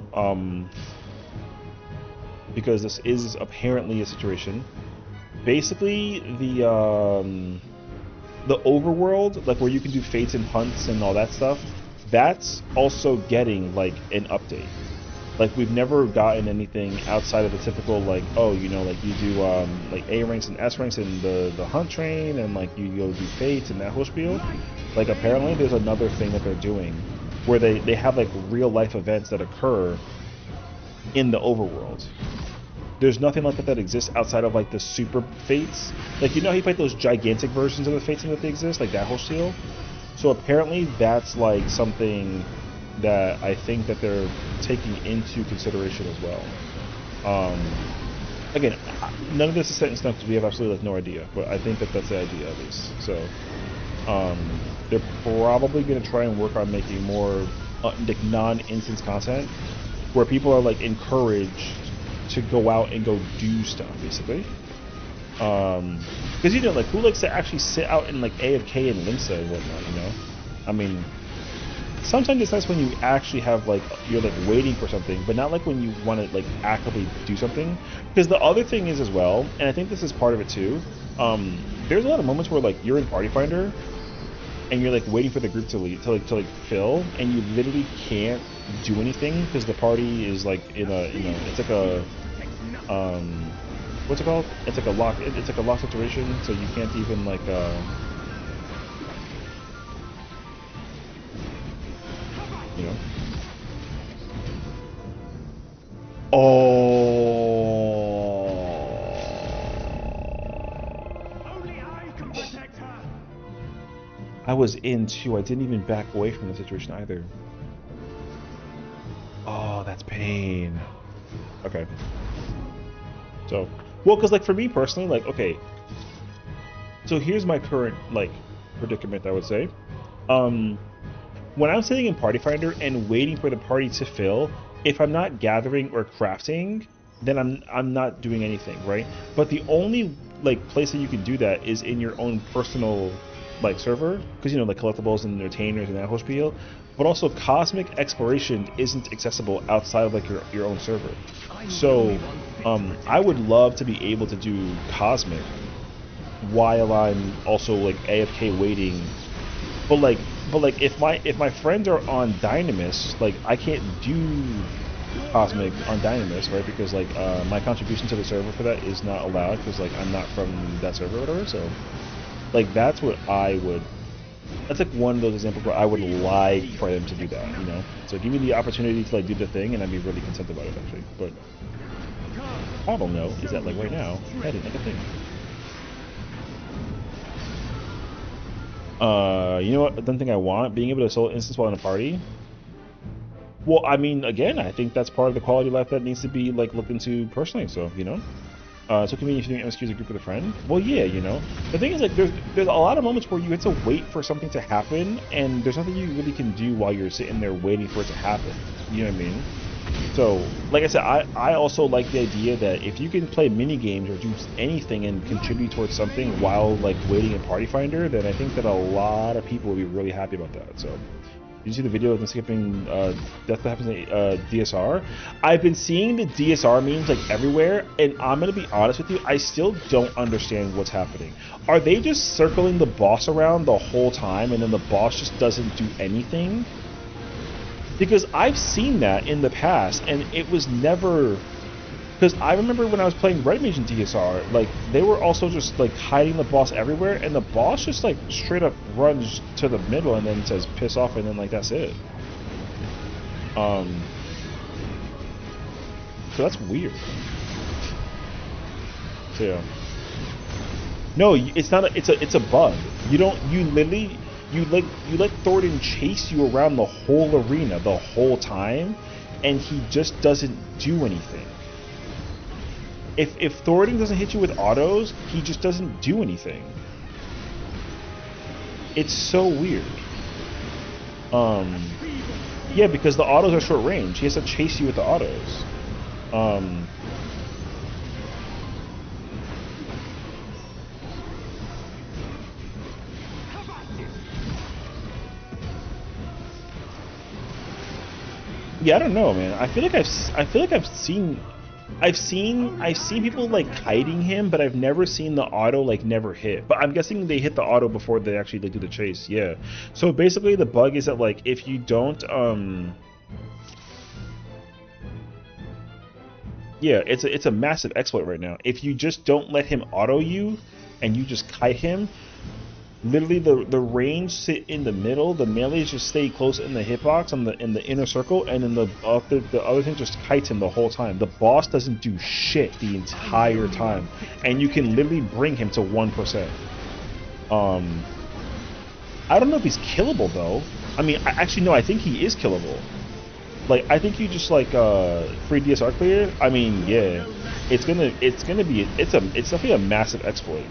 because this is apparently a situation, basically the overworld, like where you can do fates and hunts and all that stuff, that's also getting like an update. Like we've never gotten anything outside of the typical like, oh, you know, like you do like A ranks and S ranks in the hunt train, and like you go do fates and that whole spiel. Like apparently there's another thing that they're doing where they have like real life events that occur in the overworld. There's nothing like that exists outside of like the super fates. Like, you know how you play those gigantic versions of the fates that they exist, like that whole seal? So apparently that's like something that I think that they're taking into consideration as well. Again, none of this is set in stone because we have absolutely like no idea, but I think that that's the idea at least. So they're probably going to try and work on making more like non-instance content where people are like encouraged to go out and go do stuff, basically. Because, you know, like, who likes to actually sit out and like AFK and Limsa and whatnot, you know? I mean, sometimes it's nice when you actually have like, you're like waiting for something, but not like when you want to like actively do something. Because the other thing is as well, and I think this is part of it too, there's a lot of moments where like you're in Party Finder and you're like waiting for the group to leave, to fill, and you literally can't do anything because the party is like in a, you know, it's like a what's it called? It's like a lock. It's like a lock situation, so you can't even like you know. Oh. Only I can protect her. I was in too. I didn't even back away from the situation either. Oh, that's pain. Okay. So, well, because like for me personally, like, okay. So here's my current like predicament, I would say. When I'm sitting in Party Finder and waiting for the party to fill, if I'm not gathering or crafting, then I'm not doing anything, right? But the only like place that you can do that is in your own personal like server, because, you know, like collectibles and entertainers and that whole spiel. But also cosmic exploration isn't accessible outside of like your own server. So I would love to be able to do cosmic while I'm also like AFK waiting. But like if my friends are on Dynamis, like I can't do cosmic on Dynamis, right? Because like my contribution to the server for that is not allowed because like I'm not from that server or whatever. So like that's what I would. That's like one of those examples where I would like for them to do that, you know. So give me the opportunity to like do the thing, and I'd be really content about it actually. But the problem though is that like right now I didn't like a thing. You know what? I don't think I want being able to solo instance while in a party. Well, I mean, again, I think that's part of the quality of life that needs to be like looked into personally. So you know, so convenient if you excuse a group with a friend. Well, yeah, you know, the thing is like there's a lot of moments where you get to wait for something to happen, and there's nothing you really can do while you're sitting there waiting for it to happen. You know what I mean? So, like I said, I also like the idea that if you can play mini games or do anything and contribute towards something while like waiting in Party Finder, then I think that a lot of people will be really happy about that. So, did you see the video of them skipping Death That Happens in DSR? I've been seeing the DSR memes like everywhere, and I'm gonna be honest with you, I still don't understand what's happening. Are they just circling the boss around the whole time, and then the boss just doesn't do anything? Because I've seen that in the past, and it was never... Because I remember when I was playing Red Mage in DSR, like, they were also just, like, hiding the boss everywhere, and the boss just, like, straight up runs to the middle and then says, piss off, and then, like, that's it. So that's weird. So, yeah. No, it's not a... It's a bug. You literally... You let Thornton chase you around the whole arena the whole time, and he just doesn't do anything. If Thornton doesn't hit you with autos, he just doesn't do anything. It's so weird. Yeah, because the autos are short range. He has to chase you with the autos. Yeah, I don't know, man. I feel like I've seen people like kiting him, but I've never seen the auto like never hit. But I'm guessing they hit the auto before they actually like do the chase. Yeah. So basically, the bug is that like if you don't yeah, it's a massive exploit right now. If you just don't let him auto you, and you just kite him. Literally, the range sit in the middle. The melees just stay close in the hitbox in the inner circle, and then the other thing just kites him the whole time. The boss doesn't do shit the entire time, and you can literally bring him to 1%. I don't know if he's killable though. I mean, actually no, I think he is killable. Like I think you just like free DSR clear. I mean, yeah, it's definitely a massive exploit.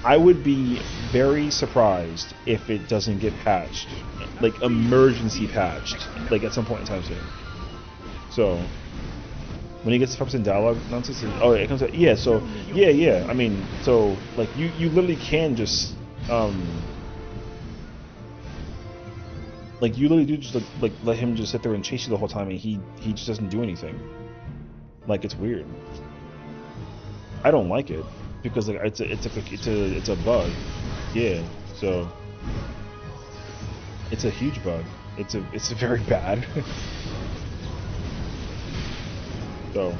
I would be very surprised if it doesn't get patched, like emergency patched, like at some point in time soon. So when he gets 5% dialogue nonsense, oh, it comes out. Yeah, so yeah. I mean, so like you literally can just like you literally do just like let him just sit there and chase you the whole time, and he just doesn't do anything. Like it's weird. I don't like it. Because like, it's a bug, yeah. So it's a huge bug. It's very bad. So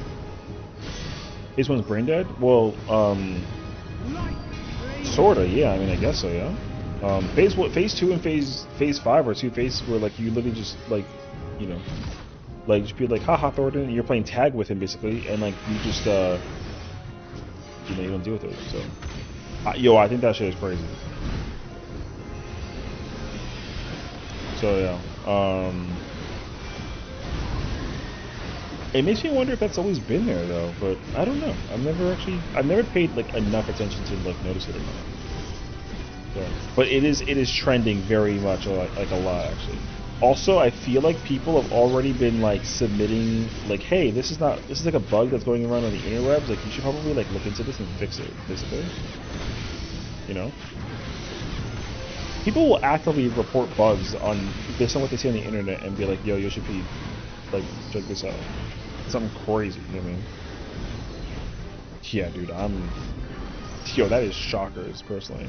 this one's brain dead. Well, sorta. Yeah. I mean, I guess so. Yeah. Phase 2 and phase 5 are two phases where like you literally just like, you know, like just be like, haha, Thornton, and you're playing tag with him basically, and like you just you know, you don't deal with it. So, yo, I think that shit is crazy. So yeah, it makes me wonder if that's always been there though. But I don't know. I've never paid like enough attention to like notice it or not. So, but it is trending very much like a lot actually. Also, I feel like people have already been like submitting like, hey, this is like a bug that's going around on the interwebs. Like, you should probably like look into this and fix it, basically. You know, people will actively report bugs based on what they see on the internet and be like, yo, you should be like, check this out. Something crazy, you know what I mean? Yeah, dude, yo, that is shockers personally.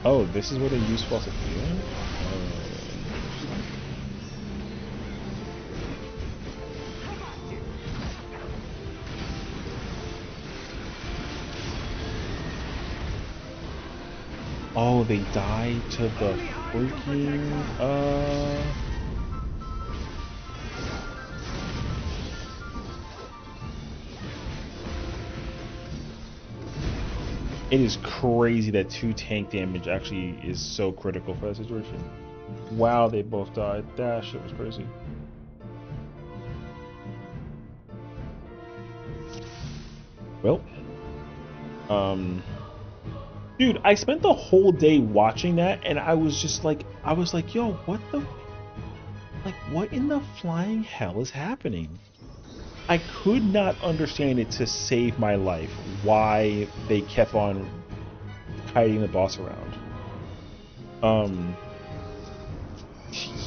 Oh, this is what they use faucet healing? Oh, they die to the freaking It is crazy that 2 tank damage actually is so critical for that situation. Wow, they both died. That shit was crazy. Well, dude, I spent the whole day watching that, and I was just like, yo, what the, like, what in the flying hell is happening? I could not understand it to save my life, why they kept on hiding the boss around.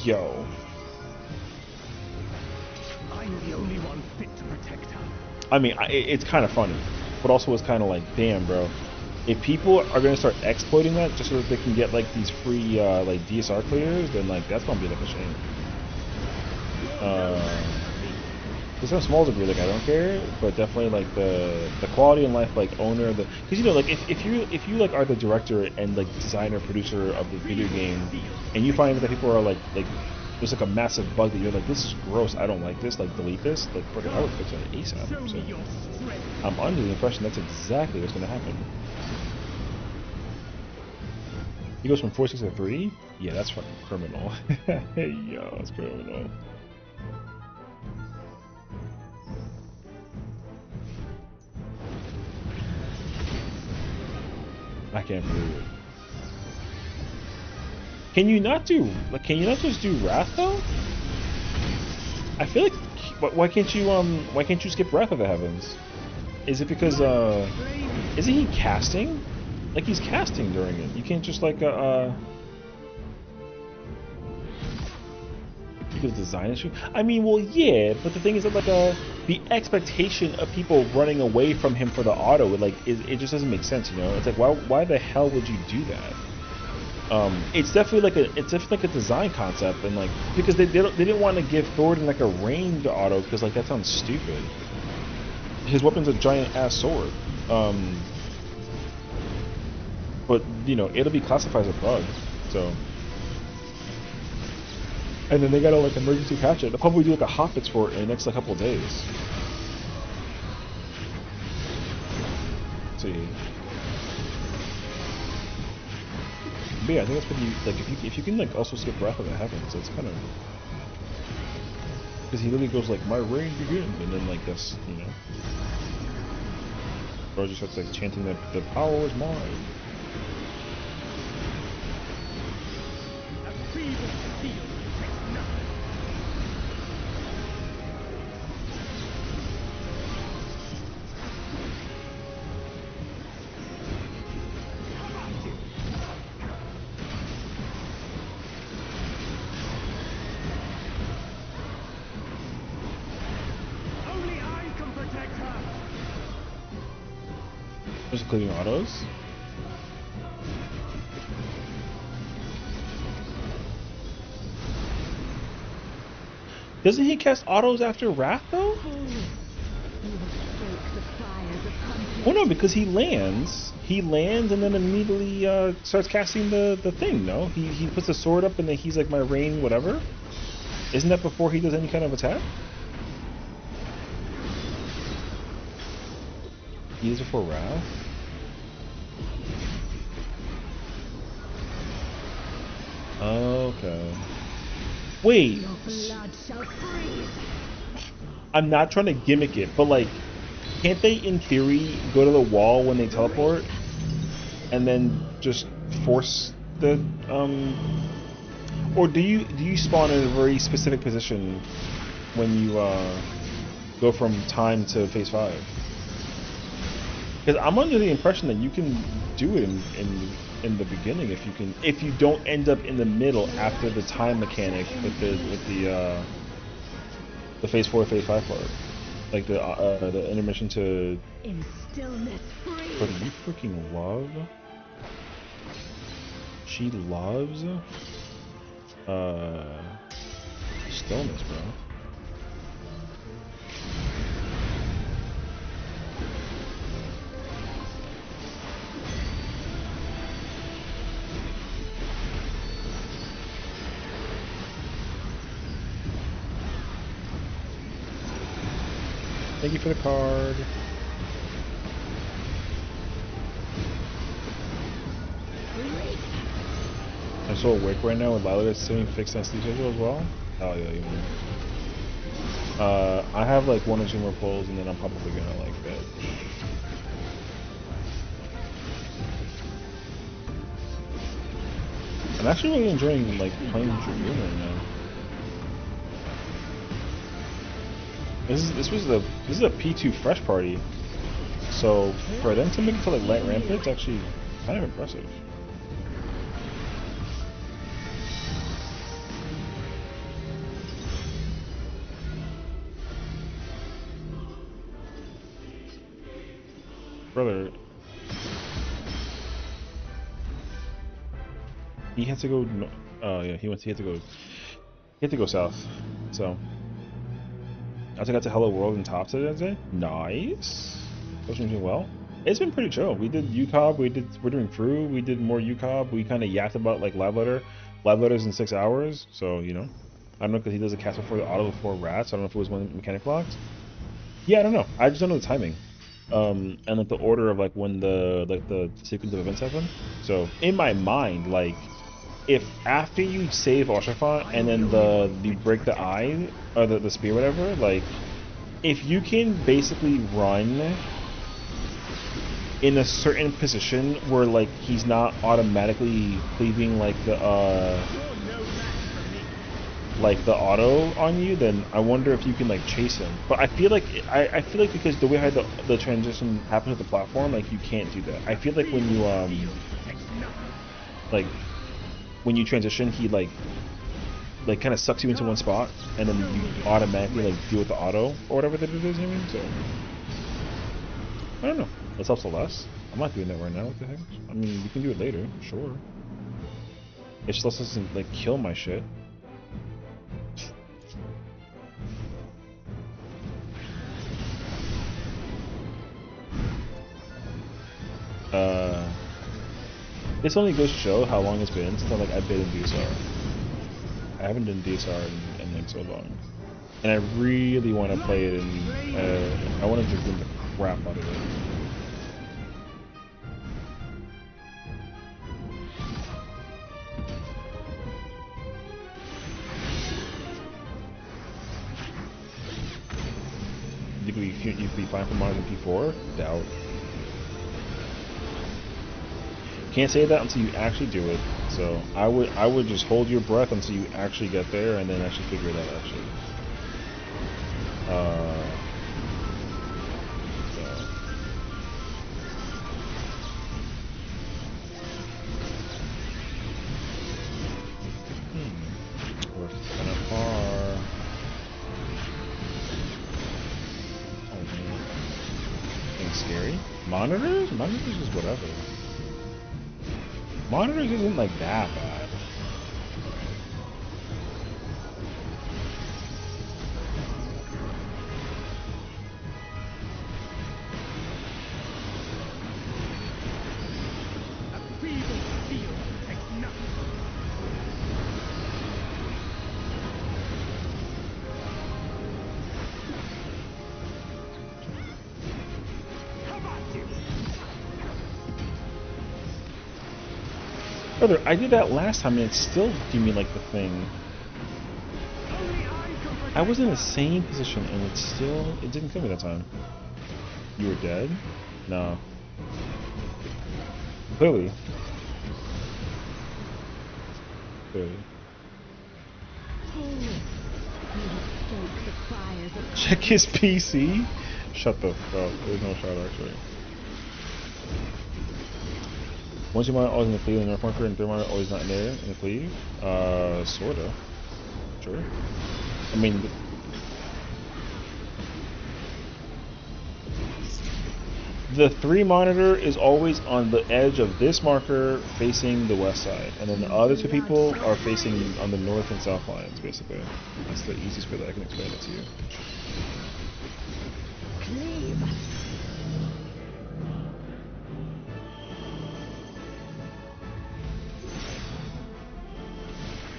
Yo. I'm the only one fit to protect her. I mean, it's kind of funny, but also it's kind of like, damn, bro. If people are gonna start exploiting that just so that they can get like these free like DSR clears, then like that's gonna be like a shame. To some small degree, like I don't care, but definitely like the quality in life, like owner of the, because you know, like if you like are the director and like designer producer of the video game, and you find that people are like there's like a massive bug that you're like, this is gross, I don't like this, like delete this, like freaking I would fix it ASAP. So I'm under the impression that's exactly what's gonna happen. He goes from 4.6 to 3? Yeah, that's fucking criminal. Yo, that's criminal. I can't believe it. Can you not just do Wrath though? I feel like why can't you skip Wrath of the Heavens? Is it because isn't he casting? Like he's casting during it. You can't just like because design issue. I mean, well, yeah, but the thing is that like the expectation of people running away from him for the auto, it just doesn't make sense, you know. It's like why the hell would you do that? It's definitely like a design concept, and like because they didn't want to give Thoradin like a ranged auto because like that sounds stupid. His weapon's a giant ass sword. But you know it'll be classified as a bug, so. And then they gotta like emergency patch it. They'll probably do like a hotfix for it in the next like couple of days. Let's see. But yeah, I think that's what you like. If you can like also skip Wrath of the Heavens, it's kind of because he literally goes like my reign begins, and then like this, you know, or just starts like chanting that the power is mine. Just including autos. Doesn't he cast autos after Wrath though? Oh no, because he lands and then immediately starts casting the thing. No, he puts the sword up and then he's like my rain whatever. Isn't that before he does any kind of attack? He is before Wrath. Okay. Wait. I'm not trying to gimmick it, but like, can't they in theory go to the wall when they teleport, and then just force the or do you spawn in a very specific position when you go from time to phase 5? Because I'm under the impression that you can do it in the beginning if you don't end up in the middle after the time mechanic with the phase 4 phase 5 part, like the intermission to. In stillness free. But you freaking love. She loves stillness, bro. Thank you for the card. so awake right now with Lila sitting fixed on sleep schedule as well. Hell yeah, you know. I have like 1 or 2 more pulls and then I'm probably gonna like bed. I'm actually really enjoying like playing Dragoon right now. This is a P2 fresh party, so for them to make it to like light rampant, it's actually kind of impressive. Brother, he had to go. Oh yeah, he had to go south. So I got to Hello World and Top today. Nice. That's doing well. It's been pretty chill. We did UCOB. We're doing crew. We did more UCOB. We kind of yapped about like live letters in 6 hours. So you know, I don't know because he does a cast before the auto before rats. I don't know if it was when mechanic blocks. Yeah, I don't know. I just don't know the timing. And like the order of like when the sequence of events happen. So in my mind, like if after you save Oshafat and then you break the eye or the spear, whatever, like if you can basically run in a certain position where like he's not automatically cleaving like the auto on you, then I wonder if you can like chase him. But I feel like because the way how the transition happens with the platform, like you can't do that. I feel like when you transition, he like kind of sucks you into one spot, and then you automatically like deal with the auto or whatever that it is. You mean? So I don't know. Let's help Celeste. I'm not doing that right now. What the heck? I mean, you can do it later, sure. It just doesn't like kill my shit. This only goes to show how long it's been since I've been in DSR. I haven't done DSR in like so long, and I really want to play it. I want to Dragoon the crap out of it. You could be fine for modern P4? Doubt. Can't say that until you actually do it. So I would just hold your breath until you actually get there and then actually figure it out actually. We're kind of far. Oh man. Anything scary? Monitors? Monitors is whatever. Monitors isn't like that bad. Brother, I did that last time and it still gave me like the thing. I was in the same position and it didn't kill me that time. You were dead? No. Clearly. Check his PC? Shut the fuck up. There's no shot actually. Once you monitor always in the cleave in the north marker and third monitor always not in there in the cleave? Sorta. Sure. I mean, the 3 monitor is always on the edge of this marker facing the west side, and then the other 2 people are facing on the north and south lines, basically. That's the easiest way that I can explain it to you.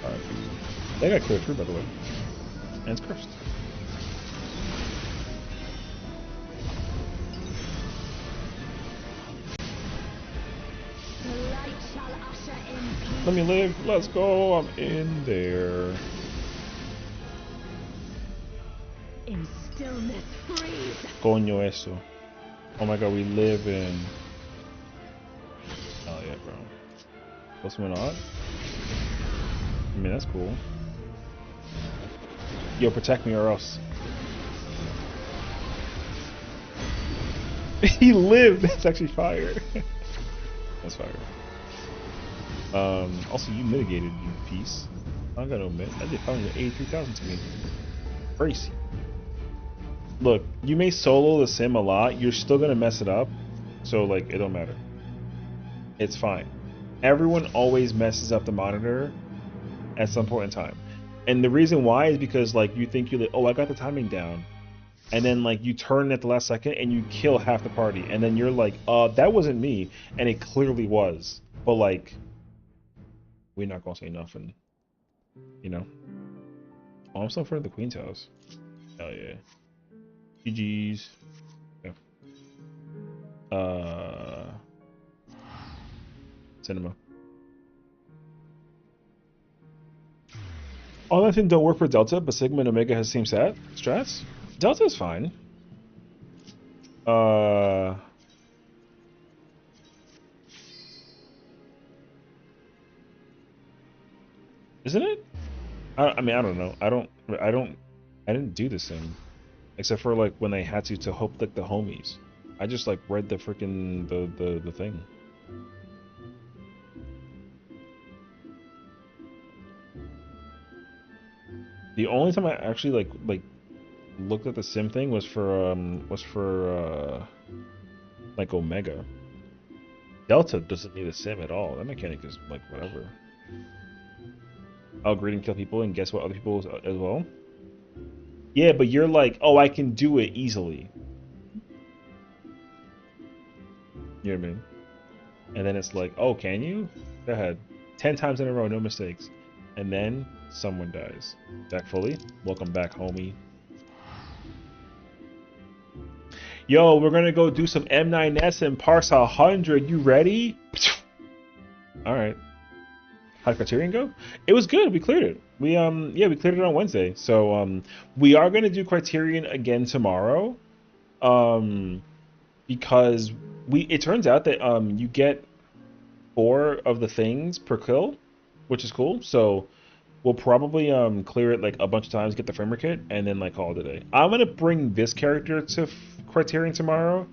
Alright. They got cleared through, by the way. And it's cursed. The light shall usher in peace. Let me live. Let's go. I'm in there. In stillness, freeze. Coño eso. Oh my god, we live in... Oh yeah, bro. What's going on? I mean, that's cool. Yo, protect me or else. He lived! That's actually fire. That's fire. Also, you mitigated, you piece. I gotta admit, I did 583,000 to me. Crazy. Look, you may solo the sim a lot, you're still gonna mess it up. So, like, it don't matter. It's fine. Everyone always messes up the monitor at some point in time. And the reason why is because, like, you think you're like, oh, I got the timing down. And then, like, you turn at the last second and you kill half the party. And then you're like, that wasn't me. And it clearly was. But, like, we're not gonna say nothing. You know? Oh, I'm still in front of the Queen's house. Hell yeah. GG's. Yeah. Cinema. All that thing don't work for Delta, but Sigma and Omega has the same strats. Delta is fine. Isn't it? I mean, I don't know. I didn't do this thing, except for like when I had to hope like the homies. I just like read the freaking the thing. The only time I actually like looked at the sim thing was for like Omega. Delta doesn't need a sim at all. That mechanic is like whatever. I'll greet and kill people and guess what other people as well. Yeah, but you're like, oh, I can do it easily. You know what I mean? And then it's like, oh, can you? Go ahead. 10 times in a row, no mistakes. And then someone dies. Back fully. Welcome back, homie. Yo, we're gonna go do some M9S and parse 100. You ready? Alright. How did Criterion go? It was good. We cleared it. We we cleared it on Wednesday. So we are gonna do Criterion again tomorrow. Because it turns out that you get 4 of the things per kill, which is cool. So we'll probably clear it like a bunch of times, get the framer kit, and then like call it a day. I'm gonna bring this character to Criterion tomorrow,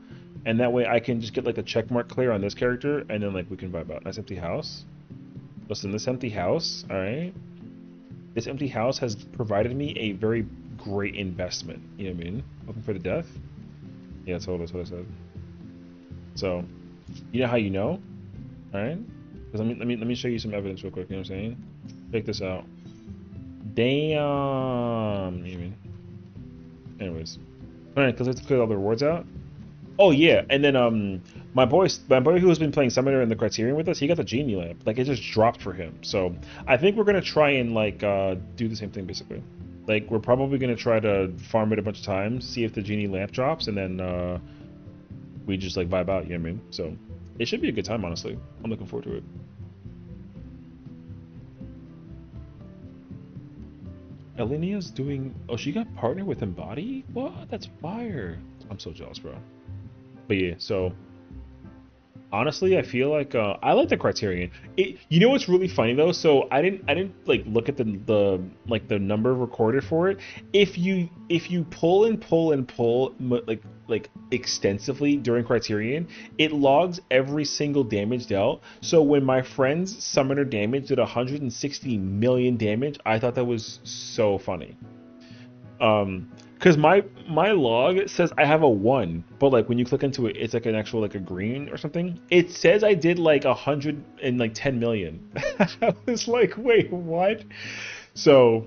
and that way I can just get like the checkmark clear on this character, and then like we can vibe out. Nice empty house. Listen, this empty house, all right. This empty house has provided me a very great investment. You know what I mean? Looking for the death. Yeah, that's what I said. So, you know how you know, all right? Because let me show you some evidence real quick. You know what I'm saying? Check this out. Damn. You know what I mean? Anyways, all right, because let's clear all the rewards out. Oh yeah, and then my boy who has been playing Summoner in the Criterion with us, he got the Genie Lamp. Like it just dropped for him. So I think we're gonna try and like do the same thing basically. Like we're probably gonna try to farm it a bunch of times, see if the Genie Lamp drops, and then we just like vibe out. You know what I mean? So it should be a good time, honestly. I'm looking forward to it. Elenia's doing... Oh, she got partnered with Embody? What? That's fire. I'm so jealous, bro. But yeah, so... Honestly, I feel like I like the Criterion. You know what's really funny though? So I didn't like look at the like the number recorded for it. If you pull like extensively during Criterion, it logs every single damage dealt. So when my friend's Summoner damage did 160 million damage, I thought that was so funny. Because my log says I have a 1, but like when you click into it, it's like an actual like a green or something. It says I did like 110 million. I was like, wait, what? So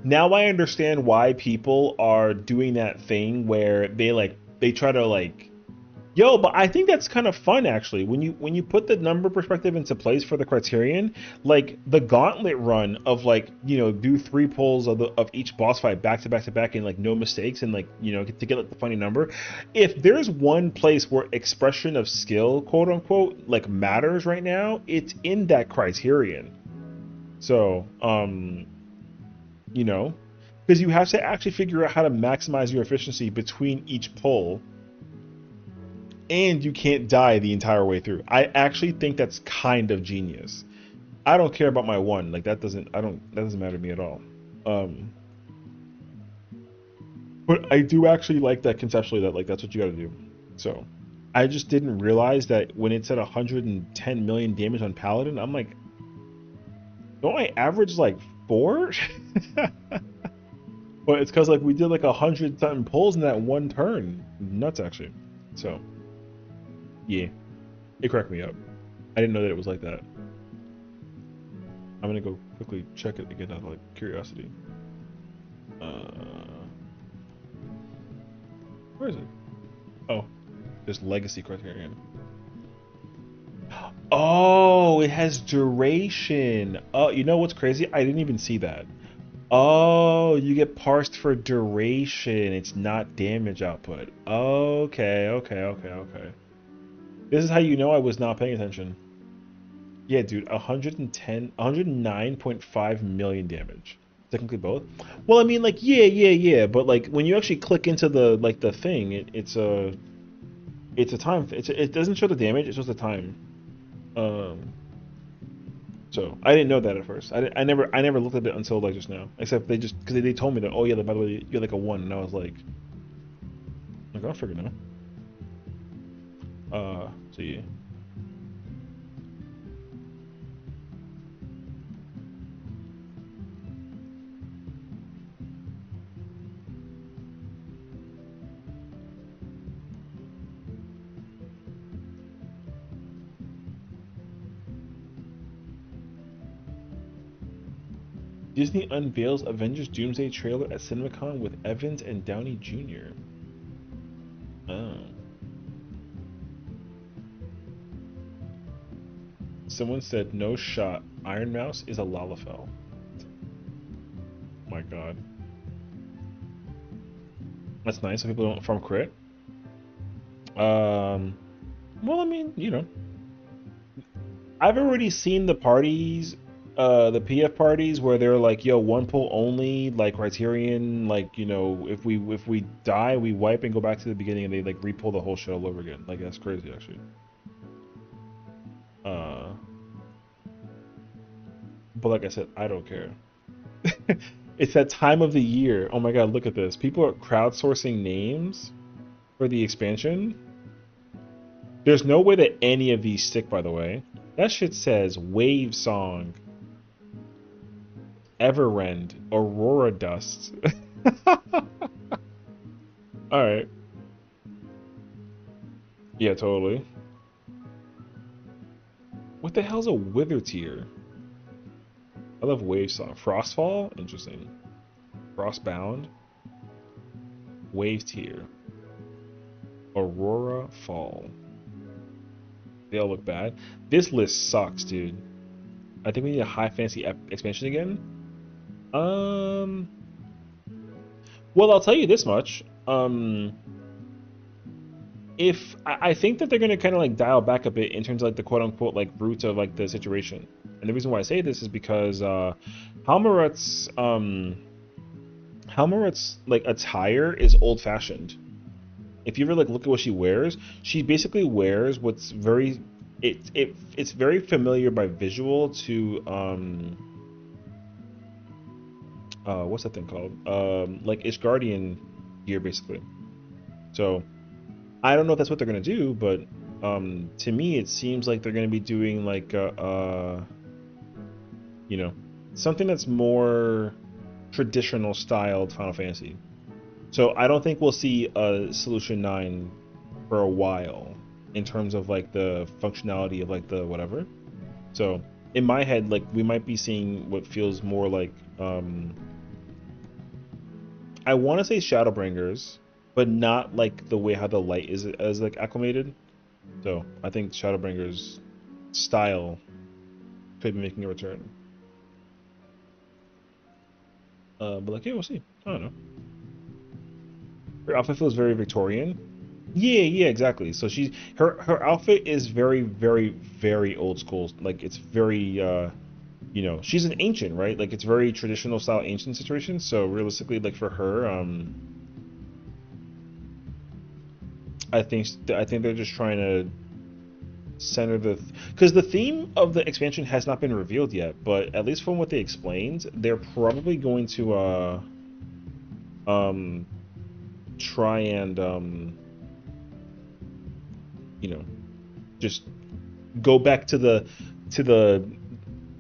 now I understand why people are doing that thing where they try to like, Yo, but I think that's kind of fun actually. When you put the number perspective into place for the Criterion, like the gauntlet run of like, you know, do 3 pulls of each boss fight back to back to back and like no mistakes and like, you know, to get like the funny number. If there's one place where expression of skill, quote unquote, like matters right now, it's in that Criterion. So, you know, because you have to actually figure out how to maximize your efficiency between each pull. And you can't die the entire way through. I actually think that's kind of genius. I don't care about my one. Like that doesn't matter to me at all. But I do actually like that conceptually that like that's what you gotta do. So I just didn't realize that when it said 110 million damage on Paladin, I'm like, don't I average like 4? But it's because like we did like 100 something pulls in that one turn. Nuts actually. So yeah, it cracked me up. I didn't know that it was like that. I'm gonna go quickly check it again out of like curiosity. Where is it? Oh, there's Legacy Criterion. Oh, it has duration. Oh, you know what's crazy? I didn't even see that. Oh, you get parsed for duration. It's not damage output. Okay. This is how you know I was not paying attention. Yeah, dude, 109.5 million damage. Technically both. Well, I mean, like, yeah. But like, when you actually click into the like the thing, it's a time. It doesn't show the damage. It shows the time. So I didn't know that at first. I never looked at it until like just now. Except because they told me that. Oh yeah, by the way, you're like a 1, and I was like, I'll figure it out. So yeah. Disney unveils Avengers Doomsday trailer at CinemaCon with Evans and Downey Jr. Oh. Someone said, no shot. Iron Mouse is a Lalafell. My god. That's nice. So people don't farm crit. Well, I mean, you know. I've already seen the parties, the PF parties where they're like, yo, 1 pull only, like Criterion, like, you know, if we die, we wipe and go back to the beginning and they like re-pull the whole shit all over again. Like, that's crazy, actually. But like I said, I don't care. It's that time of the year. Oh my god, look at this. People are crowdsourcing names for the expansion. There's no way that any of these stick, by the way. That shit says Wave Song, Everend, Aurora Dust. Alright. Yeah, totally. What the hell's a Wither Tier? I love Wave Song. Frostfall? Interesting. Frostbound? Wave Tier. Aurora Fall. They all look bad. This list sucks, dude. I think we need a high fantasy expansion again. Well, I'll tell you this much. If I think that they're gonna kind of like dial back a bit in terms of like the quote unquote like roots of like the situation. And the reason why I say this is because Halmarut's like attire is old fashioned. If you ever like look at what she wears, she basically wears what's very it's very familiar by visual to what's that thing called? Like Ishgardian gear basically. So I don't know if that's what they're gonna do, but to me it seems like they're gonna be doing like you know, something that's more traditional styled Final Fantasy. So I don't think we'll see a Solution 9 for a while in terms of like the functionality of like the whatever. So in my head, like we might be seeing what feels more like I want to say Shadowbringers, but not like the way how the light is as like acclimated. So I think Shadowbringer's style could be making a return. But like, yeah, we'll see. I don't know. Her outfit feels very Victorian. Yeah, exactly. So her outfit is very, very, very old school. Like it's very you know, she's an ancient, right? Like it's very traditional style ancient situation. So realistically, like for her, I think they're just trying to center because the theme of the expansion has not been revealed yet, but at least from what they explained, they're probably going to try and you know, just go back to the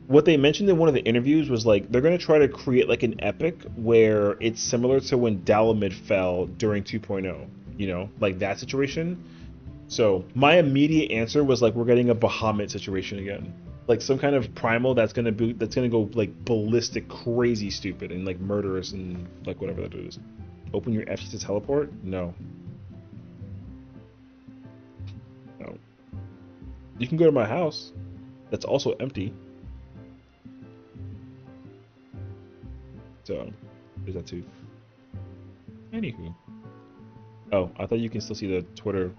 what they mentioned in one of the interviews was like they're going to try to create like an epic where it's similar to when Dalamid fell during 2.0, you know, like that situation. So my immediate answer was like we're getting a Bahamut situation again, like some kind of primal that's gonna go like ballistic, crazy, stupid, and like murderous and like whatever that is. Open your F to teleport? No. No. You can go to my house. That's also empty. So there's that too. Anywho. Oh, I thought you can still see the Twitter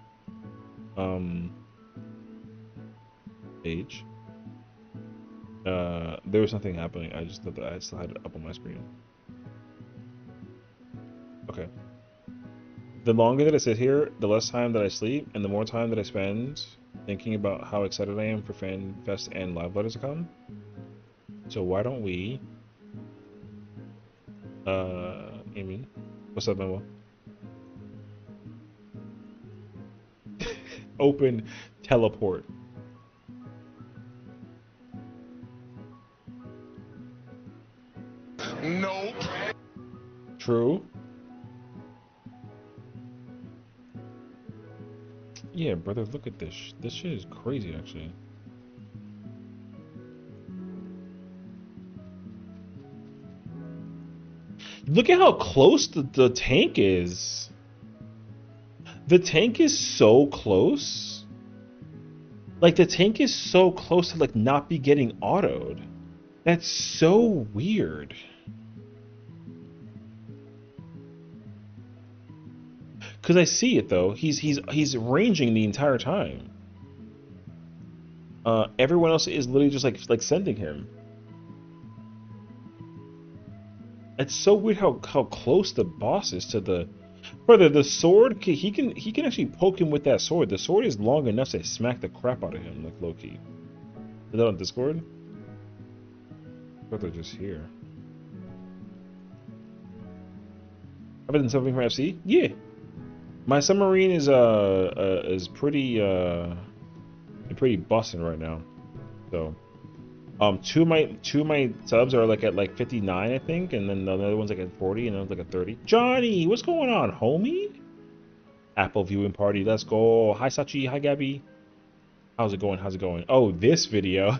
page. There was nothing happening. I just thought that I still had it up on my screen. Okay. The longer that I sit here, the less time that I sleep, and the more time that I spend thinking about how excited I am for FanFest and Live Letters to come. So why don't we Amy, what's up, Memo? Open teleport. Nope. True. Yeah, brother, look at this. This shit is crazy, actually. Look at how close the tank is. The tank is so close. Like, the tank is so close to, like, not be getting autoed. That's so weird. Because I see it, though. He's ranging the entire time. Everyone else is literally just, like sending him. It's so weird how close the boss is to the... Brother, the sword, he can actually poke him with that sword. The sword is long enough to smack the crap out of him, like low-key. Is that on Discord? Brother, just here. I've been something from FC? Yeah. My submarine is pretty busting right now. So two of my subs are like at like 59, I think, and then the other one's like at 40, and one's like at 30. Johnny, what's going on, homie? Apple viewing party, let's go. Hi Sachi, hi Gabby. How's it going? Oh, this video.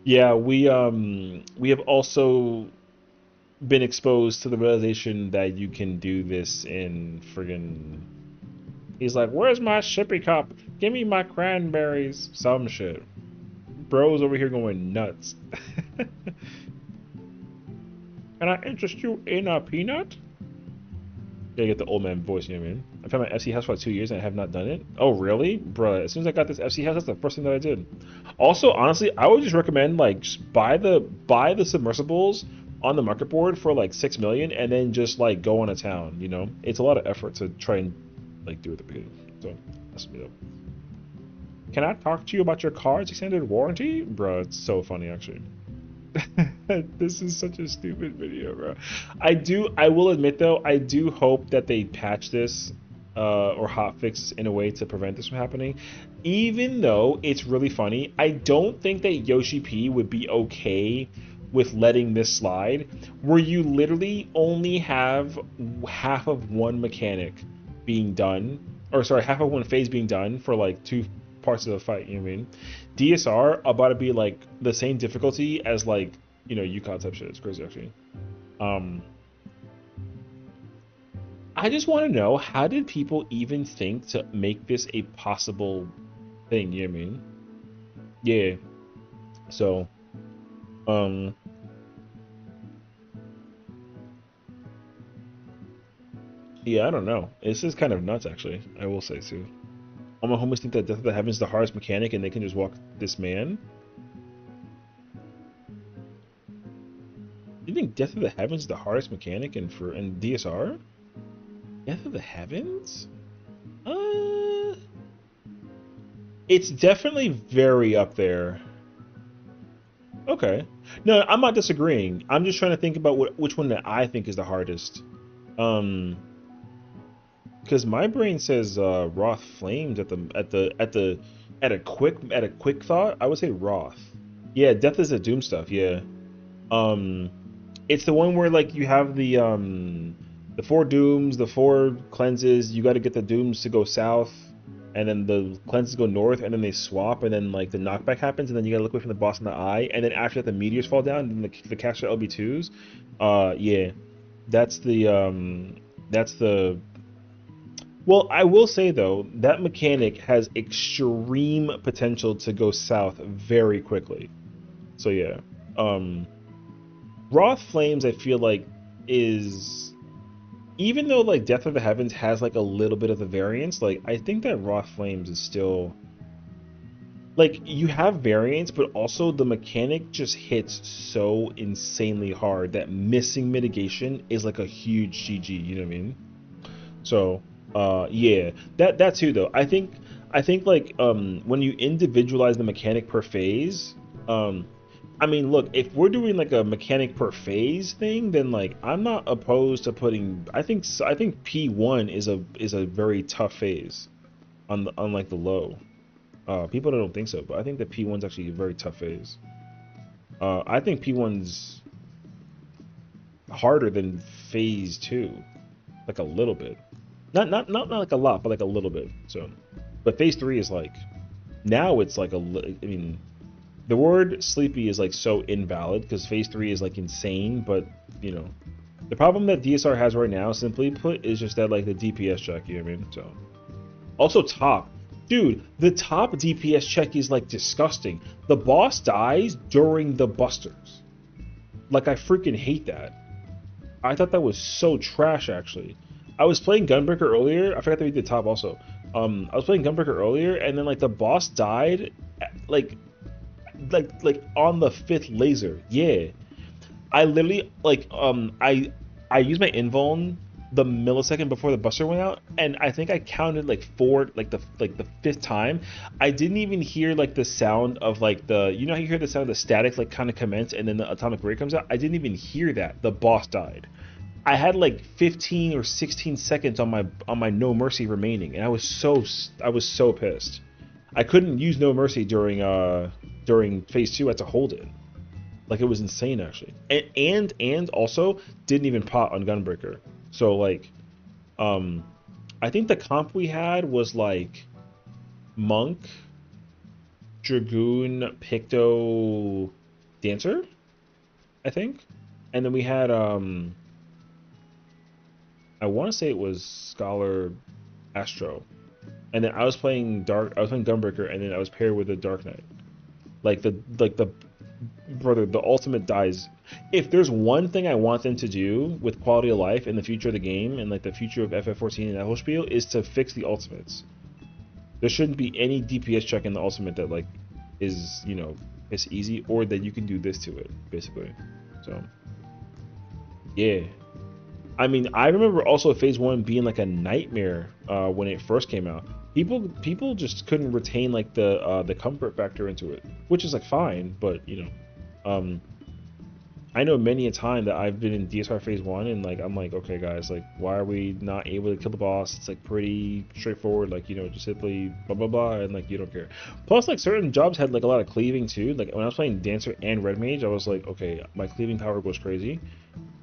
Yeah, we have also been exposed to the realization that you can do this in friggin'... He's like, where's my sippy cup? Give me my cranberries. Some shit. Bro's over here going nuts. Can I interest you in a peanut? Gotta get the old man voice, you know what I mean? I've had my FC house for like 2 years and I have not done it. Oh, really? Bruh, as soon as I got this FC house, that's the first thing that I did. Also, honestly, I would just recommend, like, just buy the submersibles on the market board for like 6 million and then just like go on a town, you know? It's a lot of effort to try and like do it at the beginning. So that's me though. Can I talk to you about your car's extended warranty? Bro, it's so funny actually. This is such a stupid video, bro. I will admit though, I do hope that they patch this or hotfix in a way to prevent this from happening. Even though it's really funny, I don't think that Yoshi P would be okay with letting this slide, where you literally only have half of one mechanic being done, or sorry, half of one phase being done for like 2 parts of the fight, you know what I mean? DSR about to be like the same difficulty as like, you know, UCOD type shit. It's crazy actually. I just want to know, how did people even think to make this a possible thing? You know what I mean? Yeah. So, yeah, I don't know. This is kind of nuts, actually. I will say so. All my homies think that Death of the Heavens is the hardest mechanic, and they can just walk this man. You think Death of the Heavens is the hardest mechanic in DSR? Death of the Heavens? It's definitely very up there. Okay. No, I'm not disagreeing. I'm just trying to think about which one that I think is the hardest. Because my brain says Wrath Flames at a quick thought. I would say Wrath. Yeah, Death is the Doom stuff. Yeah. It's the one where like you have the 4 dooms, the 4 cleanses. You got to get the dooms to go south, and then the cleanses go north, and then they swap, and then like the knockback happens, and then you got to look away from the boss in the eye, and then after that the meteors fall down, and then the caster LB2s. Yeah, that's the. Well, I will say though, that mechanic has extreme potential to go south very quickly. So yeah. Wrath Flames, I feel like, is, even though like Death of the Heavens has like a little bit of the variance, like I think that Wrath Flames is still, like, you have variance, but also the mechanic just hits so insanely hard that missing mitigation is like a huge GG, you know what I mean? So yeah, that too though. I think like when you individualize the mechanic per phase, I mean, look, if we're doing like a mechanic per phase thing, then like I'm not opposed to putting. I think P1 is a very tough phase, on like the low. People don't think so, but I think that P1's actually a very tough phase. I think P1's harder than phase 2, like a little bit. Not like a lot, but like a little bit. So, but phase 3 is like, now it's like I mean. The word sleepy is like so invalid because phase 3 is like insane, but you know, the problem that DSR has right now, simply put, is just that like the DPS check, you know what I mean? So, also top, dude, the top DPS check is like disgusting. The boss dies during the busters. Like, I freaking hate that. I thought that was so trash, actually. I was playing Gunbreaker earlier. I forgot that we did top also. I was playing Gunbreaker earlier, and then like the boss died, like on the 5th laser. Yeah, I literally like I used my invuln the millisecond before the buster went out, and I think I counted like 4, like the 5th time. I didn't even hear like the sound of like the, you know how you hear the sound of the static like kind of commence and then the atomic ray comes out. I didn't even hear that. The boss died. I had like 15 or 16 seconds on my no mercy remaining, and I was so pissed. I couldn't use no mercy during phase 2. I had to hold it. Like, it was insane, actually. And also didn't even pot on Gunbreaker. So like, I think the comp we had was like Monk, Dragoon, Picto, Dancer, I think. And then we had I want to say it was Scholar, Astro. And then I was playing Gunbreaker, and then I was paired with a Dark Knight. Like the brother, the ultimate dies. If there's one thing I want them to do with quality of life in the future of the game, and like the future of FF14 and Evelspiel, is to fix the ultimates. There shouldn't be any DPS check in the ultimate that like is, you know, it's easy, or that you can do this to it, basically. So yeah. I mean, I remember also phase 1 being like a nightmare when it first came out. People just couldn't retain like the comfort factor into it, which is like fine, but you know, I know many a time that I've been in DSR phase 1 and like I'm like, okay guys, like why are we not able to kill the boss? It's like pretty straightforward, like, you know, just simply blah blah blah, and like you don't care. Plus like certain jobs had like a lot of cleaving too. Like when I was playing Dancer and Red Mage, I was like, okay, my cleaving power goes crazy.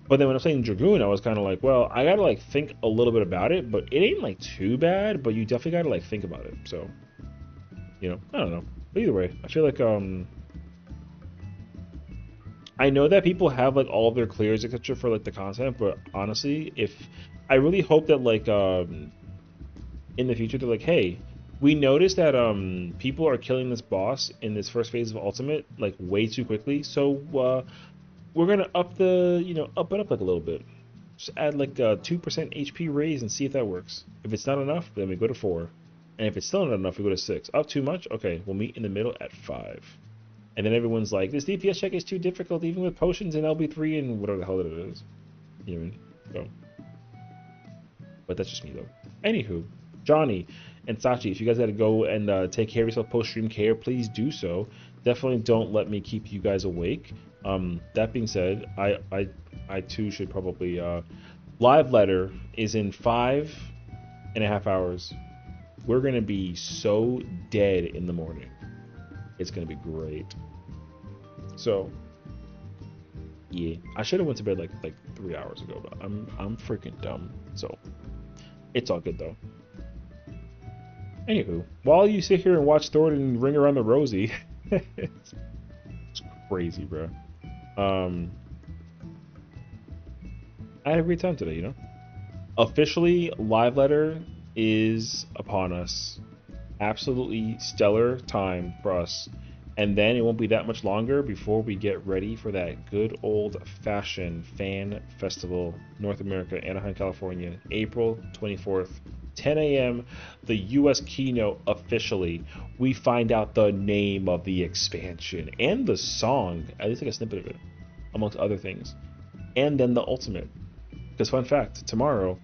But then when I was playing Dragoon, I was kind of like, well, I gotta like think a little bit about it, but it ain't like too bad, but you definitely gotta like think about it. So, you know, I don't know. But either way, I feel like I know that people have like all of their clears, etc. for like the content, but honestly, if I really hope that like in the future they're like, hey, we noticed that people are killing this boss in this first phase of Ultimate like way too quickly, so we're gonna up the up it up like a little bit. Just add like a 2% HP raise and see if that works. If it's not enough, then we go to 4. And if it's still not enough, we go to 6. Up too much? Okay, we'll meet in the middle at 5. And then everyone's like, this DPS check is too difficult, even with potions and LB3 and whatever the hell it is. You know what I mean? So. But that's just me, though. Anywho, Johnny and Sachi, if you guys had to go and take care of yourself post-stream care, please do so. Definitely don't let me keep you guys awake. That being said, I too should probably live letter is in 5.5 hours. We're gonna be so dead in the morning. It's gonna be great. So yeah, I should have went to bed like 3 hours ago, but I'm freaking dumb. So it's all good though. Anywho, while you sit here and watch Thornton ring around the rosy, it's crazy, bro. I had a great time today, you know? Officially, live letter is upon us. Absolutely stellar time for us. And then it won't be that much longer before we get ready for that good old-fashioned fan festival, North America, Anaheim, California, April 24th, 10 a.m., the US keynote officially. We find out the name of the expansion and the song, at least like a snippet of it, amongst other things. And then the ultimate. Because fun fact, tomorrow,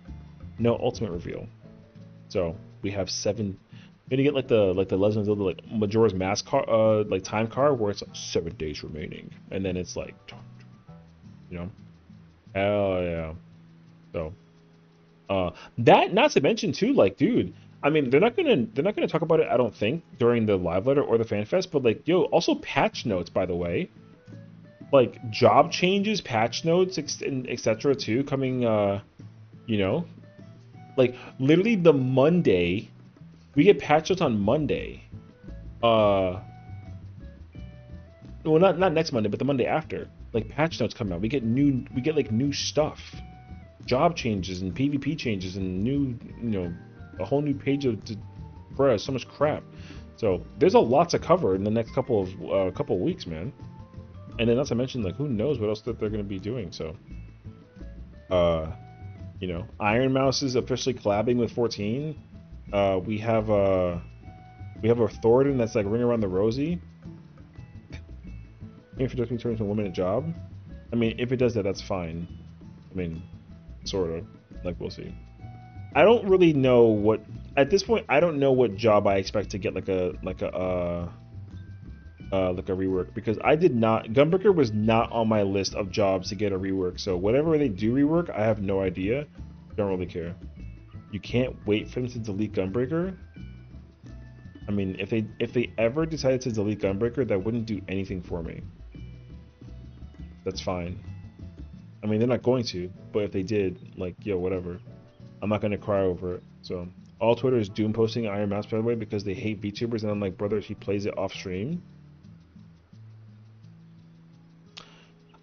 no ultimate reveal. So we have 7. We're gonna get like the Legend of Zelda like Majora's Mask card, like time card where it's 7 days remaining, and then it's like, you know, hell yeah. So, that not to mention too, like, dude, I mean, they're not gonna talk about it, I don't think, during the live letter or the fan fest, but like, yo, also patch notes, by the way. Like job changes, patch notes, etc. too, coming, you know, like literally the Monday, we get patch notes on Monday. Well, not next Monday, but the Monday after. Like patch notes come out. We get like new stuff, job changes and PvP changes and new, you know, a whole new page of, bruh, so much crap. So there's a lot to cover in the next couple of weeks, man. And then not to mention, like, who knows what else that they're going to be doing. So, you know, Iron Mouse is officially collabing with 14. We have a Thornton that's like ring around the rosy. If it doesn't turn into a 1-minute job, I mean, if it does that, that's fine. I mean, sort of. Like, we'll see. I don't really know what at this point. I don't know what job I expect to get like a rework, because I did not. Gunbreaker was not on my list of jobs to get a rework. So whatever they do rework, I have no idea. Don't really care. You can't wait for them to delete Gunbreaker. I mean, if they ever decided to delete Gunbreaker, that wouldn't do anything for me. That's fine. I mean, they're not going to, but if they did, like, yo, whatever. I'm not gonna cry over it. So all Twitter is doom posting Iron Mouse, by the way, because they hate VTubers, and I'm like, brother, he plays it off stream.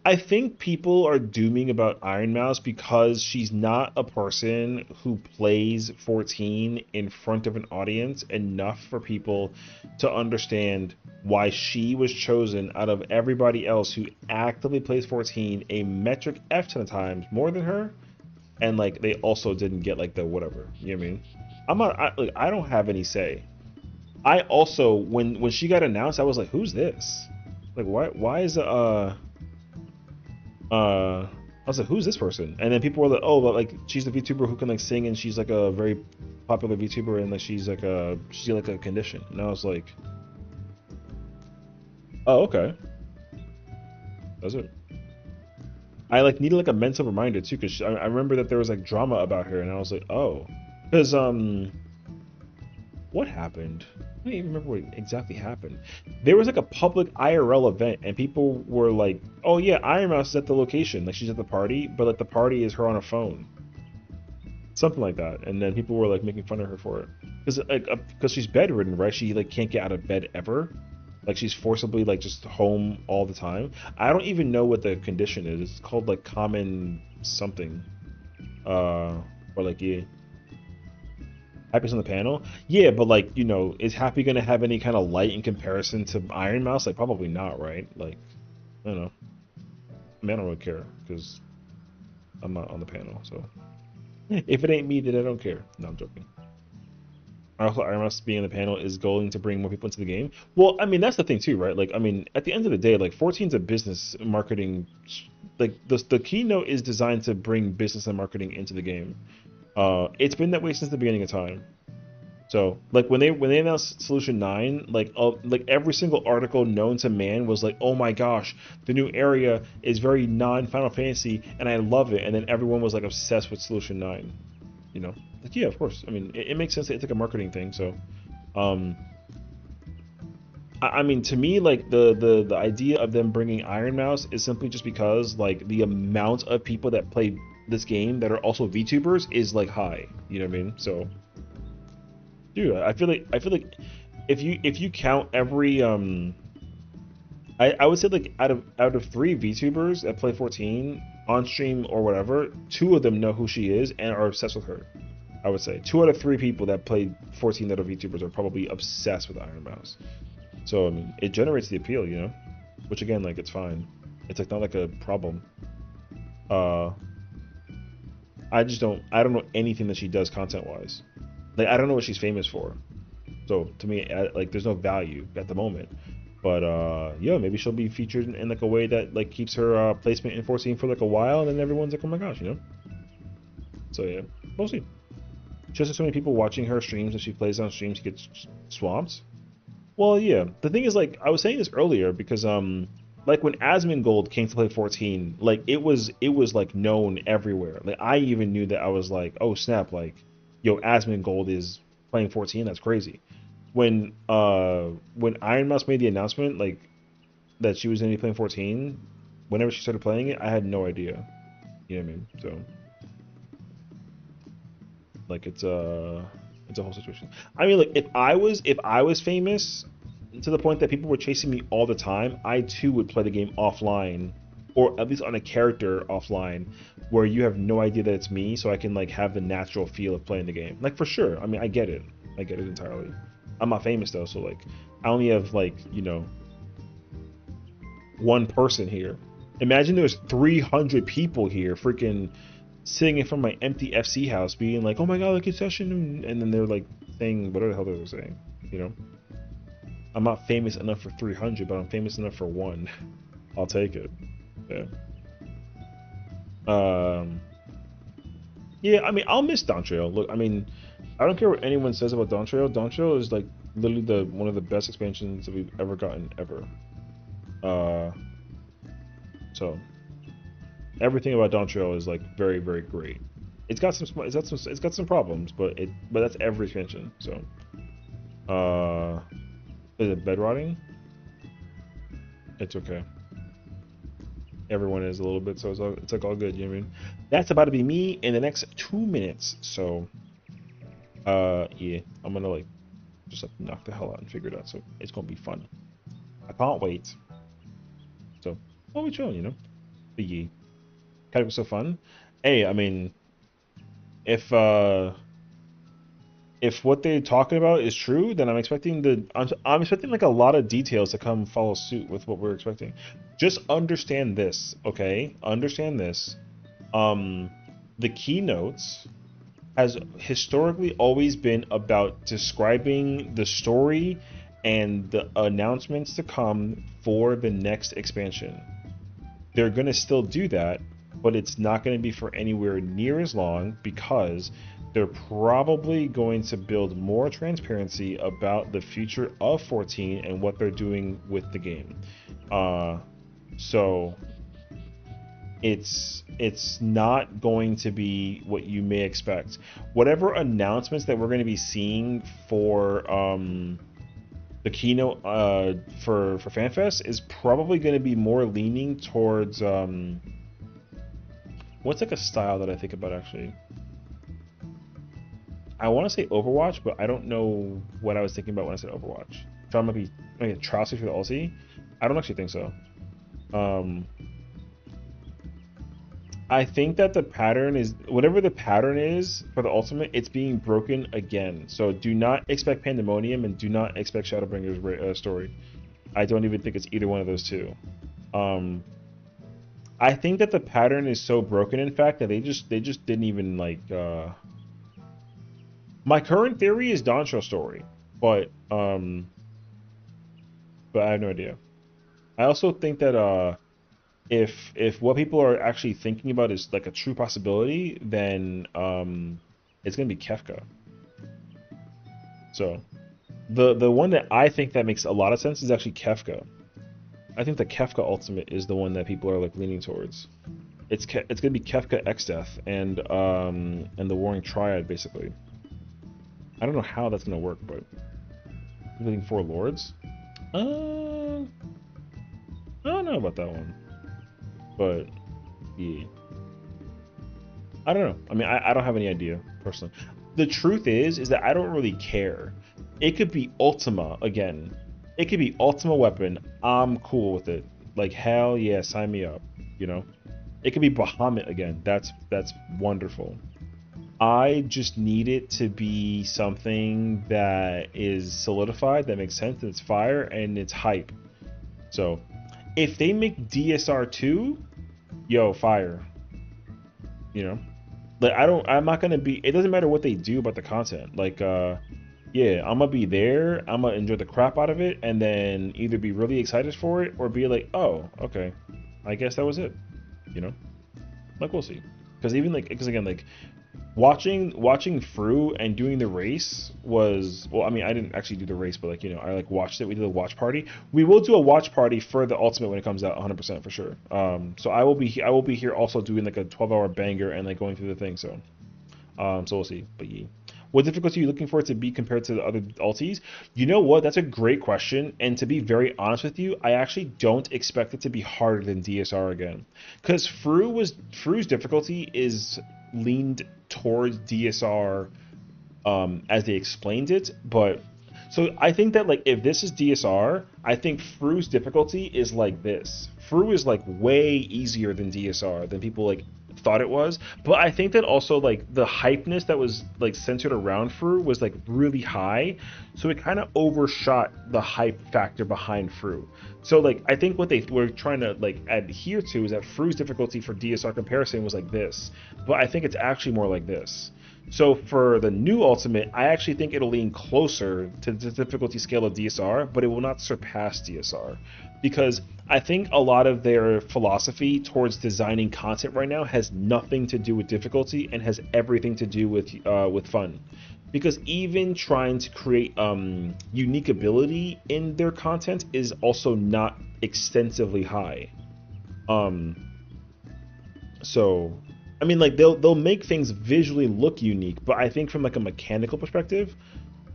I think people are dooming about Iron Mouse because she's not a person who plays 14 in front of an audience enough for people to understand why she was chosen out of everybody else who actively plays 14 a metric F ton of times more than her, and like they also didn't get like the whatever. You know what I mean? I don't have any say. I also when she got announced, I was like, who's this? Like why is I was like, who's this person? And then people were like, oh, but like she's the VTuber who can like sing, and she's like a very popular VTuber, and like she's like a condition. And I was like, oh, okay. That's it. I like needed like a mental reminder too, because I remember that there was like drama about her, and I was like, oh, because what happened? I don't even remember what exactly happened. There was like a public IRL event, and people were like, oh yeah, Iron Mouse is at the location, like she's at the party, but like the party is her on a phone, something like that. And then people were like making fun of her for it, because she's bedridden, right? She like can't get out of bed ever. Like she's forcibly like just home all the time. I don't even know what the condition is. It's called like common something. Or like yeah. Happy's on the panel? Yeah, but like, you know, is Happy gonna have any kind of light in comparison to Iron Mouse? Like probably not, right? Like, I don't know. I mean, I don't really care because I'm not on the panel, so if it ain't me, then I don't care. No, I'm joking. Also, Iron Mouse being on the panel is going to bring more people into the game. Well, I mean, that's the thing too, right? Like, I mean, at the end of the day, like 14's a business marketing, like the keynote is designed to bring business and marketing into the game. It's been that way since the beginning of time. So, like when they announced Solution 9, like every single article known to man was like, "Oh my gosh, the new area is very non-Final Fantasy, and I love it." And then everyone was like obsessed with Solution 9. You know, like yeah, of course. I mean, it makes sense. It's like a marketing thing. So, I mean, to me, like the idea of them bringing Iron Mouse is simply just because like the amount of people that play this game that are also VTubers is like high. You know what I mean? So, dude, I feel like if you count every I would say like out of 3 VTubers that play 14 on stream or whatever, 2 of them know who she is and are obsessed with her. I would say 2 out of 3 people that play 14 that are VTubers are probably obsessed with Iron Mouse. So I mean, it generates the appeal, you know, which again, like it's fine. It's like not like a problem. I don't know anything that she does content wise. Like I don't know what she's famous for. So to me, like there's no value at the moment. But yeah, maybe she'll be featured in like a way that like keeps her placement in 14 for like a while, and then everyone's like, oh my gosh, you know. So yeah, we'll see. She has so many people watching her streams, and she plays on streams, she gets swamped. Well, yeah. The thing is, like I was saying this earlier because like when Asmongold came to play 14, like it was like known everywhere. Like I even knew that I was like, oh snap, like yo, Asmongold is playing 14. That's crazy. When Iron Mouse made the announcement like that she was going to be playing 14, whenever she started playing it, I had no idea. You know what I mean? So like it's a whole situation. I mean, like if I was famous to the point that people were chasing me all the time, I too would play the game offline, or at least on a character offline, where you have no idea that it's me, so I can like have the natural feel of playing the game. Like for sure. I mean, I get it entirely. I'm not famous though, so like I only have like, you know, 1 person here. Imagine there's 300 people here freaking sitting in front of my empty FC house being like, oh my god, look at Sessiion, and then they're like saying whatever the hell they're saying, you know. I'm not famous enough for 300, but I'm famous enough for 1. I'll take it. Yeah. Yeah, I mean, I'll miss Dawntrail. Look, I mean, I don't care what anyone says about Dawntrail. Dawntrail is like literally one of the best expansions that we've ever gotten ever. So everything about Dawntrail is like very, very great. It's got some problems, but that's every expansion. So, is it bed rotting? It's okay. Everyone is a little bit, so it's like all good. You know what I mean? That's about to be me in the next 2 minutes. So, yeah, I'm gonna like just like knock the hell out and figure it out. So it's gonna be fun. I can't wait. So I'll be chilling, you know. But yeah, kind of so fun. Hey, I mean, if what they're talking about is true, then I'm expecting like a lot of details to come follow suit with what we're expecting. Just understand this, okay? Understand this. The keynotes has historically always been about describing the story and the announcements to come for the next expansion. They're going to still do that, but it's not going to be for anywhere near as long because they're probably going to build more transparency about the future of 14 and what they're doing with the game. So it's not going to be what you may expect. Whatever announcements that we're going to be seeing for the keynote for FanFest is probably going to be more leaning towards what's like a style that I think about actually. I want to say Overwatch, but I don't know what I was thinking about when I said Overwatch. So I might be Like atrocity for the ulti? I don't actually think so. I think that the pattern is whatever the pattern is for the ultimate, it's being broken again. So do not expect Pandemonium and do not expect Shadowbringer's story. I don't even think it's either one of those two. I think that the pattern is so broken, in fact, that they just didn't even like. My current theory is Dontro's story, but I have no idea. I also think that if what people are actually thinking about is like a true possibility, then it's gonna be Kefka. So the one that I think that makes a lot of sense is actually Kefka. I think the Kefka ultimate is the one that people are like leaning towards. It's gonna be Kefka X-Death and the Warring Triad basically. I don't know how that's gonna work, but leading 4 lords. I don't know about that one. But yeah, I don't know. I mean, I don't have any idea personally. The truth is that I don't really care. It could be Ultima again. It could be Ultima weapon. I'm cool with it. Like hell yeah, sign me up. You know, it could be Bahamut again. That's wonderful. I just need it to be something that is solidified, that makes sense, and it's fire and it's hype. So if they make DSR2, yo, fire. You know? Like I'm not gonna be, it doesn't matter what they do about the content. Like yeah, I'm gonna be there, I'm gonna enjoy the crap out of it, and then either be really excited for it or be like, oh, okay, I guess that was it. You know? Like we'll see. Because even like, because again, like watching Fru and doing the race was, well, I mean, I didn't actually do the race, but like, you know, I like watched it. We did a watch party. We will do a watch party for the ultimate when it comes out 100% for sure. So I will be here also doing like a 12-hour banger and like going through the thing. So so we'll see. But yeah. What difficulty are you looking for it to be compared to the other ultis? You know what? That's a great question. And to be very honest with you, I actually don't expect it to be harder than DSR again. Because Fru's difficulty is leaned towards DSR as they explained it. But so I think that like if this is DSR, I think Fru's difficulty is like this. Fru is like way easier than DSR, than people like thought it was. But I think that also like the hypeness that was like centered around Fru was like really high, so it kind of overshot the hype factor behind Fru. So like I think what they were trying to like adhere to is that Fru's difficulty for DSR comparison was like this, but I think it's actually more like this. So for the new ultimate, I actually think it'll lean closer to the difficulty scale of DSR, but it will not surpass DSR, because I think a lot of their philosophy towards designing content right now has nothing to do with difficulty and has everything to do with fun. Because even trying to create unique ability in their content is also not extensively high. So I mean, like they'll make things visually look unique, but I think from like a mechanical perspective,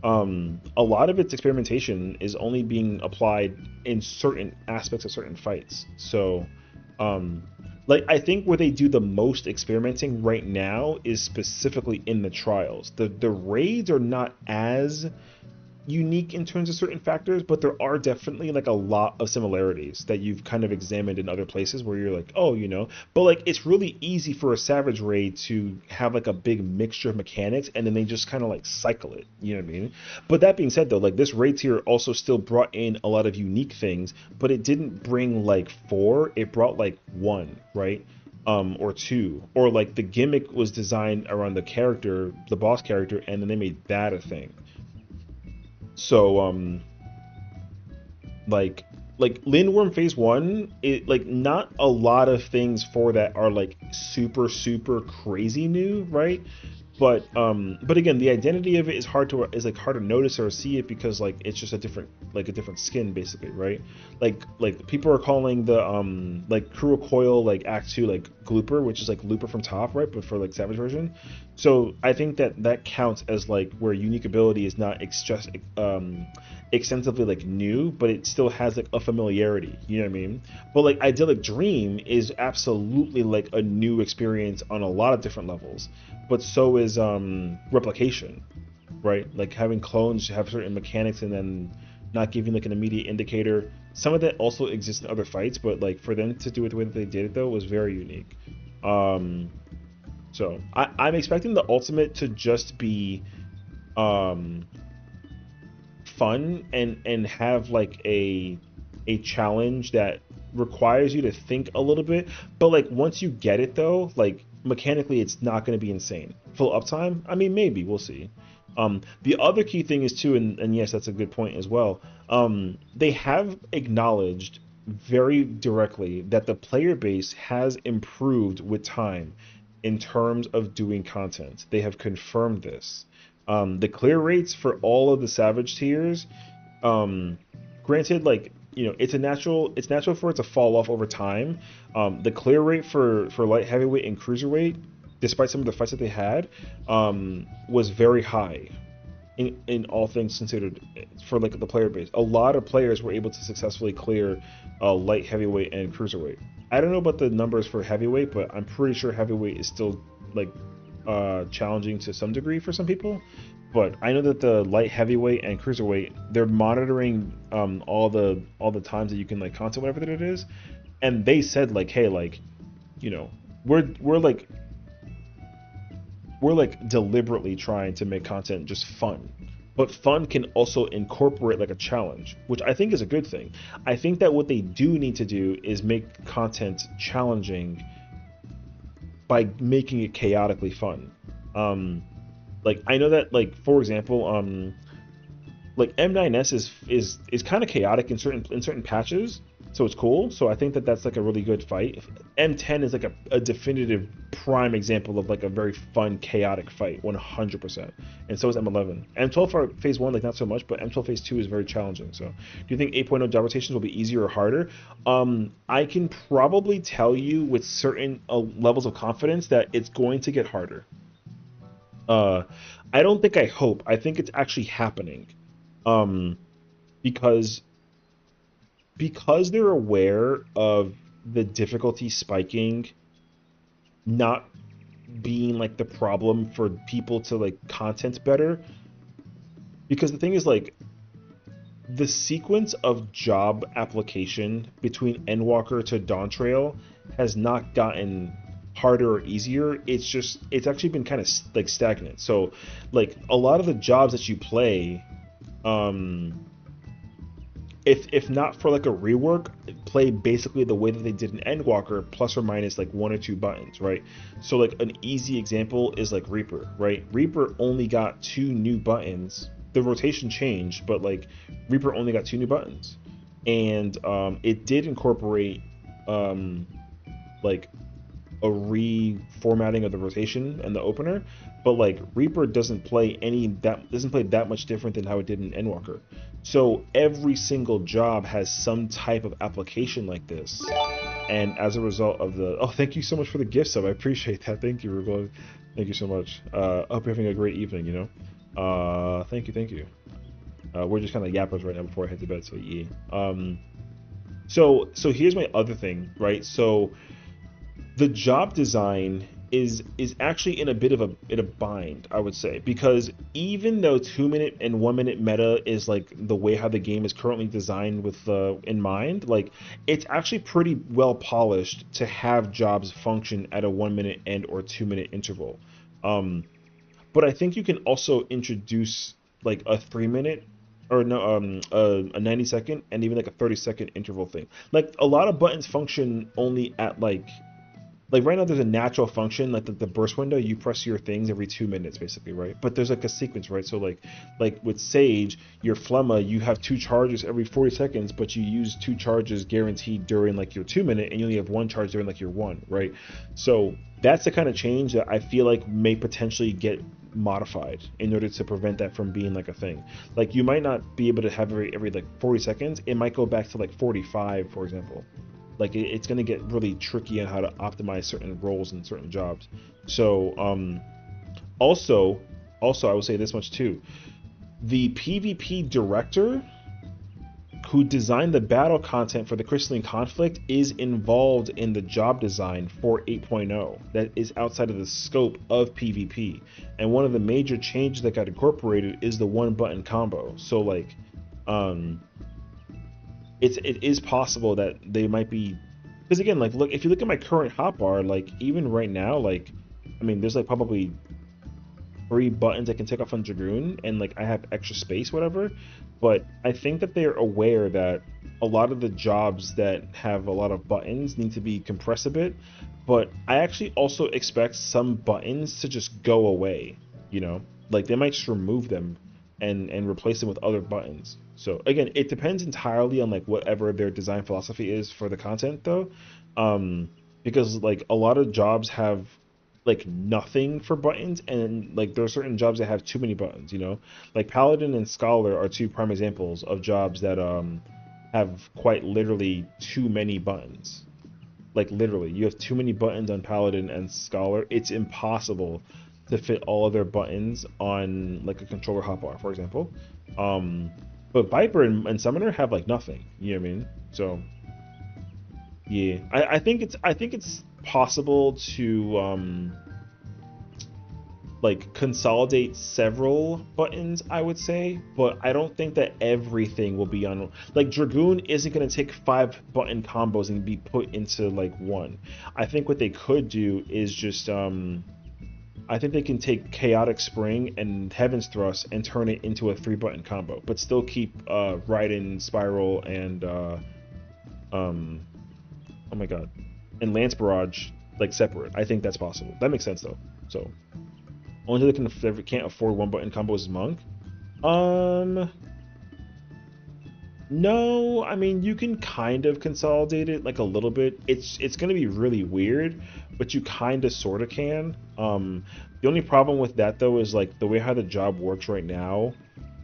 a lot of its experimentation is only being applied in certain aspects of certain fights. So like I think where they do the most experimenting right now is specifically in the trials. The raids are not as unique in terms of certain factors, but there are definitely like a lot of similarities that you've kind of examined in other places where you're like, oh, you know, but like it's really easy for a Savage raid to have like a big mixture of mechanics and then they just kind of like cycle it, you know what I mean? But that being said though, like this raid tier also still brought in a lot of unique things, but it didn't bring like 4, it brought like 1, right? Or 2, or like the gimmick was designed around the character, the boss character, and then they made that a thing. So like Lindworm Phase 1, it like not a lot of things for that are like super crazy new, right? But again, the identity of it is hard to notice or see it because like it's just a different skin basically, right? Like people are calling the like Cruel Coil like Act 2 like Glooper, which is like Looper from Top, right? But for like Savage version. So I think that counts as like where unique ability is not extensively like new, but it still has like a familiarity, you know what I mean? But like Idyllic Dream is absolutely like a new experience on a lot of different levels, but so is Replication, right? Like having clones have certain mechanics and then not giving like an immediate indicator. Some of that also exists in other fights, but like for them to do it the way that they did it though was very unique. So I'm expecting the ultimate to just be fun and have like a challenge that requires you to think a little bit, but like once you get it though, like mechanically it's not going to be insane. Full uptime, I mean, maybe, we'll see. The other key thing is too, and yes, that's a good point as well, they have acknowledged very directly that the player base has improved with time in terms of doing content. They have confirmed this. The clear rates for all of the Savage tiers, granted, like, you know, it's natural for it to fall off over time. The clear rate for light heavyweight and cruiserweight, despite some of the fights that they had, was very high in all things considered for like the player base. A lot of players were able to successfully clear light heavyweight and cruiserweight. I don't know about the numbers for heavyweight, but I'm pretty sure heavyweight is still like challenging to some degree for some people. But I know that the light heavyweight and cruiserweight, they're monitoring all the times that you can like content whatever that it is, and they said like, hey, like, you know, we're like deliberately trying to make content just fun, but fun can also incorporate like a challenge, which I think is a good thing. I think that what they do need to do is make content challenging by making it chaotically fun. Like I know that, like, for example, like M9S is kind of chaotic in certain patches, so it's cool. So I think that that's like a really good fight. M10 is like a definitive prime example of like a very fun chaotic fight, 100%. And so is M11. M12 for phase 1, like not so much, but M12 phase 2 is very challenging. So do you think 8.0 job rotations will be easier or harder? I can probably tell you with certain levels of confidence that it's going to get harder. I don't think I hope. I think it's actually happening. Because they're aware of the difficulty spiking not being like the problem for people to like content better. Because the thing is, like, the sequence of job application between Endwalker to Dawntrail has not gotten harder or easier. It's actually been kind of like stagnant. So like a lot of the jobs that you play, if not for like a rework, play basically the way that they did in Endwalker, plus or minus like 1 or 2 buttons, right? So like an easy example is like Reaper, right? Reaper only got 2 new buttons. The rotation changed, but like Reaper only got 2 new buttons, and it did incorporate like a reformatting of the rotation and the opener, but like Reaper doesn't play that much different than how it did in Endwalker. So every single job has some type of application like this, and as a result of thank you so much for the gift sub, I appreciate that. Thank you, Rugo. Thank you so much. I hope you're having a great evening, you know. Thank you. We're just kind of yappers right now before I head to bed, so yeah. So here's my other thing, right? So the job design is actually in a bit of a bind, I would say, because even though 2-minute and 1-minute meta is like the way how the game is currently designed with in mind, like it's actually pretty well polished to have jobs function at a 1-minute and or 2-minute interval. But I think you can also introduce like a 3-minute or no a 90-second and even like a 30-second interval thing. Like a lot of buttons function only at like right now there's a natural function like the burst window, you press your things every 2 minutes basically, right? But there's like a sequence, right? So like with Sage, your Phlegma, you have 2 charges every 40 seconds, but you use 2 charges guaranteed during like your 2-minute, and you only have 1 charge during like your 1, right? So that's the kind of change that I feel like may potentially get modified in order to prevent that from being like a thing. Like you might not be able to have every like 40 seconds, it might go back to like 45, for example. Like it's going to get really tricky on how to optimize certain roles and certain jobs. So also I will say this much too, the PvP director who designed the battle content for the Crystalline Conflict is involved in the job design for 8.0 that is outside of the scope of PvP, and one of the major changes that got incorporated is the 1-button combo. So like it is possible that they might be, because again, like, look, if you look at my current hotbar, like, even right now, like, I mean, there's like probably 3 buttons I can take off on Dragoon, and like I have extra space, whatever. But I think that they're aware that a lot of the jobs that have a lot of buttons need to be compressed a bit. But I actually also expect some buttons to just go away, you know, like they might just remove them and replace them with other buttons. So again, it depends entirely on like whatever their design philosophy is for the content, though, because like a lot of jobs have like nothing for buttons, and like there are certain jobs that have too many buttons, you know, like Paladin and Scholar are 2 prime examples of jobs that have quite literally too many buttons. Like literally, you have too many buttons on Paladin and Scholar. It's impossible to fit all of their buttons on like a controller hotbar, for example. But Viper and Summoner have like nothing. You know what I mean? So yeah, I think it's possible to like consolidate several buttons, I would say, but I don't think that everything will be on, like Dragoon isn't going to take 5 button combos and be put into like one. I think what they could do is just I think they can take Chaotic Spring and Heaven's Thrust and turn it into a 3 button combo, but still keep Raiden, Spiral, and oh my god, and Lance Barrage like separate. I think that's possible. That makes sense though. So only they can't afford 1 button combos is Monk. No, I mean you can kind of consolidate it like a little bit. It's gonna be really weird, but you kind of sort of can. The only problem with that though is like the way how the job works right now.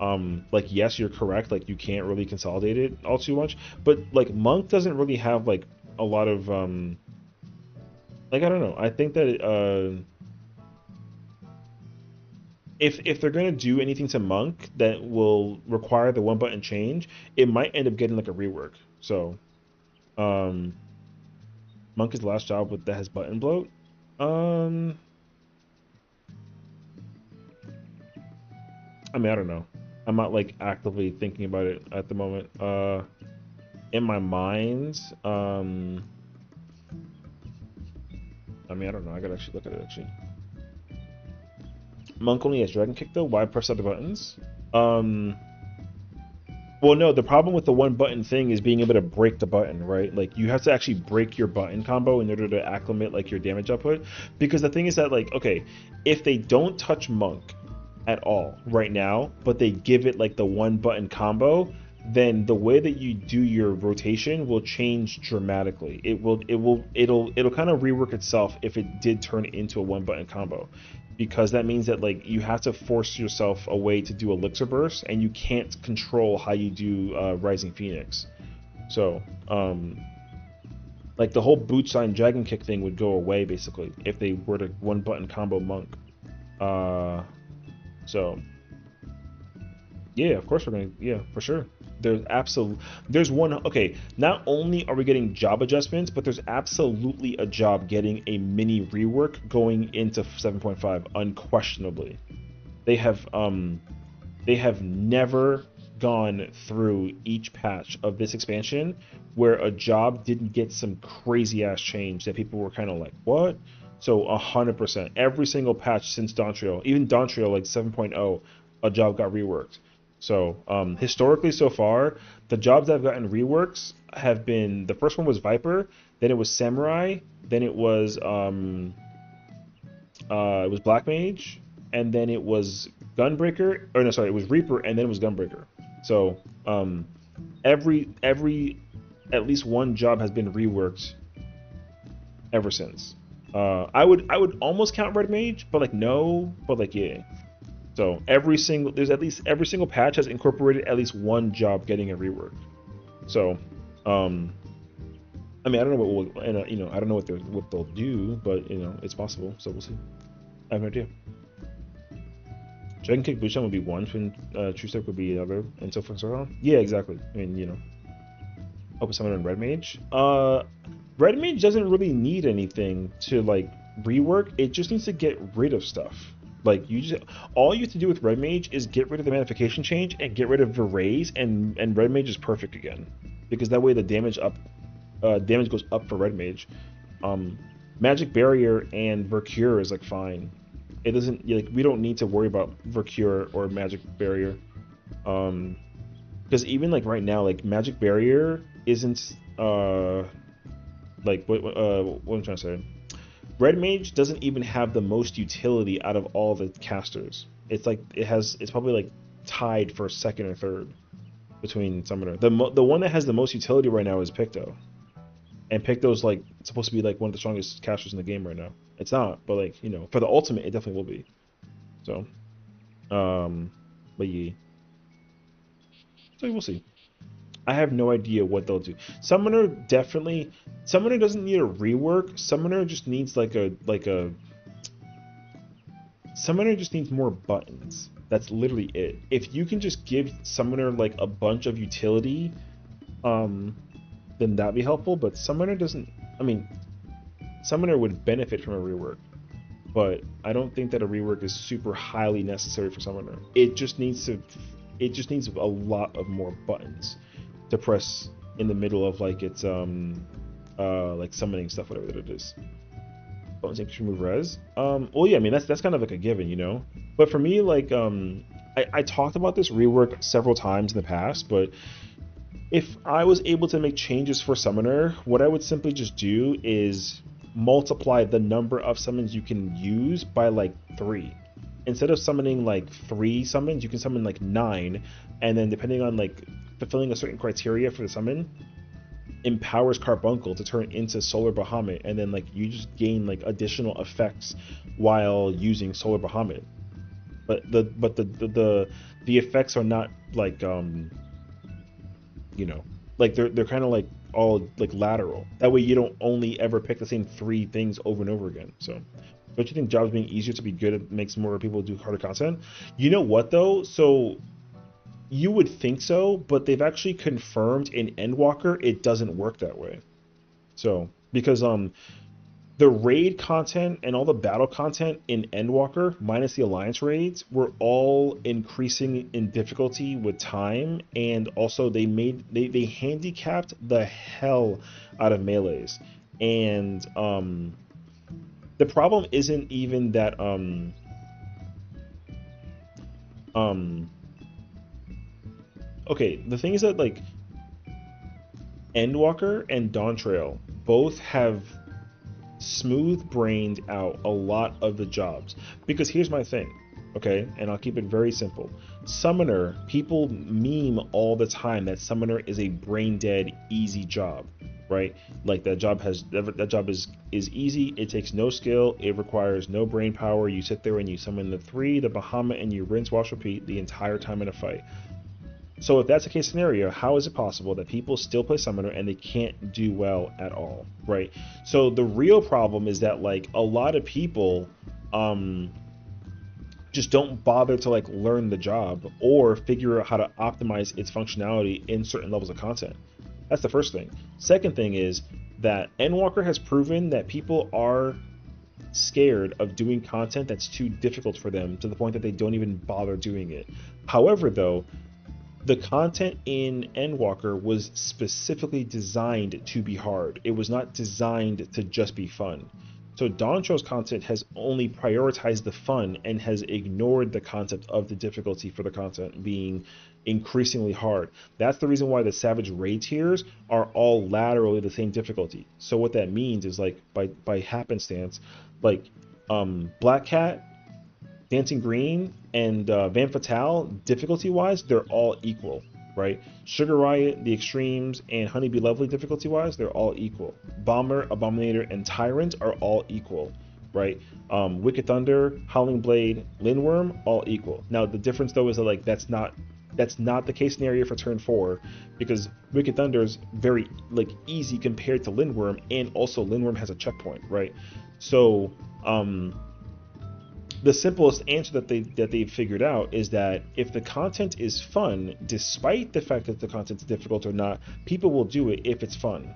Like yes, you're correct. Like you can't really consolidate it all too much, but like Monk doesn't really have like a lot of like I don't know. I think that if they're gonna do anything to Monk that will require the 1 button change, it might end up getting like a rework. So, Monk is the last job that has button bloat. I mean, I don't know. I'm not like actively thinking about it at the moment. In my mind, I mean, I don't know. I gotta actually look at it actually. Monk only has Dragon Kick though. Why press other buttons? Well, no. The problem with the 1 button thing is being able to break the button, right? Like you have to actually break your button combo in order to acclimate like your damage output. Because the thing is that like, okay, if they don't touch Monk at all right now, but they give it like the 1 button combo, then the way that you do your rotation will change dramatically. It'll kind of rework itself if it did turn into a 1 button combo. Because that means that like you have to force yourself a way to do Elixir Burst, and you can't control how you do Rising Phoenix. So like the whole boot sign Dragon Kick thing would go away basically if they were to 1 button combo Monk. So yeah, of course we're gonna, yeah, for sure. There's one, okay, not only are we getting job adjustments, but there's absolutely a job getting a mini rework going into 7.5, unquestionably. They have never gone through each patch of this expansion where a job didn't get some crazy ass change that people were kind of like, what? So 100%, every single patch since Dawn Trio, even Dawn Trio like 7.0, a job got reworked. So historically so far, the jobs that have gotten reworks have been, the first one was Viper, then it was Samurai, then it was Black Mage, and then it was Gunbreaker, or no, sorry, it was Reaper, and then it was Gunbreaker. So every at least 1 job has been reworked ever since. I would almost count Red Mage, but like no, but like yeah. So every single patch has incorporated at least 1 job getting a rework. So, I mean, I don't know what we'll, you know, I don't know what they'll do, but you know, it's possible. So we'll see. I have no idea. Dragon Kick Bootchamp would be 1, Twin True Step would be another, and so forth and so on. Yeah, exactly. I mean, you know, open summon on Red Mage. Red Mage doesn't really need anything to like rework. It just needs to get rid of stuff. Like all you have to do with Red Mage is get rid of the Magnification change and get rid of Verraise, and Red Mage is perfect again, because that way the damage goes up for Red Mage. Magic Barrier and Vercure is like fine. It doesn't, like, we don't need to worry about Vercure or Magic Barrier, because even like right now, like Magic Barrier isn't like what I'm trying to say. Red Mage doesn't even have the most utility out of all the casters. It's like it's probably like tied for second or third between Summoner. The one that has the most utility right now is Picto, and Picto's like supposed to be like one of the strongest casters in the game right now. It's not, but like, you know, for the ultimate, it definitely will be. So, but yeah. So we'll see. I have no idea what they'll do. Summoner doesn't need a rework. Summoner just needs Summoner just needs more buttons. That's literally it. If you can just give Summoner like a bunch of utility, then that'd be helpful. But Summoner doesn't. I mean, Summoner would benefit from a rework, but I don't think that a rework is super highly necessary for Summoner. It just needs a lot of more buttons to press in the middle of like its like summoning stuff, whatever that it is. Buttons can remove res. Well, yeah, I mean that's kind of like a given, you know. But for me, like I talked about this rework several times in the past, but if I was able to make changes for Summoner, what I would simply just do is multiply the number of summons you can use by like 3. Instead of summoning like 3 summons, you can summon like 9, and then depending on like fulfilling a certain criteria for the summon, empowers Carbuncle to turn into Solar Bahamut, and then like you just gain like additional effects while using Solar Bahamut. But the effects are not like you know, like they're kind of like all like lateral. That way you don't only ever pick the same 3 things over and over again. So don't you think jobs being easier to be good at makes more people do harder content? You know what though? So you would think so, but they've actually confirmed in Endwalker it doesn't work that way. So because the raid content and all the battle content in Endwalker, minus the alliance raids, were all increasing in difficulty with time, and also they handicapped the hell out of melees. And the problem isn't even that okay, the thing is that like Endwalker and Dawntrail both have smooth-brained out a lot of the jobs. Because here's my thing, okay, and I'll keep it very simple. Summoner, people meme all the time that Summoner is a brain-dead, easy job, right? Like that job is easy. It takes no skill. It requires no brain power. You sit there and you summon the 3, the Bahamut, and you rinse, wash, repeat the entire time in a fight. So if that's the case scenario, how is it possible that people still play Summoner and they can't do well at all, right? So the real problem is that like a lot of people just don't bother to like learn the job or figure out how to optimize its functionality in certain levels of content. That's the first thing. Second thing is that Endwalker has proven that people are scared of doing content that's too difficult for them to the point that they don't even bother doing it. However, though, the content in Endwalker was specifically designed to be hard. It was not designed to just be fun. So Dawntrail's content has only prioritized the fun and has ignored the concept of the difficulty for the content being increasingly hard. That's the reason why the Savage raid tiers are all laterally the same difficulty. So what that means is like by happenstance, like Black Cat, Dancing Green, and Van Fatale, difficulty-wise, they're all equal, right? Sugar Riot, the Extremes, and Honeybee Lovely, difficulty-wise, they're all equal. Bomber, Abominator, and Tyrant are all equal, right? Wicked Thunder, Howling Blade, Lindworm, all equal. Now, the difference, though, is that like that's not the case scenario for turn 4, because Wicked Thunder is very like easy compared to Lindworm, and also Lindworm has a checkpoint, right? So, the simplest answer that they've figured out is that if the content is fun, despite the fact that the content's difficult or not, people will do it if it's fun.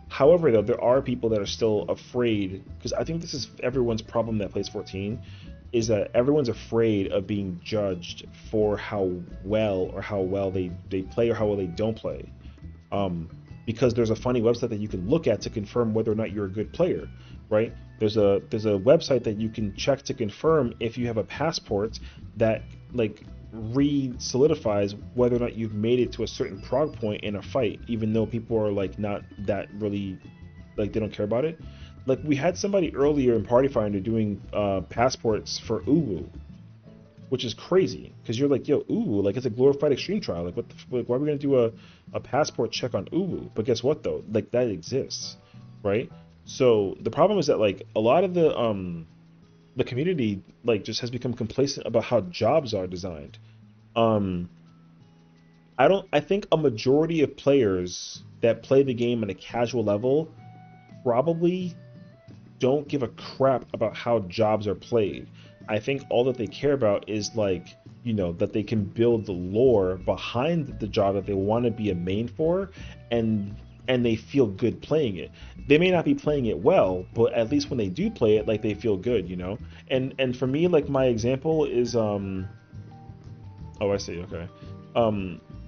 However, though, there are people that are still afraid, because I think this is everyone's problem that plays 14. is that everyone's afraid of being judged for how well they play or how well they don't play. Because there's a funny website that you can look at to confirm whether or not you're a good player, right? There's a website that you can check to confirm if you have a passport that like re-solidifies whether or not you've made it to a certain prog point in a fight, even though people are like not that really, like they don't care about it. Like we had somebody earlier in Party Finder doing passports for Uwu, which is crazy because you're like, yo, Uwu, like it's a glorified extreme trial. Like what the, like, why are we gonna do a passport check on Uwu? But guess what though? Like that exists, right? So the problem is that like a lot of the community like just has become complacent about how jobs are designed. I think a majority of players that play the game at a casual level probably don't give a crap about how jobs are played. I think all that they care about is like, you know, that they can build the lore behind the job that they want to be a main for, and they feel good playing it. They may not be playing it well, but at least when they do play it, like they feel good, you know? And for me, like my example is oh, I see, okay.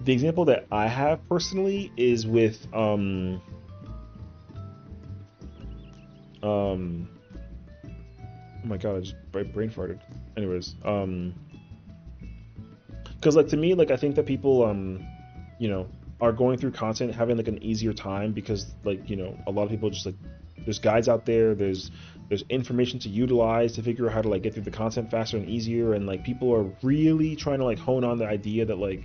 The example that I have personally is with oh my god, I just brain farted. Anyways, because like to me, like I think that people you know, are going through content having like an easier time because like, you know, a lot of people just like, there's guides out there, there's information to utilize to figure out how to like get through the content faster and easier, and like people are really trying to like hone on the idea that like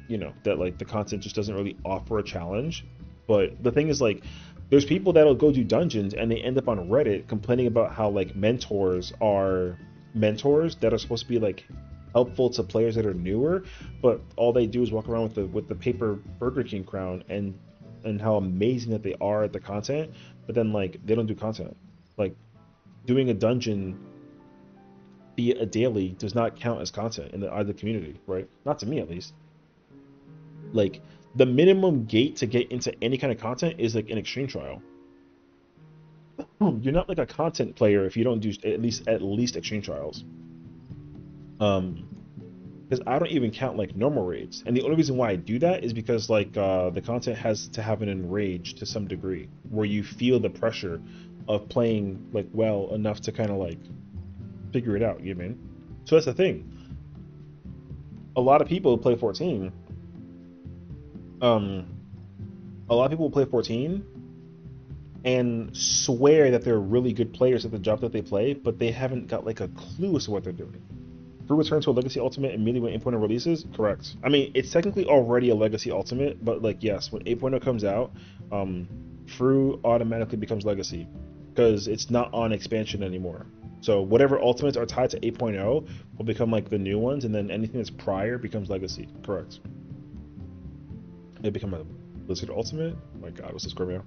you know, that like the content just doesn't really offer a challenge. But the thing is like, there's people that'll go do dungeons and they end up on Reddit complaining about how like mentors are mentors that are supposed to be like helpful to players that are newer, but all they do is walk around with the paper Burger King crown and how amazing that they are at the content, but then like they don't do content. Like doing a dungeon, be it a daily, does not count as content in the either community, right? Not to me at least. Like the minimum gate to get into any kind of content is like an extreme trial. You're not like a content player if you don't do at least extreme trials. Because I don't even count like normal raids, and the only reason why I do that is because like the content has to have an enrage to some degree, where you feel the pressure of playing like well enough to kind of like figure it out. You know what I mean? So that's the thing. A lot of people play 14. A lot of people play 14 and swear that they're really good players at the job that they play, but they haven't got like a clue as to what they're doing. Fru returns to a Legacy Ultimate immediately when 8.0 releases? Correct. I mean, it's technically already a Legacy Ultimate, but like, yes, when 8.0 comes out, Fru automatically becomes Legacy because it's not on expansion anymore. So whatever Ultimates are tied to 8.0 will become like the new ones, and then anything that's prior becomes Legacy. Correct. They become a Blizzard Ultimate? Oh my god, what's this Scorpio?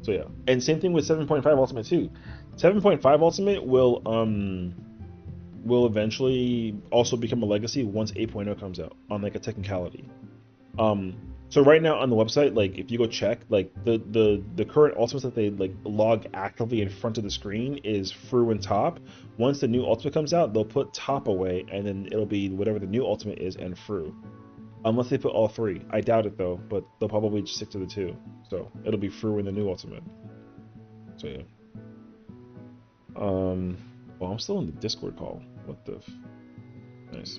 So yeah. And same thing with 7.5 Ultimate too. 7.5 Ultimate will eventually also become a Legacy once 8.0 comes out on like a technicality. So right now on the website, like if you go check, like the current ultimates that they like log actively in front of the screen is Fru and Top. Once the new ultimate comes out, they'll put Top away, and then it'll be whatever the new ultimate is and Fru. Unless they put all three. I doubt it though, but they'll probably just stick to the two. So it'll be Fru in the new ultimate. So yeah. Well, I'm still in the Discord call. What the nice.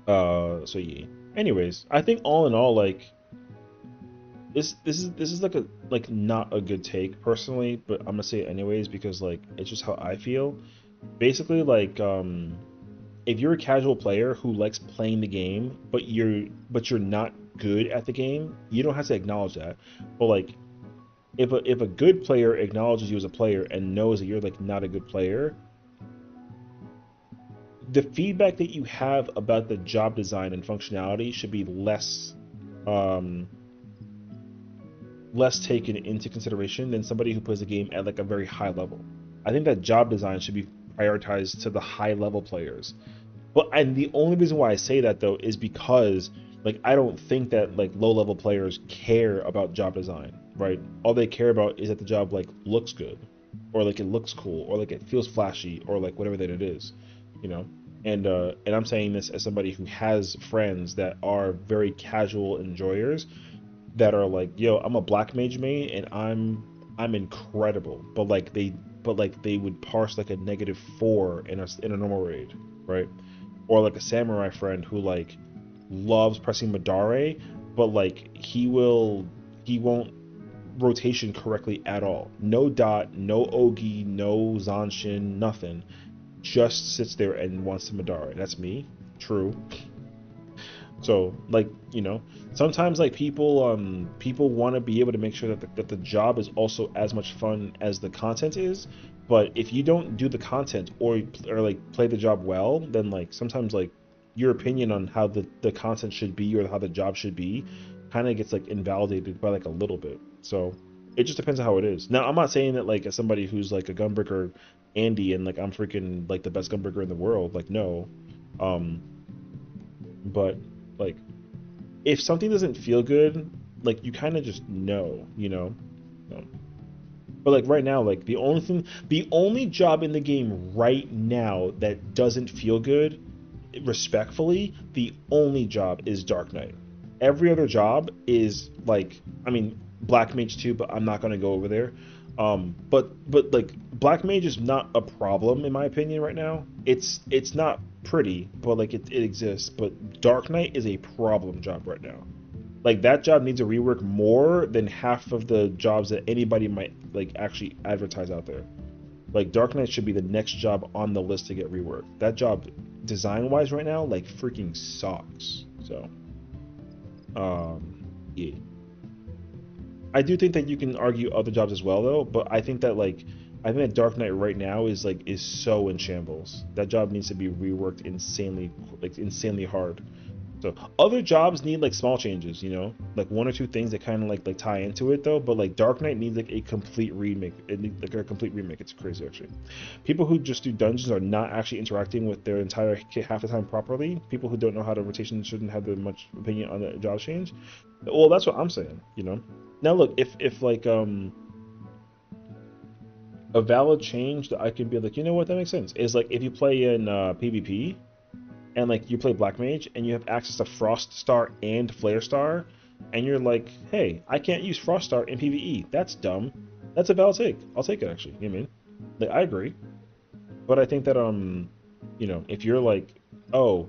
So yeah. Anyways, I think all in all, like this is like not a good take personally, but I'm gonna say it anyways because like it's just how I feel. Basically, like if you're a casual player who likes playing the game, but you're not good at the game, you don't have to acknowledge that. But like if a good player acknowledges you as a player and knows that you're like not a good player, the feedback that you have about the job design and functionality should be less taken into consideration than somebody who plays the game at like a very high level. I think that job design should be prioritized to the high level players. And the only reason why I say that though is because like I don't think that like low level players care about job design. right? All they care about is that the job like looks good, or like it looks cool, or like it feels flashy, or like whatever that it is, you know. And I'm saying this as somebody who has friends that are very casual enjoyers that are like, yo, I'm a black mage main and I'm incredible, but like they would parse like a -4 in a normal raid, right? Or like a samurai friend who like loves pressing Madare, but like he won't rotation correctly at all. No dot, no Ogi, no Zanshin, nothing. Just sits there and wants to Madara. That's me. True. So like, you know, sometimes like people want to be able to make sure that the job is also as much fun as the content is, but if you don't do the content or like play the job well, then like sometimes like your opinion on how the content should be or how the job should be kind of gets like invalidated by like a little bit. So it just depends on how it is. Now I'm not saying that like as somebody who's like a gunbreaker Andy and like I'm freaking like the best gunbreaker in the world, like no. But like if something doesn't feel good, like you kind of just know, you know. But like right now, like the only job in the game right now that doesn't feel good, respectfully, the only job is Dark Knight. Every other job is like, I mean, Black Mage too, but I'm not gonna go over there. But like Black Mage is not a problem in my opinion right now. It's not pretty, but like it exists. But Dark Knight is a problem job right now. Like that job needs a rework more than half of the jobs that anybody might like actually advertise out there. Like Dark Knight should be the next job on the list to get reworked. That job, design wise, right now, like freaking sucks. So, yeah. I do think that you can argue other jobs as well, though. But I think that Dark Knight right now is so in shambles. That job needs to be reworked insanely hard. So other jobs need like small changes, you know, like one or two things that kind of like tie into it though. But like Dark Knight needs like a complete remake. It needs like a complete remake. It's crazy actually. People who just do dungeons are not actually interacting with their entire kit half the time properly. People who don't know how to rotation shouldn't have that much opinion on the job change. Well, that's what I'm saying, you know. Now look, if like a valid change that I can be like, you know what, that makes sense, is like if you play in PvP and like you play Black Mage and you have access to Frost Star and Flare Star, and you're like, hey, I can't use Frost Star in PvE. That's dumb. That's a valid take. I'll take it actually. You know what I mean? Like I agree. But I think that you know, if you're like, oh,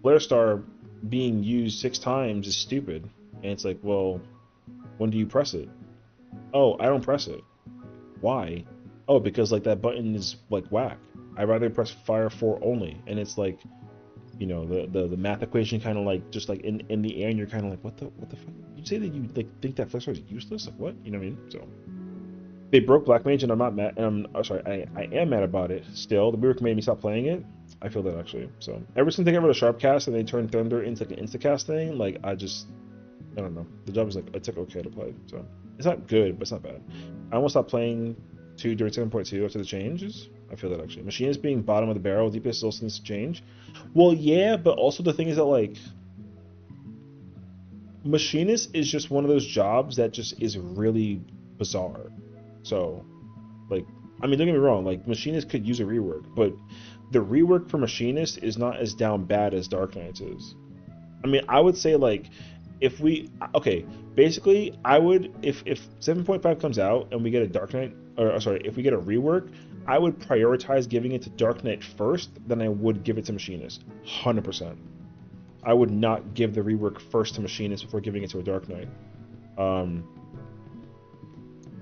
Flare Star being used 6 times is stupid, and it's like, well, when do you press it? Oh, I don't press it. Why? Oh, because like that button is like whack. I'd rather press fire 4 only, and it's like, you know, the math equation kind of like just like in the air, and you're kind of like, what the fuck? You say that you like think that Flare Star is useless? Like what? You know what I mean? So they broke Black Mage, and I'm not mad. And I am mad about it. Still, the rework made me stop playing it. I feel that actually. So ever since they got rid of Sharpcast and they turned Thunder into like an instacast thing, like I don't know. The job is like it's like okay to play. So it's not good, but it's not bad. I almost stopped playing 2 during 7.2 after the changes. I feel that actually. Machinist being bottom of the barrel, DPS also needs to change. Well, yeah, but also the thing is that like Machinist is just one of those jobs that just is really bizarre. So, like, I mean, don't get me wrong, like Machinist could use a rework, but the rework for Machinist is not as down bad as Dark Knights is. I mean, I would say like basically I would if 7.5 comes out and we get a Dark Knight, or sorry, if we get a rework, I would prioritize giving it to Dark Knight first than I would give it to Machinist. 100%. I would not give the rework first to Machinist before giving it to a Dark Knight.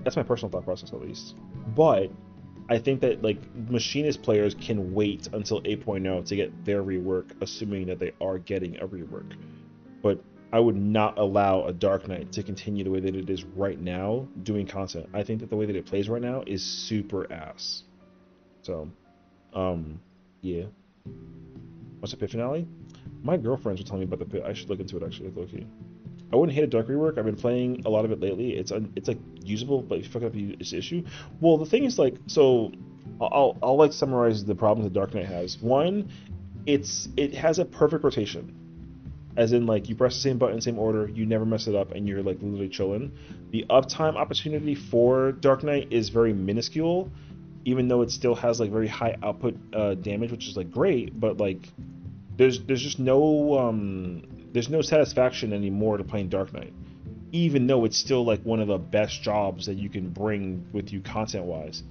That's my personal thought process at least. But I think that like Machinist players can wait until 8.0 to get their rework, assuming that they are getting a rework. But I would not allow a Dark Knight to continue the way that it is right now doing content. I think that the way that it plays right now is super ass. So, yeah. What's the pit finale? My girlfriends were telling me about the pit. I should look into it actually, low-key. I wouldn't hate a Dark rework. I've been playing a lot of it lately. It's like usable, but if you fuck up, it's an issue. Well, the thing is like, so I'll like summarize the problems that Dark Knight has. One, it has a perfect rotation. as in like you press the same button, same order, you never mess it up, and you're like literally chilling. The uptime opportunity for Dark Knight is very minuscule, even though it still has like very high output damage, which is like great, but like there's just no there's no satisfaction anymore to playing Dark Knight, even though it's still like one of the best jobs that you can bring with you content wise.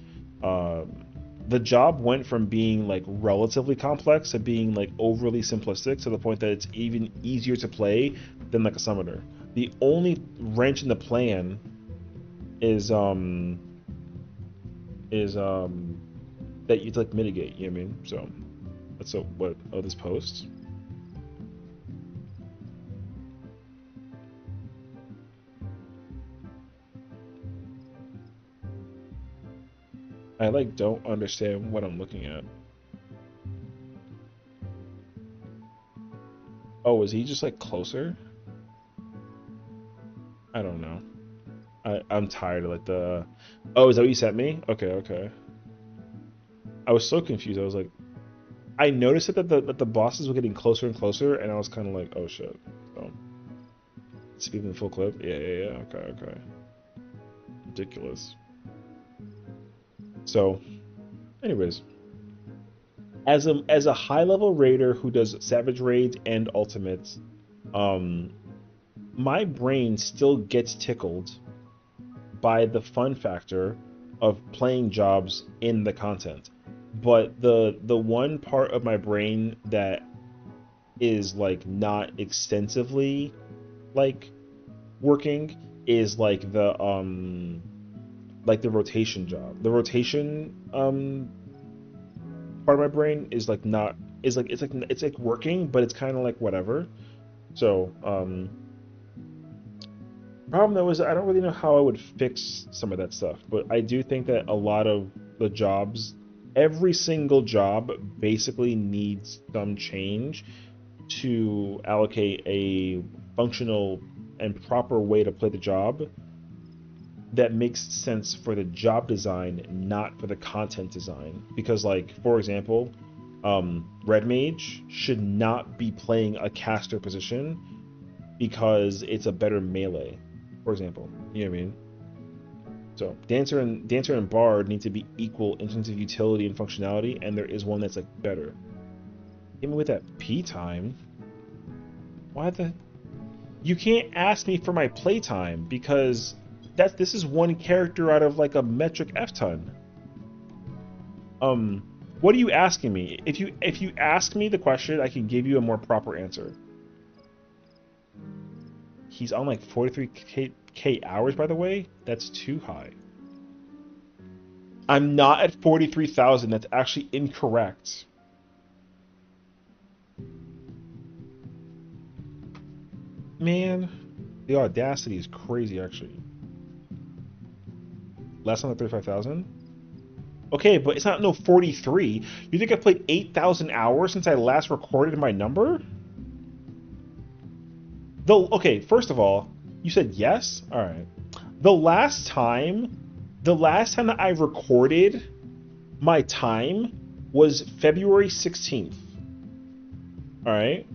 The job went from being like relatively complex to being like overly simplistic, to the point that it's even easier to play than like a summoner. The only wrench in the plan is that you like mitigate, you know what I mean? So that's what this post. I like don't understand what I'm looking at. Oh, is he just like closer? I don't know. I'm tired of like the... Oh, is that what you sent me? Okay. I was so confused. I was like, I noticed that the bosses were getting closer and closer, and I was kind of like, oh shit. So, speaking full clip. Yeah. Okay. Ridiculous. So, anyways, as a high level raider who does savage raids and ultimates, my brain still gets tickled by the fun factor of playing jobs in the content. But the one part of my brain that is like not extensively like working is like the rotation job. The rotation part of my brain is like not it's like working, but it's kind of like whatever. So problem though is I don't really know how I would fix some of that stuff, but I do think that a lot of the jobs, every single job basically needs some change to allocate a functional and proper way to play the job that makes sense for the job design, not for the content design. Because like, for example, Red Mage should not be playing a caster position because it's a better melee, for example. You know what I mean? So Dancer and Bard need to be equal in terms of utility and functionality, and there is one that's like better. Hit me with that P time. Why the... You can't ask me for my playtime because this is one character out of like a metric F ton. What are you asking me? If you ask me the question, I can give you a more proper answer. He's on like 43k hours, by the way. That's too high. I'm not at 43,000. That's actually incorrect. Man, the audacity is crazy, actually. Less than 35,000? Okay, but it's not no 43. You think I played 8,000 hours since I last recorded my number? Though, okay, first of all, you said yes? Alright. The last time that I recorded my time was February 16th. Alright?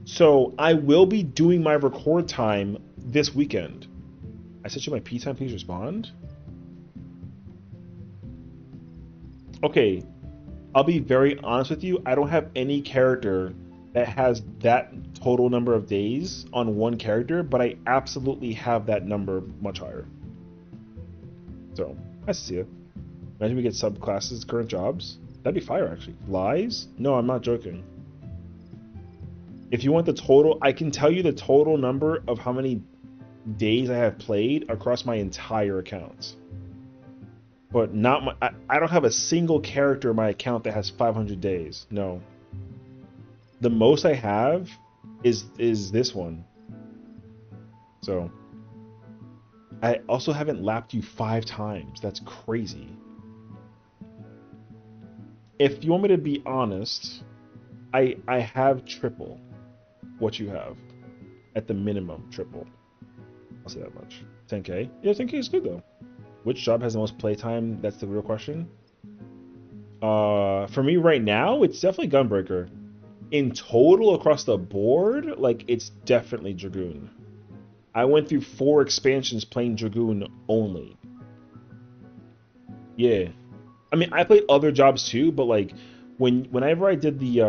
So, I will be doing my record time this weekend. I sent you my P time, please respond. Okay, I'll be very honest with you. I don't have any character that has that total number of days on one character, but I absolutely have that number much higher. So, nice to see you. Imagine we get subclasses, current jobs. That'd be fire, actually. Lies? No, I'm not joking. If you want the total, I can tell you the total number of how many days I have played across my entire account. But not my, I don't have a single character in my account that has 500 days. No. The most I have is this one. So I also haven't lapped you 5 times. That's crazy. If you want me to be honest, I have triple what you have. At the minimum, triple. I'll say that much. 10k? Yeah, 10k is good though. Which job has the most playtime? That's the real question. For me right now, it's definitely Gunbreaker. in total across the board, like, it's definitely Dragoon. I went through 4 expansions playing Dragoon only. Yeah. I mean, I played other jobs too, but like whenever I did the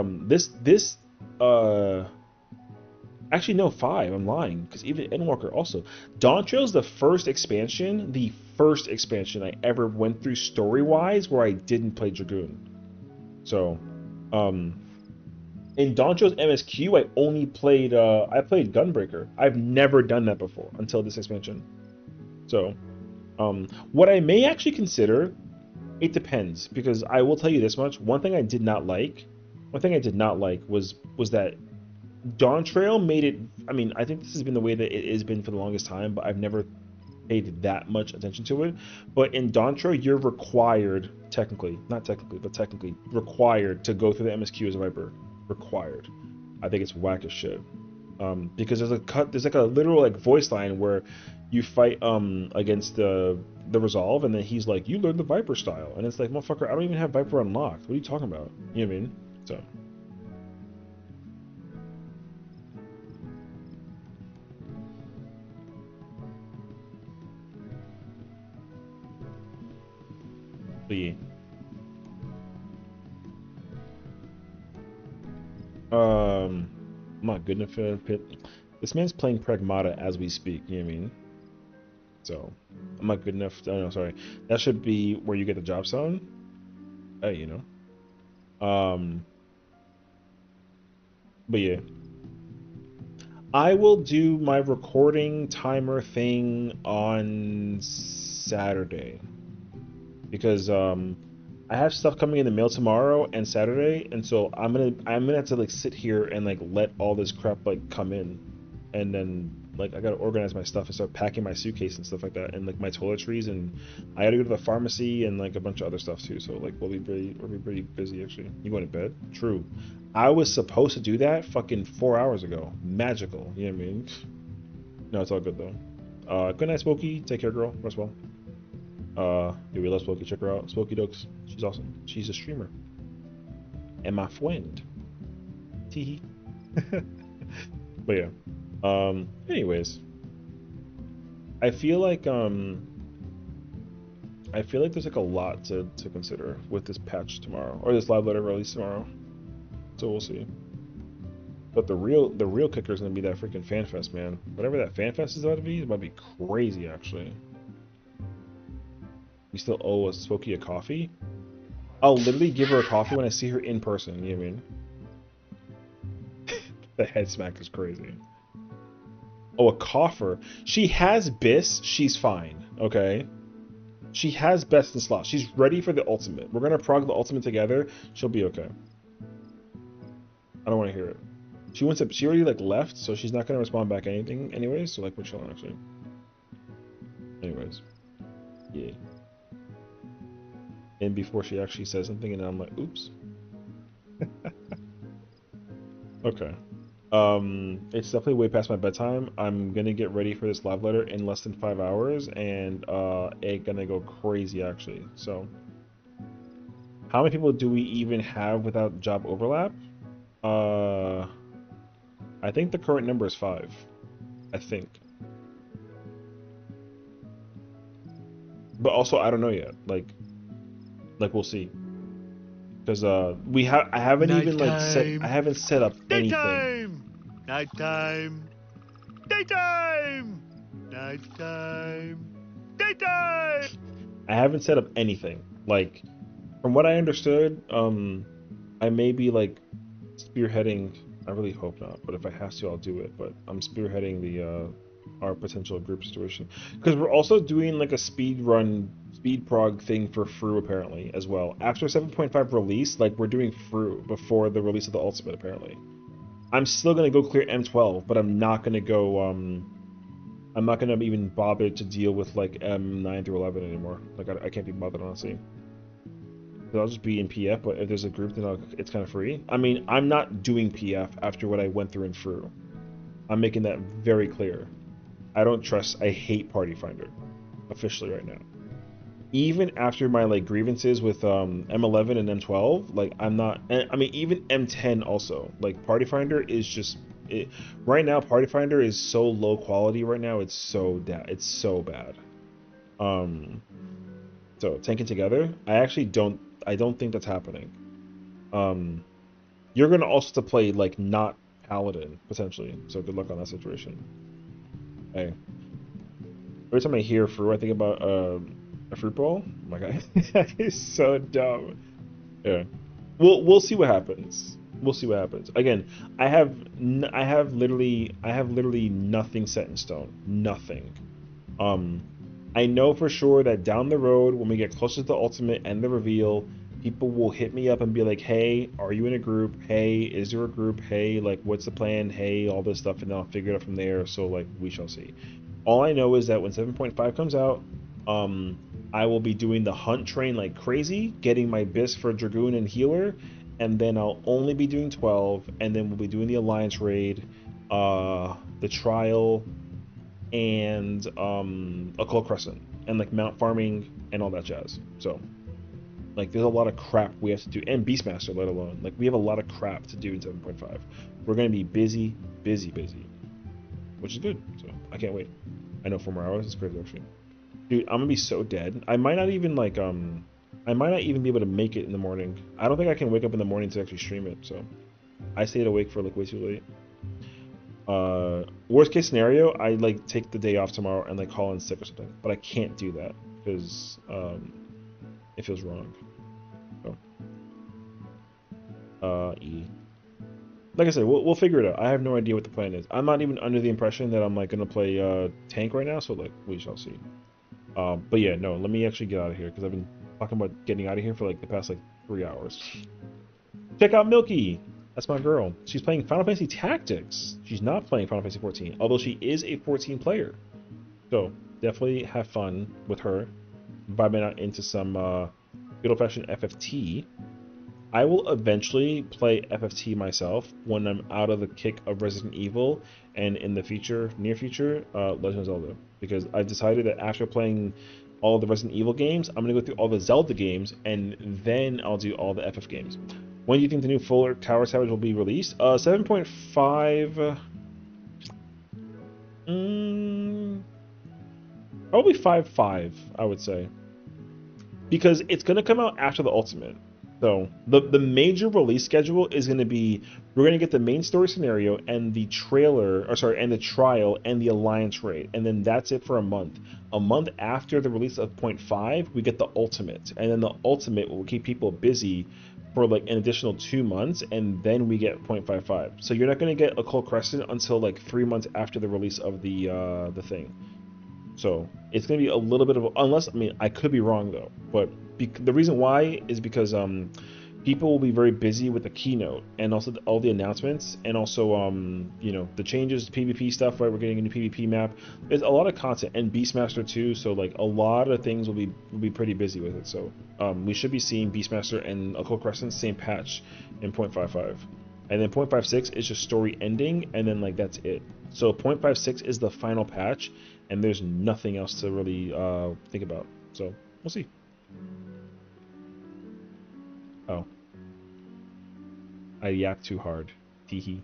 actually no, 5, I'm lying, because even Endwalker also. Dawn Trail's the first expansion I ever went through story-wise where I didn't play Dragoon. So, in Dawn Trail's MSQ, I only played I played Gunbreaker. I've never done that before until this expansion. So, what I may actually consider, it depends, because I will tell you this much. One thing I did not like was that Dawn Trail made it. I mean, I think this has been the way that it has been for the longest time, but I've never paid that much attention to it. But in Dawn Trail, you're required, not technically, but technically required to go through the MSQ as a Viper. Required. I think it's whack as shit. Because there's like a literal like voice line where you fight against the Resolve, and then he's like, "You learned the Viper style," and it's like, motherfucker, I don't even have Viper unlocked. What are you talking about? You know what I mean? So. But yeah. I'm not good enough for Pit. This man's playing Pragmata as we speak, you know what I mean? So, I'm not good enough. Oh no, sorry. That should be where you get the job zone. Hey, you know. But yeah. I will do my recording timer thing on Saturday. Because I have stuff coming in the mail tomorrow and Saturday, and so I'm gonna have to like sit here and like let all this crap like come in, and then like I gotta organize my stuff and start packing my suitcase and stuff like that, and like my toiletries, and I gotta go to the pharmacy and like a bunch of other stuff too. So like we'll be pretty busy actually. You going to bed? True. I was supposed to do that fucking 4 hours ago. Magical. You know what I mean? No, it's all good though. Good night, Smokey. Take care, girl. Rest well. Yeah, we love Smokey. Check her out. Smokey Dokes. She's awesome. She's a streamer. And my friend. Teehee. But yeah. Anyways. I feel like there's like a lot to consider with this patch tomorrow. Or this live letter release tomorrow. So we'll see. But the real kicker is gonna be that freaking FanFest, man. Whatever that FanFest is about to be, it's about to be crazy actually. We still owe Smokey a coffee? I'll literally give her a coffee when I see her in person, you know what I mean? The head smack is crazy. Oh, a coffer. She has Biss, she's fine, okay? She has best in slot. She's ready for the ultimate. We're gonna prog the ultimate together, she'll be okay. I don't wanna hear it. She already like left, so she's not gonna respond back anything anyways, so like we're chilling actually. Anyways. Yeah. And before she actually says something, and I'm like, oops. Okay. It's definitely way past my bedtime. I'm gonna get ready for this live letter in less than 5 hours, and it's gonna go crazy actually. So, how many people do we even have without job overlap? I think the current number is 5. I think. But also, I don't know yet. Like we'll see. Because I haven't even like set up anything. Nighttime. Daytime. Nighttime. Daytime. I haven't set up anything. Like, from what I understood, I may be like spearheading. I really hope not, but if I have to, I'll do it. But I'm spearheading the our potential group situation, because we're also doing like a speed prog thing for Fru apparently as well. After 7.5 release, like we're doing Fru before the release of the ultimate apparently. I'm still gonna go clear M12, but I'm not gonna go I'm not gonna even bother to deal with like M9 through 11 anymore. Like I can't be bothered honestly. I'll just be in PF, but if there's a group, then it's kind of free. I mean, I'm not doing PF after what I went through in Fru. I'm making that very clear. I hate Party Finder officially right now. even after my like grievances with M11 and M12, like I'm not. I mean, even M10 also. Like Party Finder is just right now. Party Finder is so low quality right now. It's so bad. So taken together, I don't think that's happening. You're gonna also have to play like not Paladin potentially. So good luck on that situation. Hey, every time I hear fruit, I think about a fruit bowl. Oh my god, that is so dumb. Yeah, we'll see what happens. We'll see what happens. Again, I have literally nothing set in stone. Nothing. I know for sure that down the road, when we get closer to the ultimate and the reveal, people will hit me up and be like, hey, are you in a group? Hey, is there a group? Hey, like, what's the plan? Hey, all this stuff, and then I'll figure it out from there. So, like, we shall see. All I know is that when 7.5 comes out, I will be doing the hunt train like crazy, getting my bis for Dragoon and Healer, and then I'll only be doing 12, and then we'll be doing the Alliance raid, the trial, and Occult Crescent, and like mount farming and all that jazz. So like there's a lot of crap we have to do, and Beastmaster let alone. Like we have a lot of crap to do in 7.5. We're gonna be busy, which is good. So I can't wait. I know 4 more hours is crazy actually. Dude, I'm gonna be so dead. I might not even like I might not even be able to make it in the morning. I don't think I can wake up in the morning to actually stream it, so I stayed awake for like way too late. Worst case scenario, I like take the day off tomorrow and like call in sick or something, but I can't do that because it feels wrong. So, like I said, we'll figure it out. I have no idea what the plan is. I'm not even under the impression that I'm like gonna play tank right now, so like we shall see. But yeah, no, let me actually get out of here because I've been talking about getting out of here for like the past like 3 hours. Check out Milky. That's my girl. She's playing Final Fantasy Tactics. She's not playing Final Fantasy 14, although she is a 14 player. So definitely have fun with her. Vibing out into some good old-fashioned FFT. I will eventually play FFT myself when I'm out of the kick of Resident Evil and in the future, near future, Legend of Zelda. Because I've decided that after playing all the Resident Evil games, I'm going to go through all the Zelda games and then I'll do all the FF games. When do you think the new full Tower Savage will be released? 7.5... probably 5.5, I would say. Because it's going to come out after the Ultimate. So, the major release schedule is going to be... We're going to get the main story scenario and the trailer... Or sorry, and the trial and the Alliance raid. And then that's it for a month. A month after the release of 0.5, we get the Ultimate. And then the Ultimate will keep people busy for like an additional 2 months, and then we get 0.55. So you're not going to get Occult Crescent until like 3 months after the release of the thing. So it's going to be a little bit of unless, I mean, I could be wrong though, but the reason why is because people will be very busy with the keynote and also all the announcements, and also you know, the changes to PvP stuff, right? We're getting a new PvP map. There's a lot of content, and Beastmaster too, so like a lot of things will be pretty busy with it. So we should be seeing Beastmaster and Occult Crescent same patch in 0.55. And then 0.56 is just story ending, and then like that's it. So 0.56 is the final patch, and there's nothing else to really think about. So we'll see. Oh. I yapped too hard. Teehee.